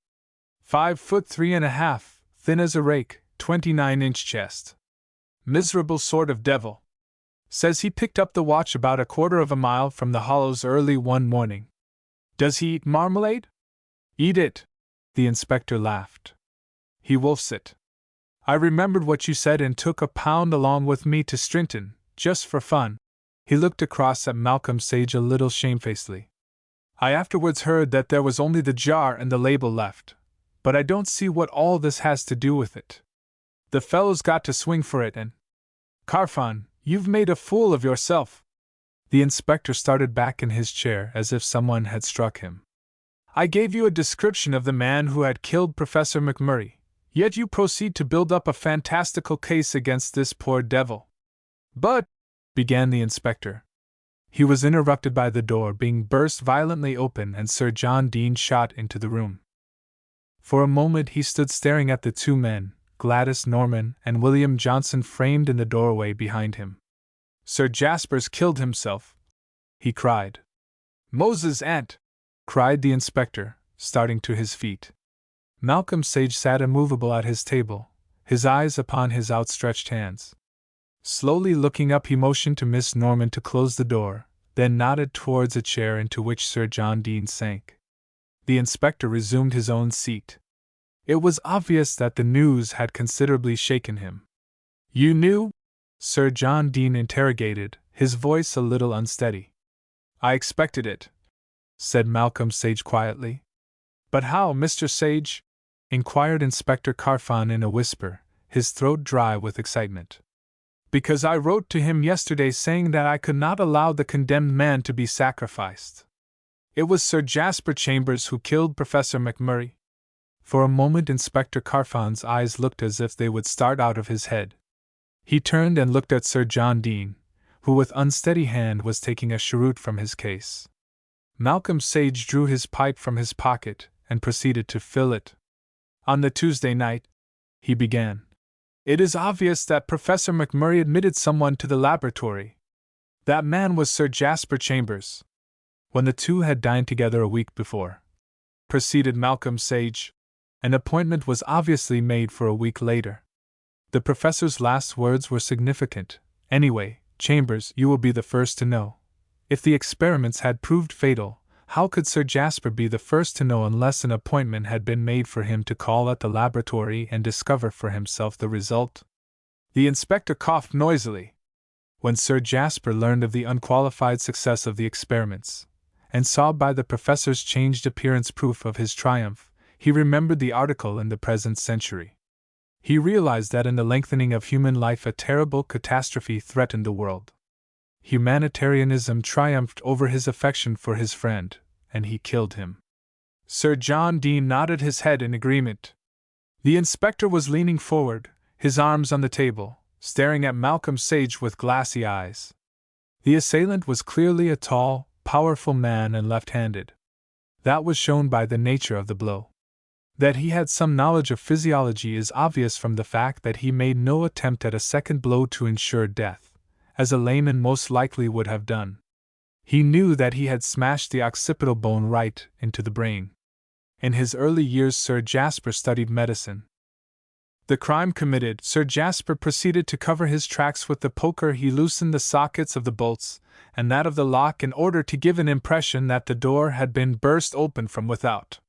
5'3½", thin as a rake, 29-inch chest. Miserable sort of devil. Says he picked up the watch about a quarter of a mile from the Hollows early one morning. Does he eat marmalade?" "Eat it," the inspector laughed. "He wolfs it. I remembered what you said and took a pound along with me to Strinton, just for fun." He looked across at Malcolm Sage a little shamefacedly. "I afterwards heard that there was only the jar and the label left, but I don't see what all this has to do with it. The fellow's got to swing for it and— Carfon, you've made a fool of yourself." The inspector started back in his chair as if someone had struck him. "I gave you a description of the man who had killed Professor McMurray, yet you proceed to build up a fantastical case against this poor devil." "But," began the inspector. He was interrupted by the door being burst violently open and Sir John Deane shot into the room. For a moment he stood staring at the 2 men, Gladys Norman and William Johnson, framed in the doorway behind him. "Sir Jasper's killed himself," he cried. "Moses' aunt!" cried the inspector, starting to his feet. Malcolm Sage sat immovable at his table, his eyes upon his outstretched hands. Slowly looking up, he motioned to Miss Norman to close the door, then nodded towards a chair into which Sir John Deane sank. The inspector resumed his own seat. It was obvious that the news had considerably shaken him. "You knew?" Sir John Deane interrogated, his voice a little unsteady. "I expected it," said Malcolm Sage quietly. "But how, Mr. Sage?" inquired Inspector Carfon in a whisper, his throat dry with excitement. "Because I wrote to him yesterday saying that I could not allow the condemned man to be sacrificed. It was Sir Jasper Chambers who killed Professor McMurray." For a moment Inspector Carfon's eyes looked as if they would start out of his head. He turned and looked at Sir John Deane, who with unsteady hand was taking a cheroot from his case. Malcolm Sage drew his pipe from his pocket and proceeded to fill it. "On the Tuesday night," he began, It is obvious that Professor McMurray admitted someone to the laboratory. That man was Sir Jasper Chambers. When the two had dined together a week before, proceeded Malcolm Sage, an appointment was obviously made for a week later. The professor's last words were significant. Anyway, Chambers, you will be the first to know. If the experiments had proved fatal, how could Sir Jasper be the first to know unless an appointment had been made for him to call at the laboratory and discover for himself the result? The inspector coughed noisily. When Sir Jasper learned of the unqualified success of the experiments, and saw by the professor's changed appearance proof of his triumph, he remembered the article in the Present Century. He realized that in the lengthening of human life a terrible catastrophe threatened the world. Humanitarianism triumphed over his affection for his friend, and he killed him. Sir John Dean nodded his head in agreement. The inspector was leaning forward, his arms on the table, staring at Malcolm Sage with glassy eyes. The assailant was clearly a tall, powerful man and left-handed. That was shown by the nature of the blow. That he had some knowledge of physiology is obvious from the fact that he made no attempt at a second blow to ensure death, as a layman most likely would have done. He knew that he had smashed the occipital bone right into the brain. In his early years Sir Jasper studied medicine. The crime committed, Sir Jasper proceeded to cover his tracks with the poker. He loosened the sockets of the bolts and that of the lock in order to give an impression that the door had been burst open from without.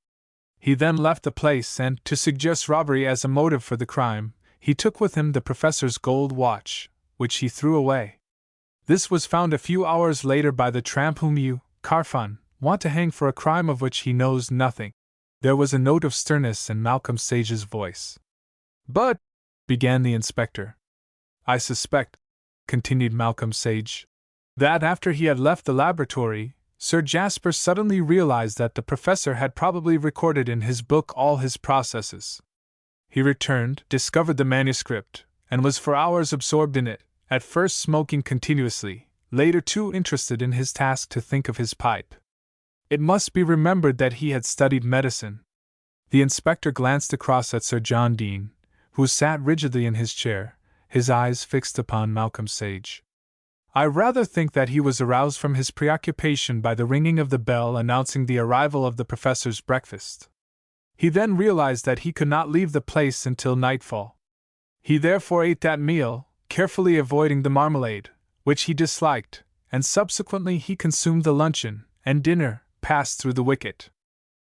He then left the place and, to suggest robbery as a motive for the crime, he took with him the professor's gold watch, which he threw away. This was found a few hours later by the tramp whom you, Carfon, want to hang for a crime of which he knows nothing. There was a note of sternness in Malcolm Sage's voice. But, began the inspector. I suspect, continued Malcolm Sage, that after he had left the laboratory, Sir Jasper suddenly realized that the professor had probably recorded in his book all his processes. He returned, discovered the manuscript, and was for hours absorbed in it, at first smoking continuously, later too interested in his task to think of his pipe. It must be remembered that he had studied medicine. The inspector glanced across at Sir John Dean, who sat rigidly in his chair, his eyes fixed upon Malcolm Sage. I rather think that he was aroused from his preoccupation by the ringing of the bell announcing the arrival of the professor's breakfast. He then realized that he could not leave the place until nightfall. He therefore ate that meal, carefully avoiding the marmalade, which he disliked, and subsequently he consumed the luncheon, and dinner passed through the wicket.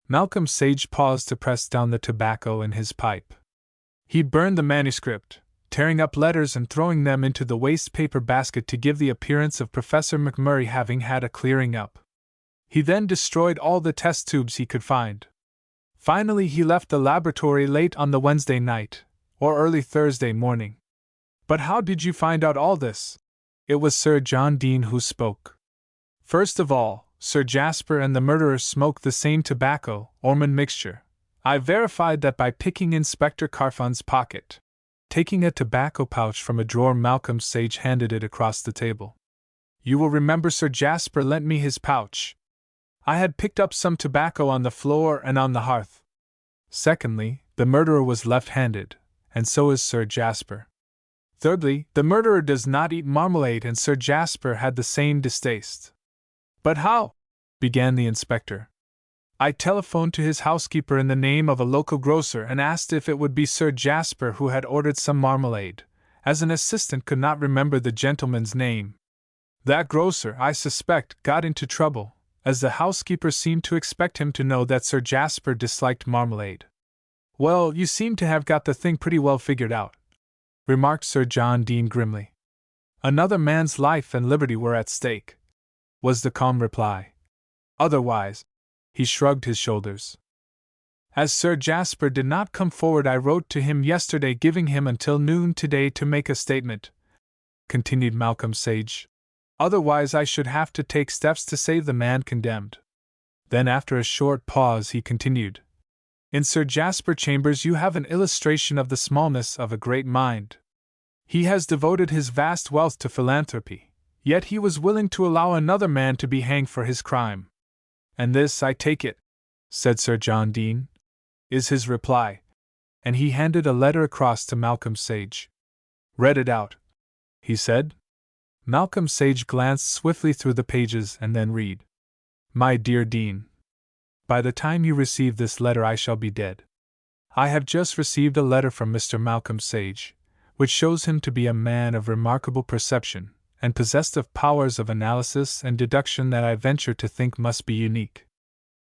Malcolm Sage paused to press down the tobacco in his pipe. He burned the manuscript, tearing up letters and throwing them into the waste paper basket to give the appearance of Professor McMurray having had a clearing up. He then destroyed all the test tubes he could find. Finally, he left the laboratory late on the Wednesday night, or early Thursday morning. But how did you find out all this? It was Sir John Dean who spoke. First of all, Sir Jasper and the murderer smoked the same tobacco, Ormond mixture. I verified that by picking Inspector Carfon's pocket. Taking a tobacco pouch from a drawer, Malcolm Sage handed it across the table. You will remember Sir Jasper lent me his pouch. I had picked up some tobacco on the floor and on the hearth. Secondly, the murderer was left-handed, and so is Sir Jasper. Thirdly, the murderer does not eat marmalade, and Sir Jasper had the same distaste. But how? Began the inspector. I telephoned to his housekeeper in the name of a local grocer and asked if it would be Sir Jasper who had ordered some marmalade, as an assistant could not remember the gentleman's name. That grocer, I suspect, got into trouble, as the housekeeper seemed to expect him to know that Sir Jasper disliked marmalade. Well, you seem to have got the thing pretty well figured out, remarked Sir John Dean grimly. Another man's life and liberty were at stake, was the calm reply. Otherwise, he shrugged his shoulders. As Sir Jasper did not come forward, I wrote to him yesterday giving him until noon today to make a statement, continued Malcolm Sage. Otherwise I should have to take steps to save the man condemned. Then after a short pause he continued. In Sir Jasper Chambers you have an illustration of the smallness of a great mind. He has devoted his vast wealth to philanthropy, yet he was willing to allow another man to be hanged for his crime. And this, I take it, said Sir John Dean, is his reply, and he handed a letter across to Malcolm Sage. Read it out, he said. Malcolm Sage glanced swiftly through the pages and then read. My dear Dean, by the time you receive this letter I shall be dead. I have just received a letter from Mr. Malcolm Sage, which shows him to be a man of remarkable perception, and possessed of powers of analysis and deduction that I venture to think must be unique.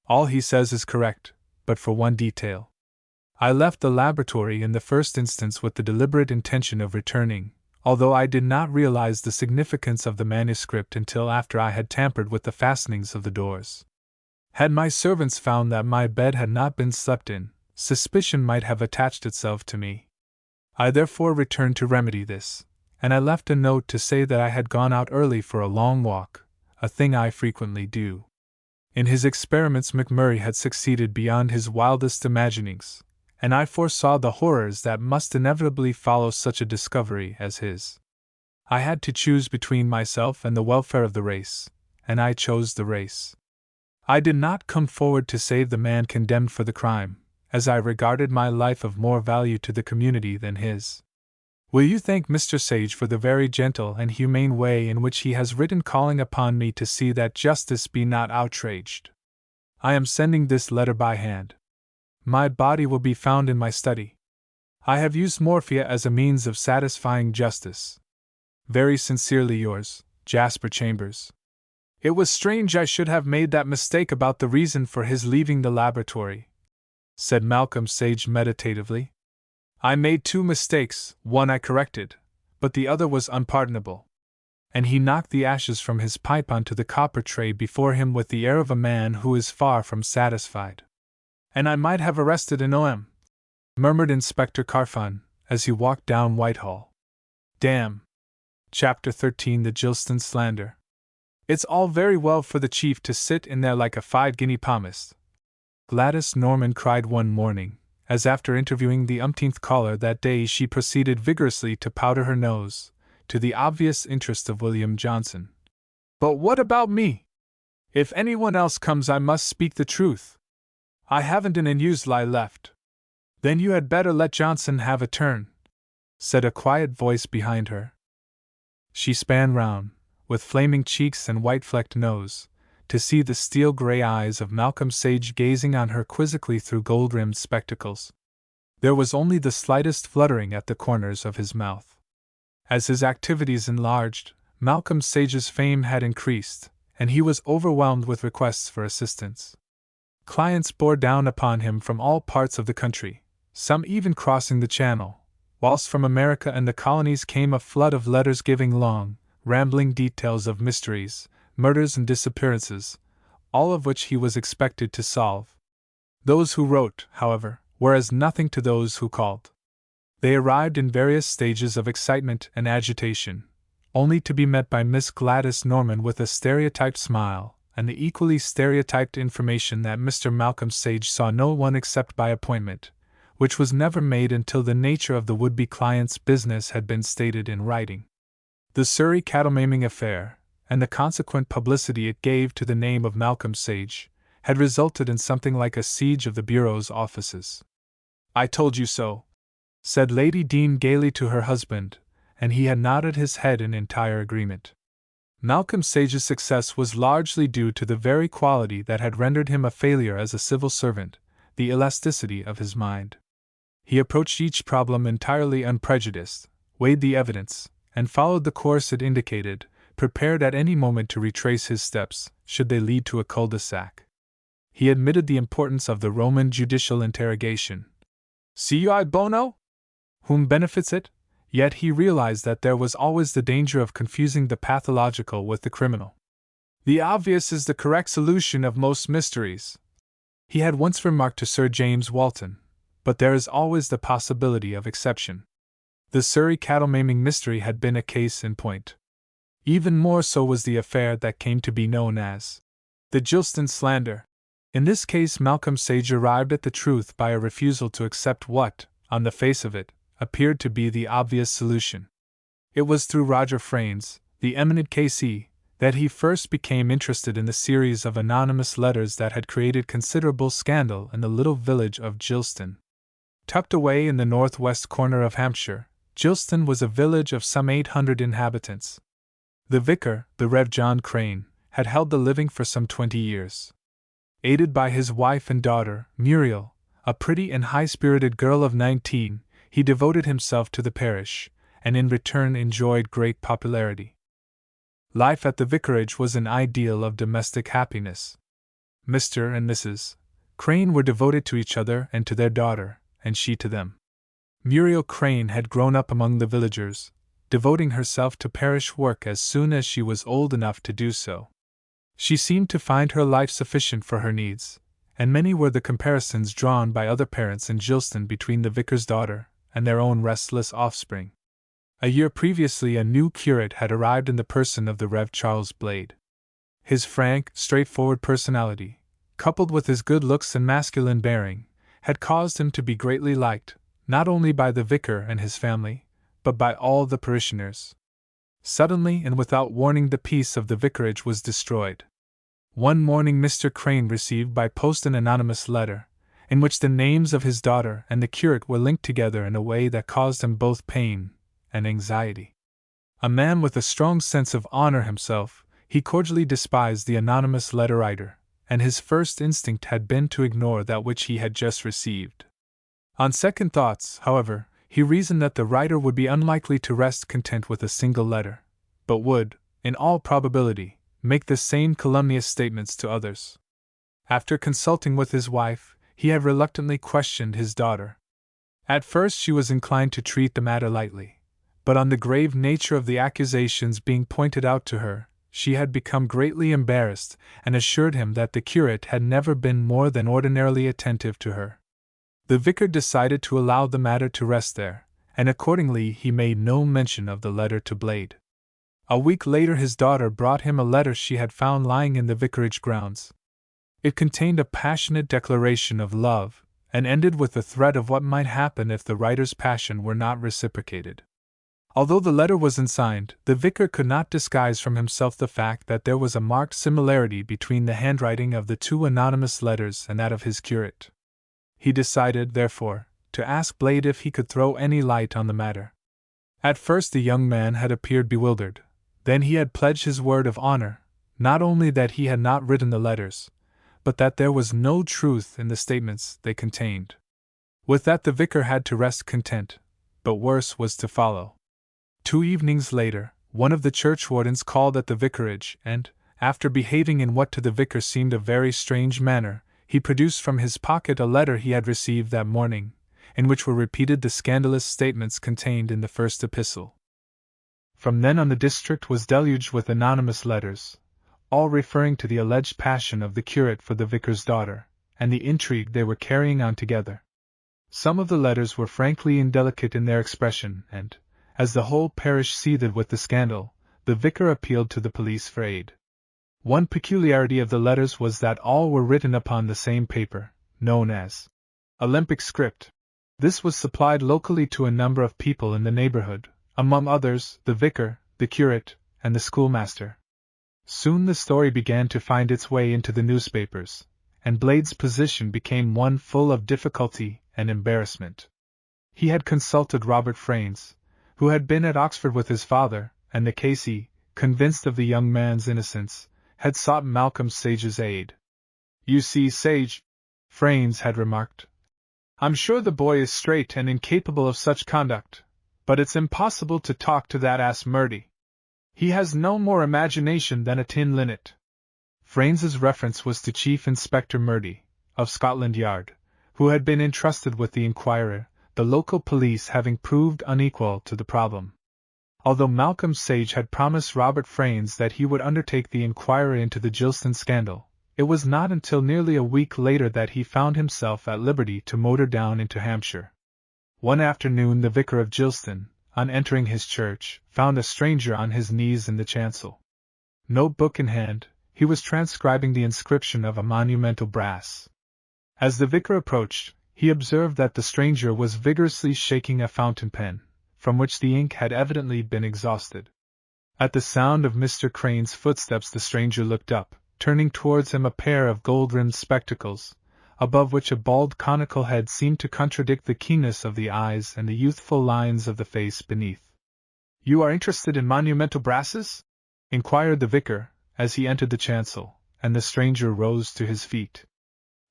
All he says is correct, but for one detail. I left the laboratory in the first instance with the deliberate intention of returning, although I did not realize the significance of the manuscript until after I had tampered with the fastenings of the doors. Had my servants found that my bed had not been slept in, suspicion might have attached itself to me. I therefore returned to remedy this, and I left a note to say that I had gone out early for a long walk, a thing I frequently do. In his experiments McMurray had succeeded beyond his wildest imaginings, and I foresaw the horrors that must inevitably follow such a discovery as his. I had to choose between myself and the welfare of the race, and I chose the race. I did not come forward to save the man condemned for the crime, as I regarded my life of more value to the community than his. Will you thank Mr. Sage for the very gentle and humane way in which he has written calling upon me to see that justice be not outraged? I am sending this letter by hand. My body will be found in my study. I have used morphia as a means of satisfying justice. Very sincerely yours, Jasper Chambers. It was strange I should have made that mistake about the reason for his leaving the laboratory, said Malcolm Sage meditatively. I made two mistakes, one I corrected, but the other was unpardonable. And he knocked the ashes from his pipe onto the copper tray before him with the air of a man who is far from satisfied. And I might have arrested an OM, murmured Inspector Carfon, as he walked down Whitehall. Damn. Chapter 13 The Gilston Slander. It's all very well for the chief to sit in there like a 5-guinea palmist, Gladys Norman cried one morning, as after interviewing the umpteenth caller that day she proceeded vigorously to powder her nose, to the obvious interest of William Johnson. But what about me? If anyone else comes I must speak the truth. I haven't an unused lie left. Then you had better let Johnson have a turn, said a quiet voice behind her. She span round, with flaming cheeks and white-flecked nose, to see the steel-gray eyes of Malcolm Sage gazing on her quizzically through gold-rimmed spectacles. There was only the slightest fluttering at the corners of his mouth. As his activities enlarged, Malcolm Sage's fame had increased, and he was overwhelmed with requests for assistance. Clients bore down upon him from all parts of the country, some even crossing the Channel, whilst from America and the colonies came a flood of letters giving long, rambling details of mysteries, murders and disappearances, all of which he was expected to solve. Those who wrote, however, were as nothing to those who called. They arrived in various stages of excitement and agitation, only to be met by Miss Gladys Norman with a stereotyped smile, and the equally stereotyped information that Mr. Malcolm Sage saw no one except by appointment, which was never made until the nature of the would-be client's business had been stated in writing. The Surrey cattle-maiming affair, and the consequent publicity it gave to the name of Malcolm Sage, had resulted in something like a siege of the Bureau's offices. "I told you so," said Lady Dean gaily to her husband, and he had nodded his head in entire agreement. Malcolm Sage's success was largely due to the very quality that had rendered him a failure as a civil servant, the elasticity of his mind. He approached each problem entirely unprejudiced, weighed the evidence, and followed the course it indicated, prepared at any moment to retrace his steps, should they lead to a cul-de-sac. He admitted the importance of the Roman judicial interrogation. Cui bono? Whom benefits it? Yet he realized that there was always the danger of confusing the pathological with the criminal. The obvious is the correct solution of most mysteries, he had once remarked to Sir James Walton, but there is always the possibility of exception. The Surrey cattle-maiming mystery had been a case in point. Even more so was the affair that came to be known as the Gilston slander. In this case Malcolm Sage arrived at the truth by a refusal to accept what, on the face of it, appeared to be the obvious solution. It was through Roger Fraines, the eminent K.C., that he first became interested in the series of anonymous letters that had created considerable scandal in the little village of Gilston. Tucked away in the northwest corner of Hampshire, Gilston was a village of some 800 inhabitants. The vicar, the Rev. John Crane, had held the living for some 20 years. Aided by his wife and daughter, Muriel, a pretty and high-spirited girl of 19, he devoted himself to the parish, and in return enjoyed great popularity. Life at the vicarage was an ideal of domestic happiness. Mr. and Mrs. Crane were devoted to each other and to their daughter, and she to them. Muriel Crane had grown up among the villagers, devoting herself to parish work as soon as she was old enough to do so. She seemed to find her life sufficient for her needs, and many were the comparisons drawn by other parents in Gilston between the vicar's daughter and their own restless offspring. A year previously a new curate had arrived in the person of the Rev. Charles Blade. His frank, straightforward personality, coupled with his good looks and masculine bearing, had caused him to be greatly liked, not only by the vicar and his family, but by all the parishioners. Suddenly and without warning the peace of the vicarage was destroyed. One morning Mr. Crane received by post an anonymous letter, in which the names of his daughter and the curate were linked together in a way that caused him both pain and anxiety. A man with a strong sense of honor himself, he cordially despised the anonymous letter writer, and his first instinct had been to ignore that which he had just received. On second thoughts, however, he reasoned that the writer would be unlikely to rest content with a single letter, but would, in all probability, make the same calumnious statements to others. After consulting with his wife, he had reluctantly questioned his daughter. At first she was inclined to treat the matter lightly, but on the grave nature of the accusations being pointed out to her, she had become greatly embarrassed and assured him that the curate had never been more than ordinarily attentive to her. The vicar decided to allow the matter to rest there, and accordingly he made no mention of the letter to Blade. A week later his daughter brought him a letter she had found lying in the vicarage grounds. It contained a passionate declaration of love, and ended with the threat of what might happen if the writer's passion were not reciprocated. Although the letter was unsigned, the vicar could not disguise from himself the fact that there was a marked similarity between the handwriting of the two anonymous letters and that of his curate. He decided, therefore, to ask Blade if he could throw any light on the matter. At first the young man had appeared bewildered. Then he had pledged his word of honor, not only that he had not written the letters, but that there was no truth in the statements they contained. With that the vicar had to rest content, but worse was to follow. 2 evenings later, one of the churchwardens called at the vicarage, and, after behaving in what to the vicar seemed a very strange manner, he produced from his pocket a letter he had received that morning, in which were repeated the scandalous statements contained in the first epistle. From then on the district was deluged with anonymous letters, all referring to the alleged passion of the curate for the vicar's daughter, and the intrigue they were carrying on together. Some of the letters were frankly indelicate in their expression, and, as the whole parish seethed with the scandal, the vicar appealed to the police for aid. One peculiarity of the letters was that all were written upon the same paper, known as Olympic script. This was supplied locally to a number of people in the neighborhood, among others, the vicar, the curate, and the schoolmaster. Soon the story began to find its way into the newspapers, and Blade's position became one full of difficulty and embarrassment. He had consulted Robert Fraines, who had been at Oxford with his father, and the Casey, convinced of the young man's innocence, had sought Malcolm Sage's aid. "You see, Sage," Fraines had remarked, "I'm sure the boy is straight and incapable of such conduct, but it's impossible to talk to that ass Murdy. He has no more imagination than a tin linnet." Fraines's reference was to Chief Inspector Murdy, of Scotland Yard, who had been entrusted with the Inquirer, the local police having proved unequal to the problem. Although Malcolm Sage had promised Robert Fraines that he would undertake the inquiry into the Gilston scandal, it was not until nearly a week later that he found himself at liberty to motor down into Hampshire. One afternoon the vicar of Gilston, on entering his church, found a stranger on his knees in the chancel. Notebook in hand, he was transcribing the inscription of a monumental brass. As the vicar approached, he observed that the stranger was vigorously shaking a fountain pen, from which the ink had evidently been exhausted. At the sound of Mr. Crane's footsteps the stranger looked up, turning towards him a pair of gold-rimmed spectacles, above which a bald conical head seemed to contradict the keenness of the eyes and the youthful lines of the face beneath. "You are interested in monumental brasses?" inquired the vicar, as he entered the chancel, and the stranger rose to his feet.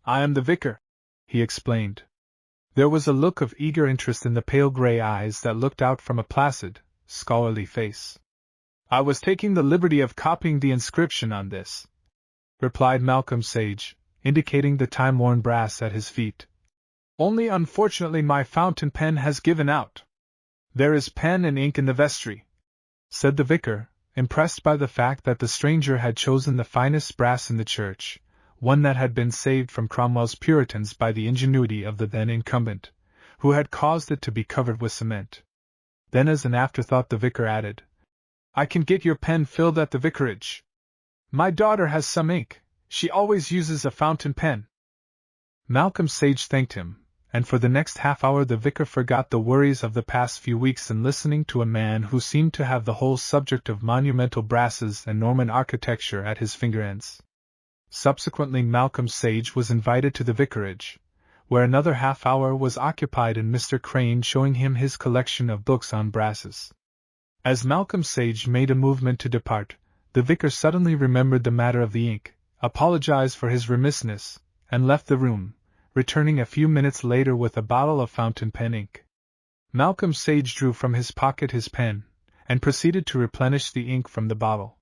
"I am the vicar," he explained. There was a look of eager interest in the pale gray eyes that looked out from a placid, scholarly face. "I was taking the liberty of copying the inscription on this," replied Malcolm Sage, indicating the time-worn brass at his feet. "Only unfortunately my fountain pen has given out." "There is pen and ink in the vestry," said the vicar, impressed by the fact that the stranger had chosen the finest brass in the church, one that had been saved from Cromwell's Puritans by the ingenuity of the then incumbent, who had caused it to be covered with cement. Then as an afterthought the vicar added, "I can get your pen filled at the vicarage. My daughter has some ink. She always uses a fountain pen." Malcolm Sage thanked him, and for the next half-hour the vicar forgot the worries of the past few weeks in listening to a man who seemed to have the whole subject of monumental brasses and Norman architecture at his finger-ends. Subsequently Malcolm Sage was invited to the vicarage, where another half-hour was occupied in Mr. Crane showing him his collection of books on brasses. As Malcolm Sage made a movement to depart, the vicar suddenly remembered the matter of the ink, apologized for his remissness, and left the room, returning a few minutes later with a bottle of fountain pen ink. Malcolm Sage drew from his pocket his pen, and proceeded to replenish the ink from the bottle.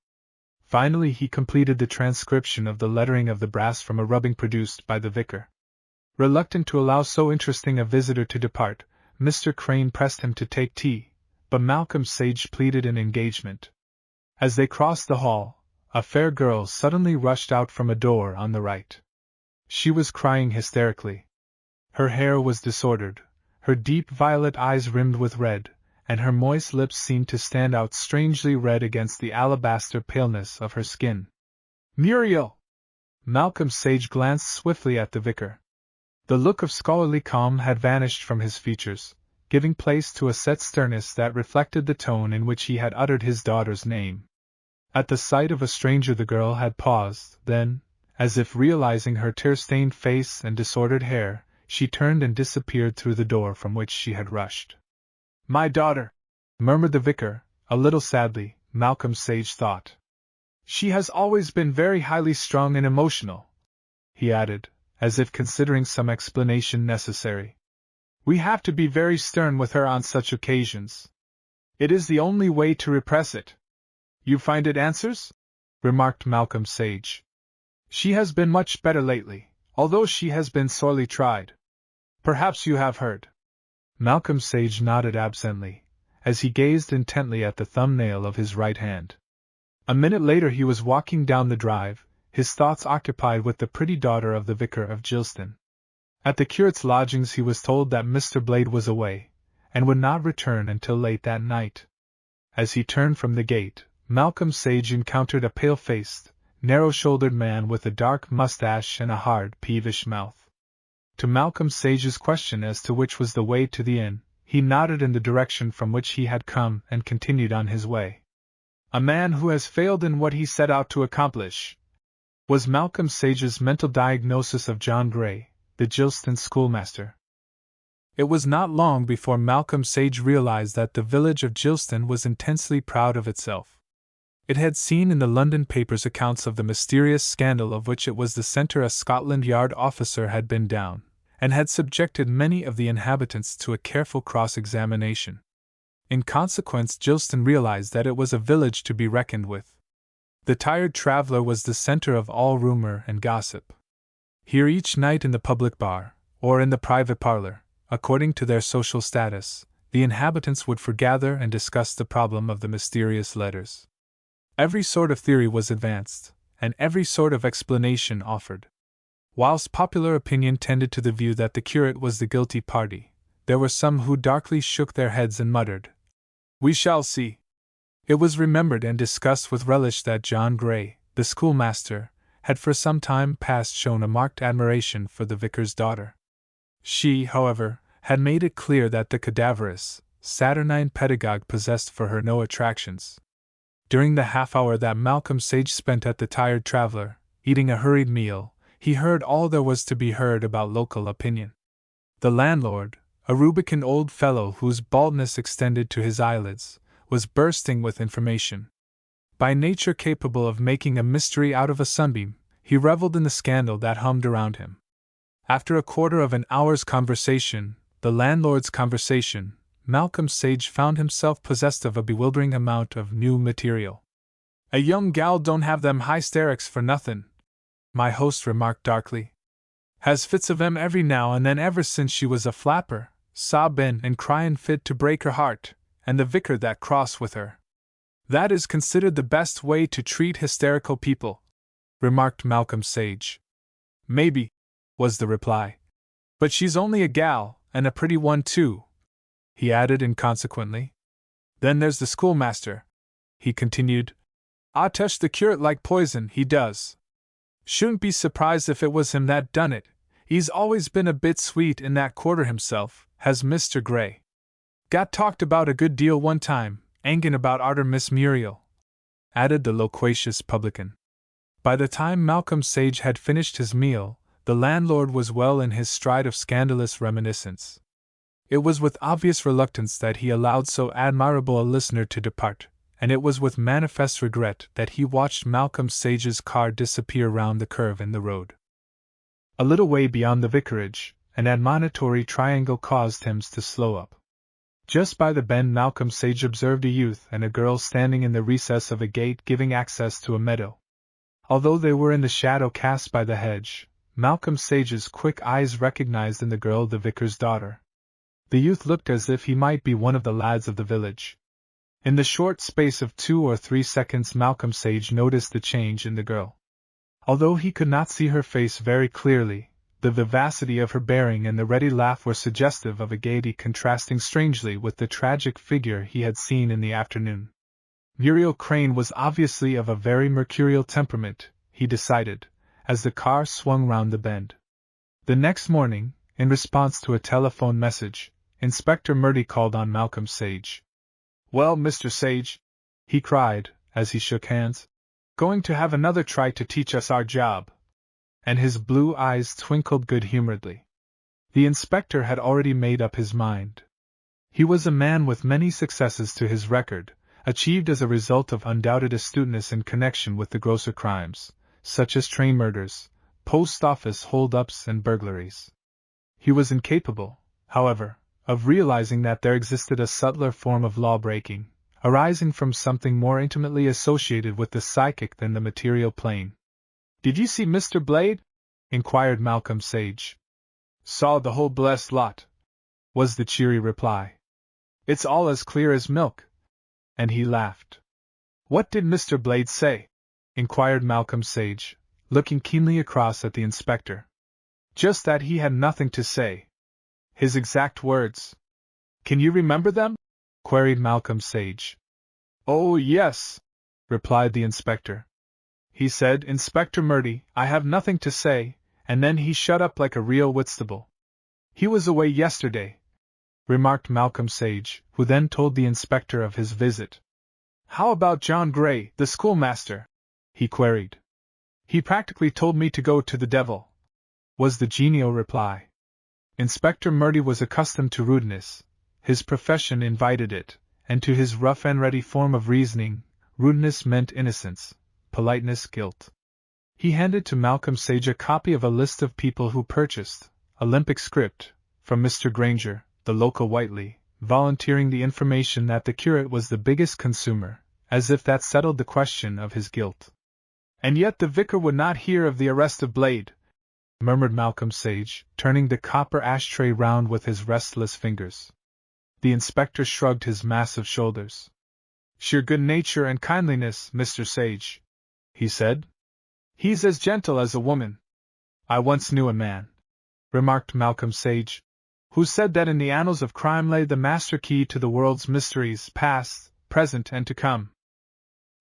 Finally he completed the transcription of the lettering of the brass from a rubbing produced by the vicar. Reluctant to allow so interesting a visitor to depart, Mr. Crane pressed him to take tea, but Malcolm Sage pleaded an engagement. As they crossed the hall, a fair girl suddenly rushed out from a door on the right. She was crying hysterically. Her hair was disordered, her deep violet eyes rimmed with red, and her moist lips seemed to stand out strangely red against the alabaster paleness of her skin. "Muriel!" Malcolm Sage glanced swiftly at the vicar. The look of scholarly calm had vanished from his features, giving place to a set sternness that reflected the tone in which he had uttered his daughter's name. At the sight of a stranger the girl had paused, then, as if realizing her tear-stained face and disordered hair, she turned and disappeared through the door from which she had rushed. "My daughter," murmured the vicar, a little sadly, Malcolm Sage thought. "She has always been very highly strung and emotional," he added, as if considering some explanation necessary. "We have to be very stern with her on such occasions. It is the only way to repress it." "You find it answers?" remarked Malcolm Sage. "She has been much better lately, although she has been sorely tried. Perhaps you have heard." Malcolm Sage nodded absently, as he gazed intently at the thumbnail of his right hand. A minute later he was walking down the drive, his thoughts occupied with the pretty daughter of the vicar of Gilston. At the curate's lodgings he was told that Mr. Blade was away, and would not return until late that night. As he turned from the gate, Malcolm Sage encountered a pale-faced, narrow-shouldered man with a dark mustache and a hard, peevish mouth. To Malcolm Sage's question as to which was the way to the inn, he nodded in the direction from which he had come and continued on his way. "A man who has failed in what he set out to accomplish," was Malcolm Sage's mental diagnosis of John Gray, the Gilston schoolmaster. It was not long before Malcolm Sage realized that the village of Gilston was intensely proud of itself. It had seen in the London papers accounts of the mysterious scandal of which it was the centre. A Scotland Yard officer had been down, and had subjected many of the inhabitants to a careful cross-examination. In consequence Gilston realized that it was a village to be reckoned with. The tired traveller was the centre of all rumour and gossip. Here each night in the public bar, or in the private parlour, according to their social status, the inhabitants would foregather and discuss the problem of the mysterious letters. Every sort of theory was advanced, and every sort of explanation offered. Whilst popular opinion tended to the view that the curate was the guilty party, there were some who darkly shook their heads and muttered, "We shall see." It was remembered and discussed with relish that John Gray, the schoolmaster, had for some time past shown a marked admiration for the vicar's daughter. She, however, had made it clear that the cadaverous, saturnine pedagogue possessed for her no attractions. During the half-hour that Malcolm Sage spent at the Tired Traveller, eating a hurried meal, he heard all there was to be heard about local opinion. The landlord, a rubicund old fellow whose baldness extended to his eyelids, was bursting with information. By nature capable of making a mystery out of a sunbeam, he reveled in the scandal that hummed around him. After a quarter of an hour's conversation, the landlord's conversation, Malcolm Sage found himself possessed of a bewildering amount of new material. "A young gal don't have them hysterics for nothin'," my host remarked darkly. "Has fits of 'em every now and then ever since she was a flapper, sobbin' and cryin' fit to break her heart, and the vicar that cross with her." "That is considered the best way to treat hysterical people," remarked Malcolm Sage. "Maybe," was the reply. "But she's only a gal, and a pretty one too," he added inconsequently. "Then there's the schoolmaster," he continued. "I touch the curate like poison, he does. Shouldn't be surprised if it was him that done it. He's always been a bit sweet in that quarter himself, has Mr. Gray. Got talked about a good deal one time, angin' about arter Miss Muriel," added the loquacious publican. By the time Malcolm Sage had finished his meal, the landlord was well in his stride of scandalous reminiscence. It was with obvious reluctance that he allowed so admirable a listener to depart, and it was with manifest regret that he watched Malcolm Sage's car disappear round the curve in the road. A little way beyond the vicarage, an admonitory triangle caused him to slow up. Just by the bend Malcolm Sage observed a youth and a girl standing in the recess of a gate giving access to a meadow. Although they were in the shadow cast by the hedge, Malcolm Sage's quick eyes recognized in the girl the vicar's daughter. The youth looked as if he might be one of the lads of the village. In the short space of 2 or 3 seconds Malcolm Sage noticed the change in the girl. Although he could not see her face very clearly, the vivacity of her bearing and the ready laugh were suggestive of a gaiety contrasting strangely with the tragic figure he had seen in the afternoon. Muriel Crane was obviously of a very mercurial temperament, he decided, as the car swung round the bend. The next morning, in response to a telephone message, Inspector Murdy called on Malcolm Sage. "Well, Mr. Sage," he cried, as he shook hands, "going to have another try to teach us our job?" And his blue eyes twinkled good-humoredly. The inspector had already made up his mind. He was a man with many successes to his record, achieved as a result of undoubted astuteness in connection with the grosser crimes, such as train murders, post-office hold-ups and burglaries. He was incapable, however, of realizing that there existed a subtler form of law-breaking, arising from something more intimately associated with the psychic than the material plane. "Did you see Mr. Blade?" inquired Malcolm Sage. "Saw the whole blessed lot," was the cheery reply. "It's all as clear as milk." And he laughed. "What did Mr. Blade say?" inquired Malcolm Sage, looking keenly across at the inspector. "Just that he had nothing to say." "His exact words. Can you remember them?" queried Malcolm Sage. "Oh, yes," replied the inspector. "He said, 'Inspector Murdy, I have nothing to say,' and then he shut up like a real Whitstable." "He was away yesterday," remarked Malcolm Sage, who then told the inspector of his visit. "How about John Gray, the schoolmaster?" he queried. "He practically told me to go to the devil," was the genial reply. Inspector Murdy was accustomed to rudeness, his profession invited it, and to his rough and ready form of reasoning, rudeness meant innocence, politeness guilt. He handed to Malcolm Sage a copy of a list of people who purchased, Olympic script, from Mr. Granger, the local Whiteley, volunteering the information that the curate was the biggest consumer, as if that settled the question of his guilt. "And yet the vicar would not hear of the arrest of Blade," murmured Malcolm Sage, turning the copper ashtray round with his restless fingers. The inspector shrugged his massive shoulders. "Sheer good nature and kindliness, Mr. Sage," he said. "He's as gentle as a woman." "I once knew a man," remarked Malcolm Sage, "who said that in the annals of crime lay the master key to the world's mysteries, past, present, and to come."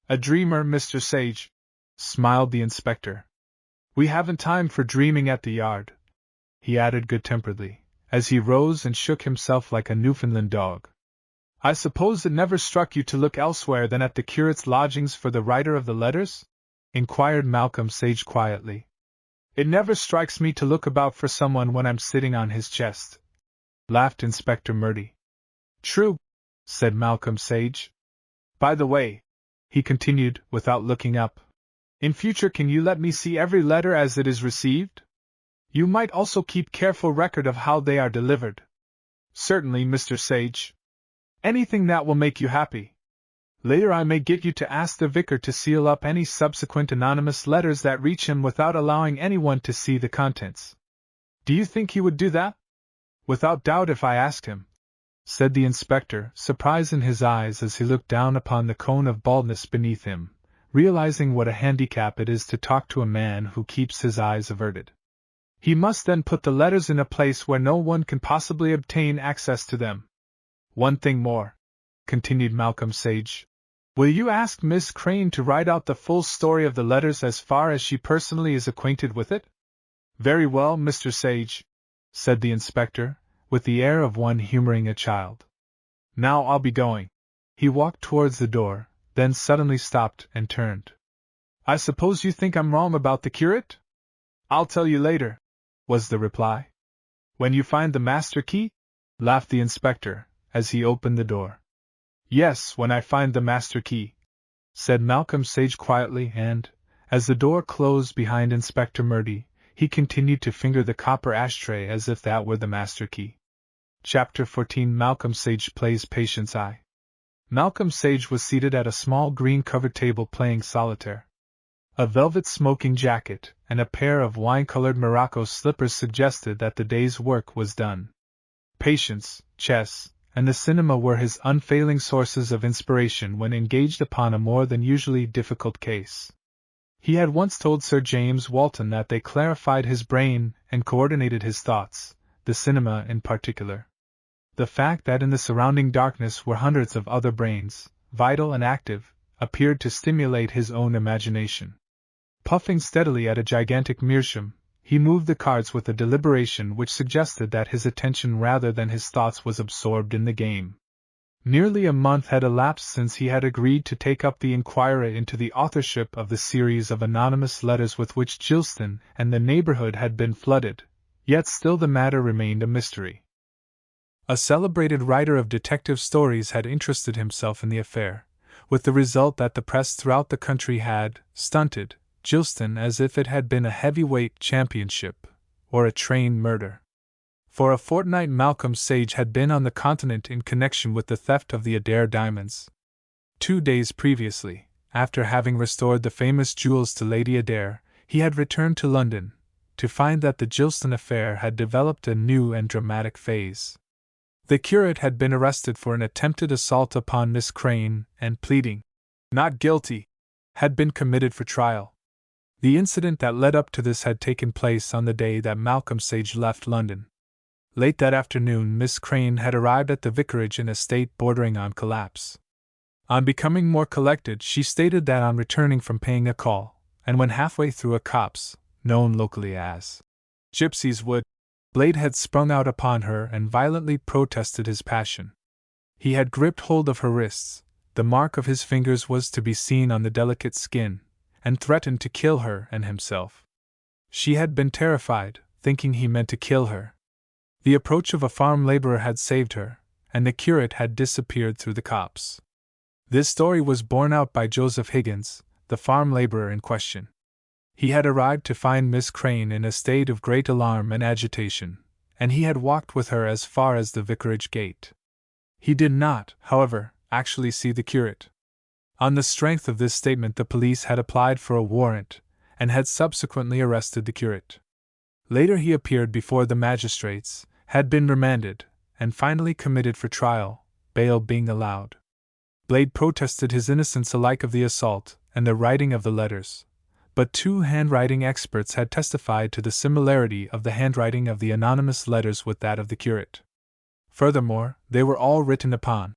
"A dreamer, Mr. Sage," smiled the inspector. "We haven't time for dreaming at the yard," he added good-temperedly, as he rose and shook himself like a Newfoundland dog. "I suppose it never struck you to look elsewhere than at the curate's lodgings for the writer of the letters?" inquired Malcolm Sage quietly. It never strikes me to look about for someone when I'm sitting on his chest, laughed Inspector Murdy. True, said Malcolm Sage. By the way, he continued, without looking up, in future can you let me see every letter as it is received? You might also keep careful record of how they are delivered. Certainly, Mr. Sage. Anything that will make you happy. Later I may get you to ask the vicar to seal up any subsequent anonymous letters that reach him without allowing anyone to see the contents. Do you think he would do that? Without doubt if I asked him, said the inspector, surprise in his eyes as he looked down upon the cone of baldness beneath him, realizing what a handicap it is to talk to a man who keeps his eyes averted. He must then put the letters in a place where no one can possibly obtain access to them. One thing more, continued Malcolm Sage. Will you ask Miss Crane to write out the full story of the letters as far as she personally is acquainted with it? Very well, Mr. Sage, said the inspector, with the air of one humoring a child. Now I'll be going. He walked towards the door, then suddenly stopped and turned. I suppose you think I'm wrong about the curate? I'll tell you later, was the reply. When you find the master key? Laughed the inspector, as he opened the door. Yes, when I find the master key, said Malcolm Sage quietly, and, as the door closed behind Inspector Murdy, he continued to finger the copper ashtray as if that were the master key. Chapter 14 Malcolm Sage Plays Patience I. Malcolm Sage was seated at a small green-covered table playing solitaire. A velvet smoking jacket and a pair of wine-colored Morocco slippers suggested that the day's work was done. Patience, chess, and the cinema were his unfailing sources of inspiration when engaged upon a more than usually difficult case. He had once told Sir James Walton that they clarified his brain and coordinated his thoughts, the cinema in particular. The fact that in the surrounding darkness were hundreds of other brains, vital and active, appeared to stimulate his own imagination. Puffing steadily at a gigantic meerschaum, he moved the cards with a deliberation which suggested that his attention rather than his thoughts was absorbed in the game. Nearly a month had elapsed since he had agreed to take up the inquiry into the authorship of the series of anonymous letters with which Gilston and the neighborhood had been flooded, yet still the matter remained a mystery. A celebrated writer of detective stories had interested himself in the affair, with the result that the press throughout the country had stunted Gilston as if it had been a heavyweight championship, or a train murder. For a fortnight Malcolm Sage had been on the continent in connection with the theft of the Adair diamonds. 2 days previously, after having restored the famous jewels to Lady Adair, he had returned to London, to find that the Gilston affair had developed a new and dramatic phase. The curate had been arrested for an attempted assault upon Miss Crane, and pleading not guilty, had been committed for trial. The incident that led up to this had taken place on the day that Malcolm Sage left London. Late that afternoon Miss Crane had arrived at the vicarage in a state bordering on collapse. On becoming more collected, she stated that on returning from paying a call, and when halfway through a copse, known locally as Gypsy's Wood, Blade had sprung out upon her and violently protested his passion. He had gripped hold of her wrists, the mark of his fingers was to be seen on the delicate skin, and threatened to kill her and himself. She had been terrified, thinking he meant to kill her. The approach of a farm laborer had saved her, and the curate had disappeared through the copse. This story was borne out by Joseph Higgins, the farm laborer in question. He had arrived to find Miss Crane in a state of great alarm and agitation, and he had walked with her as far as the vicarage gate. He did not, however, actually see the curate. On the strength of this statement the police had applied for a warrant, and had subsequently arrested the curate. Later he appeared before the magistrates, had been remanded, and finally committed for trial, bail being allowed. Blade protested his innocence alike of the assault and the writing of the letters, but 2 handwriting experts had testified to the similarity of the handwriting of the anonymous letters with that of the curate. Furthermore, they were all written upon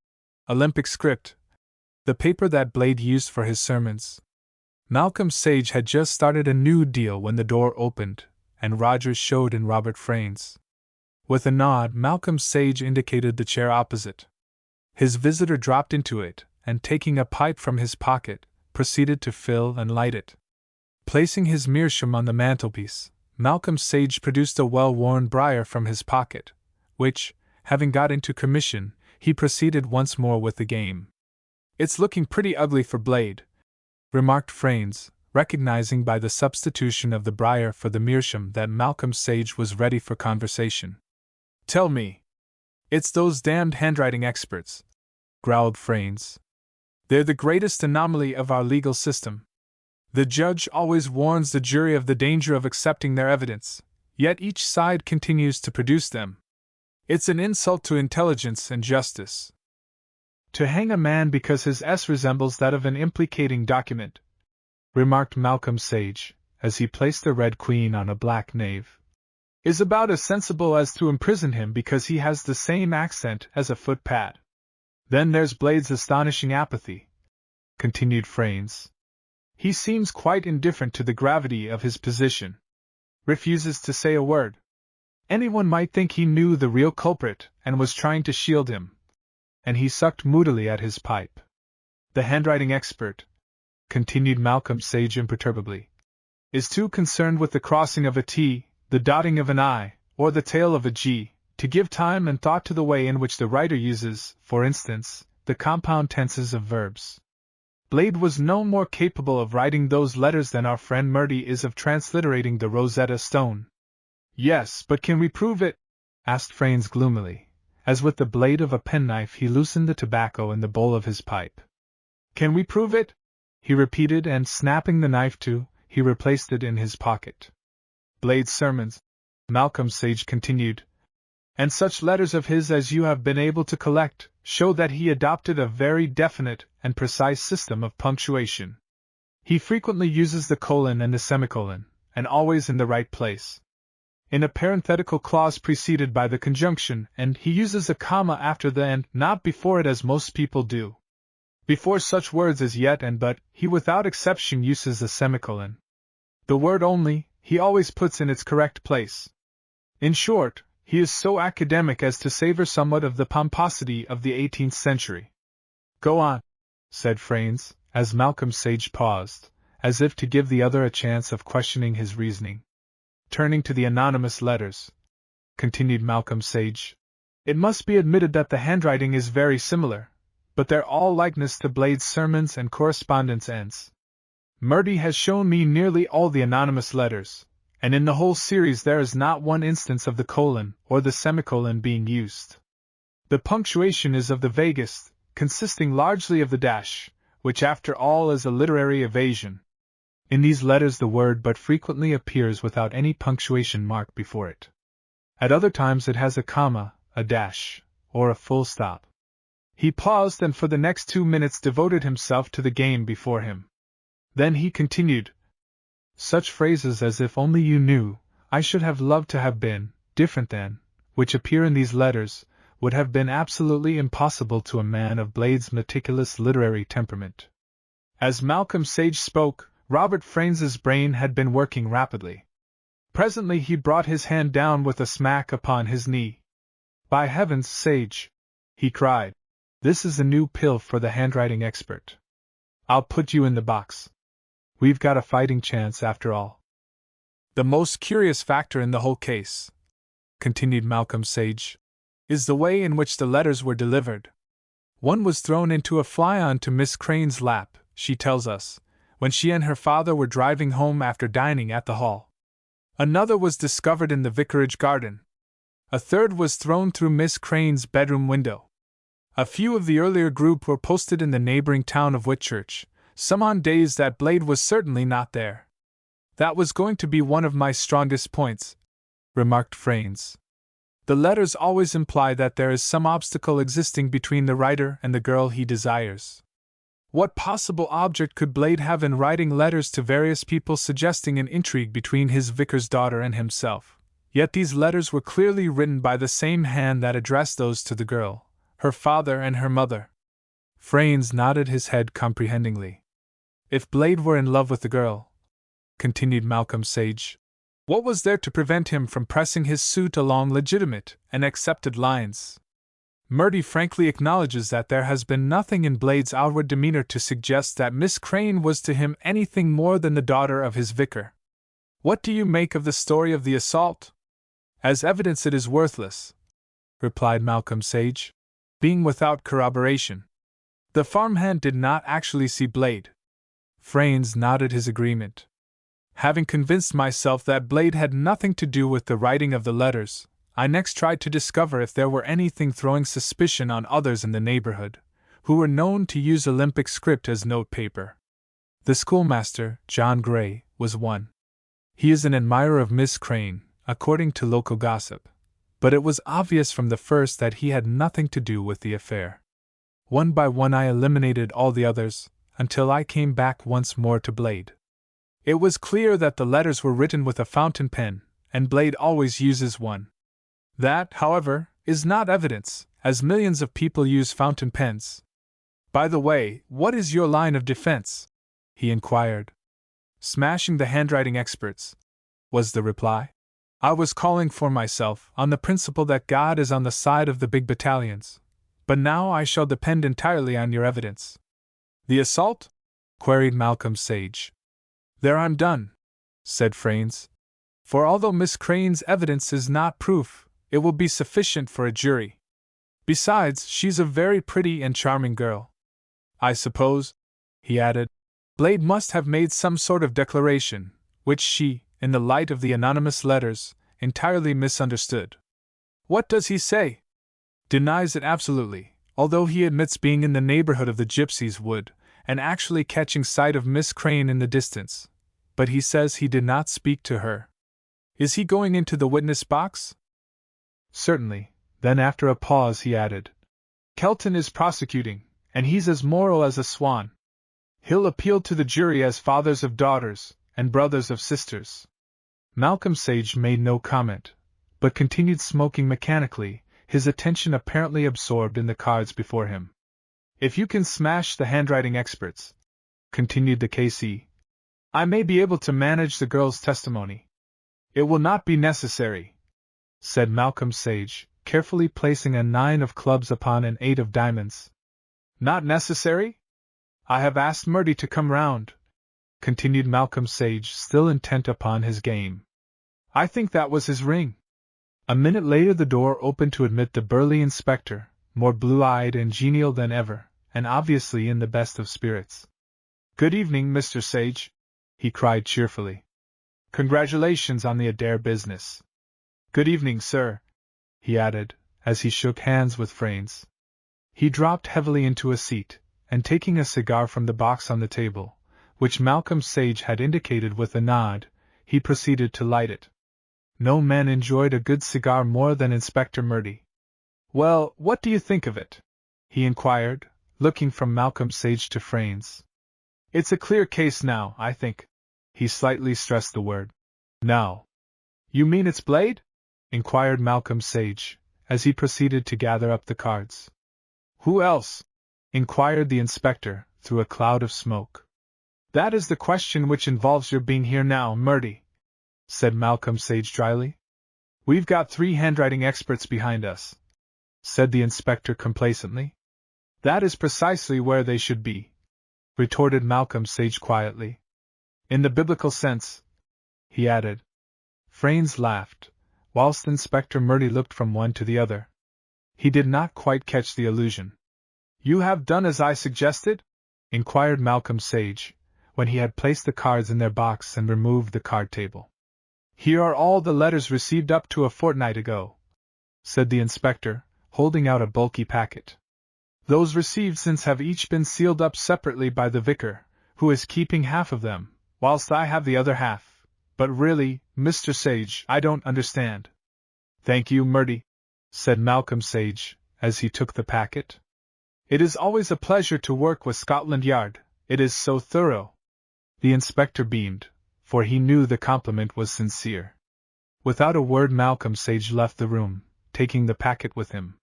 Olympic script, the paper that Blade used for his sermons. Malcolm Sage had just started a new deal when the door opened, and Rogers showed in Robert Frayn's. With a nod, Malcolm Sage indicated the chair opposite. His visitor dropped into it, and taking a pipe from his pocket, proceeded to fill and light it. Placing his meerschaum on the mantelpiece, Malcolm Sage produced a well-worn briar from his pocket, which, having got into commission, he proceeded once more with the game. "It's looking pretty ugly for Blade," remarked Fraines, recognizing by the substitution of the briar for the meerschaum that Malcolm Sage was ready for conversation. "Tell me." "It's those damned handwriting experts," growled Fraines. "They're the greatest anomaly of our legal system. The judge always warns the jury of the danger of accepting their evidence, yet each side continues to produce them. It's an insult to intelligence and justice. To hang a man because his S resembles that of an implicating document," remarked Malcolm Sage, as he placed the red queen on a black knave, "is about as sensible as to imprison him because he has the same accent as a footpad." "Then there's Blade's astonishing apathy," continued Fraines. "He seems quite indifferent to the gravity of his position. Refuses to say a word. Anyone might think he knew the real culprit and was trying to shield him." And he sucked moodily at his pipe. "The handwriting expert," continued Malcolm Sage imperturbably, "is too concerned with the crossing of a T, the dotting of an I, or the tail of a G, to give time and thought to the way in which the writer uses, for instance, the compound tenses of verbs. Blade was no more capable of writing those letters than our friend Murdy is of transliterating the Rosetta Stone." "Yes, but can we prove it?" asked Fraines gloomily, as with the blade of a penknife he loosened the tobacco in the bowl of his pipe. "Can we prove it?" he repeated, and snapping the knife to, he replaced it in his pocket. "Blade's sermons," Malcolm Sage continued, "and such letters of his as you have been able to collect, show that he adopted a very definite and precise system of punctuation. He frequently uses the colon and the semicolon, and always in the right place. In a parenthetical clause preceded by the conjunction, and he uses a comma after the and, not before it as most people do. Before such words as yet and but, he without exception uses a semicolon. The word only, he always puts in its correct place. In short, he is so academic as to savor somewhat of the pomposity of the 18th century." "Go on," said Fraines, as Malcolm Sage paused, as if to give the other a chance of questioning his reasoning. "Turning to the anonymous letters," continued Malcolm Sage, "it must be admitted that the handwriting is very similar, but their all likeness to Blade's sermons and correspondence ends. Murdy has shown me nearly all the anonymous letters, and in the whole series there is not one instance of the colon or the semicolon being used. The punctuation is of the vaguest, consisting largely of the dash, which after all is a literary evasion. In these letters the word but frequently appears without any punctuation mark before it. At other times it has a comma, a dash, or a full stop." He paused and for the next 2 minutes devoted himself to the game before him. Then he continued, "Such phrases as 'if only you knew, I should have loved to have been different than,' which appear in these letters, would have been absolutely impossible to a man of Blade's meticulous literary temperament." As Malcolm Sage spoke, Robert Fraines's brain had been working rapidly. Presently he brought his hand down with a smack upon his knee. "By heavens, Sage," he cried, "this is a new pill for the handwriting expert. I'll put you in the box. We've got a fighting chance after all." "The most curious factor in the whole case," continued Malcolm Sage, "is the way in which the letters were delivered. One was thrown into a fly-on to Miss Crane's lap, she tells us, when she and her father were driving home after dining at the Hall. Another was discovered in the vicarage garden. A third was thrown through Miss Crane's bedroom window. A few of the earlier group were posted in the neighboring town of Whitchurch, some on days that Blade was certainly not there. That was going to be one of my strongest points," remarked Fraines. "The letters always imply that there is some obstacle existing between the writer and the girl he desires. What possible object could Blade have in writing letters to various people suggesting an intrigue between his vicar's daughter and himself? Yet these letters were clearly written by the same hand that addressed those to the girl, her father and her mother." Fraines nodded his head comprehendingly. "If Blade were in love with the girl," continued Malcolm Sage, "what was there to prevent him from pressing his suit along legitimate and accepted lines? Murdy frankly acknowledges that there has been nothing in Blade's outward demeanor to suggest that Miss Crane was to him anything more than the daughter of his vicar. What do you make of the story of the assault? As evidence it is worthless, replied Malcolm Sage, being without corroboration. The farmhand did not actually see Blade. Fraines nodded his agreement. Having convinced myself that Blade had nothing to do with the writing of the letters, I next tried to discover if there were anything throwing suspicion on others in the neighborhood, who were known to use Olympic script as notepaper. The schoolmaster, John Gray, was one. He is an admirer of Miss Crane, according to local gossip, but it was obvious from the first that he had nothing to do with the affair. One by one I eliminated all the others, until I came back once more to Blade. It was clear that the letters were written with a fountain pen, and Blade always uses one. That, however, is not evidence, as millions of people use fountain pens. By the way, what is your line of defense? He inquired. Smashing the handwriting experts, was the reply. I was calling for myself on the principle that God is on the side of the big battalions, but now I shall depend entirely on your evidence. The assault? Queried Malcolm Sage. There I'm done, said Fraines. For although Miss Crane's evidence is not proof, it will be sufficient for a jury. Besides, she's a very pretty and charming girl. I suppose, he added, Blade must have made some sort of declaration, which she, in the light of the anonymous letters, entirely misunderstood. What does he say? Denies it absolutely, although he admits being in the neighborhood of the Gypsies' wood, and actually catching sight of Miss Crane in the distance. But he says he did not speak to her. Is he going into the witness box? Certainly. Then after a pause he added, Kelton is prosecuting, and he's as moral as a swan. He'll appeal to the jury as fathers of daughters, and brothers of sisters. Malcolm Sage made no comment, but continued smoking mechanically, his attention apparently absorbed in the cards before him. If you can smash the handwriting experts, continued the K.C., I may be able to manage the girl's testimony. It will not be necessary, said Malcolm Sage, carefully placing a 9 of clubs upon an 8 of diamonds. Not necessary? I have asked Murdy to come round, continued Malcolm Sage, still intent upon his game. I think that was his ring. A minute later the door opened to admit the burly inspector, more blue-eyed and genial than ever, and obviously in the best of spirits. Good evening, Mr. Sage, he cried cheerfully. Congratulations on the Adair business. Good evening, sir, he added, as he shook hands with Fraines. He dropped heavily into a seat, and taking a cigar from the box on the table, which Malcolm Sage had indicated with a nod, he proceeded to light it. No man enjoyed a good cigar more than Inspector Murdy. Well, what do you think of it? He inquired, looking from Malcolm Sage to Fraines. It's a clear case now, I think. He slightly stressed the word. Now. You mean it's Blade? Inquired Malcolm Sage, as he proceeded to gather up the cards. Who else? Inquired the inspector, through a cloud of smoke. That is the question which involves your being here now, Murdy, said Malcolm Sage dryly. We've got 3 handwriting experts behind us, said the inspector complacently. That is precisely where they should be, retorted Malcolm Sage quietly. In the biblical sense, he added. Fraines laughed, whilst Inspector Murdy looked from one to the other. He did not quite catch the allusion. You have done as I suggested? Inquired Malcolm Sage, when he had placed the cards in their box and removed the card table. Here are all the letters received up to a fortnight ago, said the inspector, holding out a bulky packet. Those received since have each been sealed up separately by the vicar, who is keeping half of them, whilst I have the other half. But really, Mr. Sage, I don't understand. Thank you, Murdy, said Malcolm Sage, as he took the packet. It is always a pleasure to work with Scotland Yard, it is so thorough. The inspector beamed, for he knew the compliment was sincere. Without a word Malcolm Sage left the room, taking the packet with him.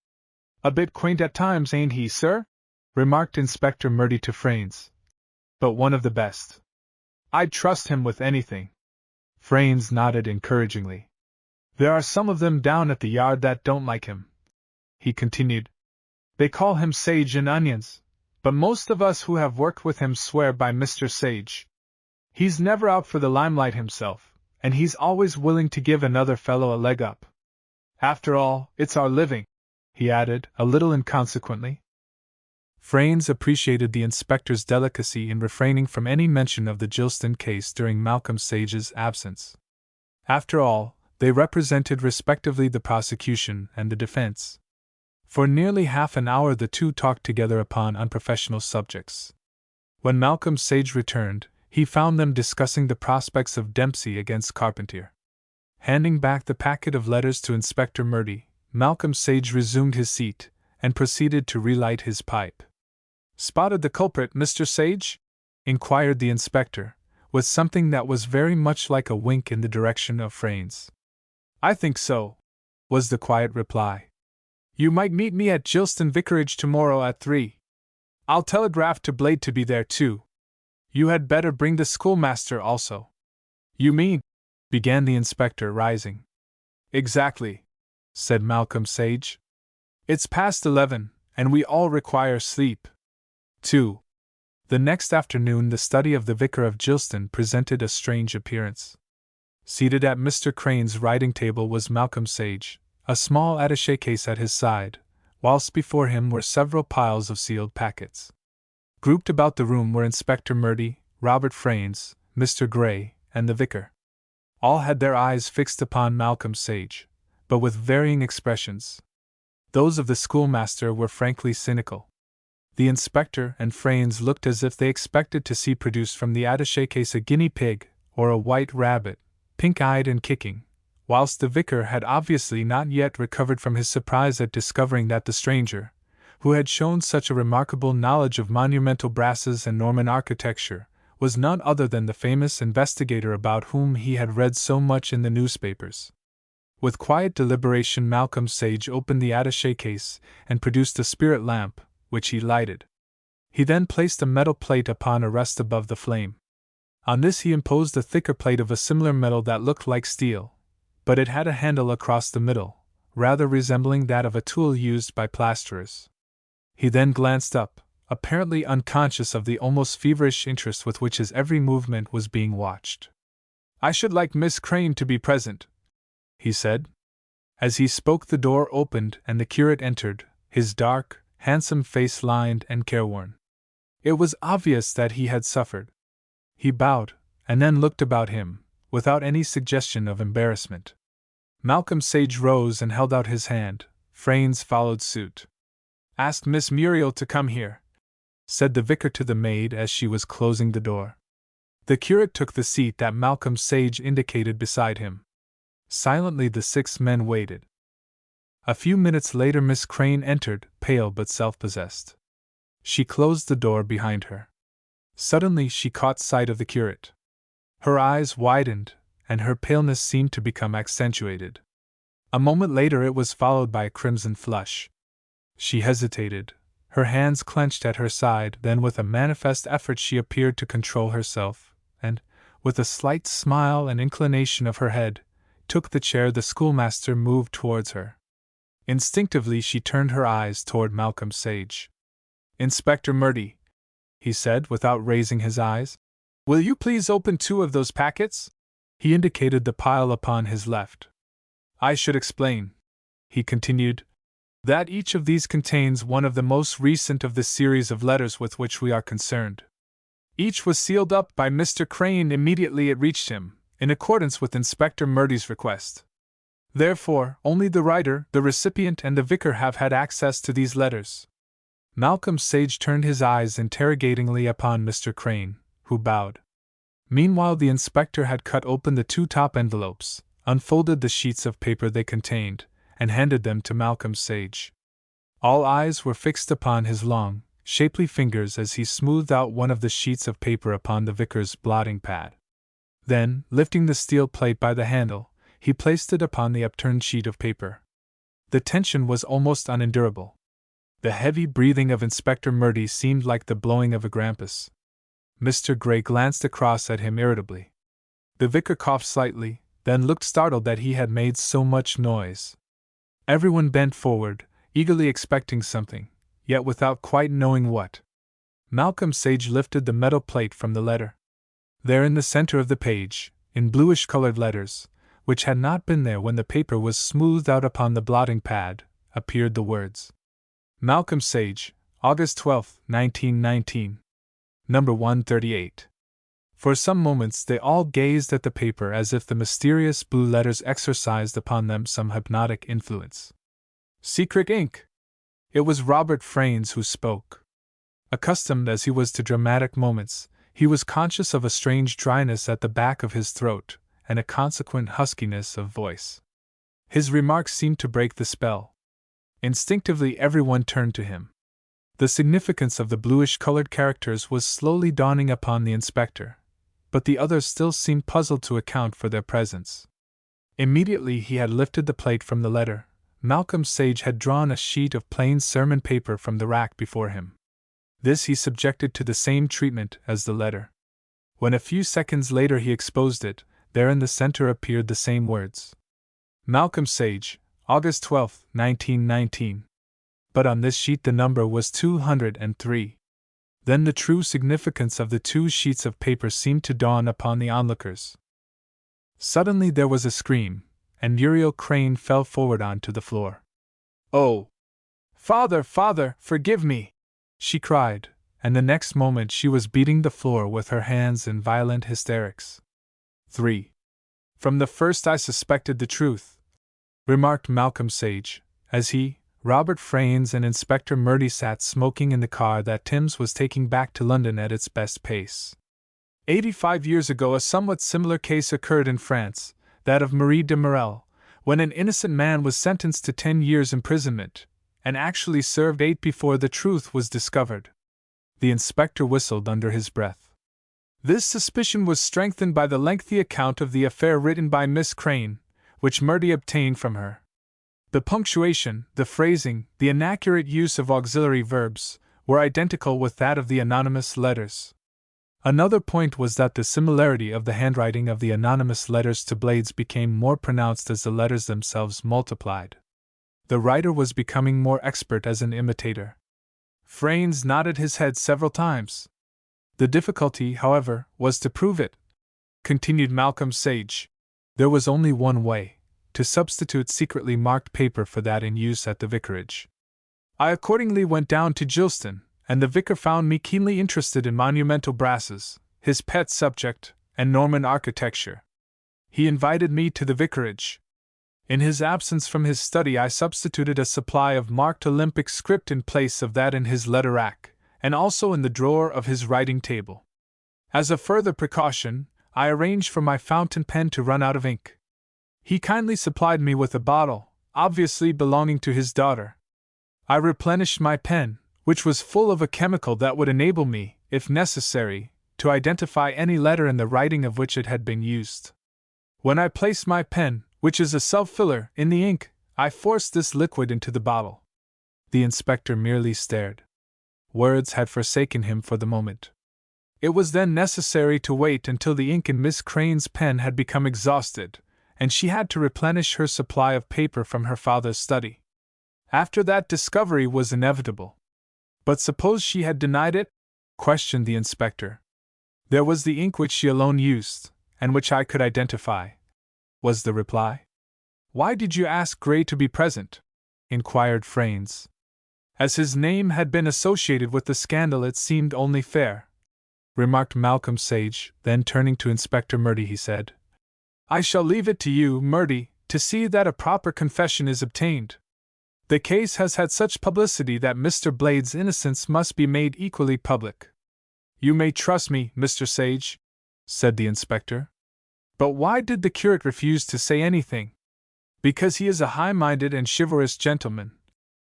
A bit quaint at times, ain't he, sir? Remarked Inspector Murdy to Fraines. But one of the best. I'd trust him with anything. Fraines nodded encouragingly. There are some of them down at the yard that don't like him, he continued. They call him Sage and Onions, but most of us who have worked with him swear by Mr. Sage. He's never out for the limelight himself, and he's always willing to give another fellow a leg up. After all, it's our living," he added, a little inconsequently. Fraines appreciated the inspector's delicacy in refraining from any mention of the Gilston case during Malcolm Sage's absence. After all, they represented respectively the prosecution and the defense. For nearly half an hour the two talked together upon unprofessional subjects. When Malcolm Sage returned, he found them discussing the prospects of Dempsey against Carpentier. Handing back the packet of letters to Inspector Murdy, Malcolm Sage resumed his seat and proceeded to relight his pipe. "Spotted the culprit, Mr. Sage?" inquired the inspector, with something that was very much like a wink in the direction of Fraines. "I think so," was the quiet reply. "You might meet me at Gilston Vicarage tomorrow at 3. I'll telegraph to Blade to be there too. You had better bring the schoolmaster also." "You mean—" began the inspector, rising. "Exactly," said Malcolm Sage. "It's past 11, and we all require sleep." 2. The next afternoon the study of the Vicar of Gilston presented a strange appearance. Seated at Mr. Crane's writing table was Malcolm Sage, a small attaché case at his side, whilst before him were several piles of sealed packets. Grouped about the room were Inspector Murdy, Robert Fraines, Mr. Gray, and the vicar. All had their eyes fixed upon Malcolm Sage, but with varying expressions. Those of the schoolmaster were frankly cynical. The inspector and Fraines looked as if they expected to see produced from the attaché case a guinea pig, or a white rabbit, pink-eyed and kicking, whilst the vicar had obviously not yet recovered from his surprise at discovering that the stranger, who had shown such a remarkable knowledge of monumental brasses and Norman architecture, was none other than the famous investigator about whom he had read so much in the newspapers. With quiet deliberation Malcolm Sage opened the attaché case and produced a spirit lamp, which he lighted. He then placed a metal plate upon a rest above the flame. On this he imposed a thicker plate of a similar metal that looked like steel, but it had a handle across the middle, rather resembling that of a tool used by plasterers. He then glanced up, apparently unconscious of the almost feverish interest with which his every movement was being watched. "I should like Miss Crane to be present," he said. As he spoke the door opened and the curate entered, his dark, handsome face lined and careworn. It was obvious that he had suffered. He bowed, and then looked about him, without any suggestion of embarrassment. Malcolm Sage rose and held out his hand. Fraines followed suit. "Ask Miss Muriel to come here," said the vicar to the maid as she was closing the door. The curate took the seat that Malcolm Sage indicated beside him. Silently the 6 men waited. A few minutes later Miss Crane entered, pale but self-possessed. She closed the door behind her. Suddenly she caught sight of the curate. Her eyes widened, and her paleness seemed to become accentuated. A moment later it was followed by a crimson flush. She hesitated, her hands clenched at her side, then with a manifest effort she appeared to control herself, and, with a slight smile and inclination of her head, took the chair the schoolmaster moved towards her. Instinctively she turned her eyes toward Malcolm Sage. "Inspector Murdy," he said without raising his eyes, "will you please open 2 of those packets?" He indicated the pile upon his left. "I should explain," he continued, "that each of these contains one of the most recent of the series of letters with which we are concerned. Each was sealed up by Mr. Crane immediately it reached him, in accordance with Inspector Murdy's request. Therefore, only the writer, the recipient, and the vicar have had access to these letters." Malcolm Sage turned his eyes interrogatingly upon Mr. Crane, who bowed. Meanwhile the inspector had cut open the 2 top envelopes, unfolded the sheets of paper they contained, and handed them to Malcolm Sage. All eyes were fixed upon his long, shapely fingers as he smoothed out one of the sheets of paper upon the vicar's blotting pad. Then, lifting the steel plate by the handle, he placed it upon the upturned sheet of paper. The tension was almost unendurable. The heavy breathing of Inspector Murdy seemed like the blowing of a grampus. Mr. Gray glanced across at him irritably. The vicar coughed slightly, then looked startled that he had made so much noise. Everyone bent forward, eagerly expecting something, yet without quite knowing what. Malcolm Sage lifted the metal plate from the letter. There in the center of the page, in bluish-colored letters, which had not been there when the paper was smoothed out upon the blotting pad, appeared the words: Malcolm Sage, August 12, 1919. Number 138. For some moments they all gazed at the paper as if the mysterious blue letters exercised upon them some hypnotic influence. Secret ink! It was Robert Fraines who spoke. Accustomed as he was to dramatic moments, he was conscious of a strange dryness at the back of his throat, and a consequent huskiness of voice. His remarks seemed to break the spell. Instinctively everyone turned to him. The significance of the bluish-colored characters was slowly dawning upon the inspector, but the others still seemed puzzled to account for their presence. Immediately he had lifted the plate from the letter, Malcolm Sage had drawn a sheet of plain sermon paper from the rack before him. This he subjected to the same treatment as the letter. When a few seconds later he exposed it, there in the center appeared the same words: Malcolm Sage, August 12, 1919. But on this sheet the number was 203. Then the true significance of the two sheets of paper seemed to dawn upon the onlookers. Suddenly there was a scream, and Muriel Crane fell forward onto the floor. "Oh! Father, father, forgive me!" she cried, and the next moment she was beating the floor with her hands in violent hysterics. 3. From the first I suspected the truth, remarked Malcolm Sage, as he, Robert Fraines and Inspector Murdy sat smoking in the car that Timms was taking back to London at its best pace. 85 years ago a somewhat similar case occurred in France, that of Marie de Morel, when an innocent man was sentenced to 10 years' imprisonment, and actually served 8 before the truth was discovered. The inspector whistled under his breath. This suspicion was strengthened by the lengthy account of the affair written by Miss Crane, which Murdy obtained from her. The punctuation, the phrasing, the inaccurate use of auxiliary verbs, were identical with that of the anonymous letters. Another point was that the similarity of the handwriting of the anonymous letters to Blade's became more pronounced as the letters themselves multiplied. The writer was becoming more expert as an imitator. Fraines nodded his head several times. The difficulty, however, was to prove it, continued Malcolm Sage. There was only one way: to substitute secretly marked paper for that in use at the vicarage. I accordingly went down to Gilston, and the vicar found me keenly interested in monumental brasses, his pet subject, and Norman architecture. He invited me to the vicarage. In his absence from his study I substituted a supply of marked Olympic script in place of that in his letter rack, and also in the drawer of his writing table. As a further precaution, I arranged for my fountain pen to run out of ink. He kindly supplied me with a bottle, obviously belonging to his daughter. I replenished my pen, which was full of a chemical that would enable me, if necessary, to identify any letter in the writing of which it had been used. When I placed my pen, which is a self-filler, in the ink, I forced this liquid into the bottle. The inspector merely stared. Words had forsaken him for the moment. It was then necessary to wait until the ink in Miss Crane's pen had become exhausted, and she had to replenish her supply of paper from her father's study. After that, discovery was inevitable. But suppose she had denied it? Questioned the inspector. There was the ink which she alone used, and which I could identify, was the reply. Why did you ask Gray to be present? Inquired Fraines. As his name had been associated with the scandal, it seemed only fair, remarked Malcolm Sage. Then turning to Inspector Murdy he said, I shall leave it to you, Murdy, to see that a proper confession is obtained. The case has had such publicity that Mr. Blade's innocence must be made equally public. You may trust me, Mr. Sage, said the inspector. But why did the curate refuse to say anything? Because he is a high-minded and chivalrous gentleman,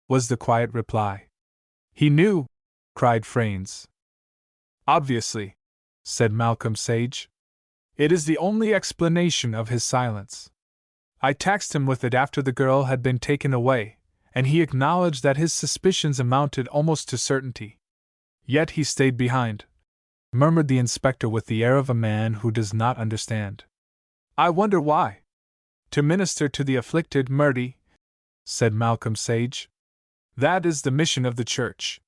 was the quiet reply. He knew, cried Fraines. Obviously, said Malcolm Sage. It is the only explanation of his silence. I taxed him with it after the girl had been taken away, and he acknowledged that his suspicions amounted almost to certainty. Yet he stayed behind, murmured the inspector with the air of a man who does not understand. I wonder why. To minister to the afflicted, Murdy, said Malcolm Sage. That is the mission of the Church.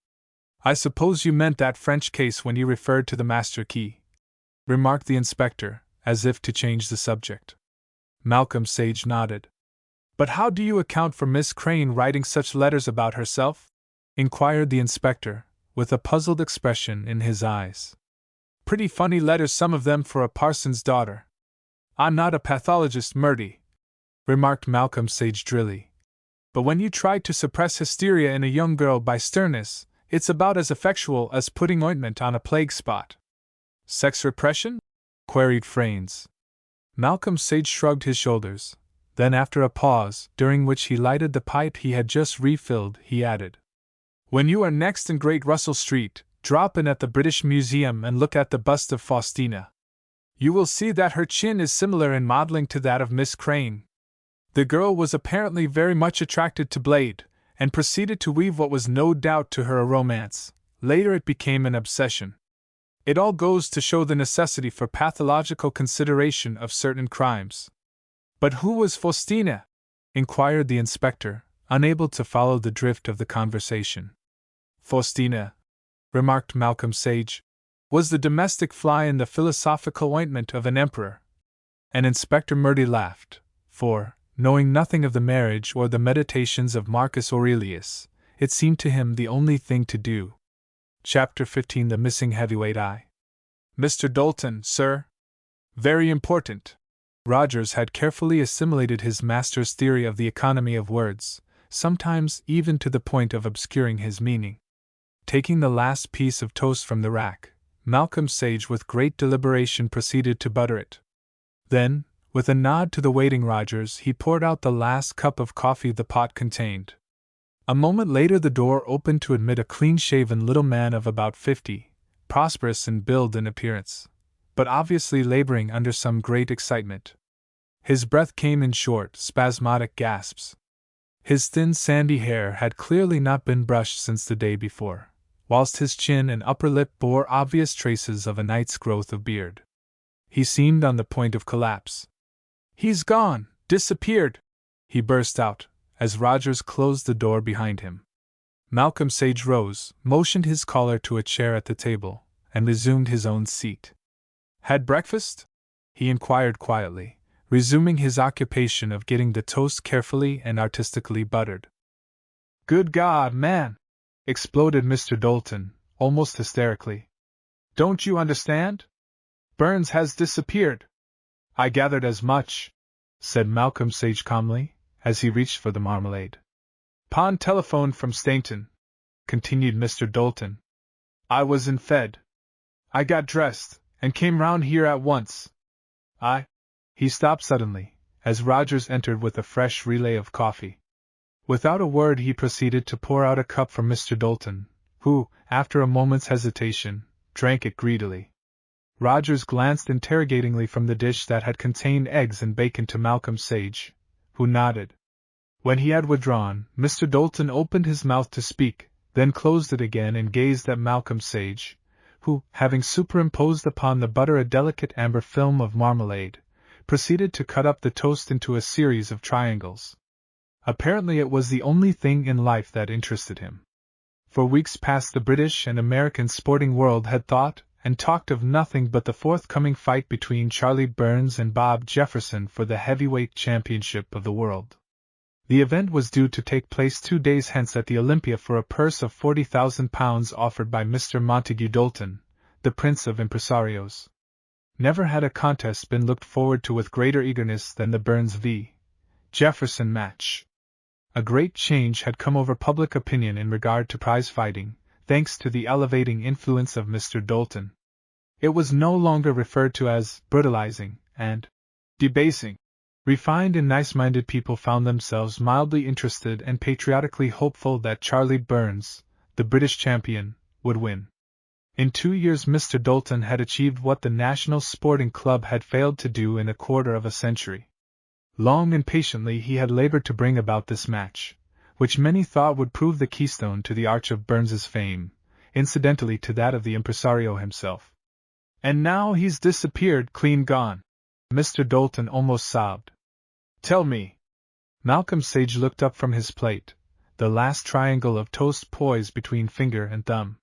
I suppose you meant that French case when you referred to the master key, remarked the inspector, as if to change the subject. Malcolm Sage nodded. But how do you account for Miss Crane writing such letters about herself? Inquired the inspector, with a puzzled expression in his eyes. Pretty funny letters, some of them, for a parson's daughter. I'm not a pathologist, Murdy, remarked Malcolm Sage drily. But when you try to suppress hysteria in a young girl by sternness, it's about as effectual as putting ointment on a plague spot. Sex repression? Queried Fraines. Malcolm Sage shrugged his shoulders. Then, after a pause, during which he lighted the pipe he had just refilled, he added, When you are next in Great Russell Street, drop in at the British Museum and look at the bust of Faustina. You will see that her chin is similar in modeling to that of Miss Crane. The girl was apparently very much attracted to Blade, and proceeded to weave what was no doubt to her a romance. Later it became an obsession. It all goes to show the necessity for pathological consideration of certain crimes. But who was Faustina? Inquired the inspector, unable to follow the drift of the conversation. Faustina, remarked Malcolm Sage, was the domestic fly in the philosophical ointment of an emperor. And Inspector Murdy laughed, for, knowing nothing of the marriage or the meditations of Marcus Aurelius, it seemed to him the only thing to do. Chapter 15 The Missing Heavyweight Eye. Mr. Dalton, sir. Very important. Rogers had carefully assimilated his master's theory of the economy of words, sometimes even to the point of obscuring his meaning. Taking the last piece of toast from the rack, Malcolm Sage with great deliberation proceeded to butter it. Then, with a nod to the waiting Rogers, he poured out the last cup of coffee the pot contained. A moment later the door opened to admit a clean-shaven little man of about 50, prosperous in build and appearance, but obviously laboring under some great excitement. His breath came in short, spasmodic gasps. His thin sandy hair had clearly not been brushed since the day before, whilst his chin and upper lip bore obvious traces of a night's growth of beard. He seemed on the point of collapse. "He's gone, disappeared!" he burst out, as Rogers closed the door behind him. Malcolm Sage rose, motioned his caller to a chair at the table, and resumed his own seat. "Had breakfast?" he inquired quietly, resuming his occupation of getting the toast carefully and artistically buttered. "Good God, man!" exploded Mr. Dalton, almost hysterically. "Don't you understand? Burns has disappeared." "I gathered as much," said Malcolm Sage calmly, as he reached for the marmalade. "Pond telephoned from Stainton," continued Mr. Dalton. "I was in bed. I got dressed, and came round here at once. He stopped suddenly, as Rogers entered with a fresh relay of coffee. Without a word he proceeded to pour out a cup for Mr. Dalton, who, after a moment's hesitation, drank it greedily. Rogers glanced interrogatingly from the dish that had contained eggs and bacon to Malcolm Sage, who nodded. When he had withdrawn, Mr. Dalton opened his mouth to speak, then closed it again and gazed at Malcolm Sage, who, having superimposed upon the butter a delicate amber film of marmalade, proceeded to cut up the toast into a series of triangles. Apparently it was the only thing in life that interested him. For weeks past the British and American sporting world had thought and talked of nothing but the forthcoming fight between Charlie Burns and Bob Jefferson for the heavyweight championship of the world. The event was due to take place 2 days hence at the Olympia for a purse of £40,000 offered by Mr. Montague Dalton, the Prince of Impresarios. Never had a contest been looked forward to with greater eagerness than the Burns v. Jefferson match. A great change had come over public opinion in regard to prize fighting, thanks to the elevating influence of Mr. Dalton. It was no longer referred to as brutalizing and debasing. Refined and nice-minded people found themselves mildly interested and patriotically hopeful that Charlie Burns, the British champion, would win. In 2 years Mr. Dalton had achieved what the National Sporting Club had failed to do in a quarter of a century. Long and patiently he had labored to bring about this match, which many thought would prove the keystone to the arch of Burns's fame, incidentally to that of the impresario himself. And now he's disappeared, clean gone. Mr. Dalton almost sobbed. "Tell me." Malcolm Sage looked up from his plate, the last triangle of toast poised between finger and thumb.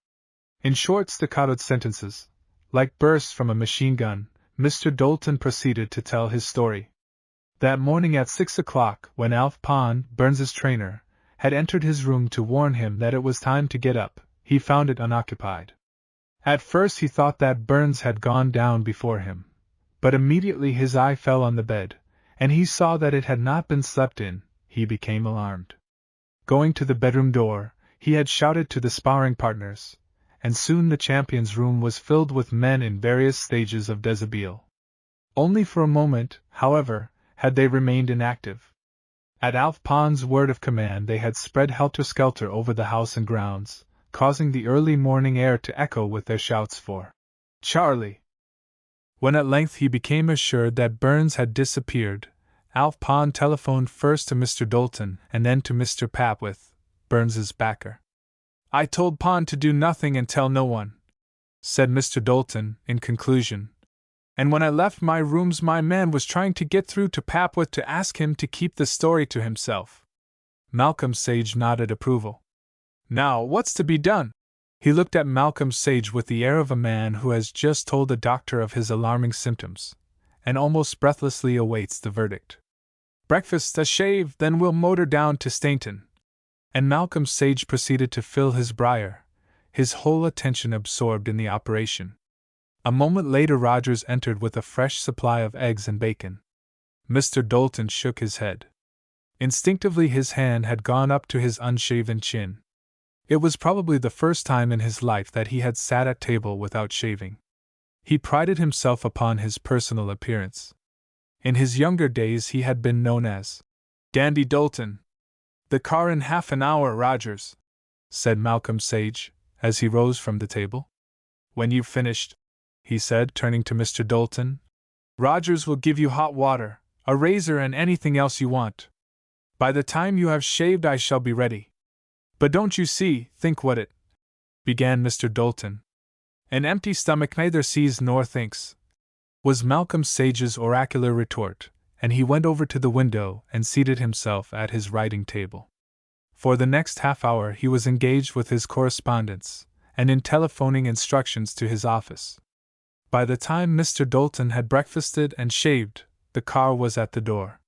In short staccatoed sentences, like bursts from a machine gun, Mr. Dalton proceeded to tell his story. That morning at 6 o'clock, when Alf Pond, Burns's trainer, had entered his room to warn him that it was time to get up, he found it unoccupied. At first he thought that Burns had gone down before him, but immediately his eye fell on the bed, and he saw that it had not been slept in. He became alarmed. Going to the bedroom door, he had shouted to the sparring partners, and soon the champion's room was filled with men in various stages of deshabille. Only for a moment, however, had they remained inactive. At Alf Pond's word of command they had spread helter-skelter over the house and grounds, causing the early morning air to echo with their shouts for Charlie. When at length he became assured that Burns had disappeared, Alf Pond telephoned first to Mr. Dalton and then to Mr. Papwith, Burns's backer. "I told Pond to do nothing and tell no one," said Mr. Dalton, in conclusion. "And when I left my rooms my man was trying to get through to Papwith to ask him to keep the story to himself." Malcolm Sage nodded approval. "Now, what's to be done?" He looked at Malcolm Sage with the air of a man who has just told a doctor of his alarming symptoms, and almost breathlessly awaits the verdict. "Breakfast, a shave, then we'll motor down to Stainton." And Malcolm Sage proceeded to fill his briar, his whole attention absorbed in the operation. A moment later Rogers entered with a fresh supply of eggs and bacon. Mr. Dalton shook his head. Instinctively his hand had gone up to his unshaven chin. It was probably the first time in his life that he had sat at table without shaving. He prided himself upon his personal appearance. In his younger days he had been known as Dandy Dalton. "The car in half an hour, Rogers," said Malcolm Sage, as he rose from the table. "When you've finished," he said, turning to Mr. Dalton, "Rogers will give you hot water, a razor and anything else you want. By the time you have shaved I shall be ready." "But don't you see, think what it," began Mr. Dalton. "An empty stomach neither sees nor thinks," was Malcolm Sage's oracular retort, and he went over to the window and seated himself at his writing table. For the next half hour he was engaged with his correspondence, and in telephoning instructions to his office. By the time Mr. Dalton had breakfasted and shaved, the car was at the door.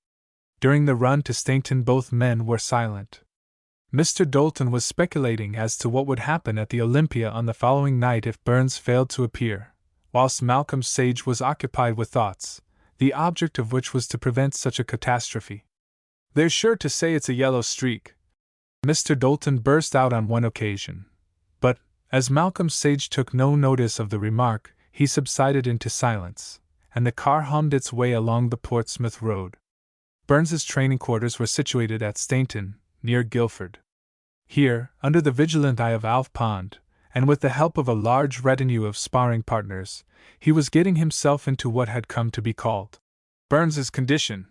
During the run to Stainton both men were silent. Mr. Dalton was speculating as to what would happen at the Olympia on the following night if Burns failed to appear, whilst Malcolm Sage was occupied with thoughts, the object of which was to prevent such a catastrophe. "They're sure to say it's a yellow streak," Mr. Dalton burst out on one occasion. But, as Malcolm Sage took no notice of the remark, he subsided into silence, and the car hummed its way along the Portsmouth road. Burns's training quarters were situated at Stainton, near Guildford. Here, under the vigilant eye of Alf Pond, and with the help of a large retinue of sparring partners, he was getting himself into what had come to be called Burns's condition,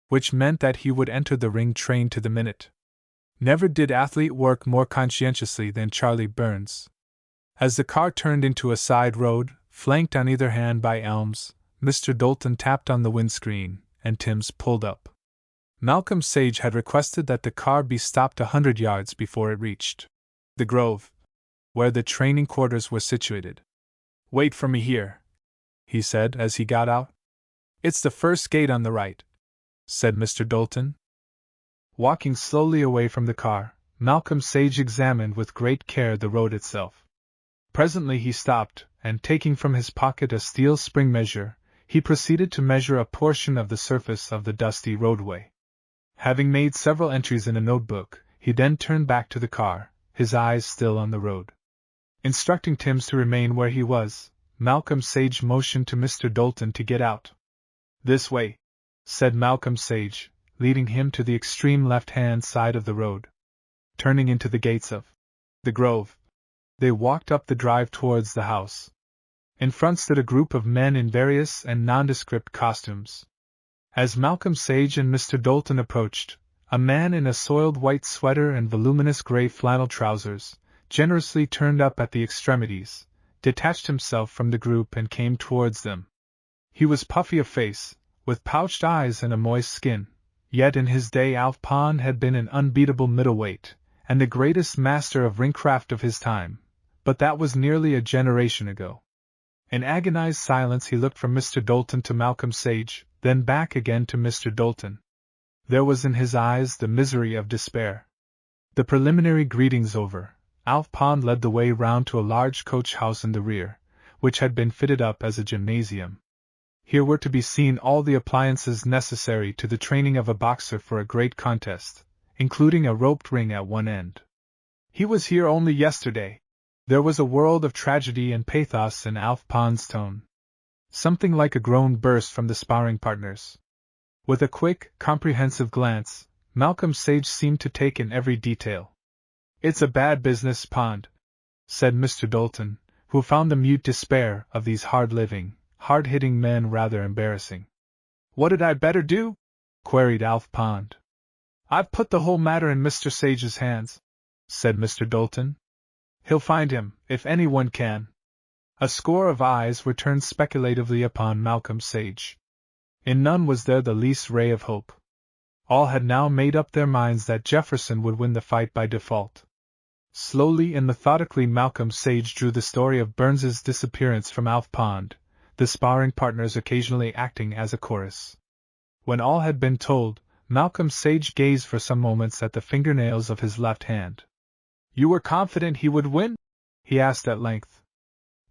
which meant that he would enter the ring trained to the minute. Never did athlete work more conscientiously than Charlie Burns. As the car turned into a side road, flanked on either hand by elms, Mr. Dalton tapped on the windscreen, and Timms pulled up. Malcolm Sage had requested that the car be stopped 100 yards before it reached the grove, where the training quarters were situated. "Wait for me here," he said as he got out. "It's the first gate on the right," said Mr. Dalton. Walking slowly away from the car, Malcolm Sage examined with great care the road itself. Presently he stopped, and taking from his pocket a steel spring measure, he proceeded to measure a portion of the surface of the dusty roadway. Having made several entries in a notebook, he then turned back to the car, his eyes still on the road. Instructing Timms to remain where he was, Malcolm Sage motioned to Mr. Dalton to get out. "This way," said Malcolm Sage, leading him to the extreme left-hand side of the road. Turning into the gates of the grove, they walked up the drive towards the house. In front stood a group of men in various and nondescript costumes. As Malcolm Sage and Mr. Dalton approached, a man in a soiled white sweater and voluminous gray flannel trousers, generously turned up at the extremities, detached himself from the group and came towards them. He was puffy of face, with pouched eyes and a moist skin, yet in his day Alf Pond had been an unbeatable middleweight, and the greatest master of ringcraft of his time, but that was nearly a generation ago. In agonized silence he looked from Mr. Dalton to Malcolm Sage, then back again to Mr. Dalton. There was in his eyes the misery of despair. The preliminary greetings over, Alf Pond led the way round to a large coach house in the rear, which had been fitted up as a gymnasium. Here were to be seen all the appliances necessary to the training of a boxer for a great contest, including a roped ring at one end. He was here only yesterday. There was a world of tragedy and pathos in Alf Pond's tone. Something like a groan burst from the sparring partners. With a quick, comprehensive glance, Malcolm Sage seemed to take in every detail. "It's a bad business, Pond," said Mr. Dalton, who found the mute despair of these hard-living, hard-hitting men rather embarrassing. "What had I better do?" queried Alf Pond. "I've put the whole matter in Mr. Sage's hands," said Mr. Dalton. "He'll find him, if anyone can." A score of eyes were turned speculatively upon Malcolm Sage. In none was there the least ray of hope. All had now made up their minds that Jefferson would win the fight by default. Slowly and methodically Malcolm Sage drew the story of Burns's disappearance from Alf Pond, the sparring partners occasionally acting as a chorus. When all had been told, Malcolm Sage gazed for some moments at the fingernails of his left hand. "You were confident he would win?" he asked at length.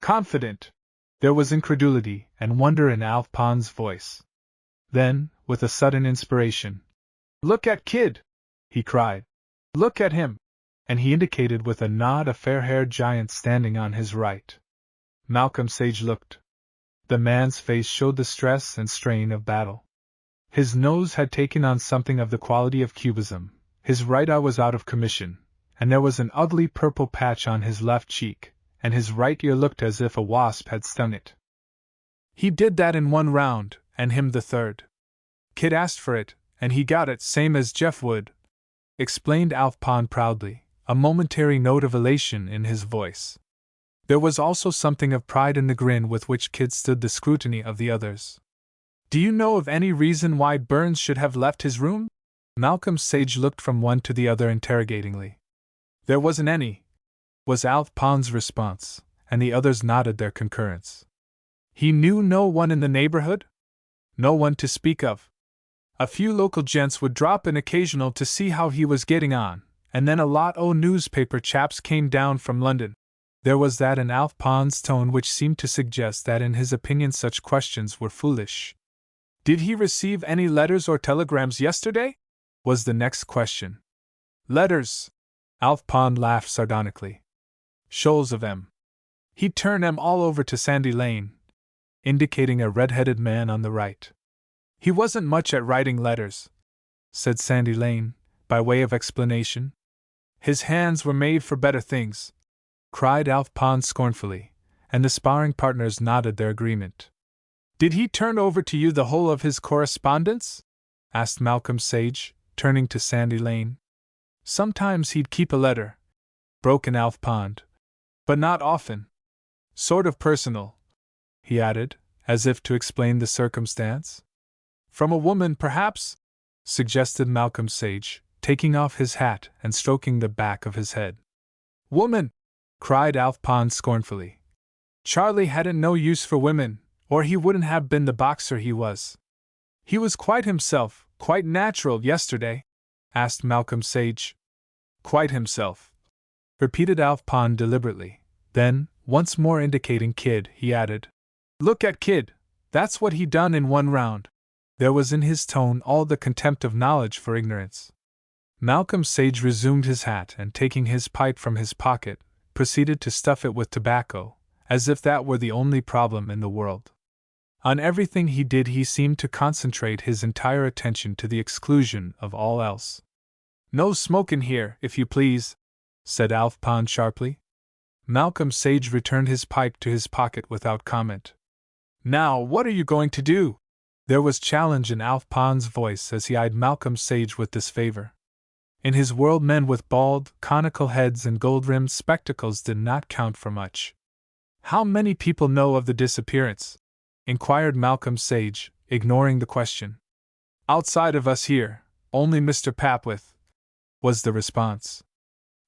"Confident?" There was incredulity and wonder in Alf Pond's voice. Then, with a sudden inspiration, "Look at Kid!" he cried. "Look at him!" And he indicated with a nod a fair-haired giant standing on his right. Malcolm Sage looked. The man's face showed the stress and strain of battle. His nose had taken on something of the quality of cubism, his right eye was out of commission, and there was an ugly purple patch on his left cheek, and his right ear looked as if a wasp had stung it. "He did that in one round, and him the third. Kid asked for it, and he got it same as Jeff would," explained Alf Pond proudly, a momentary note of elation in his voice. There was also something of pride in the grin with which Kid stood the scrutiny of the others. "Do you know of any reason why Burns should have left his room?" Malcolm Sage looked from one to the other interrogatingly. "There wasn't any," was Alf Pond's response, and the others nodded their concurrence. "He knew no one in the neighborhood?" "No one to speak of. A few local gents would drop in occasional to see how he was getting on, and then a lot o' newspaper chaps came down from London." There was that in Alf Pond's tone which seemed to suggest that in his opinion such questions were foolish. "Did he receive any letters or telegrams yesterday?" was the next question. "Letters?" Alf Pond laughed sardonically. "Shoals of 'em. He'd turn 'em all over to Sandy Lane," indicating a red-headed man on the right. "He wasn't much at writing letters," said Sandy Lane, by way of explanation. "His hands were made for better things," cried Alf Pond scornfully, and the sparring partners nodded their agreement. "Did he turn over to you the whole of his correspondence?" asked Malcolm Sage, turning to Sandy Lane. "Sometimes he'd keep a letter," broke in Alf Pond, "but not often. Sort of personal," he added, as if to explain the circumstance. "From a woman, perhaps?" suggested Malcolm Sage, taking off his hat and stroking the back of his head. "Woman!" cried Alf Pond scornfully. "Charlie hadn't no use for women, or he wouldn't have been the boxer he was." "He was quite himself, quite natural yesterday?" asked Malcolm Sage. "Quite himself," repeated Alf Pond deliberately. Then, once more indicating Kid, he added, "Look at Kid, that's what he done in one round." There was in his tone all the contempt of knowledge for ignorance. Malcolm Sage resumed his hat and taking his pipe from his pocket, proceeded to stuff it with tobacco, as if that were the only problem in the world. On everything he did he seemed to concentrate his entire attention to the exclusion of all else. "No smokin' here, if you please," said Alf Pond sharply. Malcolm Sage returned his pipe to his pocket without comment. "Now, what are you going to do?" There was challenge in Alf Pond's voice as he eyed Malcolm Sage with disfavor. In his world men with bald, conical heads and gold-rimmed spectacles did not count for much. "How many people know of the disappearance?" inquired Malcolm Sage, ignoring the question. "Outside of us here, only Mr. Papwith," was the response.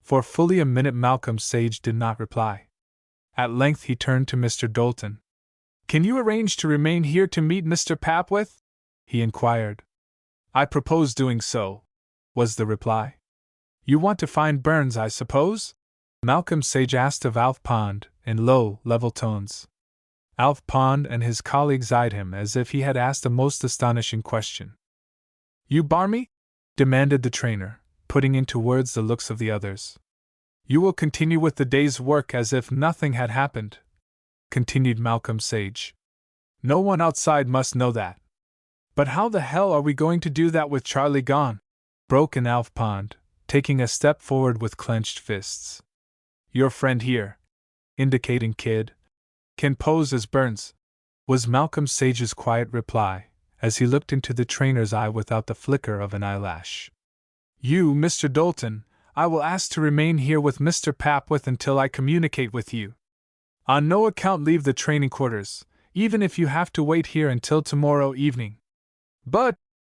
For fully a minute Malcolm Sage did not reply. At length he turned to Mr. Dalton. Can you arrange to remain here to meet Mr. Papwith? He inquired. I propose doing so, was the reply. You want to find Burns, I suppose? Malcolm Sage asked of Alf Pond, in low, level tones. Alf Pond and his colleagues eyed him as if he had asked a most astonishing question. You barmy? Demanded the trainer, putting into words the looks of the others. You will continue with the day's work as if nothing had happened, continued Malcolm Sage. No one outside must know that. But how the hell are we going to do that with Charlie gone? Broke in Alf Pond, taking a step forward with clenched fists. Your friend here, indicating Kid, can pose as Burns, was Malcolm Sage's quiet reply, as he looked into the trainer's eye without the flicker of an eyelash. You, Mr. Dalton, I will ask to remain here with Mr. Papwith until I communicate with you. On no account leave the training quarters, even if you have to wait here until tomorrow evening. But,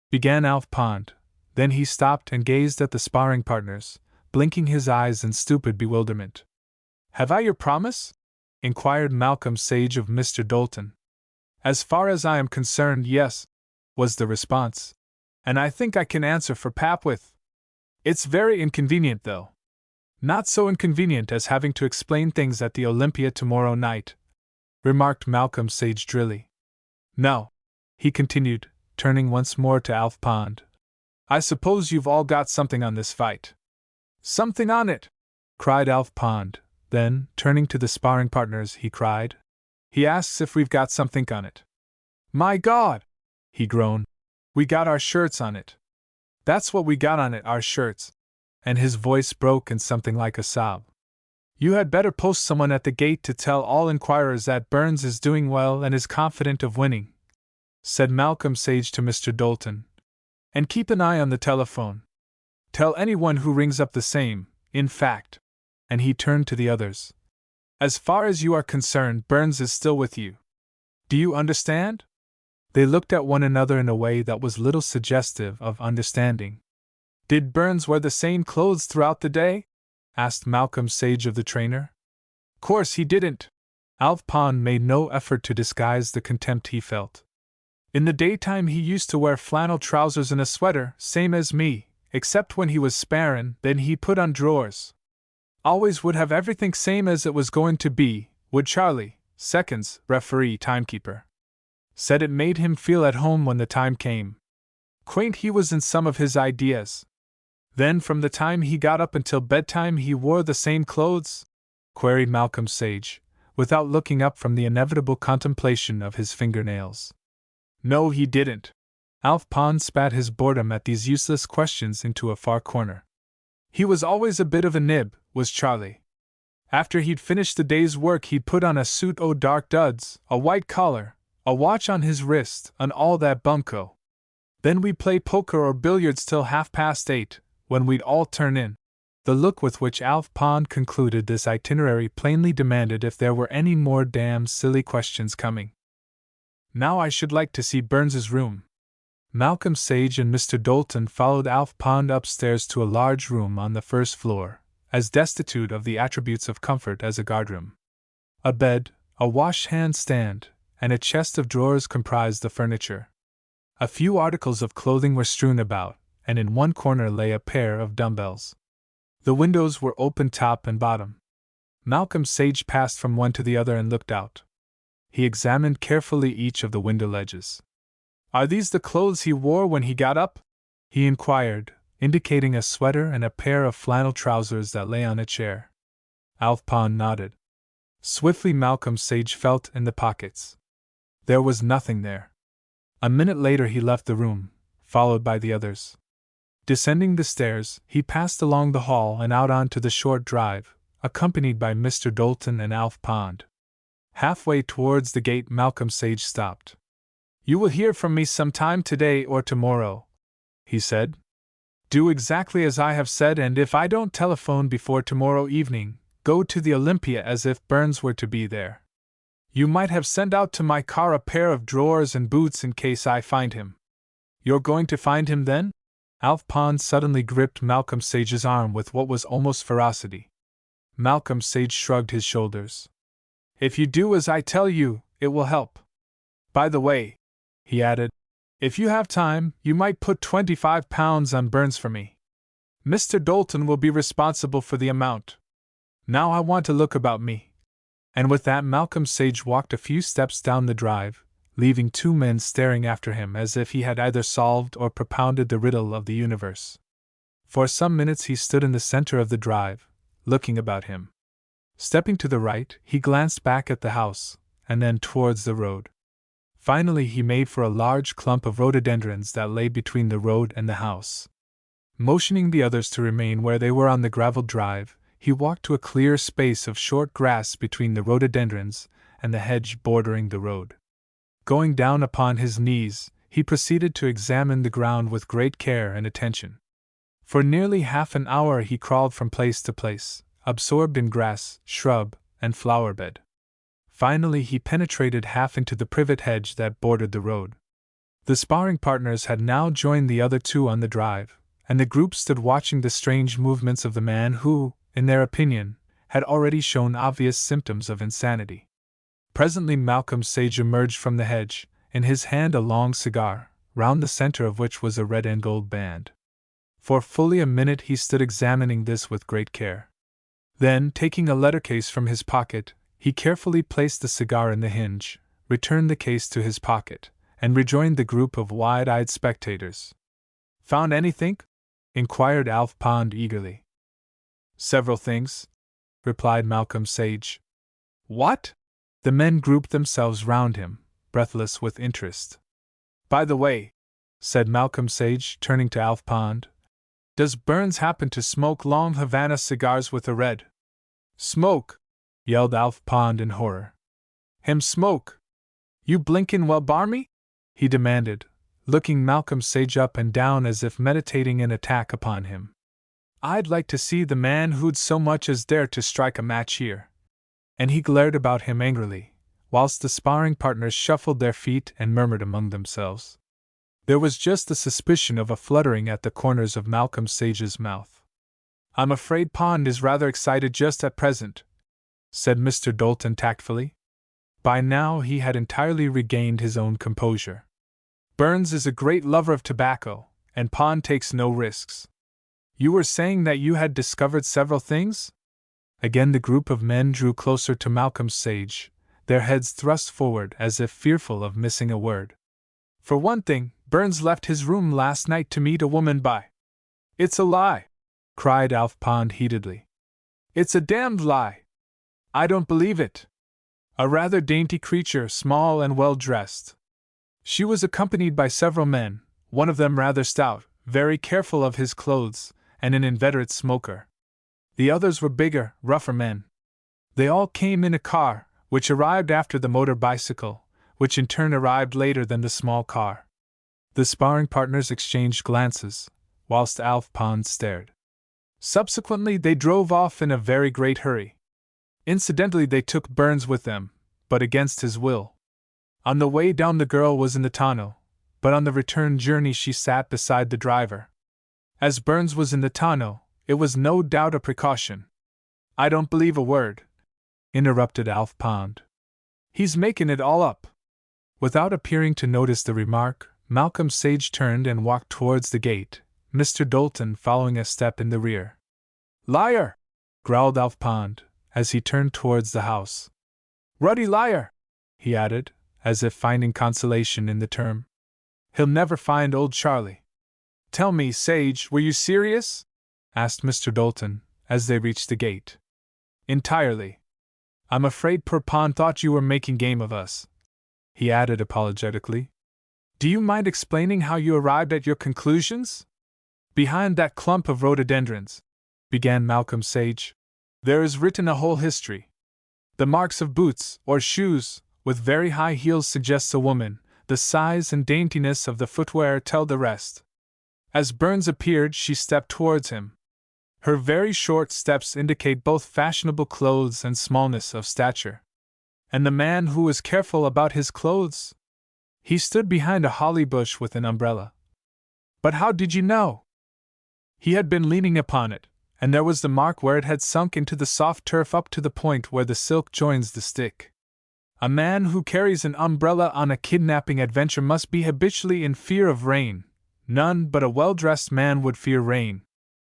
began Alf Pond, then he stopped and gazed at the sparring partners, blinking his eyes in stupid bewilderment. Have I your promise? Inquired Malcolm Sage of Mr. Dalton. As far as I am concerned, yes, was the response. And I think I can answer for Papwith. It's very inconvenient, though. Not so inconvenient as having to explain things at the Olympia tomorrow night, remarked Malcolm Sage drily. No, he continued, turning once more to Alf Pond. I suppose you've all got something on this fight. Something on it, cried Alf Pond. Then, turning to the sparring partners, he cried. He asks if we've got something on it. My God! He groaned. We got our shirts on it. That's what we got on it, our shirts. And his voice broke in something like a sob. You had better post someone at the gate to tell all inquirers that Burns is doing well and is confident of winning, said Malcolm Sage to Mr. Dalton. And keep an eye on the telephone. Tell anyone who rings up the same, in fact. And he turned to the others. As far as you are concerned, Burns is still with you. Do you understand? They looked at one another in a way that was little suggestive of understanding. Did Burns wear the same clothes throughout the day? Asked Malcolm Sage of the trainer. Course he didn't. Alf Pond made no effort to disguise the contempt he felt. In the daytime he used to wear flannel trousers and a sweater, same as me, except when he was sparrin', then he put on drawers. Always would have everything same as it was going to be, would Charlie, seconds, referee, timekeeper. Said it made him feel at home when the time came. Quaint he was in some of his ideas. Then from the time he got up until bedtime he wore the same clothes? Queried Malcolm Sage, without looking up from the inevitable contemplation of his fingernails. No, he didn't. Alf Pond spat his boredom at these useless questions into a far corner. He was always a bit of a nib, was Charlie. After he'd finished the day's work he'd put on a suit o' dark duds, a white collar, a watch on his wrist, and all that bunco. Then we'd play poker or billiards till 8:30, when we'd all turn in. The look with which Alf Pond concluded this itinerary plainly demanded if there were any more damn silly questions coming. Now I should like to see Burns's room. Malcolm Sage and Mr. Dalton followed Alf Pond upstairs to a large room on the first floor, as destitute of the attributes of comfort as a guardroom. A bed, a wash-hand stand, and a chest of drawers comprised the furniture. A few articles of clothing were strewn about, and in one corner lay a pair of dumbbells. The windows were open top and bottom. Malcolm Sage passed from one to the other and looked out. He examined carefully each of the window ledges. Are these the clothes he wore when he got up? He inquired, indicating a sweater and a pair of flannel trousers that lay on a chair. Alf Pond nodded. Swiftly Malcolm Sage felt in the pockets. There was nothing there. A minute later he left the room, followed by the others. Descending the stairs, he passed along the hall and out onto the short drive, accompanied by Mr. Dalton and Alf Pond. Halfway towards the gate Malcolm Sage stopped. You will hear from me sometime today or tomorrow, he said. Do exactly as I have said, and if I don't telephone before tomorrow evening, go to the Olympia as if Burns were to be there. You might have sent out to my car a pair of drawers and boots in case I find him. You're going to find him then? Alf Pond suddenly gripped Malcolm Sage's arm with what was almost ferocity. Malcolm Sage shrugged his shoulders. If you do as I tell you, it will help. By the way," he added, "if you have time, you might put £25 on Burns for me. Mr. Dalton will be responsible for the amount. Now I want to look about me." And with that Malcolm Sage walked a few steps down the drive, leaving two men staring after him as if he had either solved or propounded the riddle of the universe. For some minutes he stood in the center of the drive, looking about him. Stepping to the right, he glanced back at the house, and then towards the road. Finally he made for a large clump of rhododendrons that lay between the road and the house. Motioning the others to remain where they were on the graveled drive, he walked to a clear space of short grass between the rhododendrons and the hedge bordering the road. Going down upon his knees, he proceeded to examine the ground with great care and attention. For nearly half an hour he crawled from place to place, absorbed in grass, shrub, and flower bed. Finally he penetrated half into the privet hedge that bordered the road. The sparring partners had now joined the other two on the drive, and the group stood watching the strange movements of the man who, in their opinion, had already shown obvious symptoms of insanity. Presently Malcolm Sage emerged from the hedge, in his hand a long cigar, round the center of which was a red and gold band. For fully a minute he stood examining this with great care. Then, taking a letter-case from his pocket, he carefully placed the cigar in the hinge, returned the case to his pocket, and rejoined the group of wide-eyed spectators. "Found anything?" inquired Alf Pond eagerly. "Several things," replied Malcolm Sage. "What?" The men grouped themselves round him, breathless with interest. "By the way," said Malcolm Sage, turning to Alf Pond, "does Burns happen to smoke long Havana cigars with a red?" "Smoke!" yelled Alf Pond in horror. "Him smoke! You blinkin' well barmy?" he demanded, looking Malcolm Sage up and down as if meditating an attack upon him. "I'd like to see the man who'd so much as dare to strike a match here." And he glared about him angrily, whilst the sparring partners shuffled their feet and murmured among themselves. There was just a suspicion of a fluttering at the corners of Malcolm Sage's mouth. "I'm afraid Pond is rather excited just at present," said Mr. Dalton tactfully. By now he had entirely regained his own composure. "Burns is a great lover of tobacco, and Pond takes no risks. You were saying that you had discovered several things?" Again the group of men drew closer to Malcolm Sage, their heads thrust forward as if fearful of missing a word. "For one thing, Burns left his room last night to meet a woman by—" "It's a lie!" cried Alf Pond heatedly. "It's a damned lie! I don't believe it! A rather dainty creature, small and well dressed. She was accompanied by several men, one of them rather stout, very careful of his clothes, and an inveterate smoker. The others were bigger, rougher men. They all came in a car, which arrived after the motor bicycle, which in turn arrived later than the small car." The sparring partners exchanged glances, whilst Alf Pond stared. "Subsequently they drove off in a very great hurry. Incidentally they took Burns with them, but against his will. On the way down the girl was in the tonneau, but on the return journey she sat beside the driver. As Burns was in the tonneau, it was no doubt a precaution." "I don't believe a word," interrupted Alf Pond. "He's making it all up." Without appearing to notice the remark, Malcolm Sage turned and walked towards the gate, Mr. Dalton following a step in the rear. "Liar!" growled Alf Pond, as he turned towards the house. "Ruddy liar!" he added, as if finding consolation in the term. "He'll never find old Charlie." "Tell me, Sage, were you serious?" asked Mr. Dalton, as they reached the gate. "Entirely. I'm afraid poor Pond thought you were making game of us," he added apologetically. "Do you mind explaining how you arrived at your conclusions?" "Behind that clump of rhododendrons," began Malcolm Sage, "there is written a whole history. The marks of boots, or shoes, with very high heels suggests a woman, the size and daintiness of the footwear tell the rest. As Burns appeared she stepped towards him. Her very short steps indicate both fashionable clothes and smallness of stature. And the man who was careful about his clothes? He stood behind a holly bush with an umbrella." "But how did you know?" "He had been leaning upon it, and there was the mark where it had sunk into the soft turf up to the point where the silk joins the stick." A man who carries an umbrella on a kidnapping adventure must be habitually in fear of rain. None but a well-dressed man would fear rain.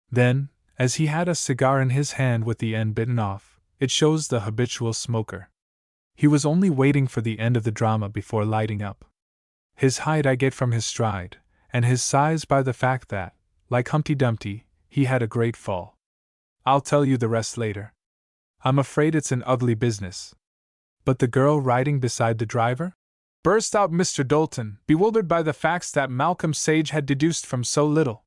Then, as he had a cigar in his hand with the end bitten off, it shows the habitual smoker. He was only waiting for the end of the drama before lighting up. His height I get from his stride, and his size by the fact that, like Humpty Dumpty, he had a great fall. I'll tell you the rest later. I'm afraid it's an ugly business. But the girl riding beside the driver? Burst out Mr. Dalton, bewildered by the facts that Malcolm Sage had deduced from so little.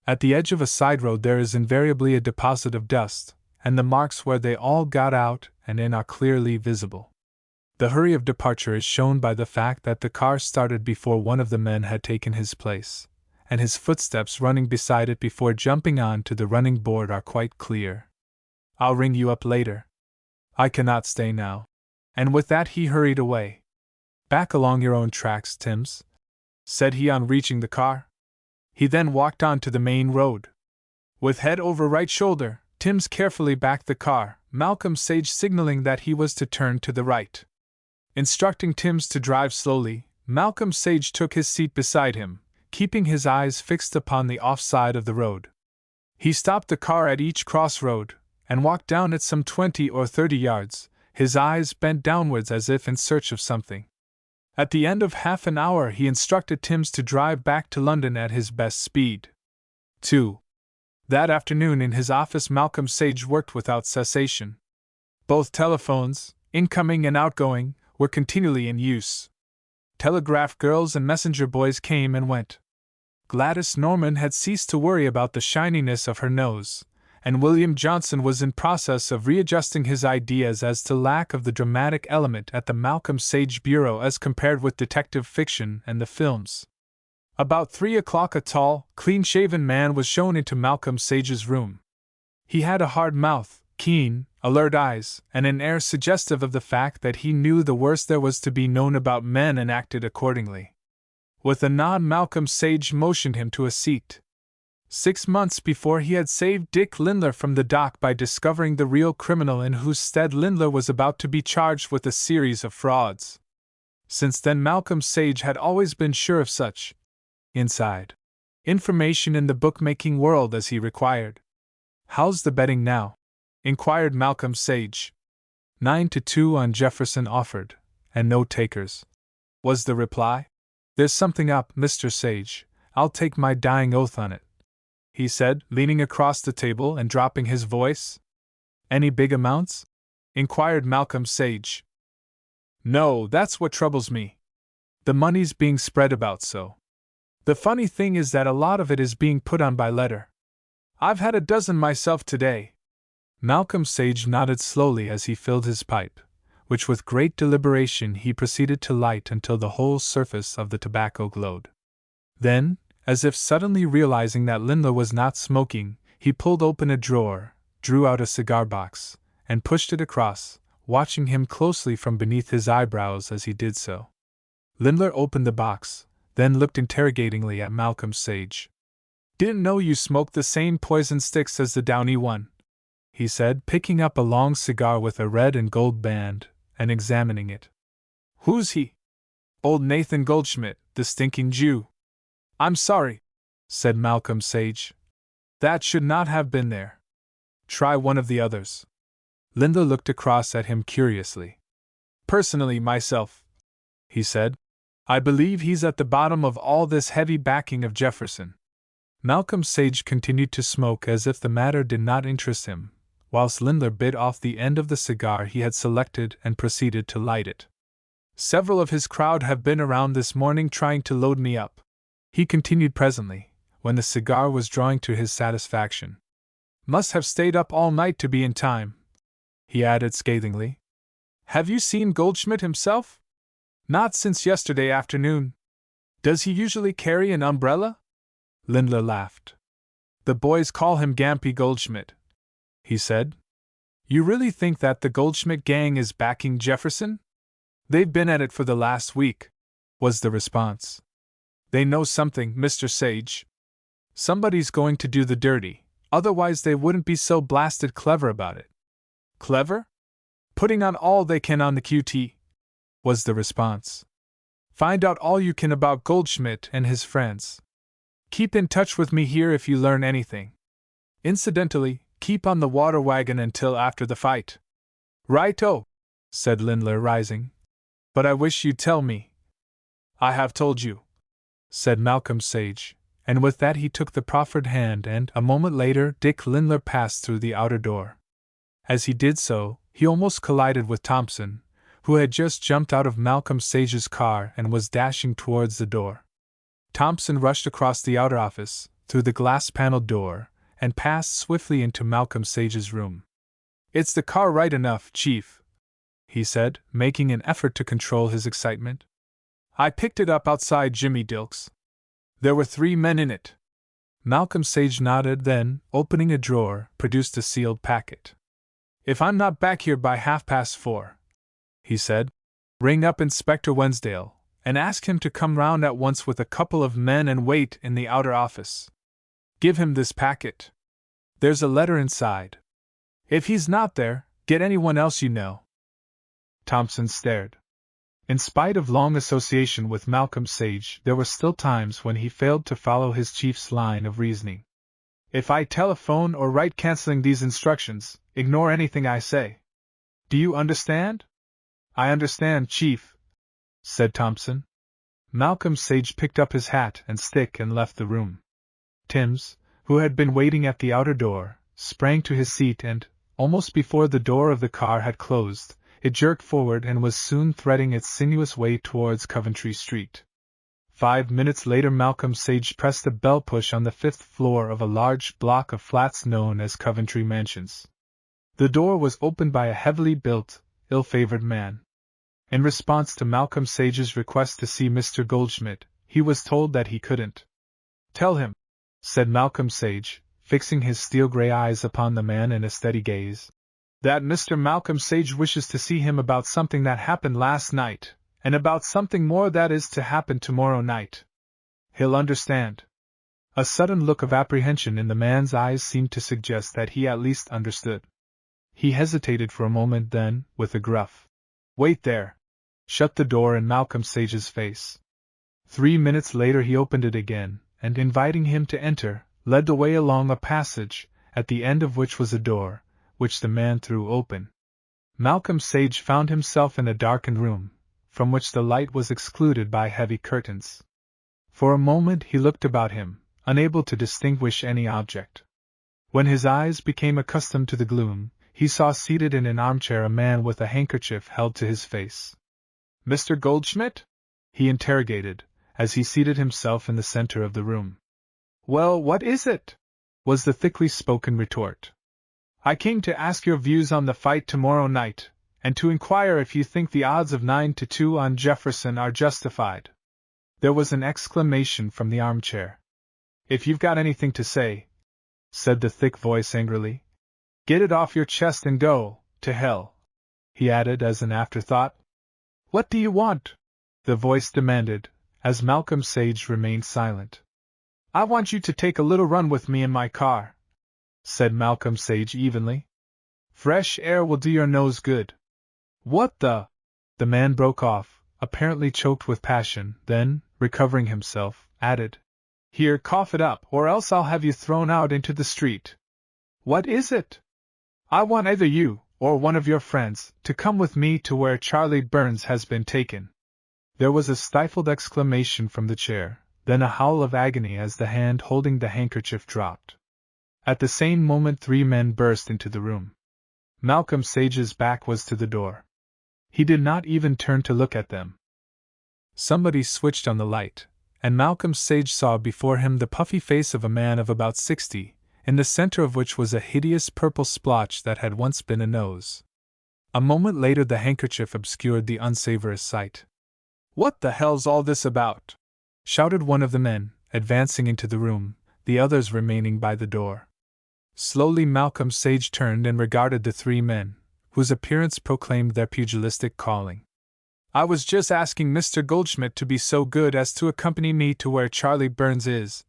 At the edge of a side road there is invariably a deposit of dust, and the marks where they all got out and in are clearly visible. The hurry of departure is shown by the fact that the car started before one of the men had taken his place, and his footsteps running beside it before jumping on to the running board are quite clear. I'll ring you up later. I cannot stay now. And with that he hurried away. Back along your own tracks, Timms, said he on reaching the car. He then walked on to the main road. With head over right shoulder, Timms carefully backed the car, Malcolm Sage signaling that he was to turn to the right. Instructing Timms to drive slowly, Malcolm Sage took his seat beside him, keeping his eyes fixed upon the off side of the road. He stopped the car at each crossroad, and walked down it some 20 or 30 yards, his eyes bent downwards as if in search of something. At the end of half an hour he instructed Timms to drive back to London at his best speed. 2. That afternoon in his office Malcolm Sage worked without cessation. Both telephones, incoming and outgoing, were continually in use. Telegraph girls and messenger boys came and went. Gladys Norman had ceased to worry about the shininess of her nose, and William Johnson was in process of readjusting his ideas as to lack of the dramatic element at the Malcolm Sage Bureau as compared with detective fiction and the films. About 3 o'clock a tall, clean-shaven man was shown into Malcolm Sage's room. He had a hard mouth, keen, alert eyes, and an air suggestive of the fact that he knew the worst there was to be known about men and acted accordingly. With a nod Malcolm Sage motioned him to a seat. 6 months before he had saved Dick Lindler from the dock by discovering the real criminal in whose stead Lindler was about to be charged with a series of frauds. Since then Malcolm Sage had always been sure of such inside information in the bookmaking world as he required. "How's the betting now?" inquired Malcolm Sage. 9-2 on Jefferson offered, and no takers, was the reply. "There's something up, Mr. Sage, I'll take my dying oath on it," he said, leaning across the table and dropping his voice. "Any big amounts?" inquired Malcolm Sage. "No, that's what troubles me. The money's being spread about so. The funny thing is that a lot of it is being put on by letter. I've had a dozen myself today." Malcolm Sage nodded slowly as he filled his pipe, which with great deliberation he proceeded to light until the whole surface of the tobacco glowed. Then, as if suddenly realizing that Lindler was not smoking, he pulled open a drawer, drew out a cigar box, and pushed it across, watching him closely from beneath his eyebrows as he did so. Lindler opened the box, then looked interrogatingly at Malcolm Sage. "Didn't know you smoked the same poison sticks as the Downy one," he said, picking up a long cigar with a red and gold band, and examining it. "Who's he?" "Old Nathan Goldschmidt, the stinking Jew." "I'm sorry," said Malcolm Sage. "That should not have been there. Try one of the others." Lindler looked across at him curiously. "Personally, myself," he said, "I believe he's at the bottom of all this heavy backing of Jefferson." Malcolm Sage continued to smoke as if the matter did not interest him, whilst Lindler bit off the end of the cigar he had selected and proceeded to light it. "Several of his crowd have been around this morning trying to load me up," he continued presently, when the cigar was drawing to his satisfaction. "Must have stayed up all night to be in time," he added scathingly. "Have you seen Goldschmidt himself?" "Not since yesterday afternoon." "Does he usually carry an umbrella?" Lindler laughed. "The boys call him Gampy Goldschmidt," he said. "You really think that the Goldschmidt gang is backing Jefferson?" "They've been at it for the last week," was the response. "They know something, Mr. Sage. Somebody's going to do the dirty, otherwise they wouldn't be so blasted clever about it." "Clever?" "Putting on all they can on the QT. was the response. Find out all you can about Goldschmidt and his friends. Keep in touch with me here if you learn anything. Incidentally, keep on the water wagon until after the fight. Right-o, said Lindler, rising. But I wish you'd tell me. I have told you, said Malcolm Sage, and with that he took the proffered hand and, a moment later, Dick Lindler passed through the outer door. As he did so, he almost collided with Thompson, who had just jumped out of Malcolm Sage's car and was dashing towards the door. Thompson rushed across the outer office, through the glass-paneled door, and passed swiftly into Malcolm Sage's room. It's the car right enough, Chief, he said, making an effort to control his excitement. I picked it up outside Jimmy Dilk's. There were 3 men in it. Malcolm Sage nodded, then, opening a drawer, produced a sealed packet. If I'm not back here by 4:30, he said, ring up Inspector Wensdale, and ask him to come round at once with a couple of men and wait in the outer office. Give him this packet. There's a letter inside. If he's not there, get anyone else you know. Thompson stared. In spite of long association with Malcolm Sage, there were still times when he failed to follow his chief's line of reasoning. If I telephone or write canceling these instructions, ignore anything I say. Do you understand? I understand, Chief, said Thompson. Malcolm Sage picked up his hat and stick and left the room. Timms, who had been waiting at the outer door, sprang to his seat and, almost before the door of the car had closed, it jerked forward and was soon threading its sinuous way towards Coventry Street. 5 minutes later Malcolm Sage pressed a bell push on the 5th floor of a large block of flats known as Coventry Mansions. The door was opened by a heavily built, ill-favored man. In response to Malcolm Sage's request to see Mr. Goldschmidt, he was told that he couldn't. Tell him, said Malcolm Sage, fixing his steel-gray eyes upon the man in a steady gaze, that Mr. Malcolm Sage wishes to see him about something that happened last night, and about something more that is to happen tomorrow night. He'll understand. A sudden look of apprehension in the man's eyes seemed to suggest that he at least understood. He hesitated for a moment, then, with a gruff, "Wait there," shut the door in Malcolm Sage's face. 3 minutes later he opened it again, and inviting him to enter, led the way along a passage, at the end of which was a door, which the man threw open. Malcolm Sage found himself in a darkened room, from which the light was excluded by heavy curtains. For a moment he looked about him, unable to distinguish any object. When his eyes became accustomed to the gloom, he saw seated in an armchair a man with a handkerchief held to his face. "Mr. Goldschmidt?" he interrogated, as he seated himself in the center of the room. "Well, what is it?" was the thickly spoken retort. "I came to ask your views on the fight tomorrow night, and to inquire if you think the odds of 9-2 on Jefferson are justified." There was an exclamation from the armchair. "If you've got anything to say," said the thick voice angrily, "get it off your chest and go to hell," he added as an afterthought. "What do you want?" the voice demanded, as Malcolm Sage remained silent. "I want you to take a little run with me in my car," said Malcolm Sage evenly. "Fresh air will do your nose good." "What the—" the man broke off, apparently choked with passion, then, recovering himself, added, "Here, cough it up, or else I'll have you thrown out into the street." "What is it?" "I want either you, or one of your friends, to come with me to where Charlie Burns has been taken." There was a stifled exclamation from the chair, then a howl of agony as the hand holding the handkerchief dropped. At the same moment 3 men burst into the room. Malcolm Sage's back was to the door. He did not even turn to look at them. Somebody switched on the light, and Malcolm Sage saw before him the puffy face of a man of about 60, in the center of which was a hideous purple splotch that had once been a nose. A moment later the handkerchief obscured the unsavory sight. "What the hell's all this about?" shouted one of the men, advancing into the room, the others remaining by the door. Slowly Malcolm Sage turned and regarded the 3 men, whose appearance proclaimed their pugilistic calling. "I was just asking Mr. Goldschmidt to be so good as to accompany me to where Charlie Burns is."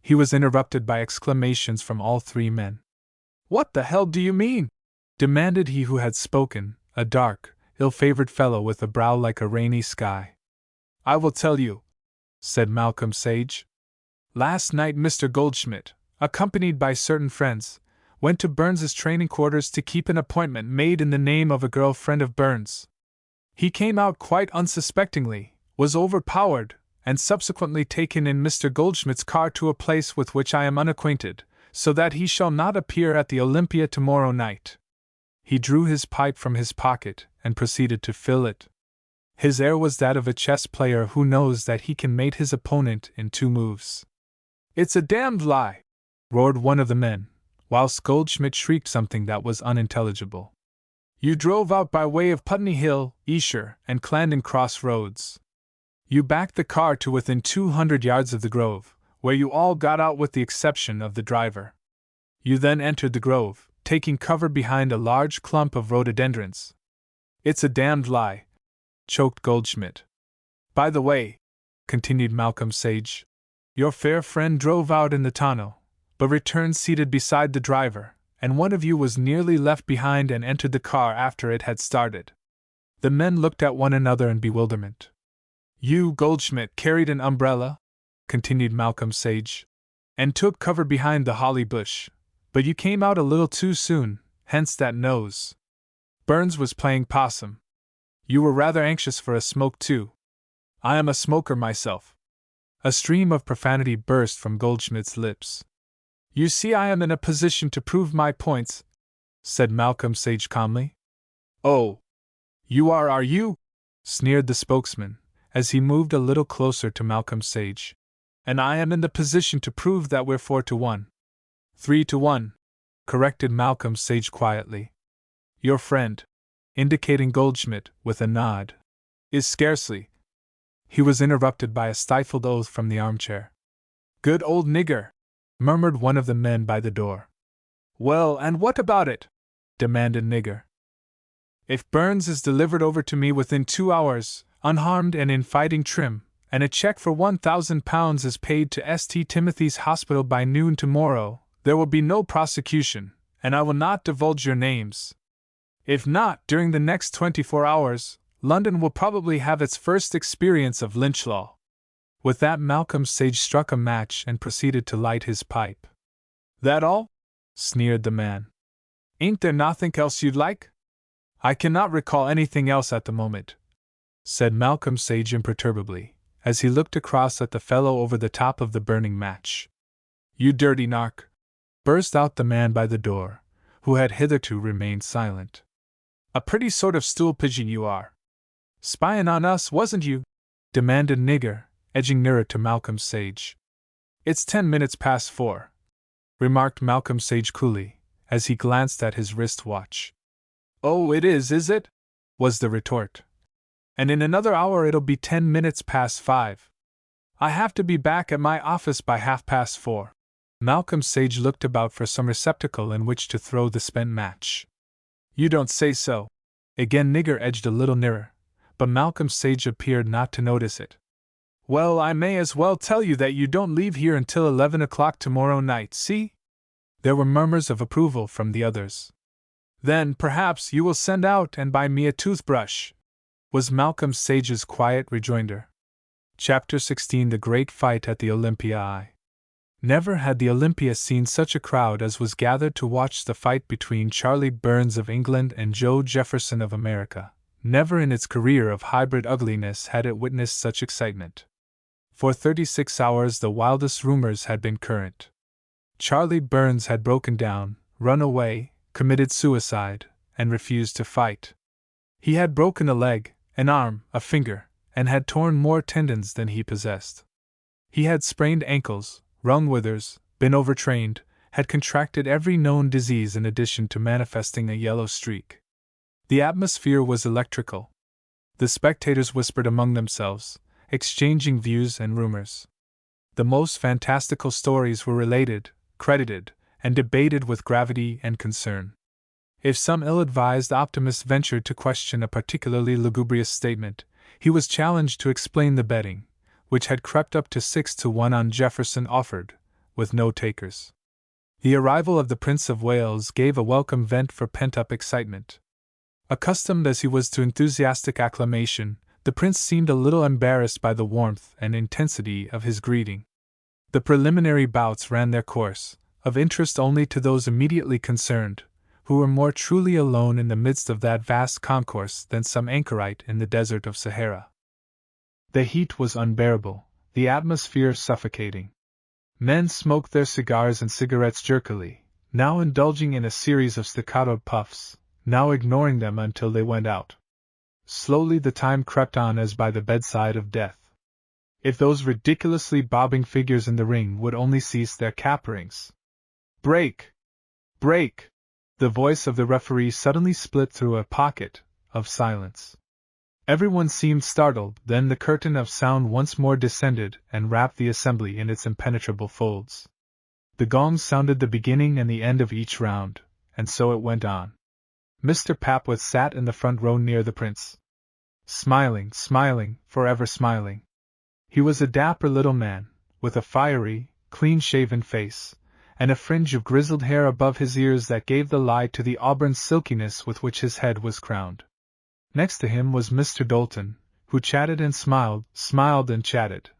He was interrupted by exclamations from all 3 men. "What the hell do you mean?" demanded he who had spoken, a dark, ill-favored fellow with a brow like a rainy sky. "I will tell you," said Malcolm Sage. "Last night Mr. Goldschmidt, accompanied by certain friends, went to Burns's training quarters to keep an appointment made in the name of a girl friend of Burns. He came out quite unsuspectingly, was overpowered, and subsequently taken in Mr. Goldschmidt's car to a place with which I am unacquainted, so that he shall not appear at the Olympia tomorrow night." He drew his pipe from his pocket and proceeded to fill it. His air was that of a chess player who knows that he can mate his opponent in 2 moves. "It's a damned lie!" roared one of the men, whilst Goldschmidt shrieked something that was unintelligible. "You drove out by way of Putney Hill, Esher, and Clandon Cross roads. You backed the car to within 200 yards of the grove, where you all got out with the exception of the driver. You then entered the grove, taking cover behind a large clump of rhododendrons." "It's a damned lie," choked Goldschmidt. "By the way," continued Malcolm Sage, "your fair friend drove out in the tonneau, but returned seated beside the driver, and one of you was nearly left behind and entered the car after it had started." The men looked at one another in bewilderment. "You, Goldschmidt, carried an umbrella," continued Malcolm Sage, "and took cover behind the holly bush, but you came out a little too soon, hence that nose. Burns was playing possum. You were rather anxious for a smoke too. I am a smoker myself." A stream of profanity burst from Goldschmidt's lips. "You see I am in a position to prove my points," said Malcolm Sage calmly. "Oh, you are you?" sneered the spokesman, as he moved a little closer to Malcolm Sage. "And I am in the position to prove that we're 4-1. 3-1, corrected Malcolm Sage quietly. "Your friend," indicating Goldschmidt with a nod, "is scarcely—" He was interrupted by a stifled oath from the armchair. "Good old nigger!" murmured one of the men by the door. "Well, and what about it?" demanded Nigger. "If Burns is delivered over to me within 2 hours, unharmed and in fighting trim, and a check for £1,000 is paid to St. Timothy's Hospital by noon tomorrow, there will be no prosecution, and I will not divulge your names. If not, during the next 24 hours, London will probably have its first experience of lynch law." With that, Malcolm Sage struck a match and proceeded to light his pipe. "That all?" sneered the man. "Ain't there nothing else you'd like?" "I cannot recall anything else at the moment," said Malcolm Sage imperturbably, as he looked across at the fellow over the top of the burning match. "You dirty narc!" burst out the man by the door, who had hitherto remained silent. "A pretty sort of stool pigeon you are. Spying on us, wasn't you?" demanded Nigger, edging nearer to Malcolm Sage. "It's 10 minutes past 4, remarked Malcolm Sage coolly, as he glanced at his wrist watch. "Oh, it is it?" was the retort. "And in another hour it'll be 10 minutes past 5. I have to be back at my office by 4:30. Malcolm Sage looked about for some receptacle in which to throw the spent match. "You don't say so." Again Nigger edged a little nearer, but Malcolm Sage appeared not to notice it. "Well, I may as well tell you that you don't leave here until 11 o'clock tomorrow night, see?" There were murmurs of approval from the others. "Then, perhaps, you will send out and buy me a toothbrush," was Malcolm Sage's quiet rejoinder. Chapter 16: The Great Fight at the Olympia. Never had the Olympia seen such a crowd as was gathered to watch the fight between Charlie Burns of England and Joe Jefferson of America. Never in its career of hybrid ugliness had it witnessed such excitement. For 36 hours the wildest rumors had been current. Charlie Burns had broken down, run away, committed suicide, and refused to fight. He had broken a leg, an arm, a finger, and had torn more tendons than he possessed. He had sprained ankles, wrung withers, been overtrained, had contracted every known disease in addition to manifesting a yellow streak. The atmosphere was electrical. The spectators whispered among themselves, exchanging views and rumors. The most fantastical stories were related, credited, and debated with gravity and concern. If some ill-advised optimist ventured to question a particularly lugubrious statement, he was challenged to explain the betting, which had crept up to 6-1 on Jefferson offered, with no takers. The arrival of the Prince of Wales gave a welcome vent for pent-up excitement. Accustomed as he was to enthusiastic acclamation, the prince seemed a little embarrassed by the warmth and intensity of his greeting. The preliminary bouts ran their course, of interest only to those immediately concerned, who were more truly alone in the midst of that vast concourse than some anchorite in the desert of Sahara. The heat was unbearable, the atmosphere suffocating. Men smoked their cigars and cigarettes jerkily, now indulging in a series of staccato puffs, now ignoring them until they went out. Slowly the time crept on as by the bedside of death. If those ridiculously bobbing figures in the ring would only cease their caperings. Break! Break! The voice of the referee suddenly split through a pocket of silence. Everyone seemed startled, then the curtain of sound once more descended and wrapped the assembly in its impenetrable folds. The gongs sounded the beginning and the end of each round, and so it went on. Mr. Papworth sat in the front row near the prince. Smiling, forever smiling. He was a dapper little man, with a fiery, clean-shaven face, and a fringe of grizzled hair above his ears that gave the lie to the auburn silkiness with which his head was crowned. Next to him was Mr. Dalton, who chatted and smiled and chatted,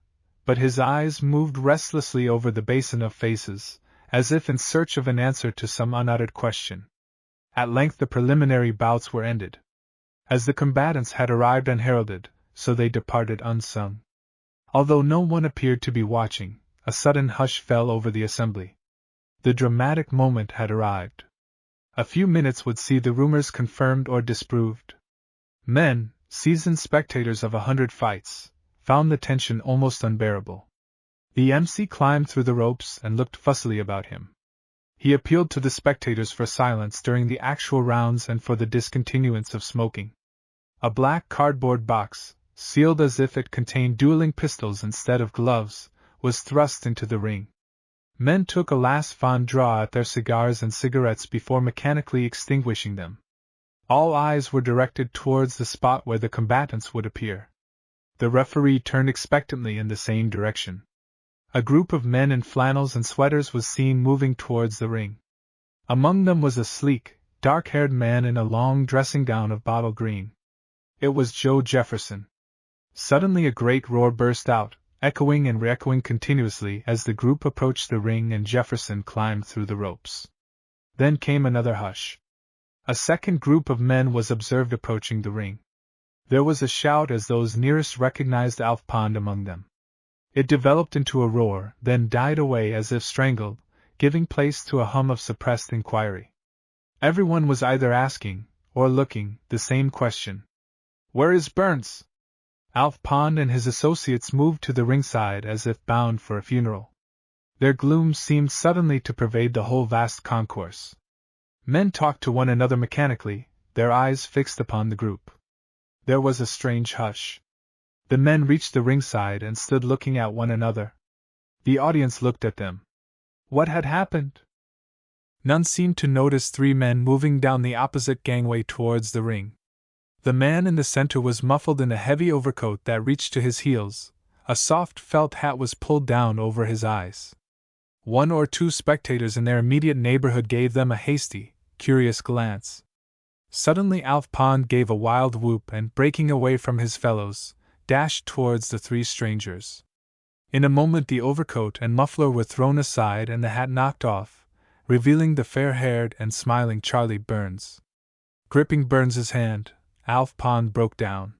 but his eyes moved restlessly over the basin of faces, as if in search of an answer to some unuttered question. At length the preliminary bouts were ended. As the combatants had arrived unheralded, so they departed unsung. Although no one appeared to be watching, a sudden hush fell over the assembly. The dramatic moment had arrived. A few minutes would see the rumors confirmed or disproved. Men, seasoned spectators of 100 fights, found the tension almost unbearable. The MC climbed through the ropes and looked fussily about him. He appealed to the spectators for silence during the actual rounds and for the discontinuance of smoking. A black cardboard box, sealed as if it contained dueling pistols instead of gloves, was thrust into the ring. Men took a last fond draw at their cigars and cigarettes before mechanically extinguishing them. All eyes were directed towards the spot where the combatants would appear. The referee turned expectantly in the same direction. A group of men in flannels and sweaters was seen moving towards the ring. Among them was a sleek, dark-haired man in a long dressing gown of bottle green. It was Joe Jefferson. Suddenly a great roar burst out, echoing and re-echoing continuously as the group approached the ring and Jefferson climbed through the ropes. Then came another hush. A second group of men was observed approaching the ring. There was a shout as those nearest recognized Alf Pond among them. It developed into a roar, then died away as if strangled, giving place to a hum of suppressed inquiry. Everyone was either asking, or looking, the same question. "Where is Burns?" Alf Pond and his associates moved to the ringside as if bound for a funeral. Their gloom seemed suddenly to pervade the whole vast concourse. Men talked to one another mechanically, their eyes fixed upon the group. There was a strange hush. The men reached the ringside and stood looking at one another. The audience looked at them. What had happened? None seemed to notice three men moving down the opposite gangway towards the ring. The man in the center was muffled in a heavy overcoat that reached to his heels. A soft felt hat was pulled down over his eyes. One or two spectators in their immediate neighborhood gave them a hasty, curious glance. Suddenly Alf Pond gave a wild whoop and, breaking away from his fellows, dashed towards the three strangers. In a moment the overcoat and muffler were thrown aside and the hat knocked off, revealing the fair-haired and smiling Charlie Burns. Gripping Burns's hand, Alf Pond broke down.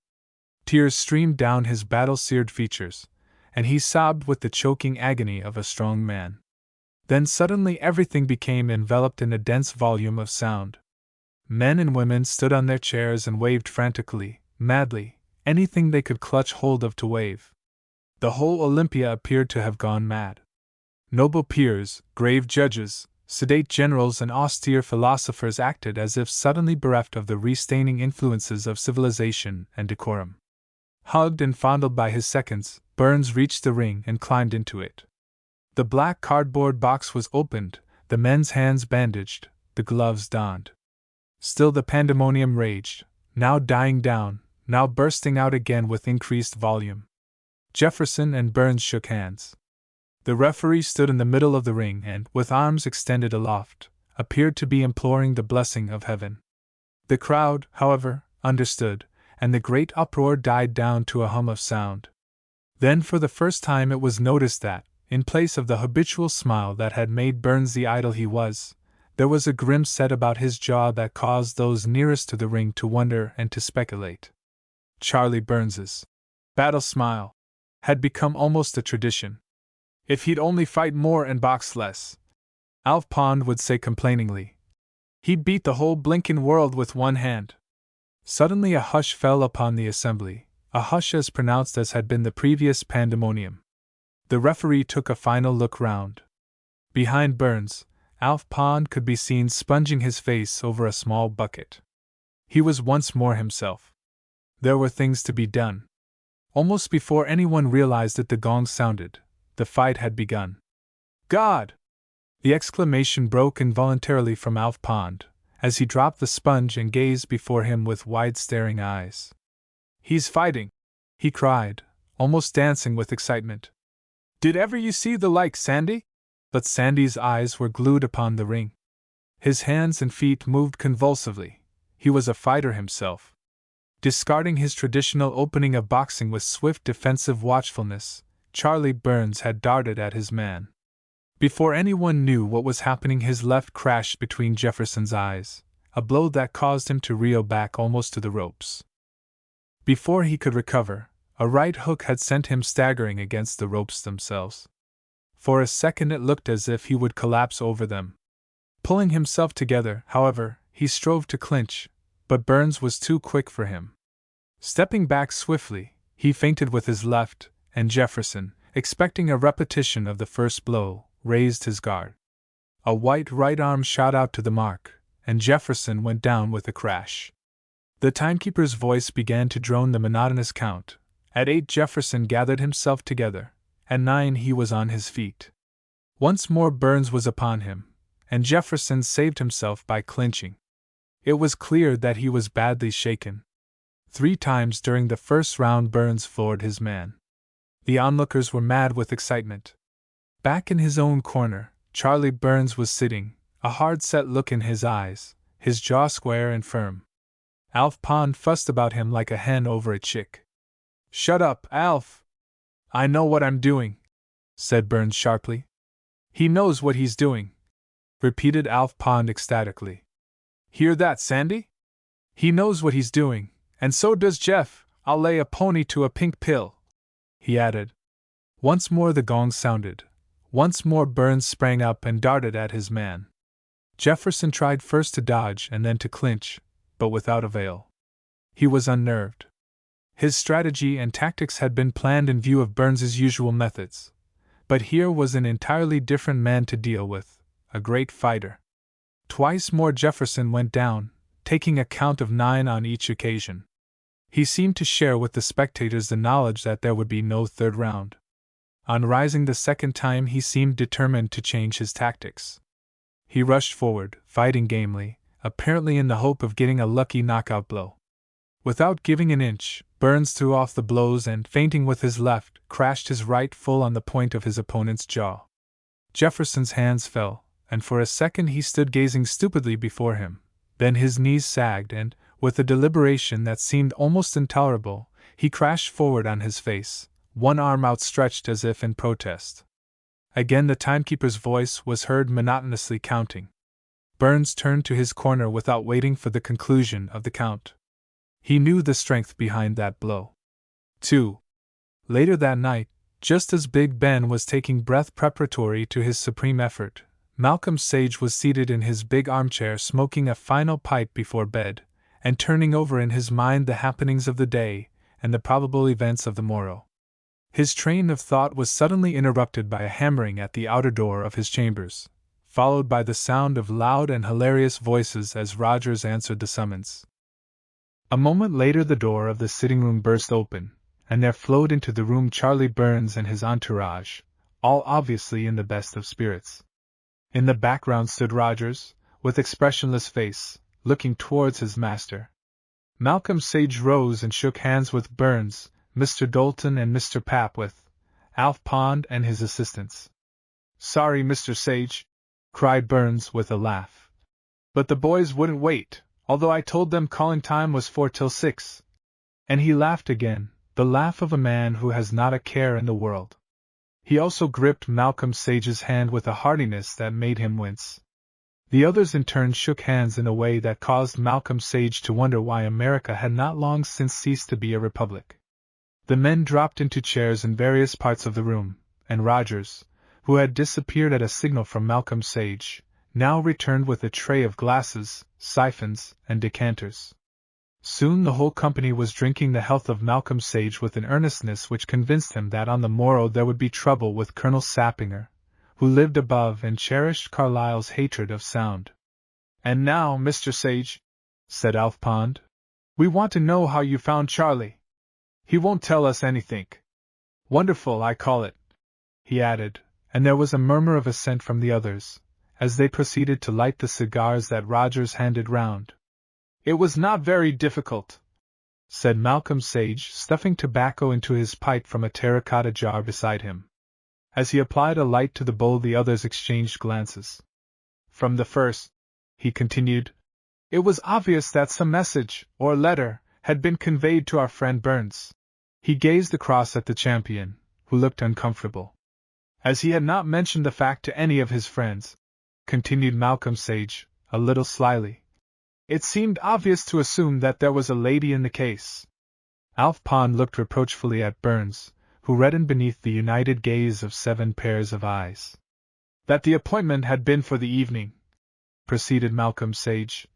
Tears streamed down his battle-seared features, and he sobbed with the choking agony of a strong man. Then suddenly everything became enveloped in a dense volume of sound. Men and women stood on their chairs and waved frantically, madly, anything they could clutch hold of to wave. The whole Olympia appeared to have gone mad. Noble peers, grave judges, sedate generals and austere philosophers acted as if suddenly bereft of the restaining influences of civilization and decorum. Hugged and fondled by his seconds, Burns reached the ring and climbed into it. The black cardboard box was opened, the men's hands bandaged, the gloves donned. Still the pandemonium raged, now dying down, now bursting out again with increased volume. Jefferson and Burns shook hands. The referee stood in the middle of the ring and, with arms extended aloft, appeared to be imploring the blessing of heaven. The crowd, however, understood, and the great uproar died down to a hum of sound. Then for the first time it was noticed that, in place of the habitual smile that had made Burns the idol he was, there was a grim set about his jaw that caused those nearest to the ring to wonder and to speculate. Charlie Burns's battle smile had become almost a tradition. If he'd only fight more and box less, Alf Pond would say complainingly. He'd beat the whole blinkin' world with one hand. Suddenly a hush fell upon the assembly, a hush as pronounced as had been the previous pandemonium. The referee took a final look round. Behind Burns, Alf Pond could be seen sponging his face over a small bucket. He was once more himself. There were things to be done. Almost before anyone realized it, the gong sounded. The fight had begun. God! The exclamation broke involuntarily from Alf Pond, as he dropped the sponge and gazed before him with wide staring eyes. He's fighting! He cried, almost dancing with excitement. Did ever you see the like, Sandy? But Sandy's eyes were glued upon the ring. His hands and feet moved convulsively. He was a fighter himself. Discarding his traditional opening of boxing with swift defensive watchfulness, Charlie Burns had darted at his man. Before anyone knew what was happening, his left crashed between Jefferson's eyes, a blow that caused him to reel back almost to the ropes. Before he could recover, a right hook had sent him staggering against the ropes themselves. For a second it looked as if he would collapse over them. Pulling himself together, however, he strove to clinch, but Burns was too quick for him. Stepping back swiftly, he feinted with his left, and Jefferson, expecting a repetition of the first blow, raised his guard. A white right arm shot out to the mark, and Jefferson went down with a crash. The timekeeper's voice began to drone the monotonous count. At 8 Jefferson gathered himself together. At 9 he was on his feet. Once more Burns was upon him, and Jefferson saved himself by clinching. It was clear that he was badly shaken. 3 times during the first round Burns floored his man. The onlookers were mad with excitement. Back in his own corner, Charlie Burns was sitting, a hard-set look in his eyes, his jaw square and firm. Alf Pond fussed about him like a hen over a chick. "Shut up, Alf! I know what I'm doing," said Burns sharply. "He knows what he's doing," repeated Alf Pond ecstatically. "Hear that, Sandy? He knows what he's doing, and so does Jeff. I'll lay a pony to a pink pill," he added. Once more the gong sounded. Once more Burns sprang up and darted at his man. Jefferson tried first to dodge and then to clinch, but without avail. He was unnerved. His strategy and tactics had been planned in view of Burns's usual methods, but here was an entirely different man to deal with, a great fighter. Twice more Jefferson went down, taking a count of 9 on each occasion. He seemed to share with the spectators the knowledge that there would be no third round. On rising the second time he seemed determined to change his tactics. He rushed forward, fighting gamely, apparently in the hope of getting a lucky knockout blow. Without giving an inch, Burns threw off the blows and, feinting with his left, crashed his right full on the point of his opponent's jaw. Jefferson's hands fell, and for a second he stood gazing stupidly before him. Then his knees sagged and, with a deliberation that seemed almost intolerable, he crashed forward on his face, one arm outstretched as if in protest. Again the timekeeper's voice was heard monotonously counting. Burns turned to his corner without waiting for the conclusion of the count. He knew the strength behind that blow. 2. Later that night, just as Big Ben was taking breath preparatory to his supreme effort, Malcolm Sage was seated in his big armchair smoking a final pipe before bed, and turning over in his mind the happenings of the day and the probable events of the morrow. His train of thought was suddenly interrupted by a hammering at the outer door of his chambers, followed by the sound of loud and hilarious voices as Rogers answered the summons. A moment later the door of the sitting-room burst open, and there flowed into the room Charlie Burns and his entourage, all obviously in the best of spirits. In the background stood Rogers, with expressionless face, looking towards his master. Malcolm Sage rose and shook hands with Burns, Mr. Dalton and Mr. Papp with Alf Pond and his assistants. "Sorry, Mr. Sage," cried Burns with a laugh. "But the boys wouldn't wait. although I told them calling time was 4 till 6. And he laughed again, the laugh of a man who has not a care in the world. He also gripped Malcolm Sage's hand with a heartiness that made him wince. The others in turn shook hands in a way that caused Malcolm Sage to wonder why America had not long since ceased to be a republic. The men dropped into chairs in various parts of the room, and Rogers, who had disappeared at a signal from Malcolm Sage, now returned with a tray of glasses, siphons, and decanters. Soon the whole company was drinking the health of Malcolm Sage with an earnestness which convinced him that on the morrow there would be trouble with Colonel Sappinger, who lived above and cherished Carlyle's hatred of sound. "And now, Mr. Sage," said Alf Pond, "we want to know how you found Charlie. He won't tell us anything. Wonderful, I call it," he added, and there was a murmur of assent from the others, as they proceeded to light the cigars that Rogers handed round. "It was not very difficult," said Malcolm Sage, stuffing tobacco into his pipe from a terracotta jar beside him. As he applied a light to the bowl, the others exchanged glances. "From the first," he continued, "it was obvious that some message, or letter, had been conveyed to our friend Burns." He gazed across at the champion, who looked uncomfortable. "As he had not mentioned the fact to any of his friends," continued Malcolm Sage, a little slyly, "it seemed obvious to assume that there was a lady in the case." Alf Pond looked reproachfully at Burns, who reddened beneath the united gaze of 7 pairs of eyes. "That the appointment had been for the evening," proceeded Malcolm Sage,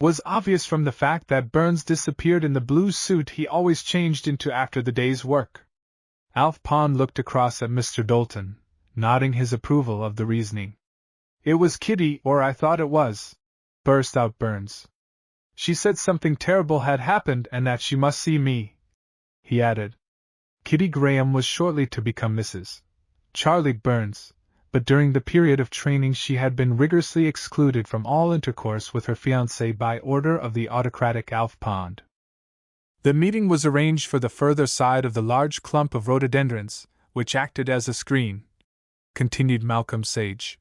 "was obvious from the fact that Burns disappeared in the blue suit he always changed into after the day's work." Alf Pond looked across at Mr. Dalton, nodding his approval of the reasoning. "It was Kitty, or I thought it was," burst out Burns. "She said something terrible had happened and that she must see me," he added. Kitty Graham was shortly to become Mrs. Charlie Burns, but during the period of training she had been rigorously excluded from all intercourse with her fiancé by order of the autocratic Alf Pond. The meeting was arranged for the further side of the large clump of rhododendrons, which acted as a screen, continued Malcolm Sage.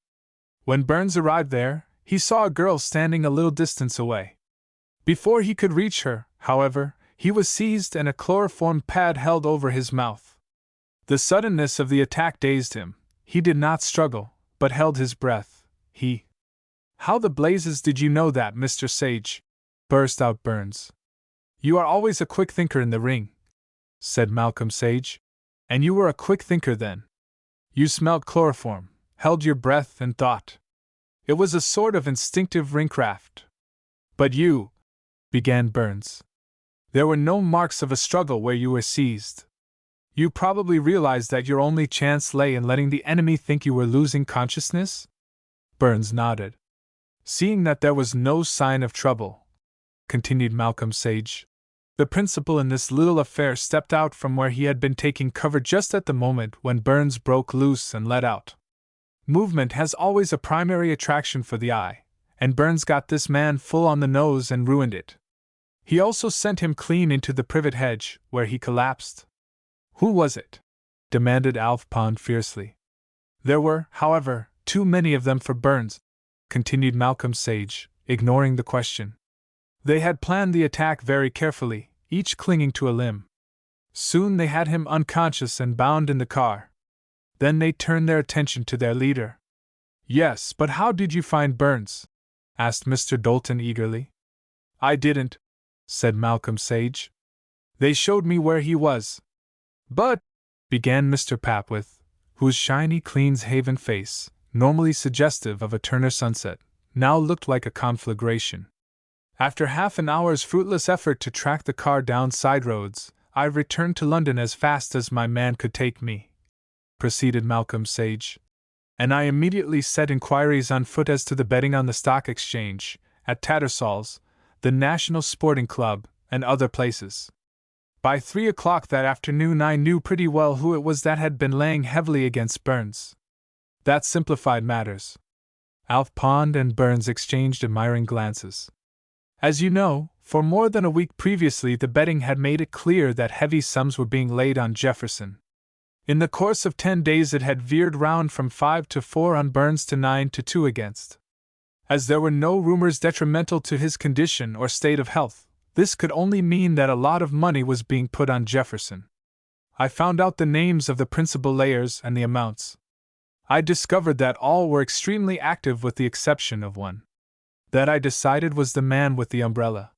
When Burns arrived there, he saw a girl standing a little distance away. Before he could reach her, however, he was seized and a chloroform pad held over his mouth. The suddenness of the attack dazed him. He did not struggle, but held his breath. "How the blazes did you know that, Mr. Sage?" burst out Burns. "You are always a quick thinker in the ring," said Malcolm Sage. "And you were a quick thinker then. You smelled chloroform, held your breath and thought. It was a sort of instinctive ringcraft." "But you," began Burns. "There were no marks of a struggle where you were seized. You probably realized that your only chance lay in letting the enemy think you were losing consciousness?" Burns nodded. "Seeing that there was no sign of trouble," continued Malcolm Sage, "the principal in this little affair stepped out from where he had been taking cover just at the moment when Burns broke loose and let out. Movement has always a primary attraction for the eye, and Burns got this man full on the nose and ruined it. He also sent him clean into the privet hedge, where he collapsed." "Who was it?" demanded Alf Pond fiercely. "There were, however, too many of them for Burns," continued Malcolm Sage, ignoring the question. "They had planned the attack very carefully, each clinging to a limb. Soon they had him unconscious and bound in the car. Then they turned their attention to their leader." "Yes, but how did you find Burns?" asked Mr. Dalton eagerly. "I didn't," said Malcolm Sage. "They showed me where he was." "But," began Mr. Papwith, whose shiny Cleanshaven face, normally suggestive of a Turner sunset, now looked like a conflagration. "After half an hour's fruitless effort to track the car down side roads, I returned to London as fast as my man could take me," proceeded Malcolm Sage. "And I immediately set inquiries on foot as to the betting on the Stock Exchange, at Tattersall's, the National Sporting Club, and other places. By 3 o'clock that afternoon I knew pretty well who it was that had been laying heavily against Burns. That simplified matters." Alf Pond and Burns exchanged admiring glances. "As you know, for more than a week previously the betting had made it clear that heavy sums were being laid on Jefferson. In the course of 10 days it had veered round from 5 to 4 on Burns to 9 to 2 against. As there were no rumors detrimental to his condition or state of health, this could only mean that a lot of money was being put on Jefferson. I found out the names of the principal layers and the amounts. I discovered that all were extremely active with the exception of one. That I decided was the man with the umbrella.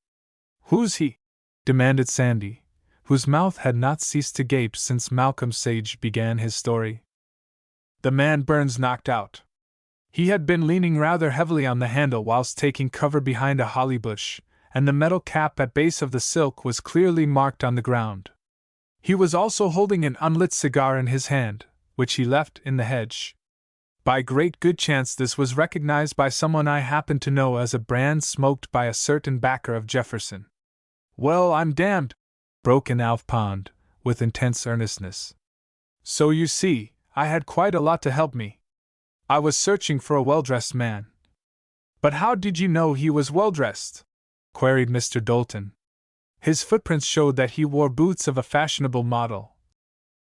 "Who's he?" demanded Sandy, whose mouth had not ceased to gape since Malcolm Sage began his story. "The man Burns knocked out. He had been leaning rather heavily on the handle whilst taking cover behind a holly bush, and the metal cap at base of the silk was clearly marked on the ground. He was also holding an unlit cigar in his hand, which he left in the hedge. By great good chance this was recognized by someone I happen to know as a brand smoked by a certain backer of Jefferson." "Well, I'm damned!" broke in Alf Pond, with intense earnestness. "So you see, I had quite a lot to help me. I was searching for a well-dressed man." "But how did you know he was well-dressed?" queried Mr. Dalton. "His footprints showed that he wore boots of a fashionable model,"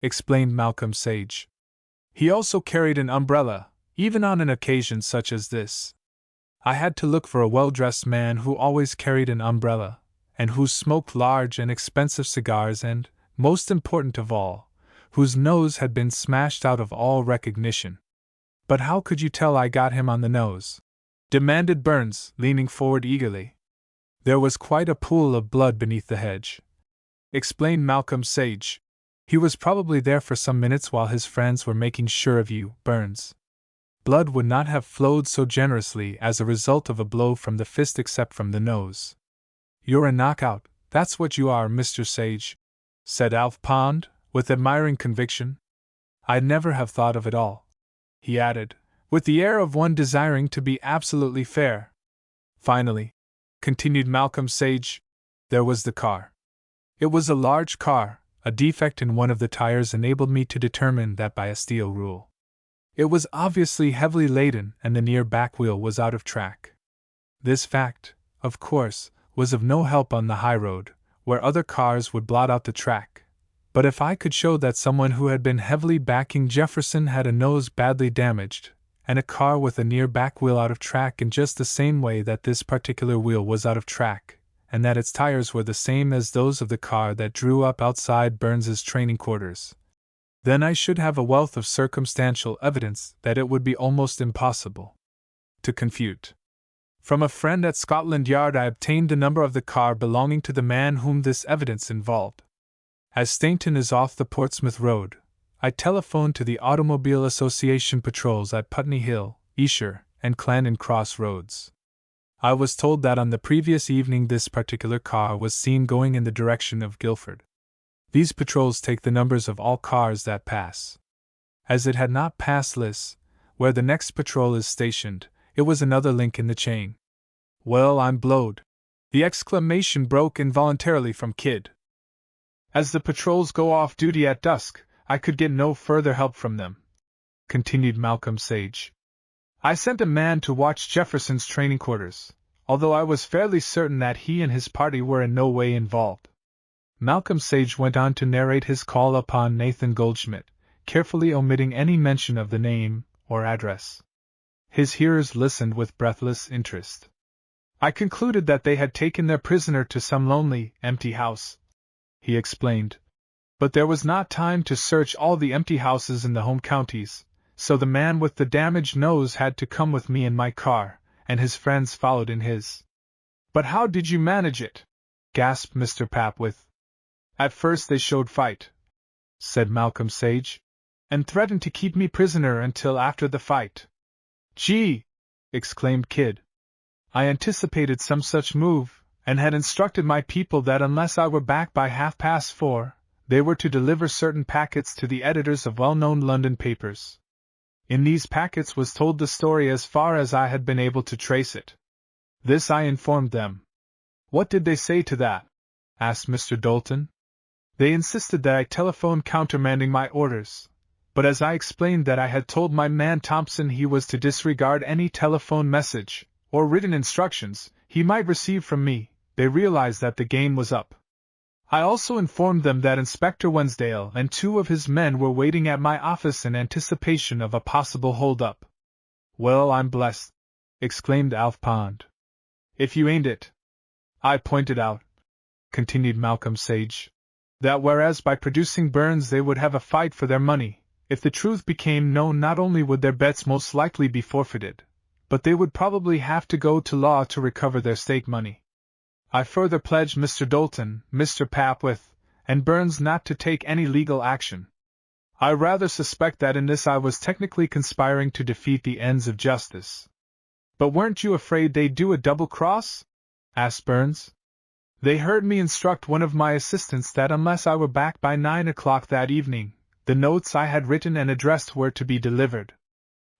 explained Malcolm Sage. "He also carried an umbrella, even on an occasion such as this. I had to look for a well-dressed man who always carried an umbrella, and who smoked large and expensive cigars and, most important of all, whose nose had been smashed out of all recognition." "But how could you tell I got him on the nose?" demanded Burns, leaning forward eagerly. "There was quite a pool of blood beneath the hedge," explained Malcolm Sage. "He was probably there for some minutes while his friends were making sure of you, Burns. Blood would not have flowed so generously as a result of a blow from the fist except from the nose." "You're a knockout, that's what you are, Mr. Sage," said Alf Pond, with admiring conviction. "I'd never have thought of it all," he added, with the air of one desiring to be absolutely fair. "Finally," continued Malcolm Sage, "there was the car. It was a large car. A defect in one of the tires enabled me to determine that by a steel rule. It was obviously heavily laden and the near back wheel was out of track. This fact, of course, was of no help on the high road, where other cars would blot out the track. But if I could show that someone who had been heavily backing Jefferson had a nose badly damaged, and a car with a near back wheel out of track in just the same way that this particular wheel was out of track, and that its tires were the same as those of the car that drew up outside Burns's training quarters, then I should have a wealth of circumstantial evidence that it would be almost impossible to confute. From a friend at Scotland Yard I obtained the number of the car belonging to the man whom this evidence involved. As Stainton is off the Portsmouth Road, I telephoned to the Automobile Association patrols at Putney Hill, Esher, and Clandon Cross Roads. I was told that on the previous evening this particular car was seen going in the direction of Guildford. These patrols take the numbers of all cars that pass. As it had not passed Liss, where the next patrol is stationed, it was another link in the chain. "Well, I'm blowed!" The exclamation broke involuntarily from Kidd. "As the patrols go off duty at dusk, I could get no further help from them," continued Malcolm Sage. "I sent a man to watch Jefferson's training quarters, although I was fairly certain that he and his party were in no way involved." Malcolm Sage went on to narrate his call upon Nathan Goldschmidt, carefully omitting any mention of the name or address. His hearers listened with breathless interest. "I concluded that they had taken their prisoner to some lonely, empty house," he explained. "But there was not time to search all the empty houses in the home counties, so the man with the damaged nose had to come with me in my car, and his friends followed in his." "But how did you manage it?" gasped Mr. Papwith. "At first they showed fight," said Malcolm Sage, "and threatened to keep me prisoner until after the fight." "Gee!" exclaimed Kidd. "I anticipated some such move, and had instructed my people that unless I were back by 4:30, they were to deliver certain packets to the editors of well-known London papers. In these packets was told the story as far as I had been able to trace it. This I informed them." "What did they say to that?" asked Mr. Dalton. "They insisted that I telephone countermanding my orders, but as I explained that I had told my man Thompson he was to disregard any telephone message, or written instructions, he might receive from me, they realized that the game was up. I also informed them that Inspector Wensdale and 2 of his men were waiting at my office in anticipation of a possible hold-up. Well, I'm blessed," exclaimed Alf Pond. If you ain't it. I pointed out, continued Malcolm Sage, that whereas by producing Burns they would have a fight for their money, if the truth became known not only would their bets most likely be forfeited, but they would probably have to go to law to recover their stake money. I further pledged Mr. Dalton, Mr. Papwith, and Burns not to take any legal action. I rather suspect that in this I was technically conspiring to defeat the ends of justice. But weren't you afraid they'd do a double cross? Asked Burns. They heard me instruct one of my assistants that unless I were back by 9 o'clock that evening, the notes I had written and addressed were to be delivered.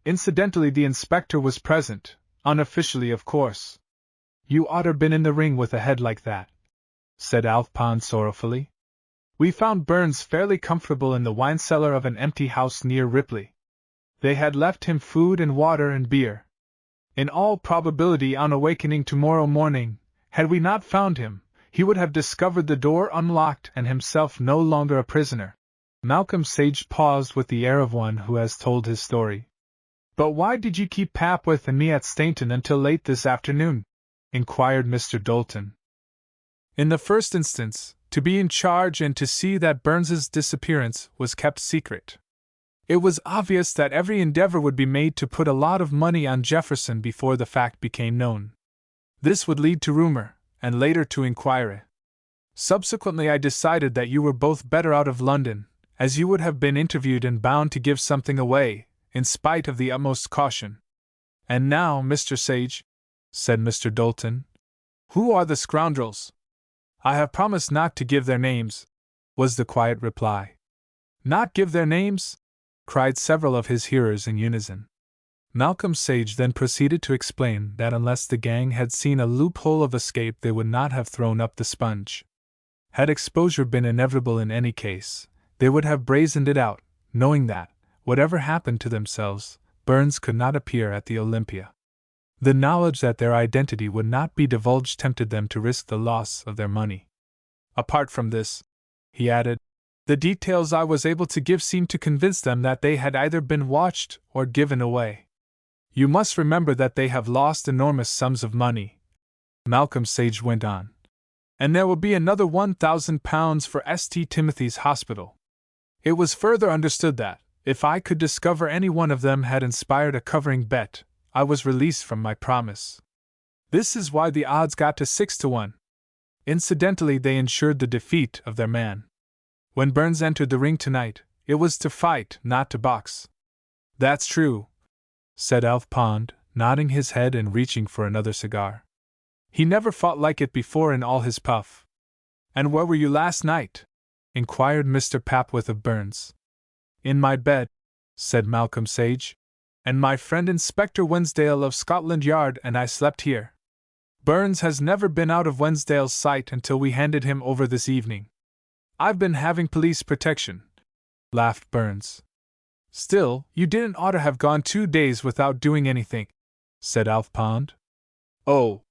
Incidentally, the inspector was present, unofficially of course. You oughter been in the ring with a head like that, said Alf Pond sorrowfully. We found Burns fairly comfortable in the wine cellar of an empty house near Ripley. They had left him food and water and beer. In all probability, on awakening tomorrow morning, had we not found him, he would have discovered the door unlocked and himself no longer a prisoner. Malcolm Sage paused with the air of one who has told his story. But why did you keep Papwith and me at Stainton until late this afternoon? Inquired Mr. Dalton. In the first instance, to be in charge and to see that Burns's disappearance was kept secret. It was obvious that every endeavor would be made to put a lot of money on Jefferson before the fact became known. This would lead to rumor, and later to inquiry. Subsequently, I decided that you were both better out of London, as you would have been interviewed and bound to give something away, in spite of the utmost caution. And now, Mr. Sage, said Mr. Dalton, who are the scoundrels? I have promised not to give their names, was the quiet reply. Not give their names? Cried several of his hearers in unison. Malcolm Sage then proceeded to explain that unless the gang had seen a loophole of escape they would not have thrown up the sponge. Had exposure been inevitable in any case, they would have brazened it out, knowing that, whatever happened to themselves, Burns could not appear at the Olympia. The knowledge that their identity would not be divulged tempted them to risk the loss of their money. Apart from this, he added, the details I was able to give seemed to convince them that they had either been watched or given away. You must remember that they have lost enormous sums of money, Malcolm Sage went on. And there will be another £1,000 for St. Timothy's Hospital. It was further understood that, if I could discover any one of them had inspired a covering bet, I was released from my promise. This is why the odds got to 6-1. Incidentally, they ensured the defeat of their man. When Burns entered the ring tonight, it was to fight, not to box. That's true, said Alf Pond, nodding his head and reaching for another cigar. He never fought like it before in all his puff. And where were you last night? Inquired Mr. Papwith of Burns. In my bed, said Malcolm Sage, and my friend Inspector Wensdale of Scotland Yard and I slept here. Burns has never been out of Wensdale's sight until we handed him over this evening. I've been having police protection, laughed Burns. Still, you didn't ought to have gone 2 days without doing anything, said Alf Pond. Oh,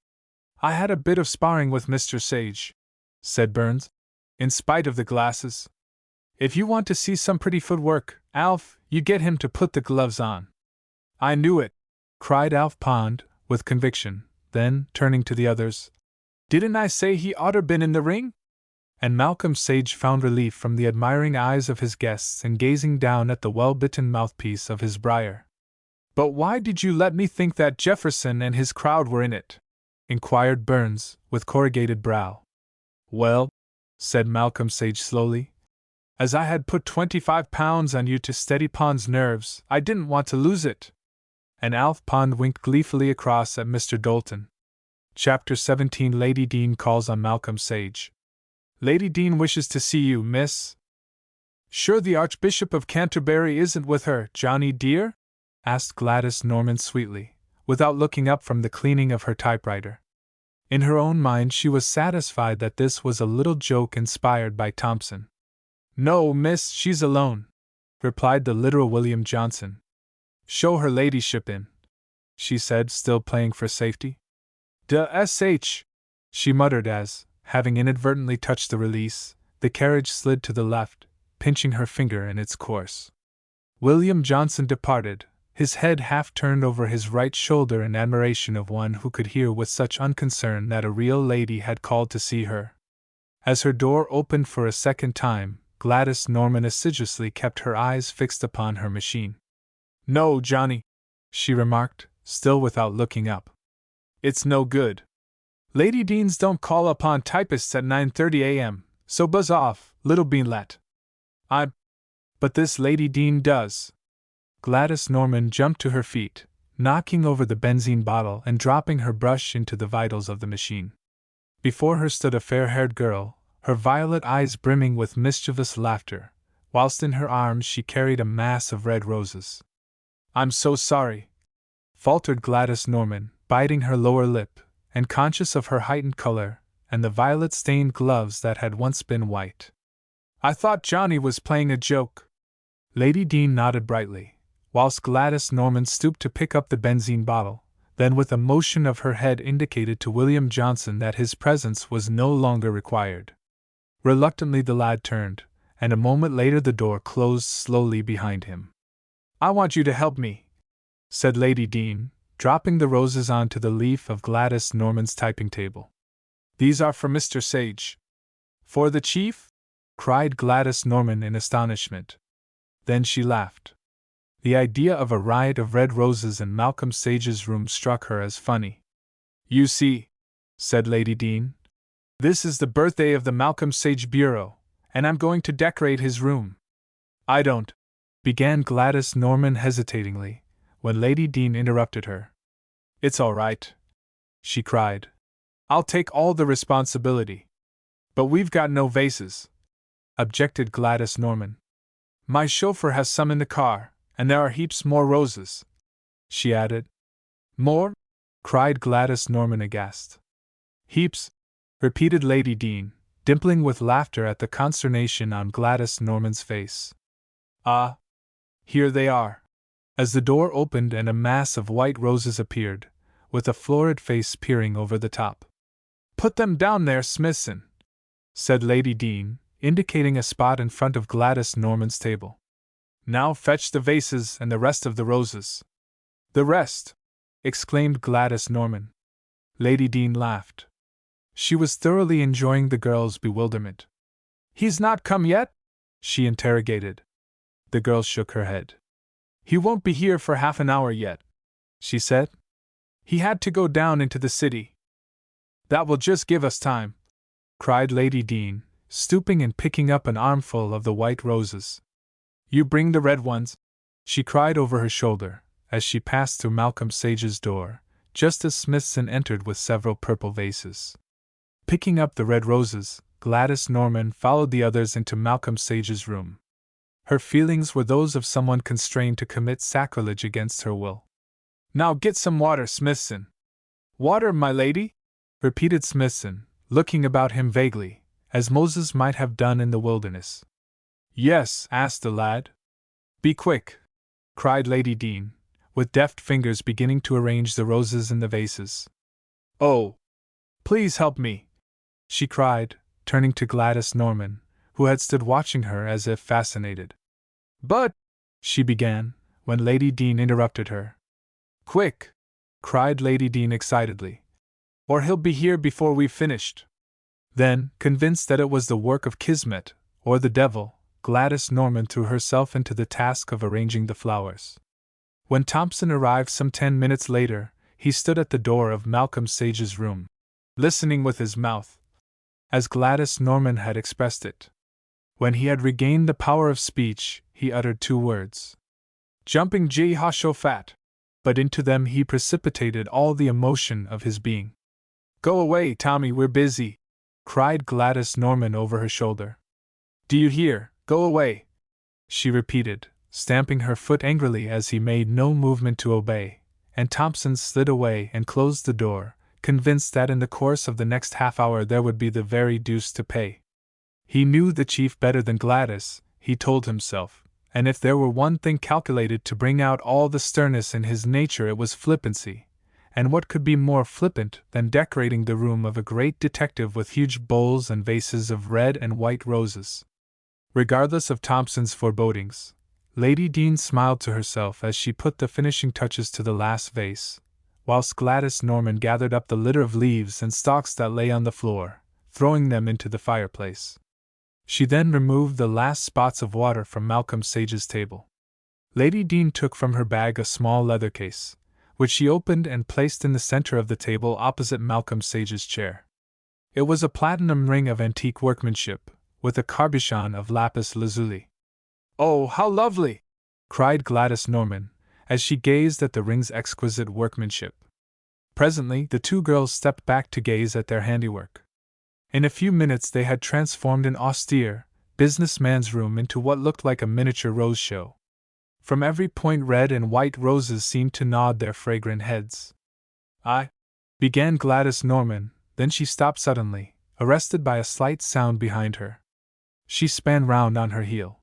I had a bit of sparring with Mr. Sage, said Burns, in spite of the glasses. If you want to see some pretty footwork, Alf, you get him to put the gloves on. I knew it, cried Alf Pond, with conviction, then, turning to the others, didn't I say he oughter been in the ring? And Malcolm Sage found relief from the admiring eyes of his guests and gazing down at the well-bitten mouthpiece of his briar. But why did you let me think that Jefferson and his crowd were in it? Inquired Burns, with corrugated brow. Well, said Malcolm Sage slowly, as I had put £25 on you to steady Pond's nerves, I didn't want to lose it. And Alf Pond winked gleefully across at Mr. Dalton. Chapter 17 Lady Dean calls on Malcolm Sage. Lady Dean wishes to see you, miss. Sure the Archbishop of Canterbury isn't with her, Johnny dear? Asked Gladys Norman sweetly, without looking up from the cleaning of her typewriter. In her own mind she was satisfied that this was a little joke inspired by Thompson. No, miss, she's alone, replied the literal William Johnson. Show her ladyship in, she said, still playing for safety. "sh," she muttered as, having inadvertently touched the release, the carriage slid to the left, pinching her finger in its course. William Johnson departed, his head half turned over his right shoulder in admiration of one who could hear with such unconcern that a real lady had called to see her. As her door opened for a second time, Gladys Norman assiduously kept her eyes fixed upon her machine. "No, Johnny," she remarked, still without looking up. "It's no good. Lady Deans don't call upon typists at 9:30 a.m., so buzz off, little beanlet." But this Lady Dean does." Gladys Norman jumped to her feet, knocking over the benzine bottle and dropping her brush into the vitals of the machine. Before her stood a fair-haired girl, her violet eyes brimming with mischievous laughter, whilst in her arms she carried a mass of red roses. "I'm so sorry," faltered Gladys Norman, biting her lower lip, and conscious of her heightened color, and the violet-stained gloves that had once been white. "I thought Johnny was playing a joke." Lady Dean nodded brightly, whilst Gladys Norman stooped to pick up the benzine bottle, then with a motion of her head indicated to William Johnson that his presence was no longer required. Reluctantly the lad turned, and a moment later the door closed slowly behind him. "I want you to help me," said Lady Dean, dropping the roses onto the leaf of Gladys Norman's typing table. "These are for Mr. Sage." "For the chief?" cried Gladys Norman in astonishment. Then she laughed. The idea of a riot of red roses in Malcolm Sage's room struck her as funny. "You see," said Lady Dean, "this is the birthday of the Malcolm Sage Bureau, and I'm going to decorate his room." "I don't," began Gladys Norman hesitatingly, when Lady Dean interrupted her. "It's all right," she cried. "I'll take all the responsibility." "But we've got no vases," objected Gladys Norman. "My chauffeur has some in the car, and there are heaps more roses," she added. "More?" cried Gladys Norman aghast. "Heaps," repeated Lady Dean, dimpling with laughter at the consternation on Gladys Norman's face. "Ah! Here they are." As the door opened and a mass of white roses appeared, with a florid face peering over the top. "Put them down there, Smithson," said Lady Dean, indicating a spot in front of Gladys Norman's table. "Now fetch the vases and the rest of the roses." "The rest!" exclaimed Gladys Norman. Lady Dean laughed. She was thoroughly enjoying the girl's bewilderment. "He's not come yet?" she interrogated. The girl shook her head. "He won't be here for half an hour yet," she said. "He had to go down into the city." "That will just give us time," cried Lady Dean, stooping and picking up an armful of the white roses. "You bring the red ones," she cried over her shoulder, as she passed through Malcolm Sage's door, just as Smithson entered with several purple vases. Picking up the red roses, Gladys Norman followed the others into Malcolm Sage's room. Her feelings were those of someone constrained to commit sacrilege against her will. "Now get some water, Smithson." "Water, my lady?" repeated Smithson, looking about him vaguely, as Moses might have done in the wilderness. "Yes," asked the lad. "Be quick," cried Lady Dean, with deft fingers beginning to arrange the roses in the vases. "Oh, please help me," she cried, turning to Gladys Norman, who had stood watching her as if fascinated. "But," she began, when Lady Dean interrupted her. "Quick!" cried Lady Dean excitedly, "or he'll be here before we've finished." Then, convinced that it was the work of Kismet, or the devil, Gladys Norman threw herself into the task of arranging the flowers. When Thompson arrived some 10 minutes later, he stood at the door of Malcolm Sage's room, listening with his mouth, as Gladys Norman had expressed it. When he had regained the power of speech, he uttered 2 words. "Jumping Jehoshaphat," but into them he precipitated all the emotion of his being. "Go away, Tommy, we're busy," cried Gladys Norman over her shoulder. "Do you hear? Go away," she repeated, stamping her foot angrily as he made no movement to obey, and Thompson slid away and closed the door, convinced that in the course of the next half-hour there would be the very deuce to pay. He knew the chief better than Gladys, he told himself, and if there were one thing calculated to bring out all the sternness in his nature it was flippancy, and what could be more flippant than decorating the room of a great detective with huge bowls and vases of red and white roses? Regardless of Thompson's forebodings, Lady Dean smiled to herself as she put the finishing touches to the last vase, whilst Gladys Norman gathered up the litter of leaves and stalks that lay on the floor, throwing them into the fireplace. She then removed the last spots of water from Malcolm Sage's table. Lady Dean took from her bag a small leather case, which she opened and placed in the center of the table opposite Malcolm Sage's chair. It was a platinum ring of antique workmanship, with a carbuchon of lapis lazuli. "Oh, how lovely!" cried Gladys Norman, as she gazed at the ring's exquisite workmanship. Presently, the two girls stepped back to gaze at their handiwork. In a few minutes they had transformed an austere, businessman's room into what looked like a miniature rose show. From every point red and white roses seemed to nod their fragrant heads. Began Gladys Norman, then she stopped suddenly, arrested by a slight sound behind her. She span round on her heel.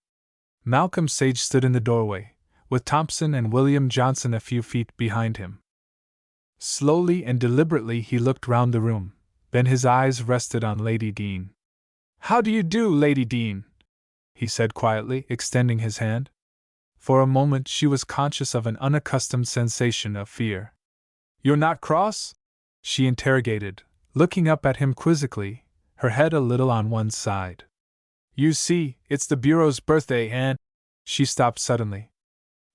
Malcolm Sage stood in the doorway, with Thompson and William Johnson a few feet behind him. Slowly and deliberately he looked round the room, then his eyes rested on Lady Dean. "How do you do, Lady Dean?" he said quietly, extending his hand. For a moment she was conscious of an unaccustomed sensation of fear. "You're not cross?" she interrogated, looking up at him quizzically, her head a little on one side. "You see, it's the Bureau's birthday and—" She stopped suddenly.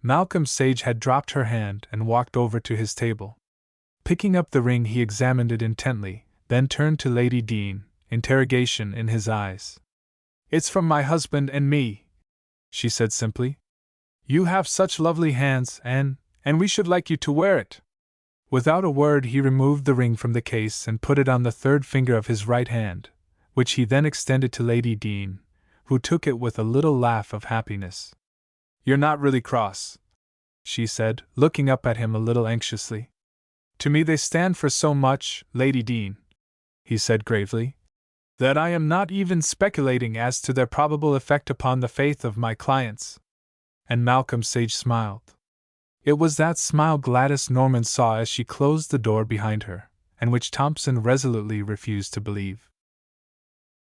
Malcolm Sage had dropped her hand and walked over to his table. Picking up the ring he examined it intently, then turned to Lady Dean, interrogation in his eyes. "It's from my husband and me," she said simply. "You have such lovely hands, and we should like you to wear it." Without a word he removed the ring from the case and put it on the third finger of his right hand, which he then extended to Lady Dean, who took it with a little laugh of happiness. "You're not really cross," she said, looking up at him a little anxiously. "To me they stand for so much, Lady Dean," he said gravely, "that I am not even speculating as to their probable effect upon the faith of my clients." And Malcolm Sage smiled. It was that smile Gladys Norman saw as she closed the door behind her, and which Thompson resolutely refused to believe.